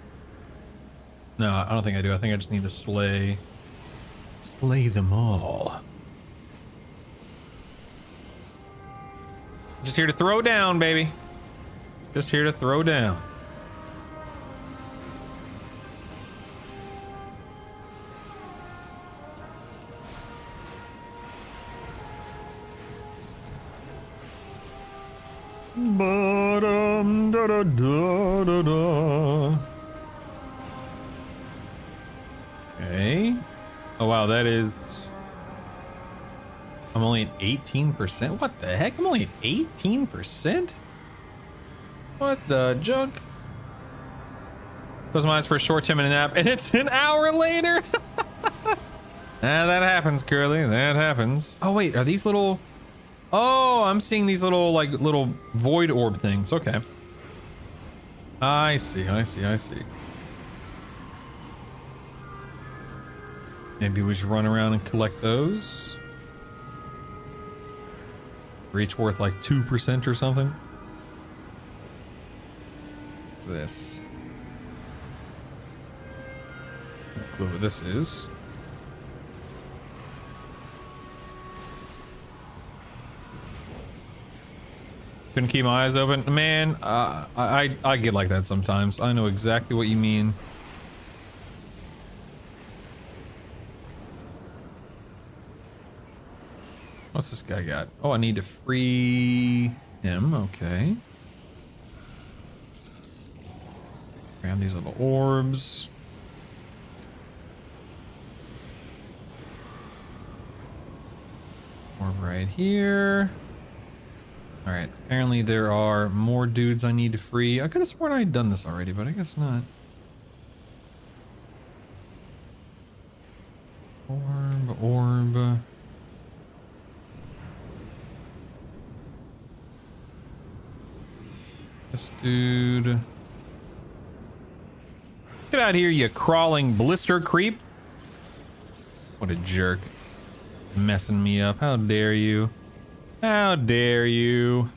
No, I don't think I do. I think I just need to slay them all. Just here to throw down, baby. Just here to throw down. Da da da da da. Okay. Oh wow, that is. I'm only at 18%. What the heck? I'm only at 18%? What the junk? Close my eyes for a short 10-minute nap, and it's an hour later. That happens, Curly. That happens. Oh wait, are these little? Oh, I'm seeing these little little void orb things. Okay. I see. Maybe we should run around and collect those. For each worth like 2% or something. What's this? clue what this is. Couldn't keep my eyes open. Man, I get like that sometimes. I know exactly what you mean. What's this guy got? Oh, I need to free him. Okay. Grab these little orbs. Orb right here. Alright, apparently there are more dudes I need to free. I could have sworn I had done this already, but I guess not. Orb. This dude. Get out of here, you crawling blister creep. What a jerk. Messing me up. How dare you? How dare you?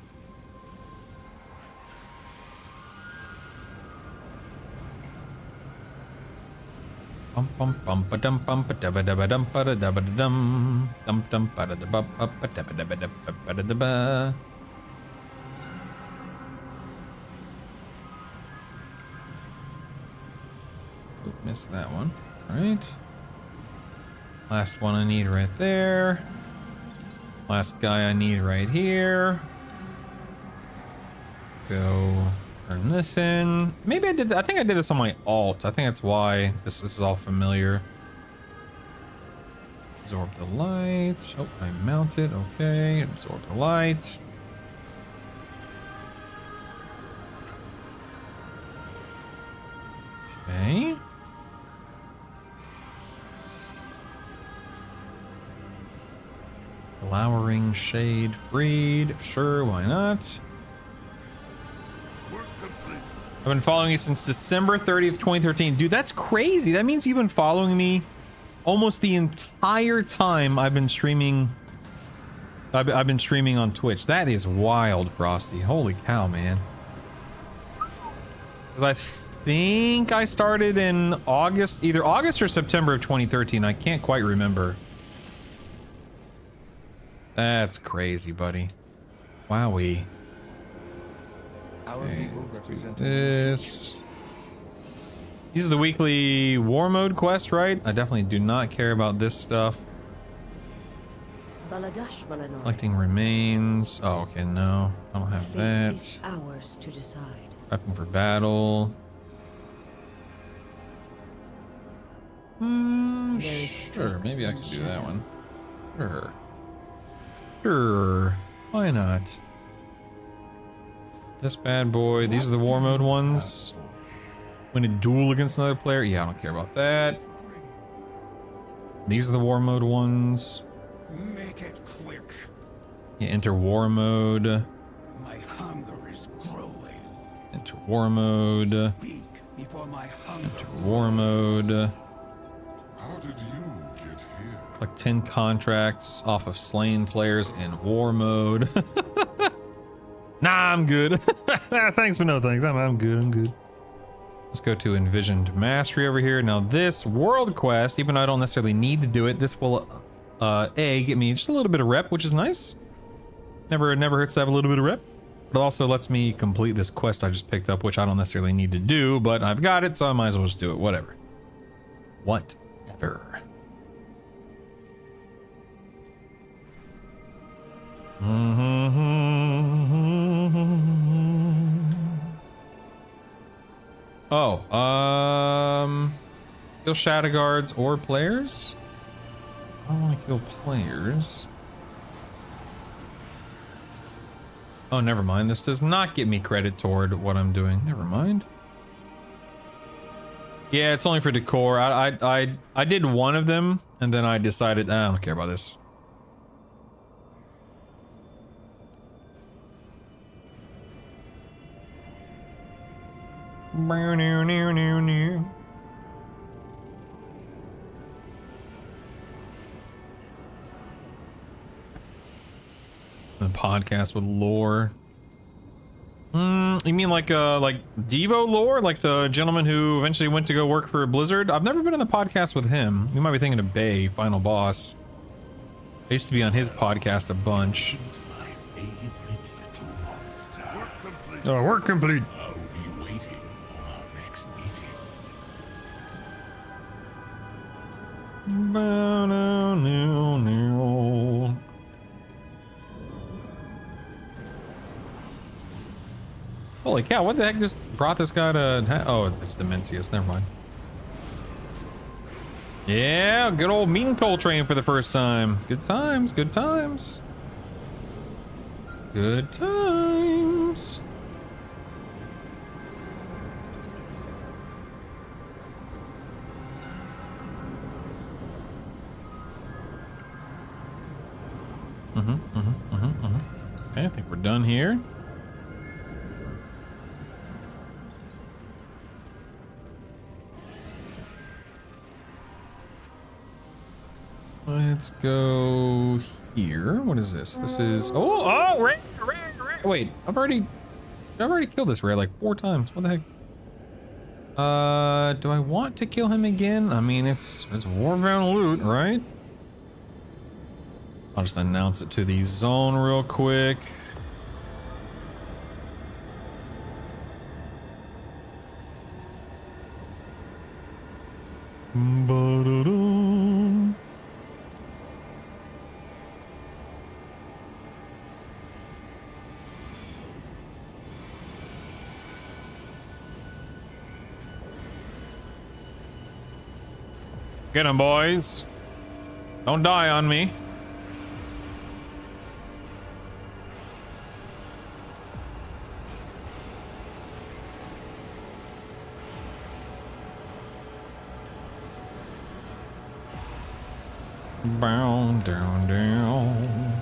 Bum bum bum ba dum bum ba da ba da ba dum ba da da ba da dum dum ba da da ba ba ba da ba da ba da ba da da ba. Oop, missed that one. All right. Last one I need right there. Last guy I need right here. Go turn this in. Maybe I did that. I think I did this on my alt. I think that's why this is all familiar. Absorb the light. Oh, I mounted. Okay. Absorb the light. Okay. Glowering shade freed. Sure, why not? I've been following you since December 30th, 2013. Dude, that's crazy. That means you've been following me almost the entire time I've been streaming. I've been streaming on Twitch. That is wild, Frosty. Holy cow, man. Because I think I started in August, either August or September of 2013. I can't quite remember. That's crazy, buddy. Wowee. Okay, let's do this. These are the weekly war mode quest, right? I definitely do not care about this stuff. Collecting remains. Oh, okay, no. I don't have that. Hours to decide. Prepping for battle. Sure, maybe I can do that one. Sure. Sure. Why not? This bad boy. These are the war mode ones. Win a duel against another player. Yeah, I don't care about that. These are the war mode ones. Make it quick. Yeah, enter war mode. My hunger is growing. Enter war mode. Speak before my hunger. Enter war mode. How did you get here? Collect 10 contracts off of slain players in war mode. Nah, I'm good. Thanks, but no thanks. I'm good. I'm good. Let's go to Envisioned Mastery over here. Now this world quest, even though I don't necessarily need to do it, this will get me just a little bit of rep, which is nice. Never hurts to have a little bit of rep. But it also lets me complete this quest I just picked up, which I don't necessarily need to do, but I've got it, so I might as well just do it. Whatever. Whatever. Oh, kill shadow guards or players? I don't want to kill players. Oh, never mind. This does not get me credit toward what I'm doing. Never mind. Yeah, it's only for decor. I did one of them, and then I decided I don't care about this. The podcast with lore. You mean like Devo lore, like the gentleman who eventually went to go work for Blizzard? I've never been on the podcast with him. You might be thinking of Bay, Final Boss. I used to be on his podcast a bunch. Oh, work complete. I'll be waiting for our next meeting. Holy cow, what the heck just brought this guy to... Oh, it's Demencius, never mind. Yeah, good old meat and coal train for the first time. Good times, good times. Good times. Okay, I think we're done here. Let's go here. What is this? This is rare. Wait, I've already killed this rare like 4 times. What the heck? Do I want to kill him again? I mean, it's Warbound loot, right? I'll just announce it to the zone real quick. Ba-da-dum. Get him, boys. Don't die on me. Bow down, down.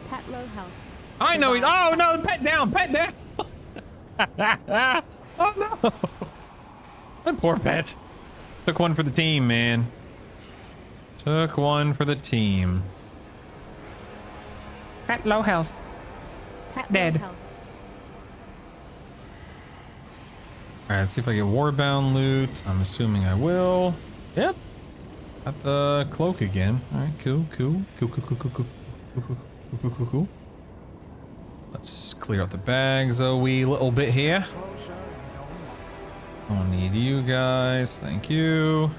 Pet low health. I know he's. Oh no! Pet down! Pet down! Oh no! That poor pet. Took one for the team, man. Took one for the team. Pet low health. Pet dead. Alright, let's see if I get warbound loot. I'm assuming I will. Yep. Got the cloak again. Alright, cool. Let's clear out the bags a wee little bit here. Don't need you guys. Thank you.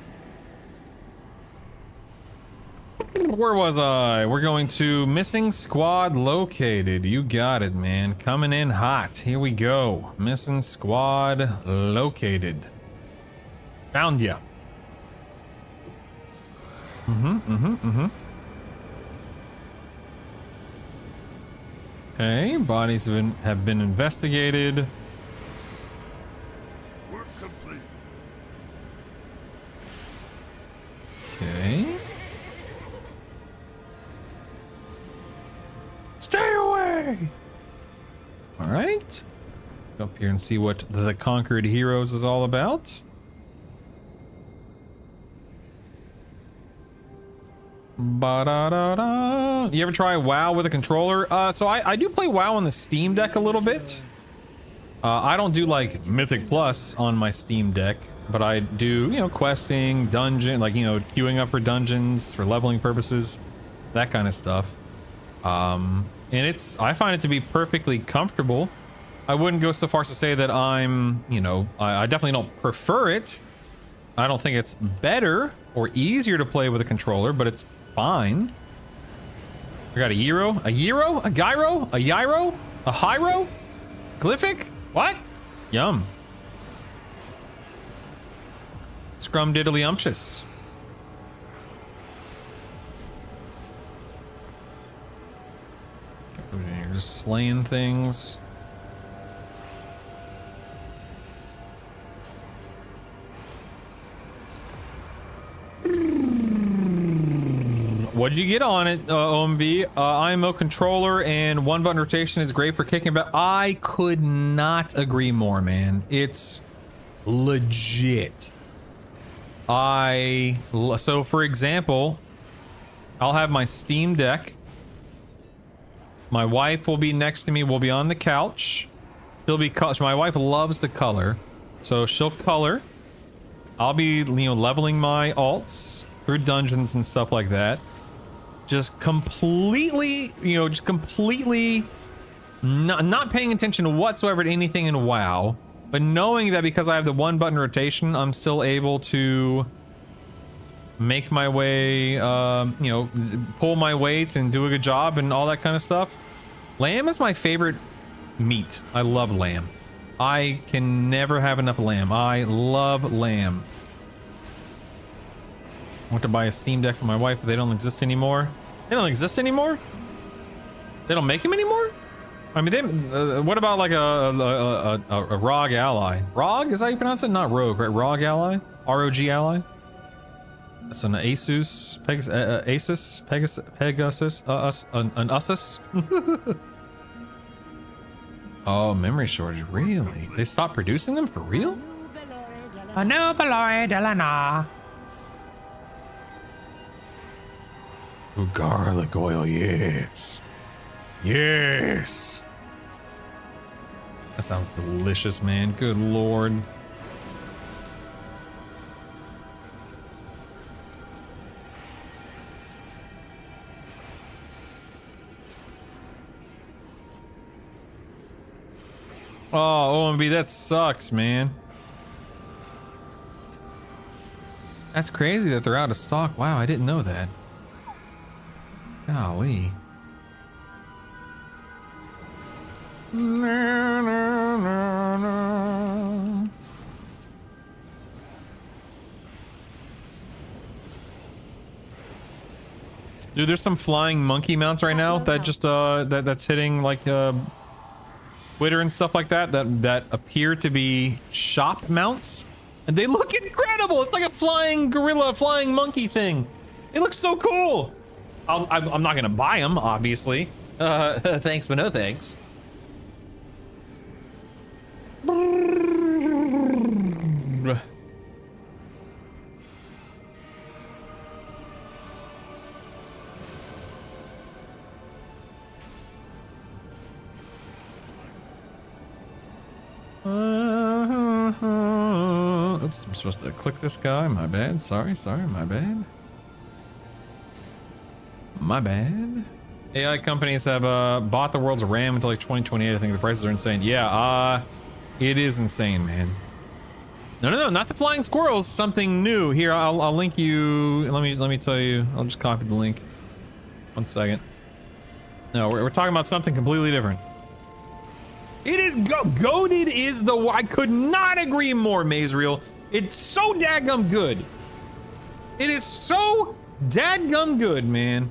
Where was I? We're going to missing squad located. You got it, man. Coming in hot. Here we go. Missing squad located. Found ya. Okay, bodies have been investigated. Work complete. Okay. Stay away! Alright. Go up here and see what the Conquered Heroes is all about. Ba-da-da-da. You ever try WoW with a controller? So I do play WoW on the Steam Deck a little bit. I don't do like Mythic Plus on my Steam Deck, but I do, you know, questing, dungeon, like, you know, queuing up for dungeons for leveling purposes, that kind of stuff. And I find it to be perfectly comfortable. I wouldn't go so far as to say that I'm, you know, I definitely don't prefer it. I don't think it's better or easier to play with a controller, but it's fine. I got a gyro, a gyro, a gyro, a gyro, a hyro, glyphic. What? Yum. Scrum diddly umptious. You're just slaying things. what did you get on it, OMV? IMO controller and one button rotation is great for kicking back. I could not agree more, man. It's legit. So for example, I'll have my Steam Deck. My wife will be next to me. We'll be on the couch. She'll be my wife loves to color, so she'll color. I'll be, leveling my alts through dungeons and stuff like that. Just completely, not paying attention whatsoever to anything in WoW, but knowing that because I have the one button rotation, I'm still able to make my way, pull my weight and do a good job and all that kind of stuff. Lamb is my favorite meat. I love lamb. I can never have enough lamb. I love lamb. I want to buy a Steam Deck for my wife, but they don't exist anymore. They don't exist anymore? They don't make them anymore? I mean, what about like a ROG Ally? ROG? Is that how you pronounce it? Not Rogue, right? ROG Ally? ROG Ally? That's an Asus, Pegasus, an Asus. Oh, memory shortage, really? They stopped producing them for real? A new Beloy Delana. Ooh, garlic oil, yes. Yes. That sounds delicious, man. Good lord. Oh, OMB, that sucks, man. That's crazy that they're out of stock. Wow, I didn't know that. Golly. Dude, there's some flying monkey mounts right now that just that's hitting like Twitter and stuff like that appear to be shop mounts, and they look incredible. It's like a flying gorilla, flying monkey thing. It looks so cool. I'm not gonna buy them, obviously. Thanks, but no thanks. Oops, I'm supposed to click this guy. My bad. Sorry, my bad. My bad. AI companies have bought the world's RAM until like 2028. I think the prices are insane. Yeah, it is insane, man. No, not the flying squirrels. Something new. Here, I'll link you. Let me tell you. I'll just copy the link. 1 second. No, we're talking about something completely different. It is goated is the. I could not agree more, Mazriel. It's so dadgum good. It is so dadgum good, man.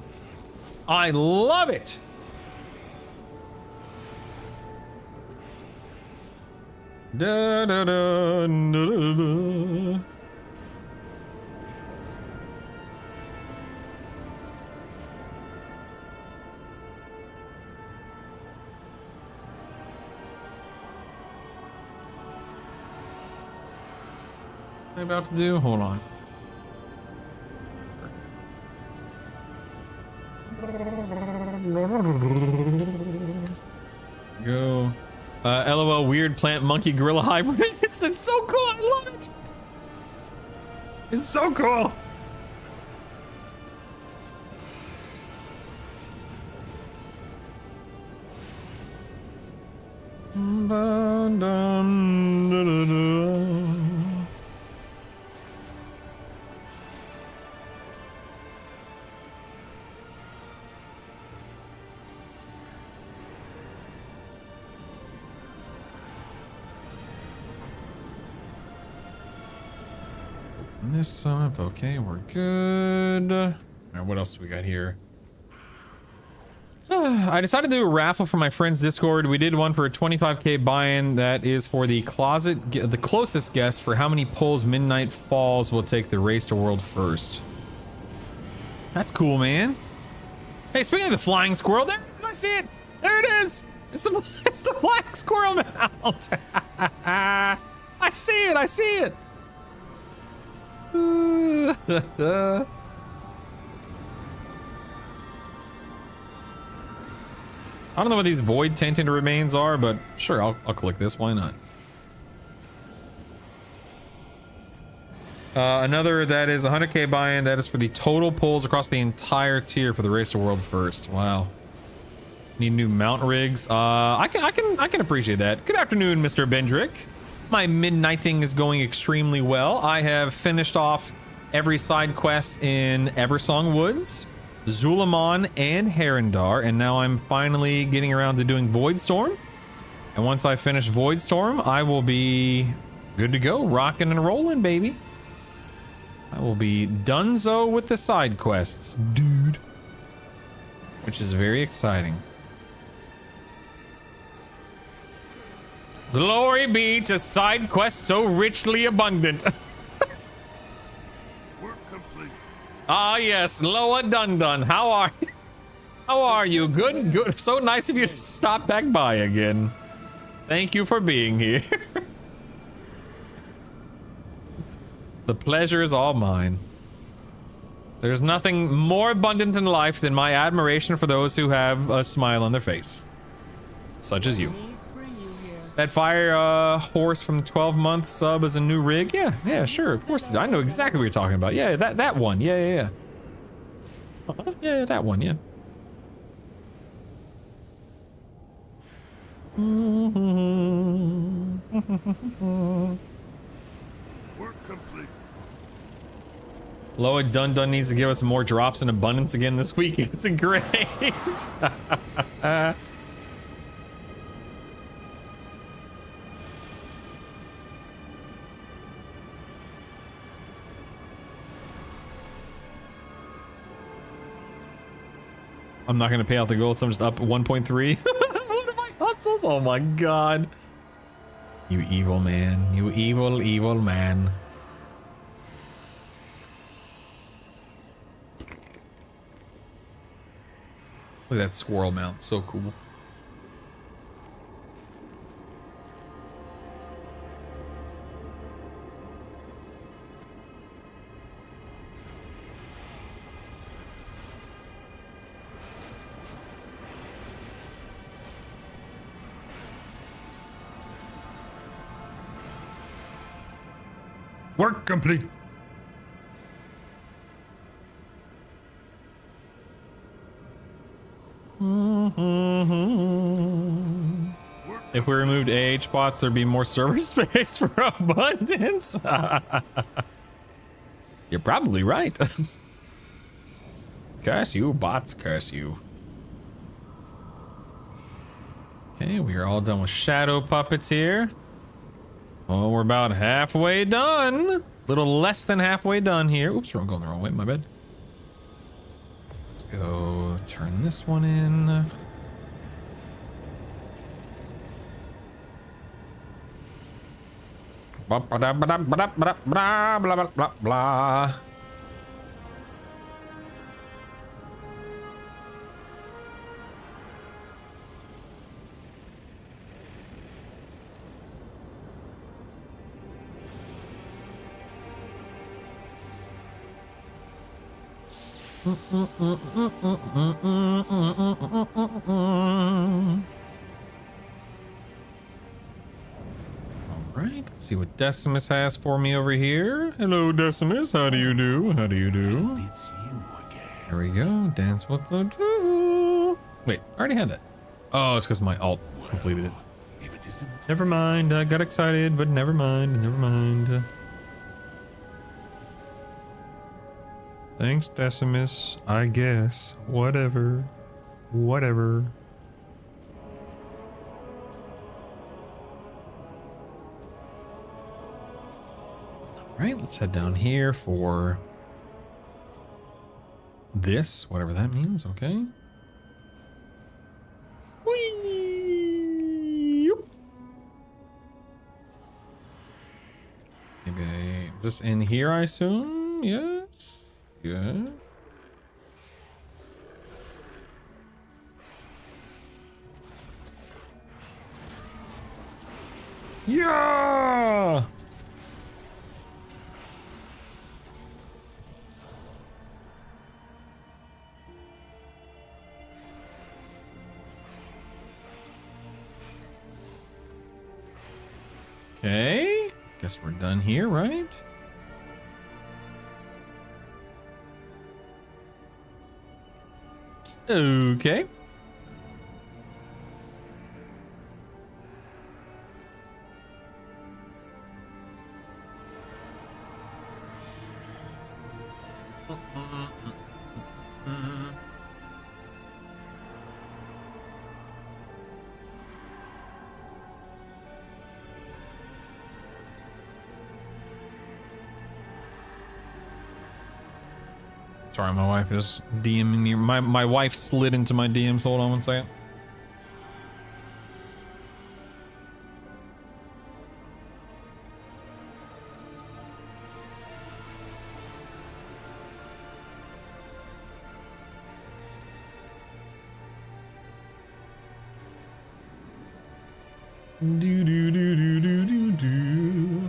I love it. Da da da da da da. What am I about to do? Hold on. Go. LOL weird plant monkey gorilla hybrid. It's so cool. I love it. It's so cool. This up. Okay, we're good. All right, what else do we got here? I decided to do a raffle for my friend's Discord. We did one for a 25k buy-in. That is for the closest guess for how many pulls Midnight Falls will take the race to world first. That's cool, man. Hey, speaking of the flying squirrel, there it is. I see it. There it is. It's the flying squirrel mount. I see it. I see it. I don't know what these void tainted remains are, but sure, I'll click this. Why not? Another that is 100k buy-in. That is for the total pulls across the entire tier for the race to world first. Wow. Need new mount rigs. I can appreciate that. Good afternoon, Mr. Bendrick. My midnighting is going extremely well. I have finished off every side quest in Eversong Woods, Zulamon, and Herondar, and now I'm finally getting around to doing Voidstorm. And once I finish Voidstorm, I will be good to go, rocking and rolling, baby. I will be donezo with the side quests, dude. Which is very exciting. Glory be to side quests so richly abundant. Work complete. Ah, yes, Loa Dundun. How are you? How are you? Good, good. So nice of you to stop back by again. Thank you for being here. The pleasure is all mine. There's nothing more abundant in life than my admiration for those who have a smile on their face. Such as you. That fire horse from 12-month sub as a new rig? Yeah, sure, of course. I know exactly what you're talking about. Yeah, that one. Yeah. Yeah, that one, yeah. Work complete. Loa Dundun needs to give us more drops in abundance again this week. It's great. I'm not gonna pay out the gold, so I'm just up 1.3. One of my hustles. Oh my god. You evil man. You evil, evil man. Look at that squirrel mount. So cool. Work complete. If we removed AH bots, there'd be more server space for abundance. You're probably right. Curse you, bots, curse you. Okay, we are all done with shadow puppets here. Oh, we're about halfway done. Little less than halfway done here. Oops, I'm going the wrong way, my bad. Let's go turn this one in. Blah, blah, blah, blah, blah, blah, blah, blah, blah. Alright, let's see what Decimus has for me over here. Hello, Decimus. How do you do? How do you do? There we go. Dance with the... Wait, I already had that. Oh, it's because my alt completed it. Never mind. I got excited, but never mind. Never mind. Thanks, Decimus. I guess. Whatever. Whatever. Alright, let's head down here for this, whatever that means, okay? Whee! Maybe is this in here, I assume? Yes. Yes. Yeah! Okay. Guess we're done here, right? Okay. Sorry, my wife is DMing me. My wife slid into my DMs. Hold on one second. Do do do do do do do.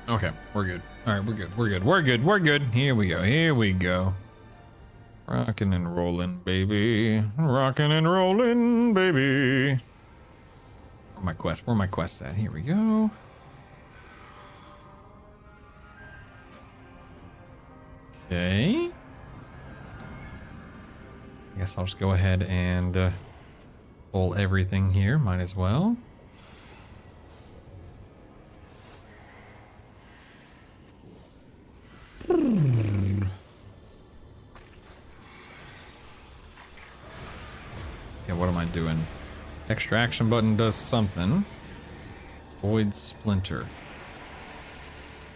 Okay, we're good. All right, we're good. We're good. We're good. We're good. Here we go. Here we go. Rocking and rolling, baby. Rocking and rolling, baby. Where my quest? Where my quest at? Here we go. Okay. I guess I'll just go ahead and pull everything here. Might as well. Okay, what am I doing? Extraction button does something. Void splinter.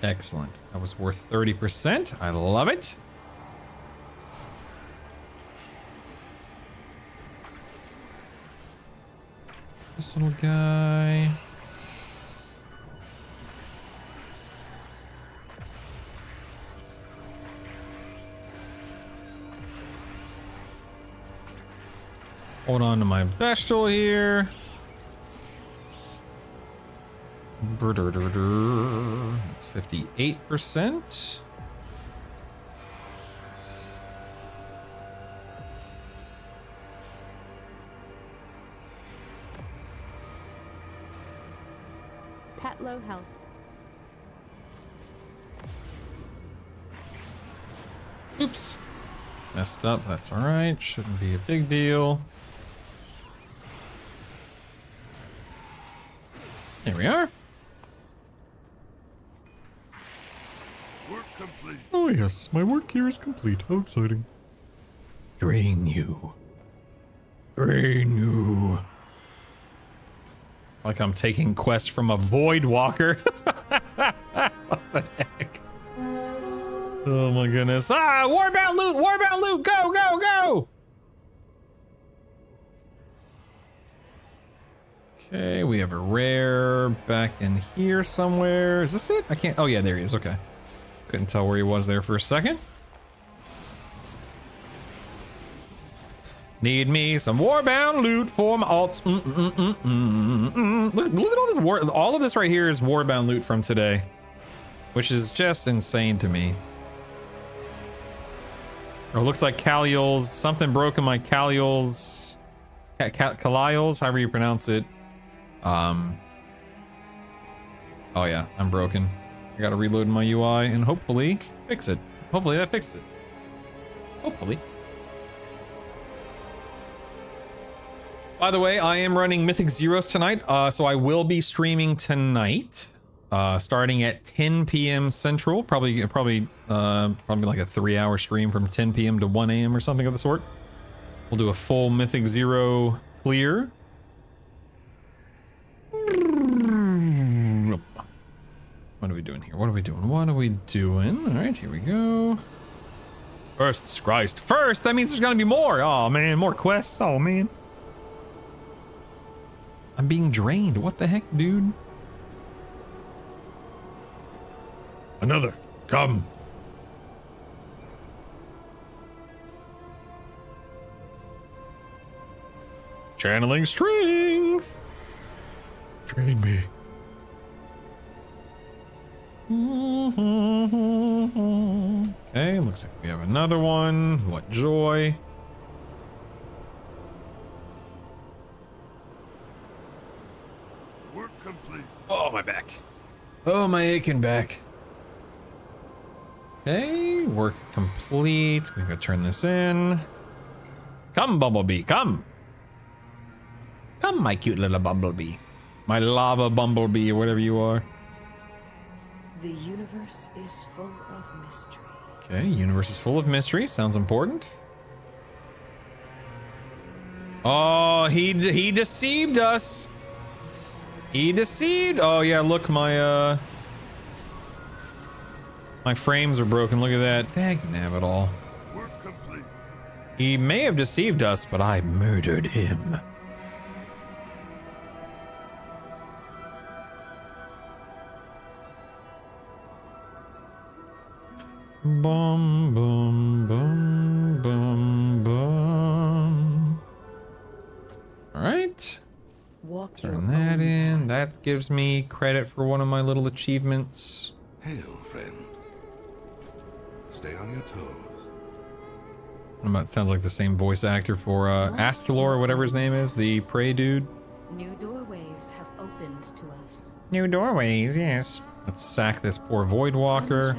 Excellent. That was worth 30%. I love it. This little guy. Hold on to my bestial here. That's 58%. Pet low health. Oops. Messed up. That's all right. Shouldn't be a big deal. There we are. Work complete. Oh yes, my work here is complete. How exciting. Drain you. Drain you. Like I'm taking quest from a void walker. What the heck? Oh my goodness. Ah, warbound loot, warbound loot, go, go, go! Okay, we have a rare back in here somewhere. Is this it? I can't, oh yeah, there he is, okay. Couldn't tell where he was there for a second. Need me some warbound loot for my alts. Look at all this all of this right here is warbound loot from today, which is just insane to me. Or it looks like Kaliel's, something broke in my Kaliel's, Kaliel's, however you pronounce it. Oh yeah, I'm broken. I gotta reload my UI and hopefully fix it. Hopefully that fixed it. Hopefully. By the way, I am running Mythic Zeros tonight, so I will be streaming tonight. starting at 10 p.m. Central. Probably like a 3-hour stream from 10 p.m. to 1 a.m. or something of the sort. We'll do a full Mythic 0 clear. What are we doing here? What are we doing? What are we doing? All right, here we go. First, Christ. First, that means there's gonna be more. Oh man, more quests. Oh man. I'm being drained. What the heck, dude? Another. Come. Channeling strength. Train me. Okay, looks like we have another one. What joy. Work complete. Oh, my back. Oh, my aching back. Okay, work complete. We gotta turn this in. Come, Bumblebee, come. Come, my cute little Bumblebee. My lava Bumblebee, or whatever you are. The universe is full of mystery. Okay, universe is full of mystery. Sounds important. Oh, he deceived us. He deceived. Oh yeah, look, my frames are broken. Look at that. Dagnabbit all. Work complete. He may have deceived us, but I murdered him. Bum, bum, bum, bum, bum. All right. Turn that in. That gives me credit for one of my little achievements. Hail, friend. Stay on your toes. That sounds like the same voice actor for Asculor, or whatever his name is, the prey dude. New doorways have opened to us. New doorways, yes. Let's sack this poor Void Walker.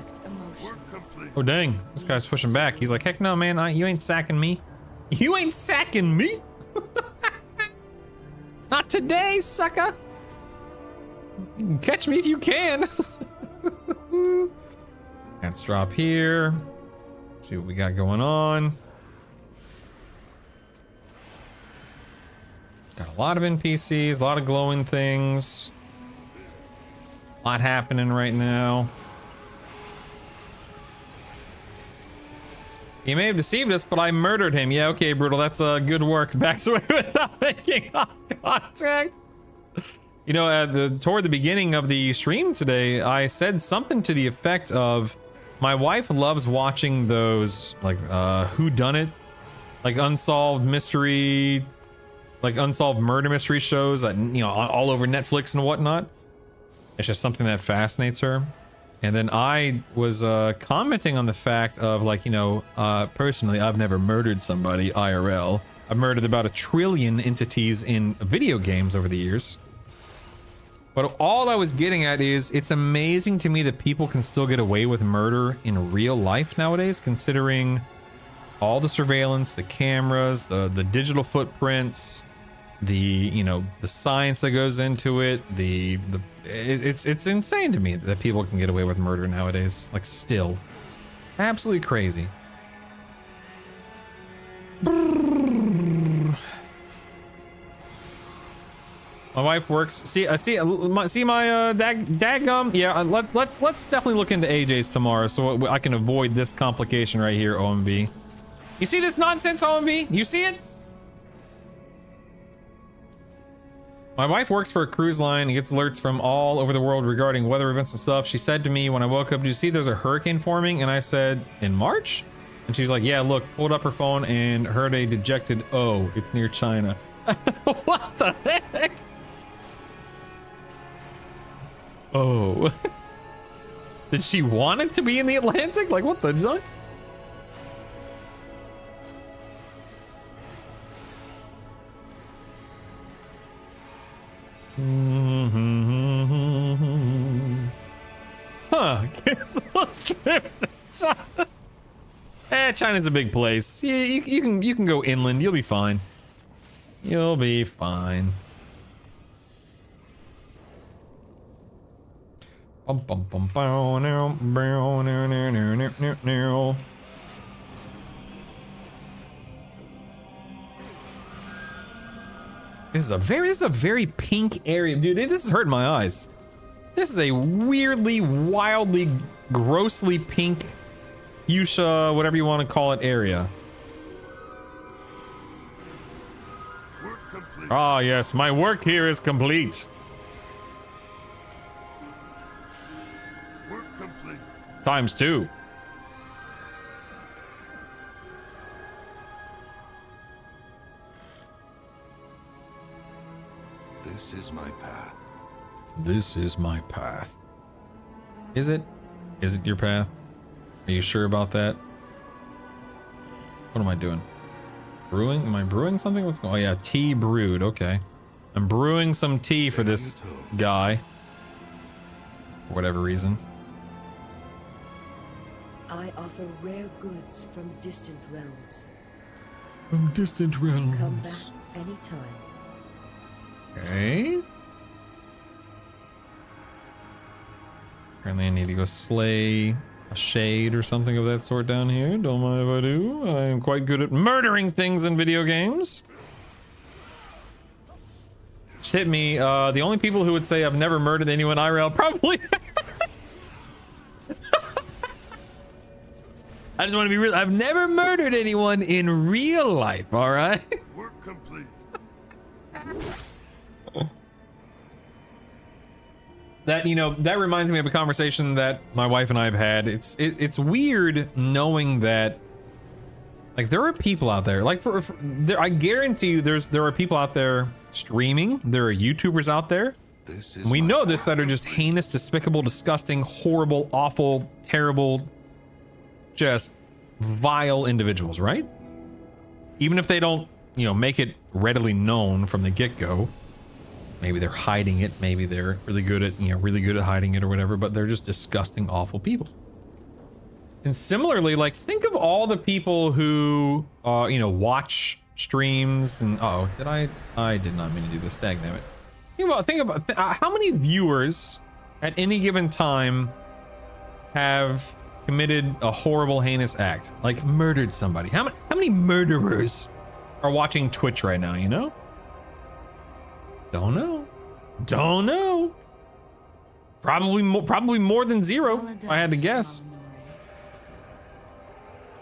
Oh dang, this guy's pushing back. He's like, heck no, man, you ain't sacking me. You ain't sacking me? Not today, sucker. Catch me if you can. Let's drop here. See what we got going on. Got a lot of NPCs, a lot of glowing things. A lot happening right now. He may have deceived us, but I murdered him. Yeah, okay, Brutal, that's good work. Backs away without making eye contact. You know, toward the beginning of the stream today, I said something to the effect of, my wife loves watching those, like, whodunit, like unsolved mystery, like unsolved murder mystery shows that, you know, all over Netflix and whatnot. It's just something that fascinates her. And then I was commenting on the fact of, like, you know, personally, I've never murdered somebody IRL. I've murdered about 1 trillion entities in video games over the years. But all I was getting at is, it's amazing to me that people can still get away with murder in real life nowadays, considering all the surveillance, the cameras, the digital footprints, the, you know, the science that goes into it, it's insane to me that people can get away with murder nowadays. Like, still. Absolutely crazy. My wife works. See my daggum. Yeah, let's definitely look into AJ's tomorrow, so I can avoid this complication right here. OMV. You see this nonsense, OMV? You see it? My wife works for a cruise line and gets alerts from all over the world regarding weather events and stuff. She said to me when I woke up, "Do you see there's a hurricane forming?" And I said, "In March?" And she's like, "Yeah, look," pulled up her phone and heard a dejected, "Oh, it's near China." What the heck? Oh. Did she want it to be in the Atlantic? Like, what the fuck? Huh. China's a big place. Yeah, you can go inland. You'll be fine. You'll be fine. Bum, bum, bum, bow, now, bow, now, now, now, now, now, now. This is a very pink area, dude. This is hurting my eyes. This is a weirdly, wildly, grossly pink fuchsia, whatever you want to call it, area. Ah, yes, my work here is complete. Times 2. This is my path. This is my path. Is it? Is it your path? Are you sure about that? What am I doing? Brewing? Am I brewing something? What's going on? Oh yeah, tea brewed. Okay. I'm brewing some tea for this guy. For whatever reason. I offer rare goods from distant realms. From distant realms. Come back anytime. Okay. Apparently I need to go slay a shade or something of that sort down here. Don't mind if I do. I am quite good at murdering things in video games. Just hit me. The only people who would say I've never murdered anyone IRL probably. I just want to be real. I've never murdered anyone in real life, all right? Work complete. That, you know, that reminds me of a conversation that my wife and I have had. It's weird knowing that, like, there are people out there, like, there, I guarantee you there are people out there streaming. There are YouTubers out there. And we know this, that are just heinous, despicable, disgusting, horrible, awful, terrible, just vile individuals, right? Even if they don't, you know, make it readily known from the get-go. Maybe they're hiding it, maybe they're really good at, you know, really good at hiding it or whatever, but they're just disgusting, awful people. And similarly, like, think of all the people who you know, watch streams and I did not mean to do this, dang damn it. Think about how many viewers at any given time have committed a horrible, heinous act, like murdered somebody. How many murderers are watching Twitch right now, you know? Don't know. Probably more than 0, if I had to guess.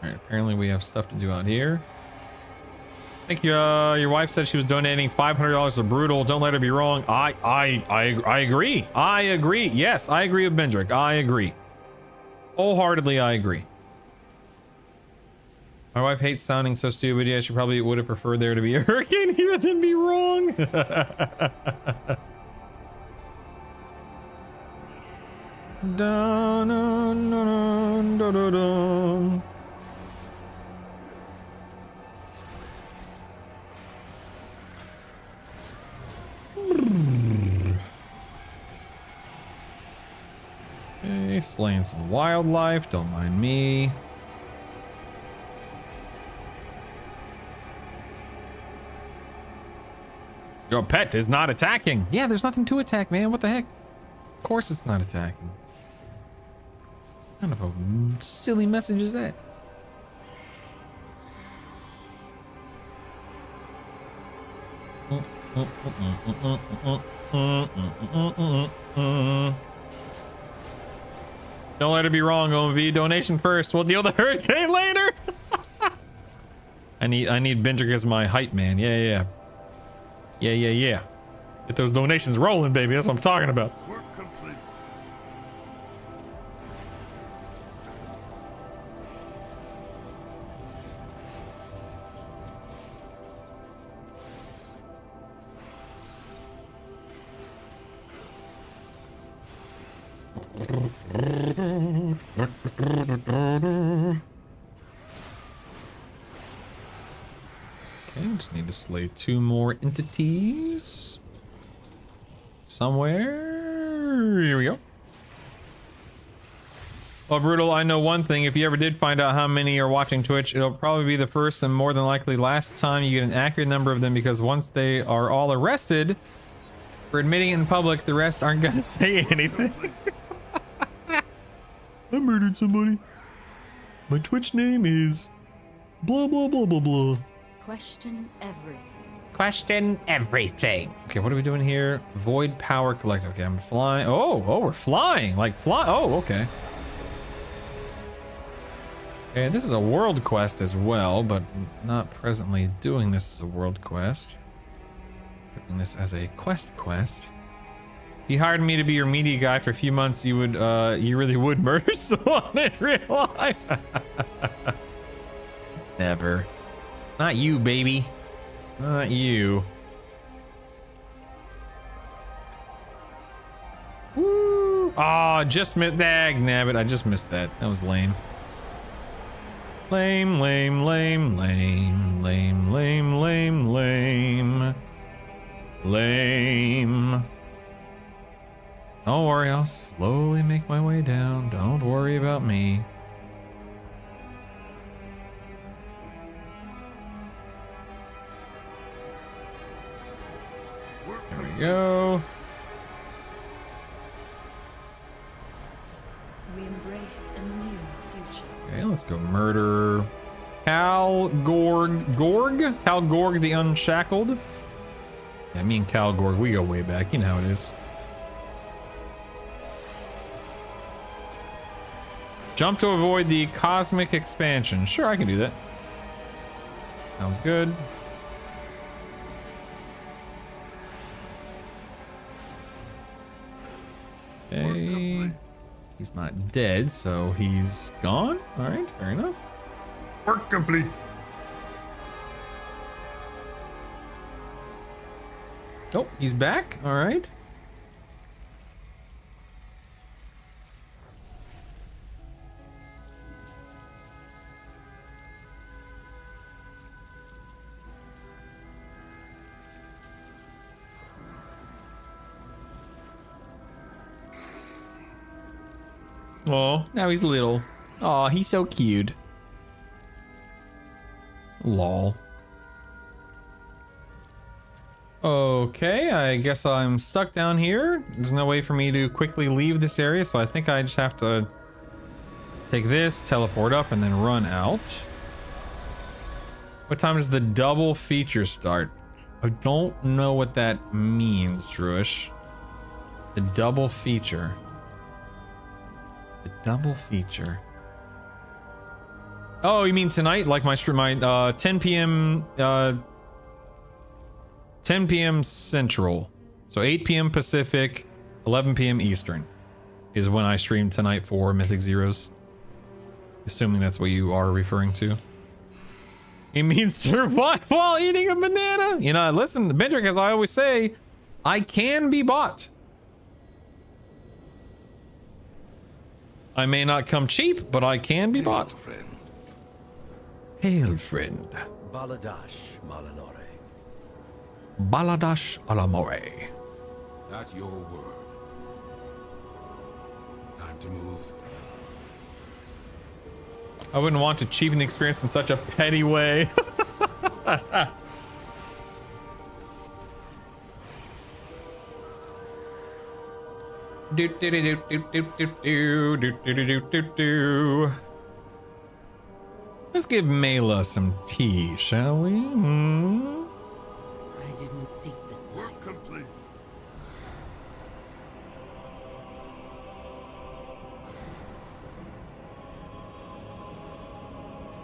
All right, apparently we have stuff to do out here. I think your wife said she was donating $500 to Brutal. Don't let her be wrong. I agree. I agree. Yes, I agree with Bendrick. I agree. Wholeheartedly, I agree. My wife hates sounding so stupid. Yeah, she probably would have preferred there to be a hurricane here than be wrong. Dun, dun, dun, dun, dun, dun. Okay, slaying some wildlife, don't mind me. Your pet is not attacking. Yeah, there's nothing to attack, man. What the heck? Of course it's not attacking. What kind of a silly message is that? Don't let it be wrong, OMV. Donation first. We'll deal with the hurricane later. I need Bendrick as my hype man. Yeah. Get those donations rolling, baby. That's what I'm talking about. Work complete. Okay, just need to slay 2 more entities. Somewhere. Here we go. Well, Brutal, I know one thing. If you ever did find out how many are watching Twitch, it'll probably be the first and more than likely last time you get an accurate number of them, because once they are all arrested for admitting it in public, the rest aren't going to say anything. I murdered somebody. My Twitch name is blah blah blah blah blah. Question everything. Question everything. Okay, what are we doing here? Void power collector. Okay, I'm flying. Oh, we're flying. Like fly. Oh, okay. Okay, this is a world quest as well, but not presently doing this as a world quest. Doing this as a quest. If you hired me to be your media guy for a few months, you would, you really would murder someone in real life. Never. Not you, baby. Not you. Woo! Oh, just missed that. Nabbit, I just missed that. That was lame. Lame. Don't worry, I'll slowly make my way down. Don't worry about me. There we go. We embrace a new future. Okay, let's go murder Cal Gorg the Unshackled. Yeah, me and Cal Gorg, we go way back. You know how it is. Jump to avoid the cosmic expansion. Sure, I can do that. Sounds good. Okay. He's not dead, so he's gone. All right, fair enough. Work complete. Oh, he's back. All right. Oh, now he's little. Oh, he's so cute. Lol. Okay, I guess I'm stuck down here. There's no way for me to quickly leave this area, so I think I just have to take this, teleport up, and then run out. What time does the double feature start? I don't know what that means, Druish. The double feature. The double feature. Oh, you mean tonight? Like my 10 p.m. 10 p.m. Central. So 8 p.m. Pacific, 11 p.m. Eastern is when I stream tonight for Mythic Zeros. Assuming that's what you are referring to. It means survive while eating a banana. You know, listen, Bendrick, as I always say, I can be bought. I may not come cheap, but I can be bought. Hail, friend. Baladash Malanore. Baladash Alamore. At your word. Time to move. I wouldn't want to cheapen the experience in such a petty way. Let's give Mela some tea, shall we? I didn't seek this life. Complete.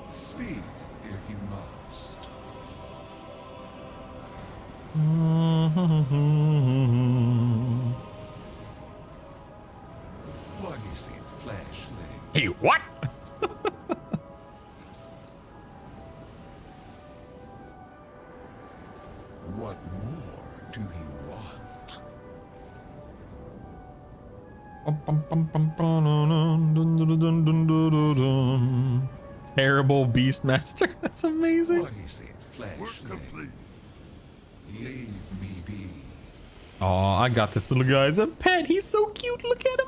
Speed, if you must. What is it, flashlight? Hey, what? What more do you want? Terrible Beastmaster. That's amazing. What is it, flashlight? Leave me be. Oh, I got this little guy as a pet. He's so cute. Look at him.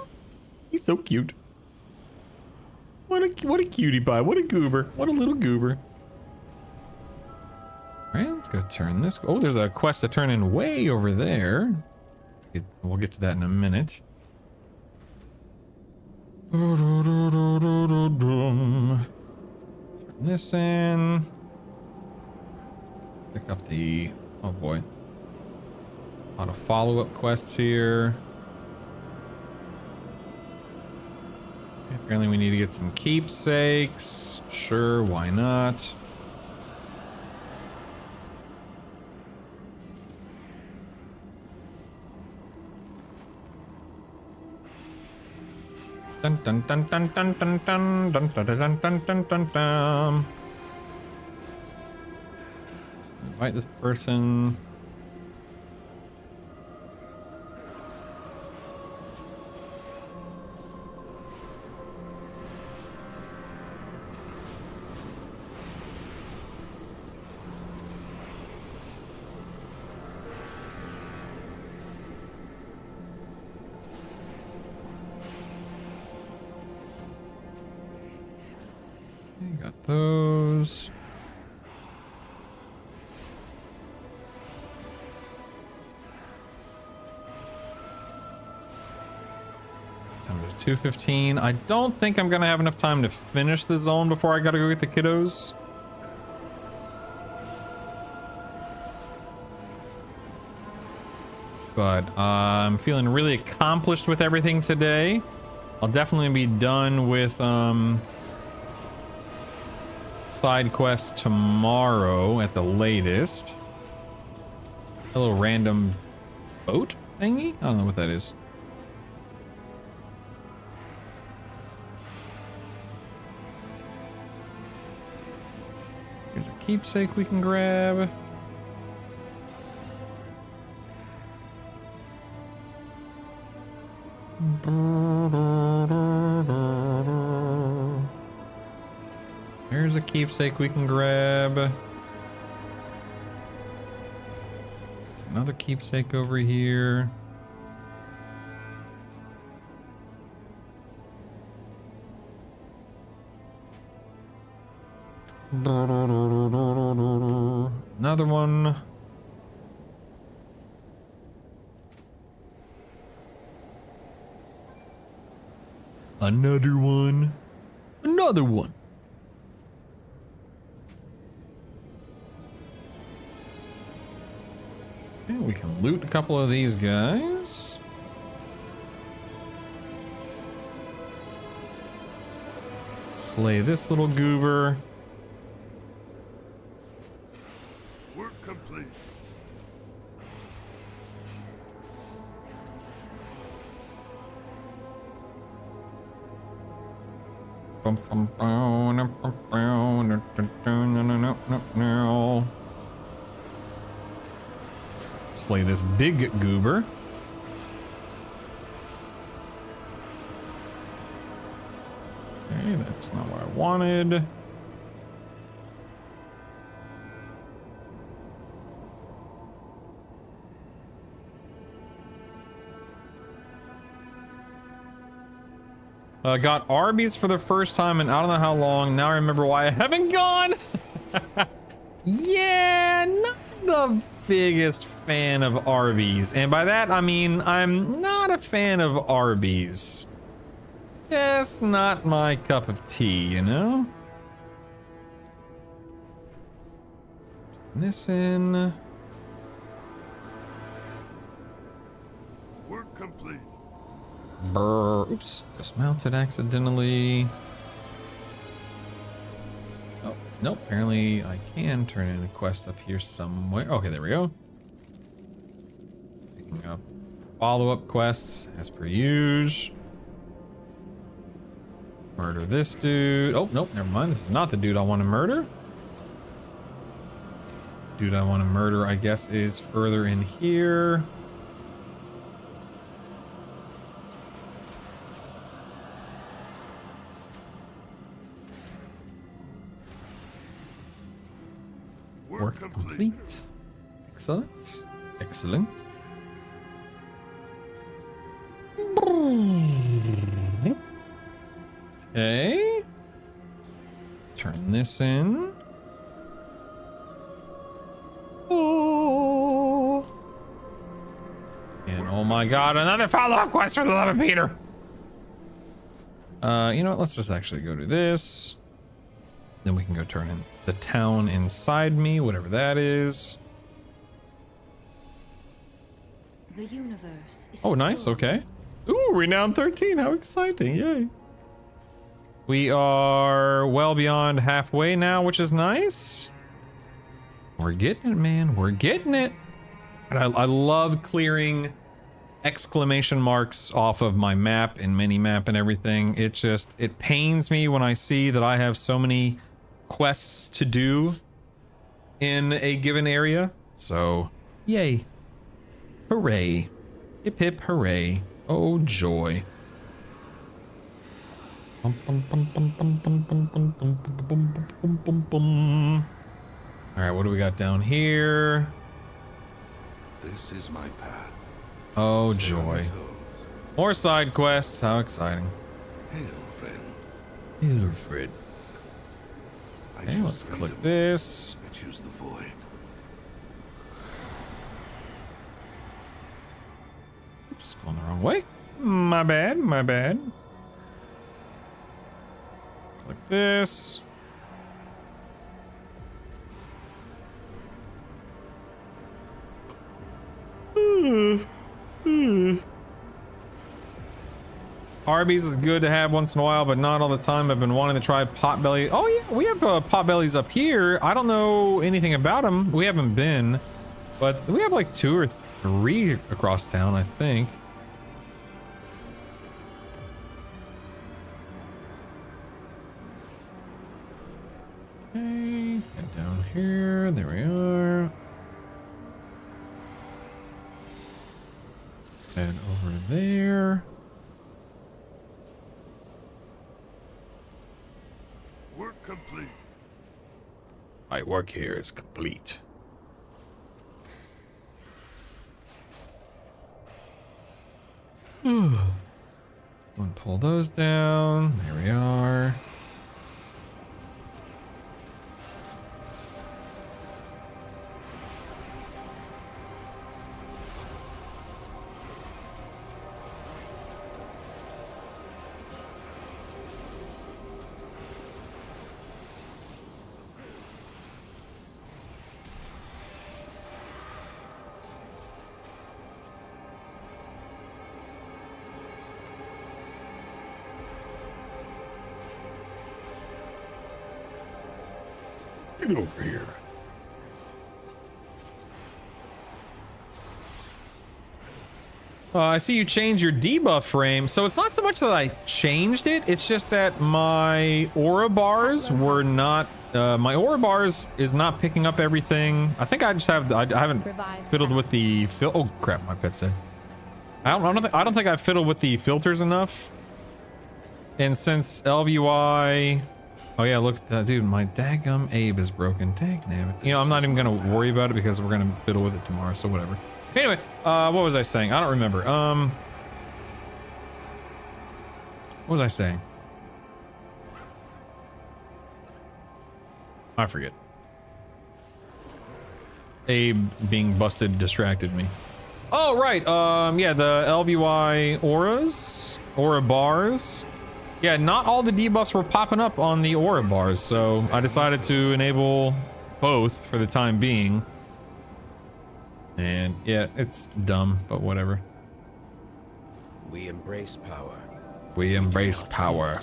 He's so cute. What a cutie pie. What a goober. What a little goober. All right, let's go turn this. Oh, there's a quest to turn in way over there. We'll get to that in a minute. Turn this in. Pick up the... Oh boy. A lot of follow-up quests here. Okay, apparently we need to get some keepsakes. Sure, why not? Dun dun dun dun dun dun dun dun dun dun dun dun dun dun. Invite this person. Got those. Time to 2:15. I don't think I'm gonna have enough time to finish the zone before I gotta go get the kiddos. But I'm feeling really accomplished with everything today. I'll definitely be done with side quest tomorrow at the latest. A little random boat thingy? I don't know what that is. Here's a keepsake we can grab. There's a keepsake we can grab. There's another keepsake over here. Another one. Another one. Another one. Okay, we can loot a couple of these guys. Slay this little goober. Work complete. No. Slay this big goober. Okay, that's not what I wanted. Got Arby's for the first time in I don't know how long. Now I remember why I haven't gone. Yeah, not the biggest fan of Arby's. And by that, I mean, I'm not a fan of Arby's. Just not my cup of tea, you know? This in. Work complete. Brr. Oops, dismounted accidentally. Oh, nope, apparently I can turn in a quest up here somewhere. Okay, there we go. Picking up follow-up quests as per usual. Murder this dude. Oh, nope, never mind. This is not the dude I want to murder. Dude I want to murder, I guess, is further in here. Work complete. Excellent. Excellent. Okay. Turn this in. Oh. And oh my god, another follow-up quest for the love of Peter. You know what? Let's just actually go do this. Then we can go turn in the town inside me, whatever that is. The universe is Oh, nice. full. Okay. Ooh, renown 13. How exciting. Yay. We are well beyond halfway now, which is nice. We're getting it, man. We're getting it. And I love clearing exclamation marks off of my map and mini map and everything. It pains me when I see that I have so many quests to do in a given area. So, yay. Hooray. Hip hip hooray. Oh joy. Alright, what do we got down here? This is my path. Oh joy. More side quests, how exciting. Hail, friend. Hail, friend. Okay, let's click this. I choose the void. Oops, going the wrong way. My bad, my bad. Click this. Arby's is good to have once in a while, but not all the time. I've been wanting to try Potbelly. Oh yeah, we have Potbellies up here. I don't know anything about them. We haven't been, but we have like 2 or 3 across town, I think. Okay, get down here. There we are. Head over there. Work complete. My work here is complete. Go and pull those down. There we are. Get over here. I see you change your debuff frame. So it's not so much that I changed it. It's just that my aura bars were not... my aura bars is not picking up everything. I think I just have... I haven't fiddled with the... Oh, crap. My pet's dead. I don't think I've fiddled with the filters enough. And since LVY... Oh yeah, look, dude, my daggum Abe is broken. Dagnabbit. You know, I'm not even gonna worry about it because we're gonna fiddle with it tomorrow, so whatever. Anyway, what was I saying? I don't remember. What was I saying? I forget. Abe being busted distracted me. Oh, right. Yeah, the LVY auras, aura bars. Yeah, not all the debuffs were popping up on the aura bars, so I decided to enable both for the time being. And yeah, it's dumb, but whatever. We embrace power. We embrace power.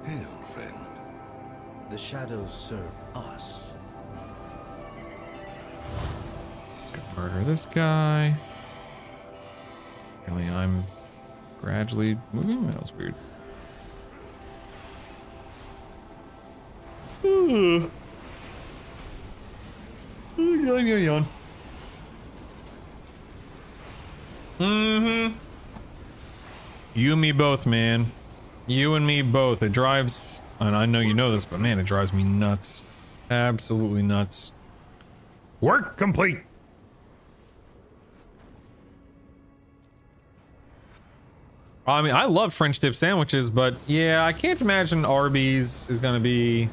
Hail, friend. The shadows serve us. Let's go murder this guy. Apparently I'm gradually moving. That was weird. Yawn. Mm-hmm. You and me both, man. You and me both. It drives, and I know you know this, but man, it drives me nuts. Absolutely nuts. Work complete. I mean, I love French dip sandwiches, but yeah, I can't imagine Arby's is gonna be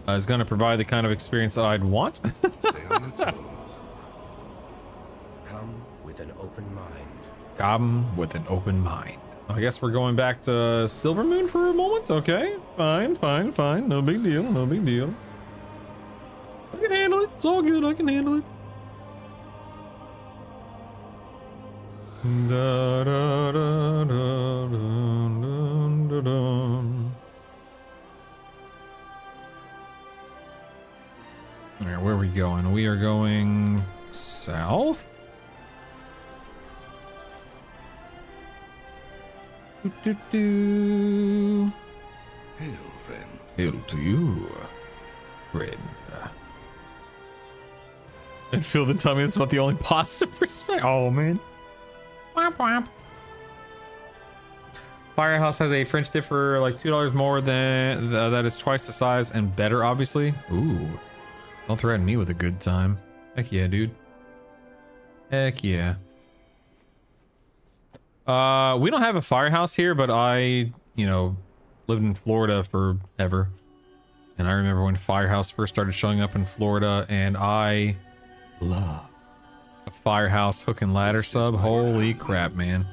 is gonna provide the kind of experience that I'd want. Stay on your toes. Come with an open mind. Come with an open mind. I guess we're going back to Silver Moon for a moment. Okay, fine. No big deal. I can handle it. It's all good. I can handle it. Da, da, da, da, da, da, da. All right, where are we going? We are going south. Hail, friend. Hail to you, friend. And feel the tummy. That's about the only positive perspective. Oh man. Womp womp. Firehouse has a French dip for like $2 more than that is twice the size and better, obviously. Ooh. Don't threaten me with a good time. Heck yeah, dude. Heck yeah. We don't have a firehouse here, but I, you know, lived in Florida forever. And I remember when Firehouse first started showing up in Florida, and I love a Firehouse hook and ladder sub. Holy crap, man.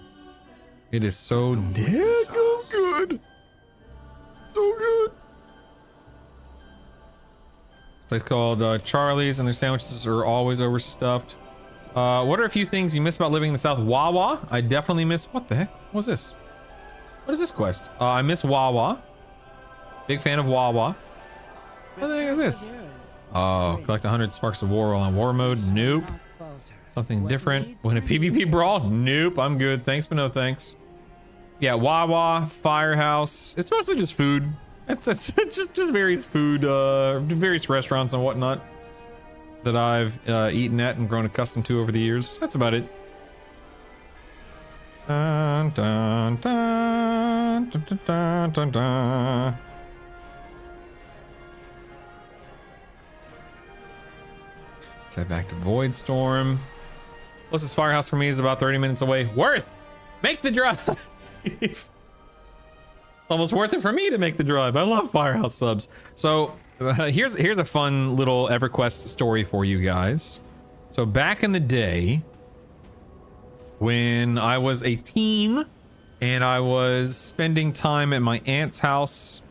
It is so damn good. So good. Place called Charlie's, and their sandwiches are always overstuffed. What are a few things you miss about living in the South? Wawa. I definitely miss. What the heck? What's this? What is this quest? I miss Wawa. Big fan of Wawa. What the heck is this? Oh, collect 100 Sparks of War while on war mode. Nope. Something different. Win a PvP brawl? Nope. I'm good. Thanks, but no thanks. Yeah, Wawa, Firehouse. It's mostly just food. It's just various food, various restaurants and whatnot that I've eaten at and grown accustomed to over the years. That's about it. Dun, dun, dun, dun, dun, dun, dun. Let's head back to Voidstorm. Closest firehouse for me is about 30 minutes away. Worth! Make the drive! Almost worth it for me to make the drive. I love Firehouse subs. So here's a fun little EverQuest story for you guys. So back in the day, when I was a teen and I was spending time at my aunt's house,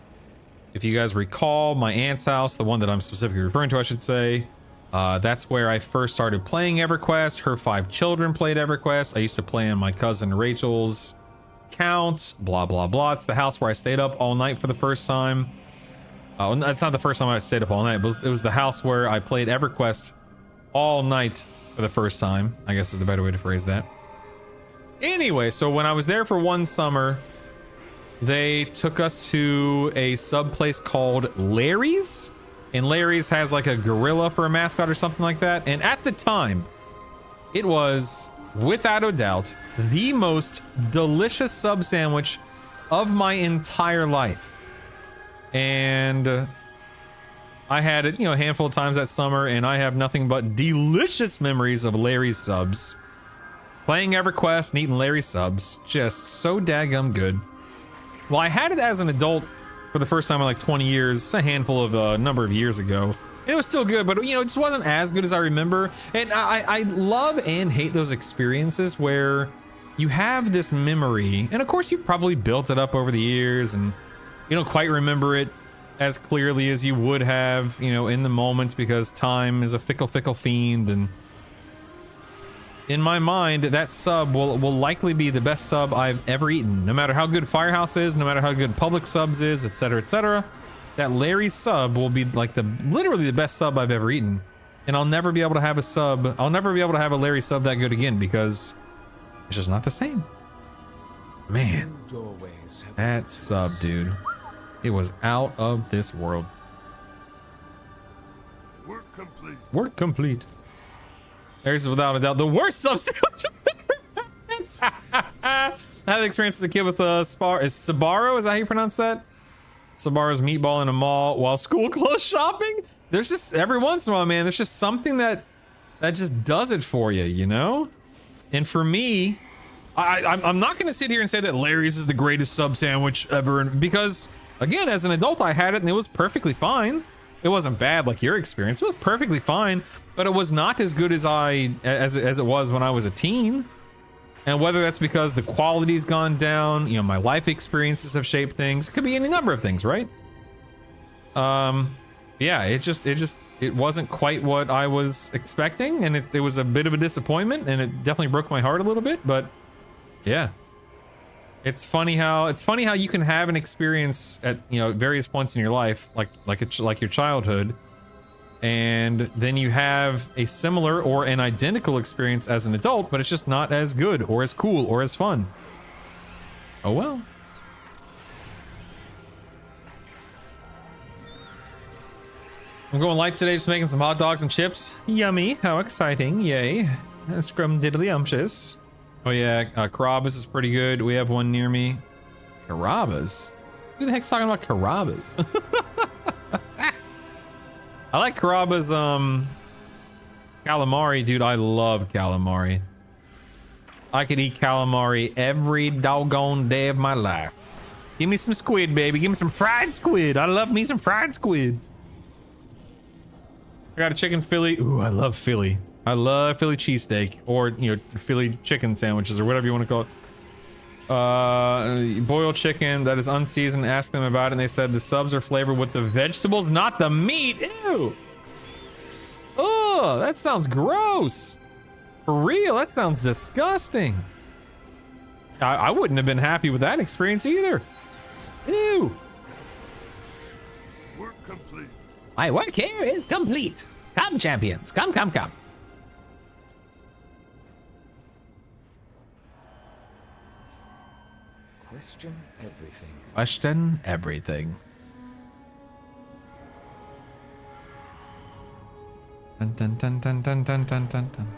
if you guys recall, my aunt's house, the one that I'm specifically referring to, I should say, that's where I first started playing EverQuest. Her 5 children played EverQuest. I used to play on my cousin Rachel's count, blah blah blah. It's the house where I stayed up all night for the first time. It's not the first time I stayed up all night, but it was the house where I played EverQuest all night for the first time, I guess is the better way to phrase that. Anyway, so when I was there for one summer, they took us to a sub place called Larry's, and Larry's has like a gorilla for a mascot or something like that. And at the time, it was without a doubt the most delicious sub sandwich of my entire life. And I had it, you know, a handful of times that summer, and I have nothing but delicious memories of Larry's subs. Playing EverQuest and eating Larry's subs, just so daggum good. Well, I had it as an adult for the first time in like 20 years, a handful of number of years ago. It was still good, but you know, it just wasn't as good as I remember. And I love and hate those experiences where you have this memory, and of course you've probably built it up over the years, and you don't quite remember it as clearly as you would have, you know, in the moment, because time is a fickle fiend. And in my mind, that sub will likely be the best sub I've ever eaten. No matter how good Firehouse is, no matter how good Public Subs is, etc., etc., that Larry's sub will be like literally the best sub I've ever eaten. And I'll never be able to have a Larry sub that good again, because it's just not the same. Man, that sub, dude. It was out of this world. Work complete. Work complete. There's without a doubt the worst sub sandwich I've ever had. I had the experience as a kid with Sbarro. Is that how you pronounce that? Sbarro's meatball in a mall while school clothes shopping. There's just every once in a while, man, there's just something that just does it for you, you know? And for me, I'm not going to sit here and say that Larry's is the greatest sub sandwich ever, because again, as an adult, I had it and it was perfectly fine. It wasn't bad like your experience. It was perfectly fine, but it was not as good as it was when I was a teen. And whether that's because the quality's gone down, you know, my life experiences have shaped things. It could be any number of things, right? Yeah, it wasn't quite what I was expecting, and it was a bit of a disappointment, and it definitely broke my heart a little bit, but yeah. It's funny how you can have an experience at, you know, various points in your life, like your childhood, and then you have a similar or an identical experience as an adult, but it's just not as good or as cool or as fun. Oh well. I'm going light today, just making some hot dogs and chips. Yummy, how exciting, yay. Scrum diddly umptious. Oh yeah, Carrabba's is pretty good. We have one near me. Carrabba's? Who the heck's talking about Carrabba's? I like Carrabba's, calamari, dude. I love calamari. I could eat calamari every doggone day of my life. Give me some squid, baby. Give me some fried squid. I love me some fried squid. I got a chicken Philly. Ooh, I love Philly. I love Philly cheesesteak, or, you know, Philly chicken sandwiches, or whatever you want to call it. Boiled chicken that is unseasoned. Asked them about it, and they said the subs are flavored with the vegetables, not the meat. Ew. Oh, that sounds gross. For real, that sounds disgusting. I wouldn't have been happy with that experience either. Ew. Work complete. My work here is complete. Come, champions. Come, come, come. Question everything. Question everything. Dun dun dun dun dun dun dun dun dun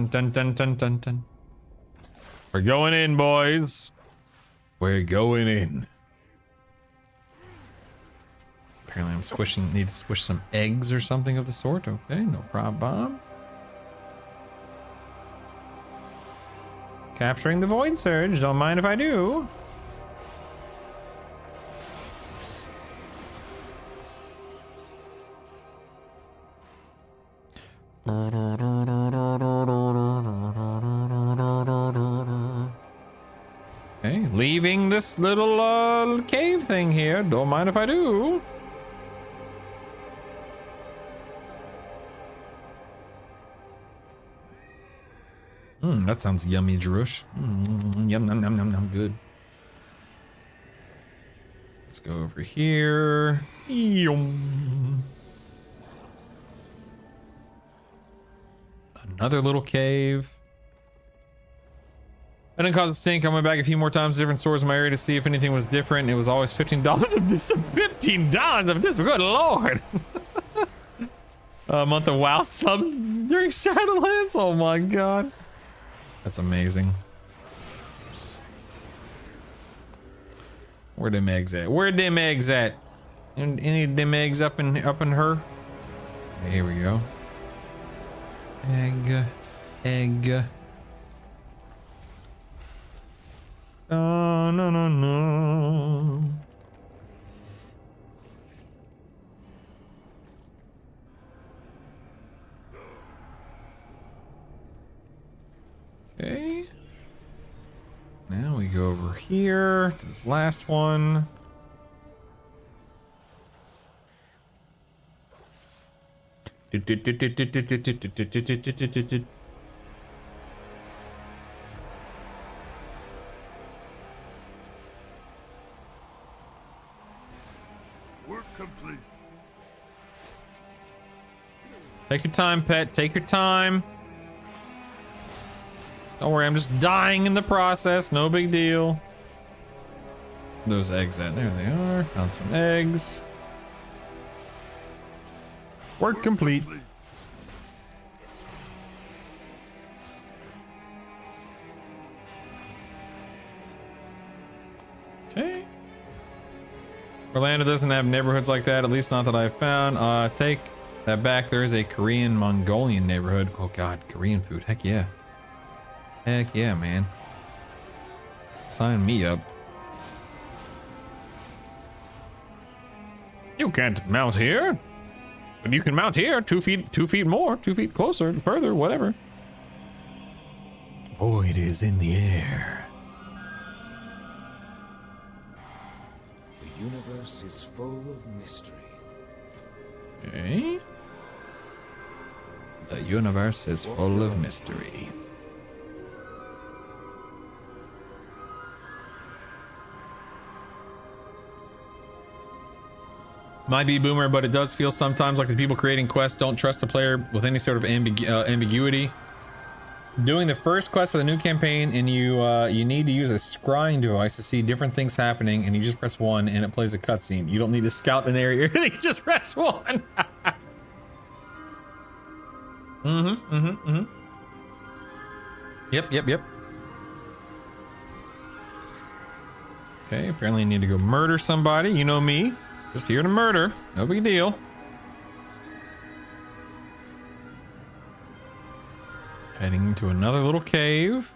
dun dun dun dun dun. We're going in, boys. We're going in. Apparently I'm need to squish some eggs or something of the sort. Okay, no problem. Capturing the Void Surge, don't mind if I do. Okay, leaving this little cave thing here, don't mind if I do. That sounds yummy, Jerush. Yum, num, num, num, num, good. Let's go over here. Yum. Another little cave. I didn't cause a stink. I went back a few more times to different stores in my area to see if anything was different. It was always $15 of this. $15 of this. Good lord. A month of WoW sub during Shadowlands. Oh my god. That's amazing. Where them eggs at? Where them eggs at? Any of them eggs up in her? Okay, here we go. Egg. Oh, no. Okay. Now we go over here to this last one. Work complete. Take your time, pet. Take your time. Don't worry, I'm just dying in the process. No big deal. Those eggs at? There they are. Found some eggs. Work complete. Okay. Orlando doesn't have neighborhoods like that, at least not that I've found. Take that back. There is a Korean Mongolian neighborhood. Oh god, Korean food. Heck yeah. Heck yeah, man. Sign me up. You can't mount here. But you can mount here 2 feet more, 2 feet closer, further, whatever. Void is in the air. The universe is full of mystery. Okay. The universe is full of mystery. Might be boomer, but it does feel sometimes like the people creating quests don't trust the player with any sort of ambiguity. Doing the first quest of the new campaign, and you need to use a scrying device to see different things happening, and you just press 1 and it plays a cutscene. You don't need to scout an area, you just press 1. Yep. Okay, apparently I need to go murder somebody. You know me. Just here to murder. No big deal. Heading to another little cave.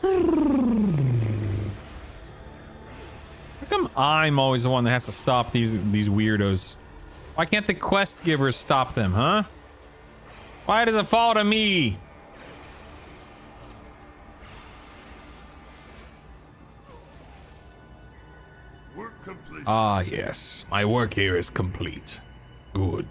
How come I'm always the one that has to stop these weirdos? Why can't the quest givers stop them, huh? Why does it fall to me? Ah, yes. My work here is complete. Good.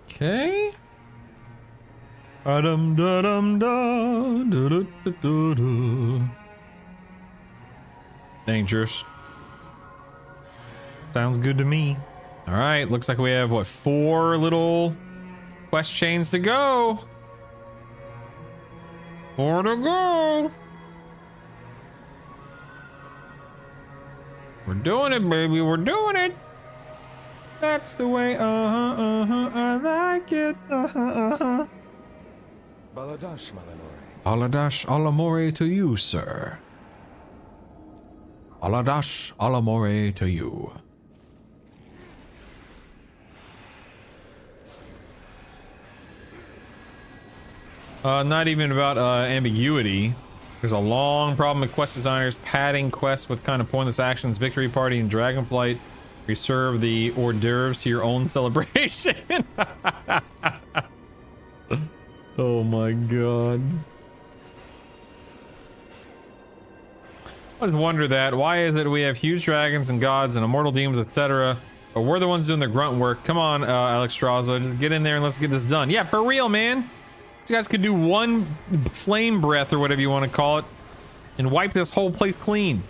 Okay. Dum da dum da da da da da. Dangerous. Sounds good to me. All right, looks like we have what, 4 little quest chains to go. 4 to go. We're doing it, baby. We're doing it. That's the way. I like it. Baladash, Malanore. Baladash alamore to you, sir. Baladash alamore to you. Not even about ambiguity. There's a long problem with quest designers padding quests with kind of pointless actions. Victory Party and Dragonflight reserve the hors d'oeuvres to your own celebration. Oh my god. I always wonder that. Why is it we have huge dragons and gods and immortal demons, etc., but we're the ones doing the grunt work? Come on, Alex Straza, get in there and let's get this done. Yeah, for real, man. These guys could do one flame breath or whatever you want to call it and wipe this whole place clean.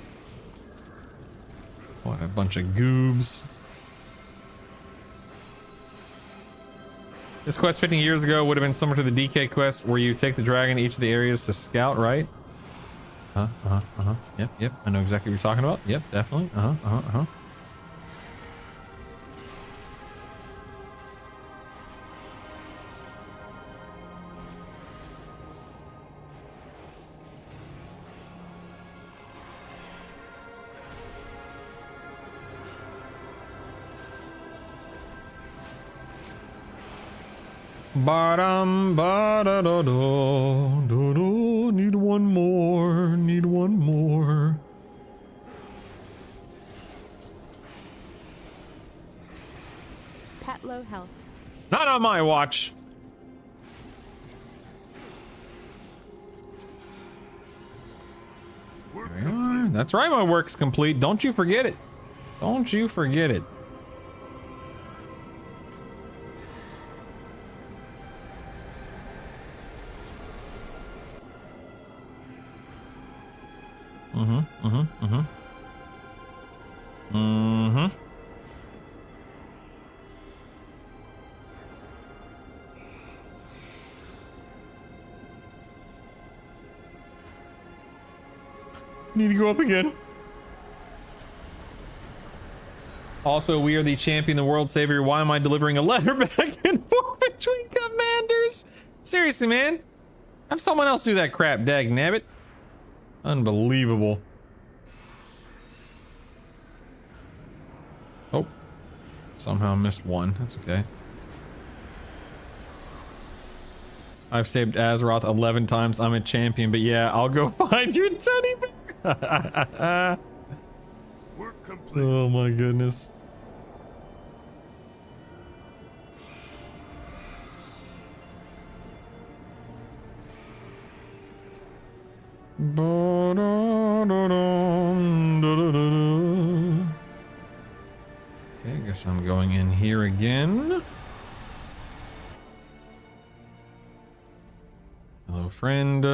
What a bunch of goobs. This quest 15 years ago would have been similar to the DK quest where you take the dragon to each of the areas to scout, right? Yep. I know exactly what you're talking about. Yep, definitely. Ba-dum, ba-da-da-da, do-do. Need one more. Pet low health. Not on my watch. There we are. That's right, my work's complete. Don't you forget it. Don't you forget it. Need to go up again. Also, we are the champion, the world savior. Why am I delivering a letter back and forth between commanders? Seriously, man. Have someone else do that crap, dag nabbit. Unbelievable. Oh. Somehow missed one. That's okay. I've saved Azeroth 11 times. I'm a champion, but yeah, I'll go find your teddy bear. Work complete. Oh my goodness. Okay, I guess I'm going in here again. Hello, friend.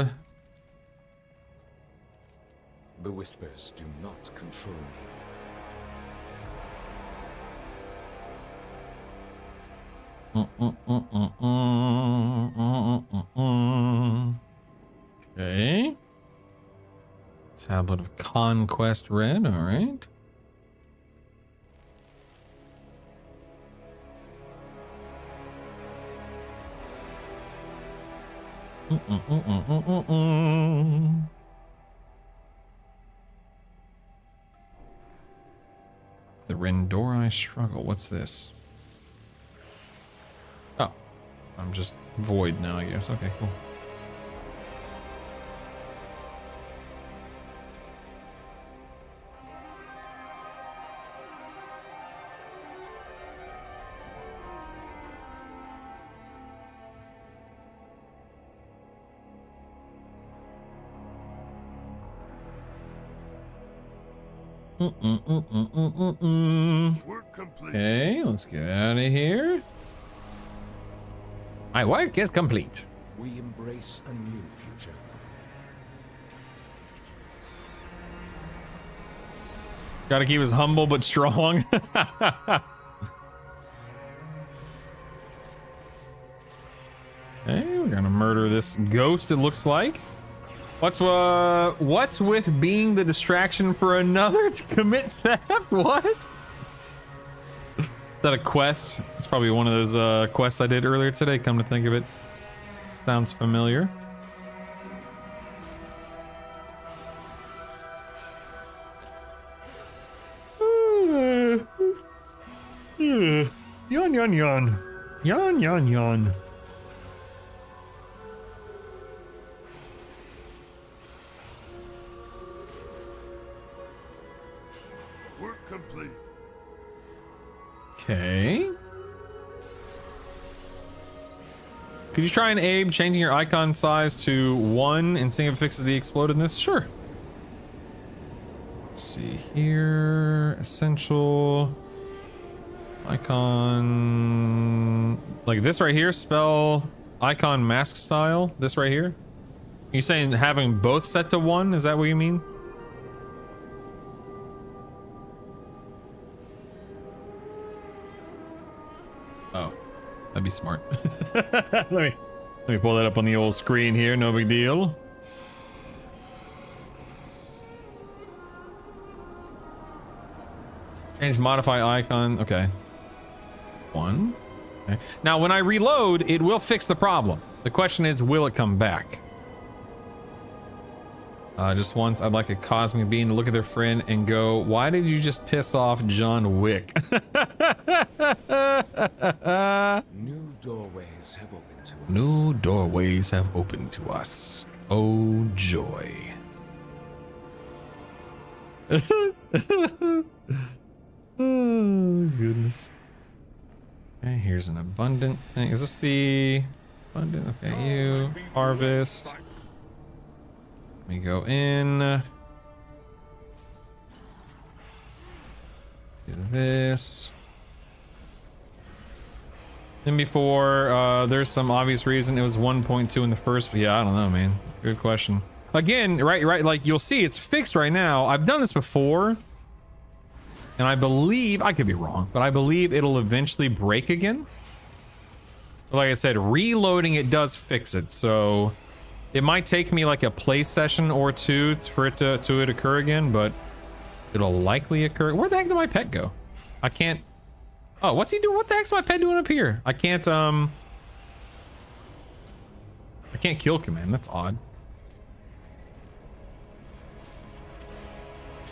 The whispers do not control me. Okay. Tablet of Conquest read, alright. The Rendori struggle. What's this? Oh, I'm just void now, I guess. Okay, cool. Okay, let's get out of here. My work is complete. We embrace a new future. Gotta keep us humble but strong. Okay, we're gonna murder this ghost, it looks like. What's with being the distraction for another to commit theft? What? Is that a quest? It's probably one of those quests I did earlier today, come to think of it. Sounds familiar. Yawn, yawn, yawn. Yawn, yawn, yawn. Work complete. Okay. Could you try and Abe changing your icon size to 1 and seeing if it fixes the explodedness? Sure. Let's see here. Essential icon, like this right here, spell icon mask style. This right here. You saying having both set to 1? Is that what you mean? Oh, that'd be smart. let me pull that up on the old screen here. No big deal. Change modify icon. Okay. 1. Okay. Now, when I reload, it will fix the problem. The question is, will it come back? Just once, I'd like a cosmic being to look at their friend and go, why did you just piss off John Wick? New doorways have opened to us. New doorways have opened to us. Oh, joy. Oh, goodness. Okay, here's an abundant thing. Is this the abundant? Okay, you harvest. Let me go in. Do this. And before, there's some obvious reason it was 1.2 in the first, but yeah, I don't know, man. Good question. Again, right, like you'll see it's fixed right now. I've done this before. And I believe, I could be wrong, but I believe it'll eventually break again. But like I said, reloading it does fix it, so it might take me like a play session or two for it to occur again, but it'll likely occur. Where the heck did my pet go? I can't. Oh, what's he doing? What the heck's my pet doing up here? I can't kill command. That's odd.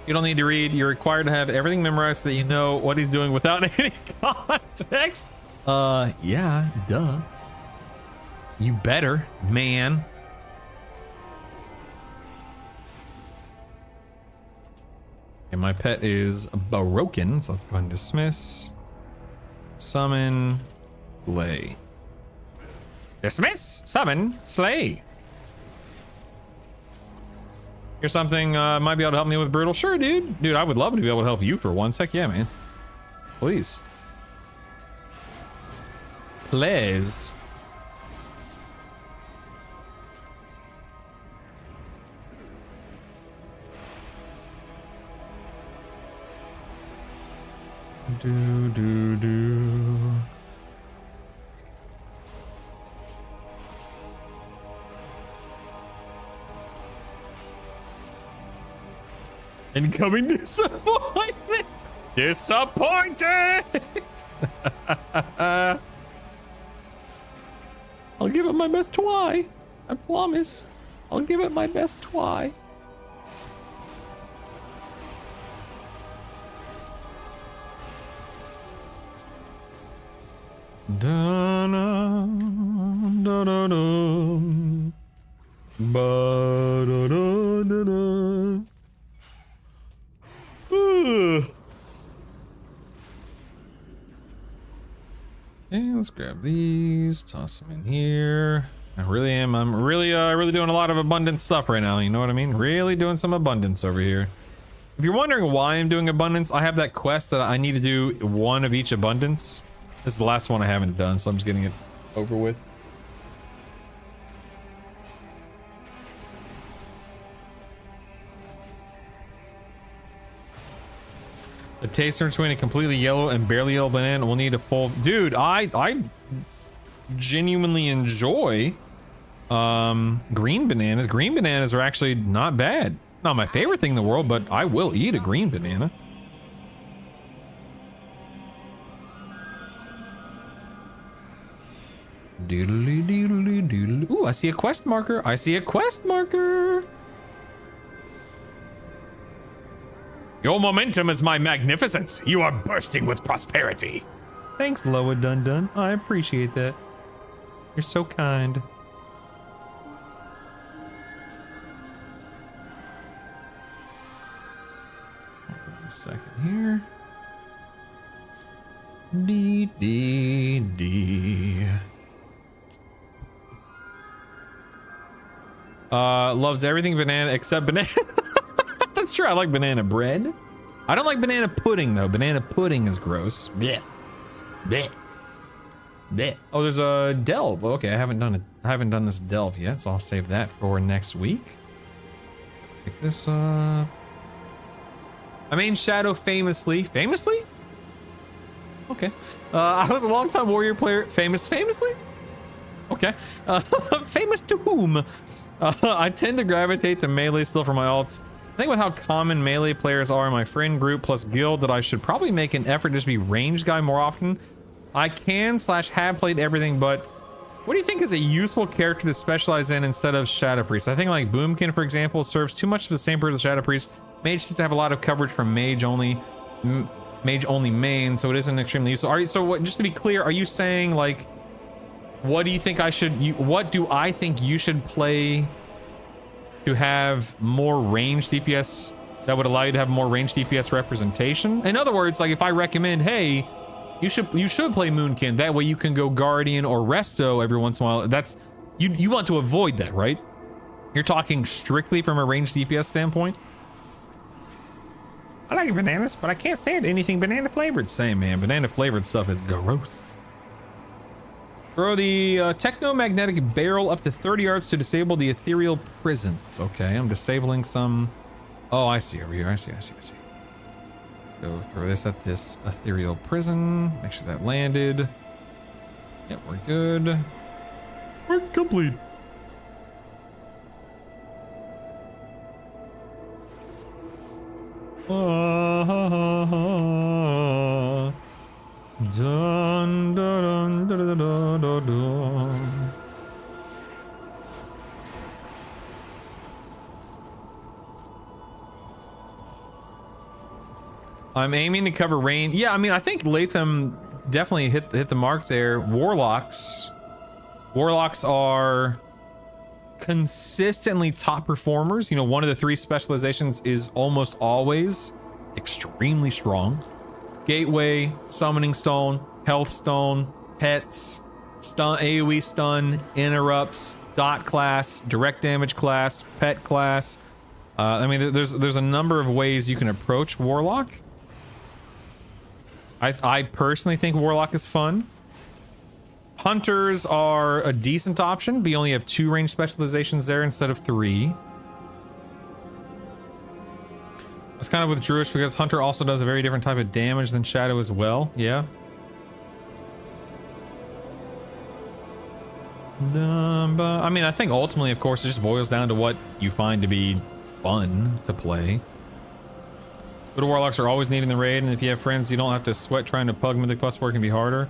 You don't need to read. You're required to have everything memorized so that you know what he's doing without any context. Yeah, duh. You better, man. And my pet is broken, so let's go ahead and dismiss. Summon, slay. Dismiss, summon, slay. Here's something might be able to help me with brutal. Sure, dude. Dude, I would love to be able to help you for one sec. Yeah, man. Please. Please. Do do do. Incoming disappointment. Disappointed. I'll give it my best try. I promise. I'll give it my best try. Da-na, da-da-da, ba-da-da-da-da. Okay, let's grab these, toss them in here. I'm really doing a lot of abundant stuff right now, you know what I mean? Really doing some abundance over here. If you're wondering why I'm doing abundance, I have that quest that I need to do one of each abundance. This is the last one I haven't done, so I'm just getting it over with. The taster between a completely yellow and barely yellow banana will need a full... Dude, I genuinely enjoy green bananas. Green bananas are actually not bad. Not my favorite thing in the world, but I will eat a green banana. Doodly doodly doodly. Ooh, I see a quest marker. I see a quest marker. Your momentum is my magnificence. You are bursting with prosperity. Thanks, Loa Dun Dun. I appreciate that. You're so kind. One second here. Dee dee dee. Loves everything banana except banana. That's true. I like banana bread. I don't like banana pudding though. Banana pudding is gross. Blech. Blech. Blech. Oh, there's a delve. Okay, I haven't done this delve yet, so I'll save that for next week. Pick this up. I mean, Shadow famously. Okay. I was a longtime warrior player. Famously? Okay. Famous to whom? I tend to gravitate to melee still for my ults. I think with how common melee players are in my friend group plus guild that I should probably make an effort to just be ranged guy more often. I can / have played everything, but what do you think is a useful character to specialize in instead of Shadow Priest? I think like Boomkin, for example, serves too much of the same purpose as Shadow Priest. Mage seems to have a lot of coverage from mage only main, so it isn't extremely useful. So what, just to be clear, are you saying like, what do you think I should, what do I think you should play to have more range DPS that would allow you to have more range DPS representation? In other words, like if I recommend, hey, you should play Moonkin, that way you can go Guardian or Resto every once in a while. That's, you want to avoid that, right? You're talking strictly from a range DPS standpoint? I like bananas, but I can't stand anything banana flavored. Same, man. Banana flavored stuff is gross. Throw the techno-magnetic barrel up to 30 yards to disable the ethereal prisons. Okay, I'm disabling some. Oh, I see over here. I see. Let's go throw this at this ethereal prison. Make sure that landed. Yep, we're good. We're complete. Dun, dun, dun, dun, dun, dun, dun. I'm aiming to cover range. Yeah, I mean, I think Latham definitely hit the mark there. Warlocks Warlocks are consistently top performers. You know, one of the 3 specializations is almost always extremely strong. Gateway, Summoning Stone, Health Stone, Pets, Stun, AoE Stun, Interrupts, Dot class, Direct Damage class, Pet class. I mean, there's a number of ways you can approach Warlock. I personally think Warlock is fun. Hunters are a decent option, but you only have 2 range specializations there instead of 3. I was kind of with Druish because Hunter also does a very different type of damage than Shadow as well. Yeah. But I mean, I think ultimately, of course, it just boils down to what you find to be fun to play. Good Warlocks are always needing the raid, and if you have friends, you don't have to sweat trying to pug Mythic Plus 4 can be harder.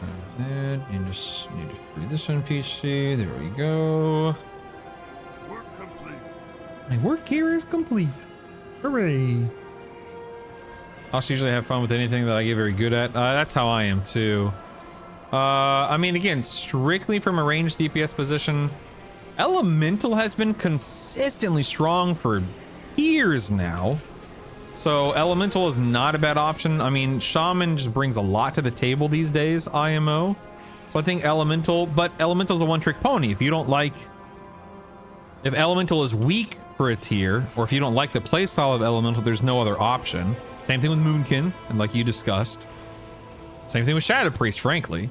That's it. You just need to free this NPC. There we go. Work complete. My work here is complete. Hooray. I also usually have fun with anything that I get very good at. That's how I am too. I mean, again, strictly from a ranged DPS position, Elemental has been consistently strong for years now. So Elemental is not a bad option. I mean, Shaman just brings a lot to the table these days, IMO. So I think Elemental, but Elemental's a one-trick pony. If you don't like, if Elemental is weak for a tier, or if you don't like the playstyle of Elemental, there's no other option. Same thing with Moonkin, and like you discussed. Same thing with Shadow Priest, frankly.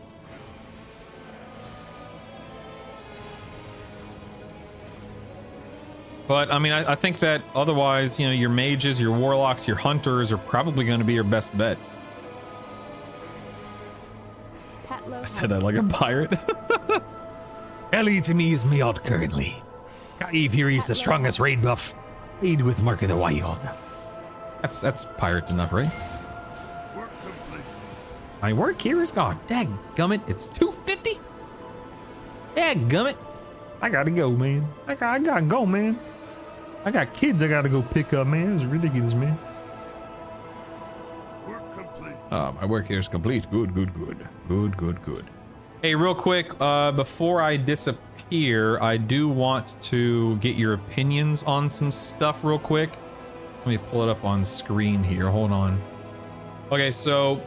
But I mean, I think that otherwise, you know, your mages, your warlocks, your hunters are probably going to be your best bet. I said that like a pirate. Ellie to me is Meowd currently. Kai Fury is the strongest raid buff. Aid with Mark of the Wild. That's pirate enough, right? My work here is gone. Dadgummit, it's 250. Dadgummit. I gotta go, man. I gotta go, man. I got kids I gotta go pick up, man. It's ridiculous, man. Work complete. My work here is complete. Good, good, good. Good, good, good. Hey, real quick, before I disappear, I do want to get your opinions on some stuff real quick. Let me pull it up on screen here. Hold on. Okay, so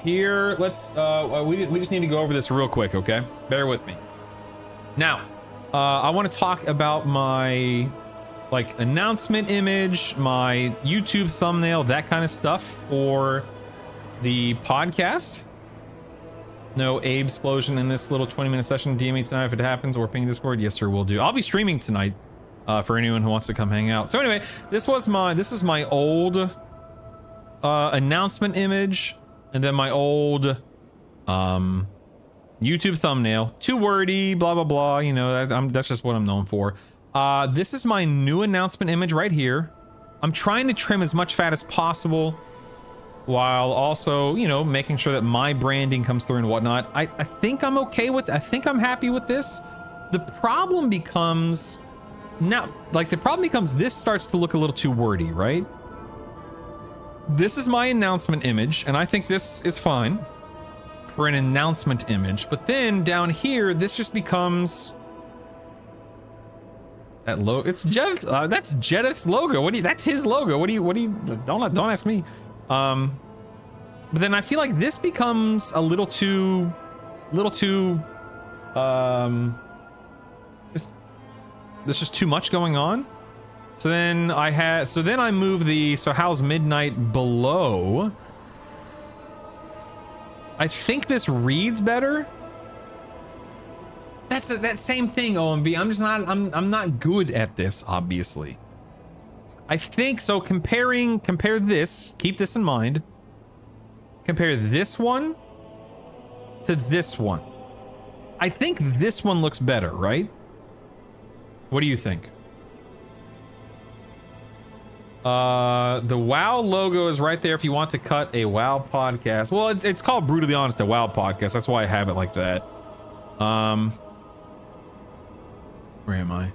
here, let's, we just need to go over this real quick, okay? Bear with me. Now, I want to talk about my, like, announcement image, my YouTube thumbnail, that kind of stuff for the podcast. No Abe explosion in this little 20-minute session. DM me tonight if it happens, or ping Discord. Yes, sir, will do. I'll be streaming tonight for anyone who wants to come hang out. So anyway, this is my old announcement image, and then my old YouTube thumbnail. Too wordy, blah blah blah. You know, that's just what I'm known for. This is my new announcement image right here. I'm trying to trim as much fat as possible, while also, you know, making sure that my branding comes through and whatnot. I think I'm okay with, I think I'm happy with this. The problem becomes now, like, this starts to look a little too wordy, right? This is my announcement image, and I think this is fine for an announcement image. But then down here, this just becomes that logo. It's Jeff's. That's Jedith's logo. What do you? That's his logo. What do you? Don't ask me. But then I feel like this becomes a little too, there's just too much going on. So then I move the, so how's midnight below. I think this reads better. That's that same thing, OMB. I'm not good at this, obviously. I think so. Compare this, keep this in mind. Compare this one to this one. I think this one looks better, right? What do you think? The WoW logo is right there if you want to cut a WoW podcast. Well, it's called Brutally Honest, a WoW podcast. That's why I have it like that. Where am I?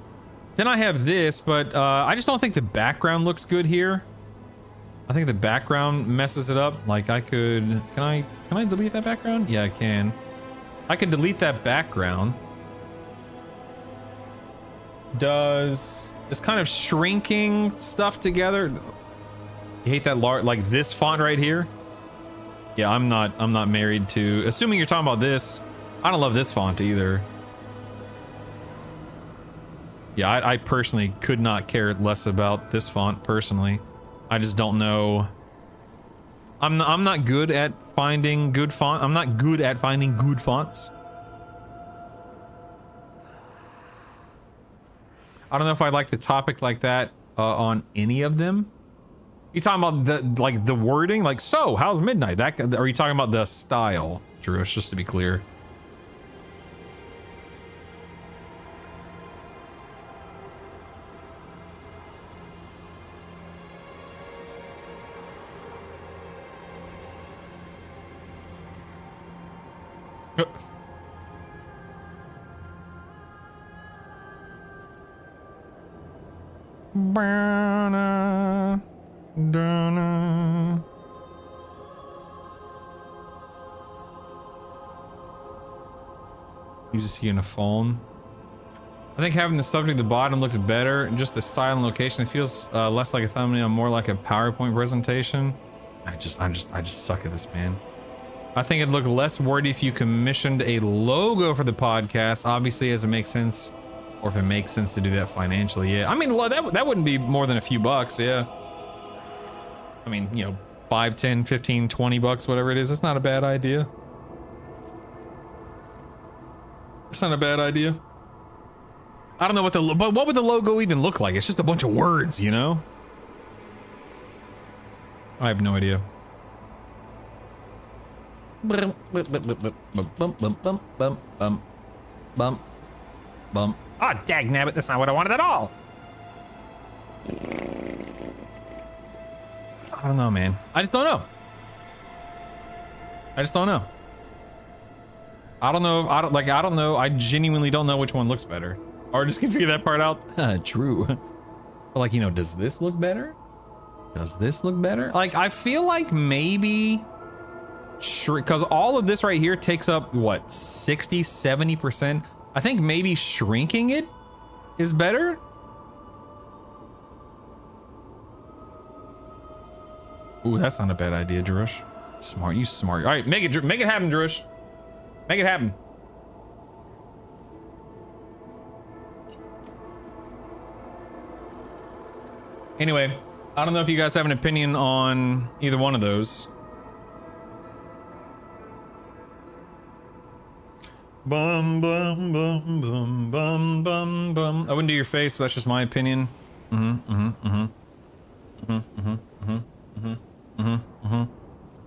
Then I have this, but I just don't think the background looks good here. I think the background messes it up. Like I could, can I delete that background? Yeah, I can. I could delete that background. Does this kind of shrinking stuff together? You hate that large, like this font right here? Yeah, I'm not married to, assuming you're talking about this. I don't love this font either. Yeah, I personally could not care less about this font personally. I just don't know. I'm not good at finding good font. I'm not good at finding good fonts. I don't know if I like the topic like that on any of them. You talking about the wording? Like, so how's midnight? That, or are you talking about the style, Drew? Just to be clear. Easy to see on a phone. I think having the subject at the bottom looks better, and just the style and location, it feels less like a thumbnail, more like a PowerPoint presentation. I just suck at this, man. I think it'd look less wordy if you commissioned a logo for the podcast, obviously, as it makes sense, or if it makes sense to do that financially. Yeah, I mean, well, that wouldn't be more than a few bucks. Yeah, I mean, you know, 5, 10, 15, 20 bucks, whatever it is. It's not a bad idea. It's not a bad idea. I don't know but what would the logo even look like? It's just a bunch of words, you know? I have no idea. Bum. Ah, dagnabbit, that's not what I wanted at all. I don't know, man. I just don't know. I don't know. I don't know. I genuinely don't know which one looks better. Or just can figure that part out. True. But like, you know, does this look better? Does this look better? Like, I feel like maybe because all of this right here takes up what, 60, 70%. I think maybe shrinking it is better. Ooh, that's not a bad idea, Drush. Smart, you smart. All right, make it happen, Drush. Make it happen. Anyway, I don't know if you guys have an opinion on either one of those. Bum bum bum bum bum bum bum. I wouldn't do your face, but that's just my opinion.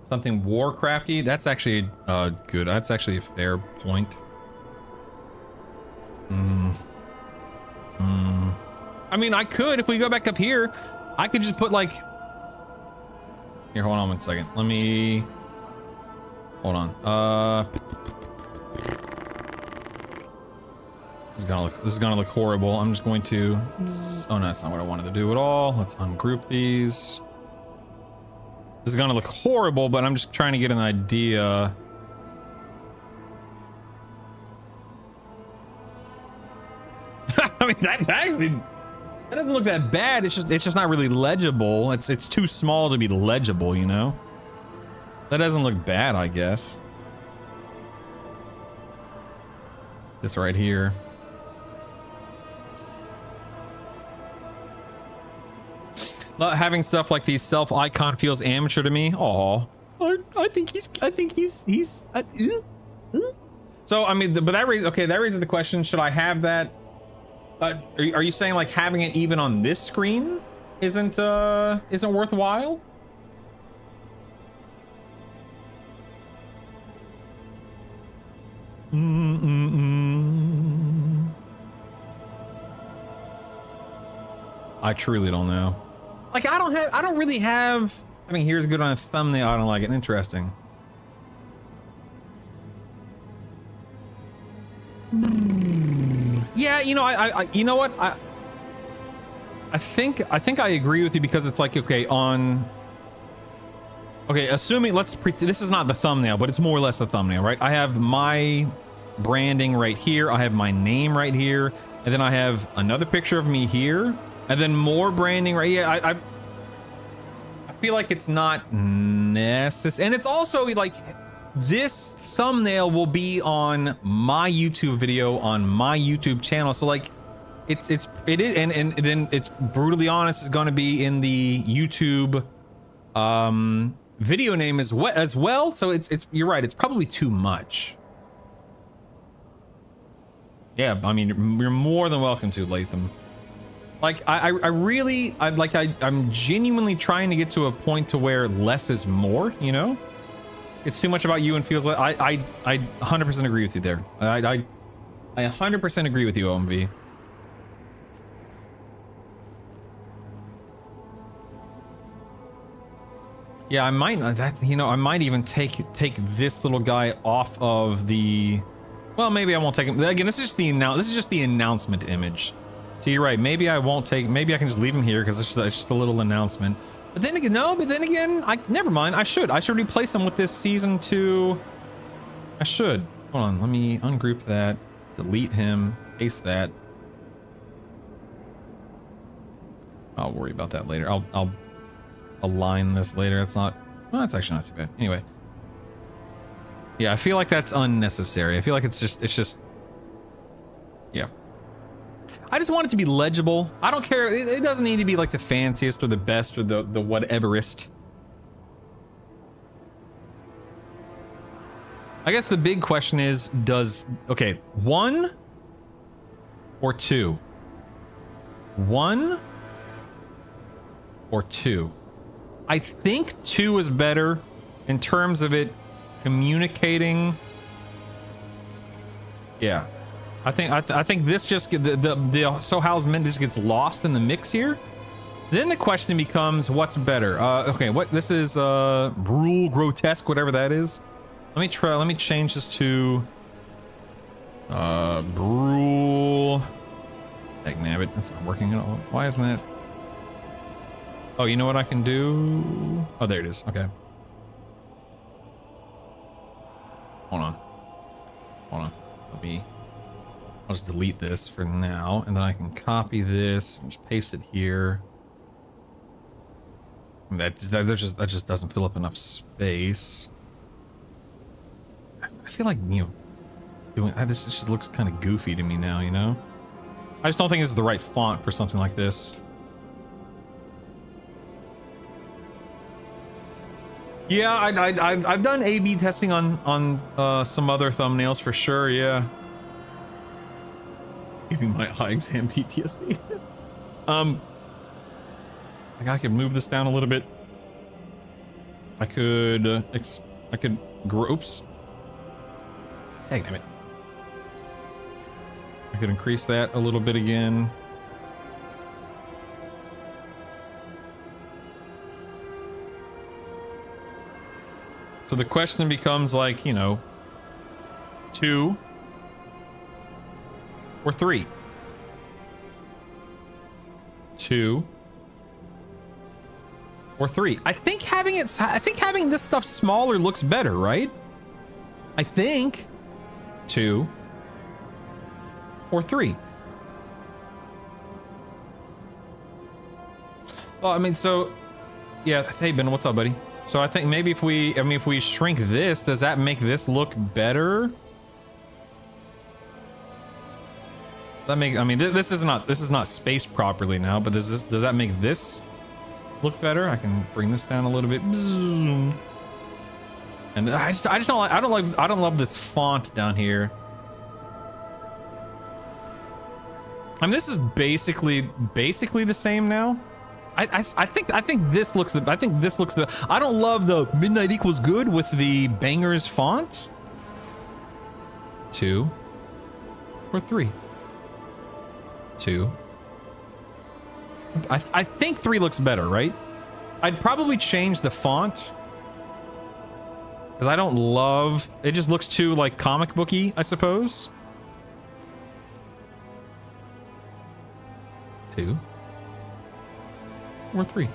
Something Warcrafty. That's actually good. That's actually a fair point. I mean, I could, if we go back up here, I could just put like, here, hold on 1 second. Let me, hold on. This is gonna look horrible. I'm just going to, oh no, that's not what I wanted to do at all. Let's ungroup these. This is gonna look horrible, but I'm just trying to get an idea. I mean, that actually, that doesn't look that bad. It's just not really legible. It's too small to be legible, you know? That doesn't look bad, I guess. This right here. Having stuff like these self icon feels amateur to me. Aw, I think he's. So I mean, but that raises the question: should I have that? Are you saying like having it even on this screen isn't worthwhile? I truly don't know. Like, I don't really have, I mean, here's good on a thumbnail. I don't like it. Interesting. Yeah, you know, you know what? I think I agree with you, because it's like, okay, on Okay, assuming, this is not the thumbnail, but it's more or less the thumbnail, right? I have my branding right here. I have my name right here. And then I have another picture of me here. And then more branding right here. I feel like it's not necessary. And it's also like, this thumbnail will be on my YouTube video on my YouTube channel. So like, it is, and then it's brutally honest, is going to be in the YouTube video name as well. So it's you're right, it's probably too much. Yeah, I mean, you're more than welcome to, Latham. Like I'm genuinely trying to get to a point to where less is more, you know? It's too much about you and feels like I 100% agree with you there. I 100% agree with you, OMV. Yeah, I might I might even take this little guy off of the. Well, maybe I won't take him. Again, this is just the announcement image. So you're right. Maybe I won't take. Maybe I can just leave him here because it's just a little announcement. But then again, no. But then again, never mind. I should replace him with this season 2. I should. Hold on. Let me ungroup that. Delete him. Paste that. I'll worry about that later. I'll align this later. That's not. Well, that's actually not too bad. Anyway. Yeah, I feel like that's unnecessary. I feel like it's just. Yeah. I just want it to be legible. I don't care. It doesn't need to be like the fanciest or the best or the whateverist. I guess the big question is, okay, 1 or 2? 1 or 2? I think 2 is better in terms of it communicating. Yeah. I think this just the so how's meant just gets lost in the mix here. Then the question becomes, what's better? Okay, what this is rule grotesque, whatever that is. Let me change this to rule. Dagnabbit, that's not working at all. Why isn't that? Oh, you know what I can do? Oh, there it is. Okay. Hold on. I'll just delete this for now, and then I can copy this and just paste it here. That just doesn't fill up enough space. I feel like, you know, doing this just looks kind of goofy to me now, you know? I just don't think this is the right font for something like this. Yeah, I've done A/B testing on some other thumbnails for sure. Yeah, giving my eye exam PTSD. Like I could move this down a little bit. I could oops. Hey, damn it. I could increase that a little bit again. So the question becomes like, you know, 2 or 3? 2 or 3? I think having this stuff smaller looks better, right? I think 2 or 3. Well, I mean, so yeah. Hey Ben, what's up, buddy? So I think maybe if we shrink this, does that make this look better? That make, I mean, this is not spaced properly now, but does that make this look better? I can bring this down a little bit. And I just don't like, I don't love this font down here. I mean, this is basically the same now. I think this looks the I don't love the midnight equals good with the bangers font. 2 or 3? 2. I think 3 looks better, right? I'd probably change the font because I don't love it. Just looks too like comic booky, I suppose. 2 or 3?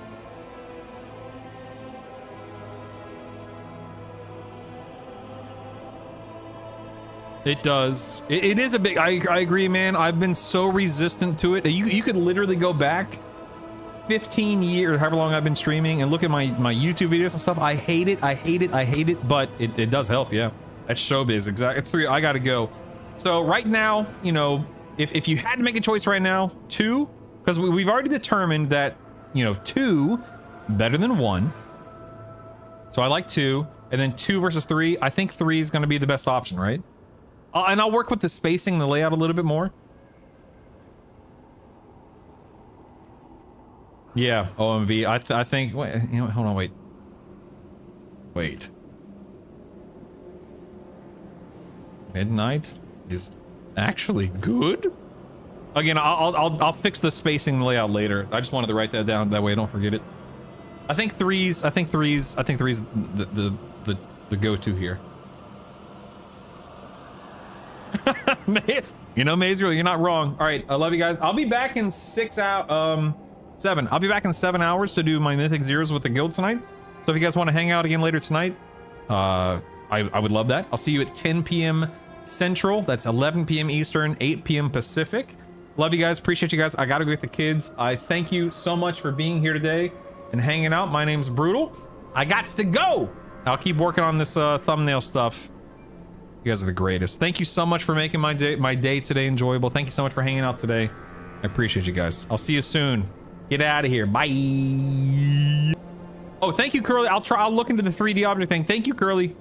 It does. It is a big. I agree, man. I've been so resistant to it. You could literally go back 15 years, however long I've been streaming, and look at my YouTube videos and stuff. I hate it. I hate it. I hate it. But it does help. Yeah. That's showbiz. Exactly. It's 3. I gotta go. So right now, you know, if you had to make a choice right now, 2, because we've already determined that, you know, 2 better than 1. So I like 2, and then 2 versus 3. I think 3 is going to be the best option, right? And I'll work with the spacing and the layout a little bit more. Yeah, OMV. I think. Wait, you know, hold on. Wait. Midnight is actually good. Again, I'll fix the spacing and layout later. I just wanted to write that down that way I don't forget it. I think three's the go-to here. You know, Mazereal, you're not wrong. All right, I love you guys. I'll be back in 7. I'll be back in 7 hours to do my Mythic Zeros with the guild tonight. So if you guys want to hang out again later tonight, I would love that. I'll see you at 10 p.m. Central. That's 11 p.m. Eastern, 8 p.m. Pacific. Love you guys. Appreciate you guys. I gotta go with the kids. I thank you so much for being here today and hanging out. My name's Brutal. I got to go. I'll keep working on this thumbnail stuff. You guys are the greatest. Thank you so much for making my day today enjoyable. Thank you so much for hanging out today. I appreciate you guys. I'll see you soon. Get out of here. Bye. Oh, thank you, Curly. I'll look into the 3D object thing. Thank you, Curly.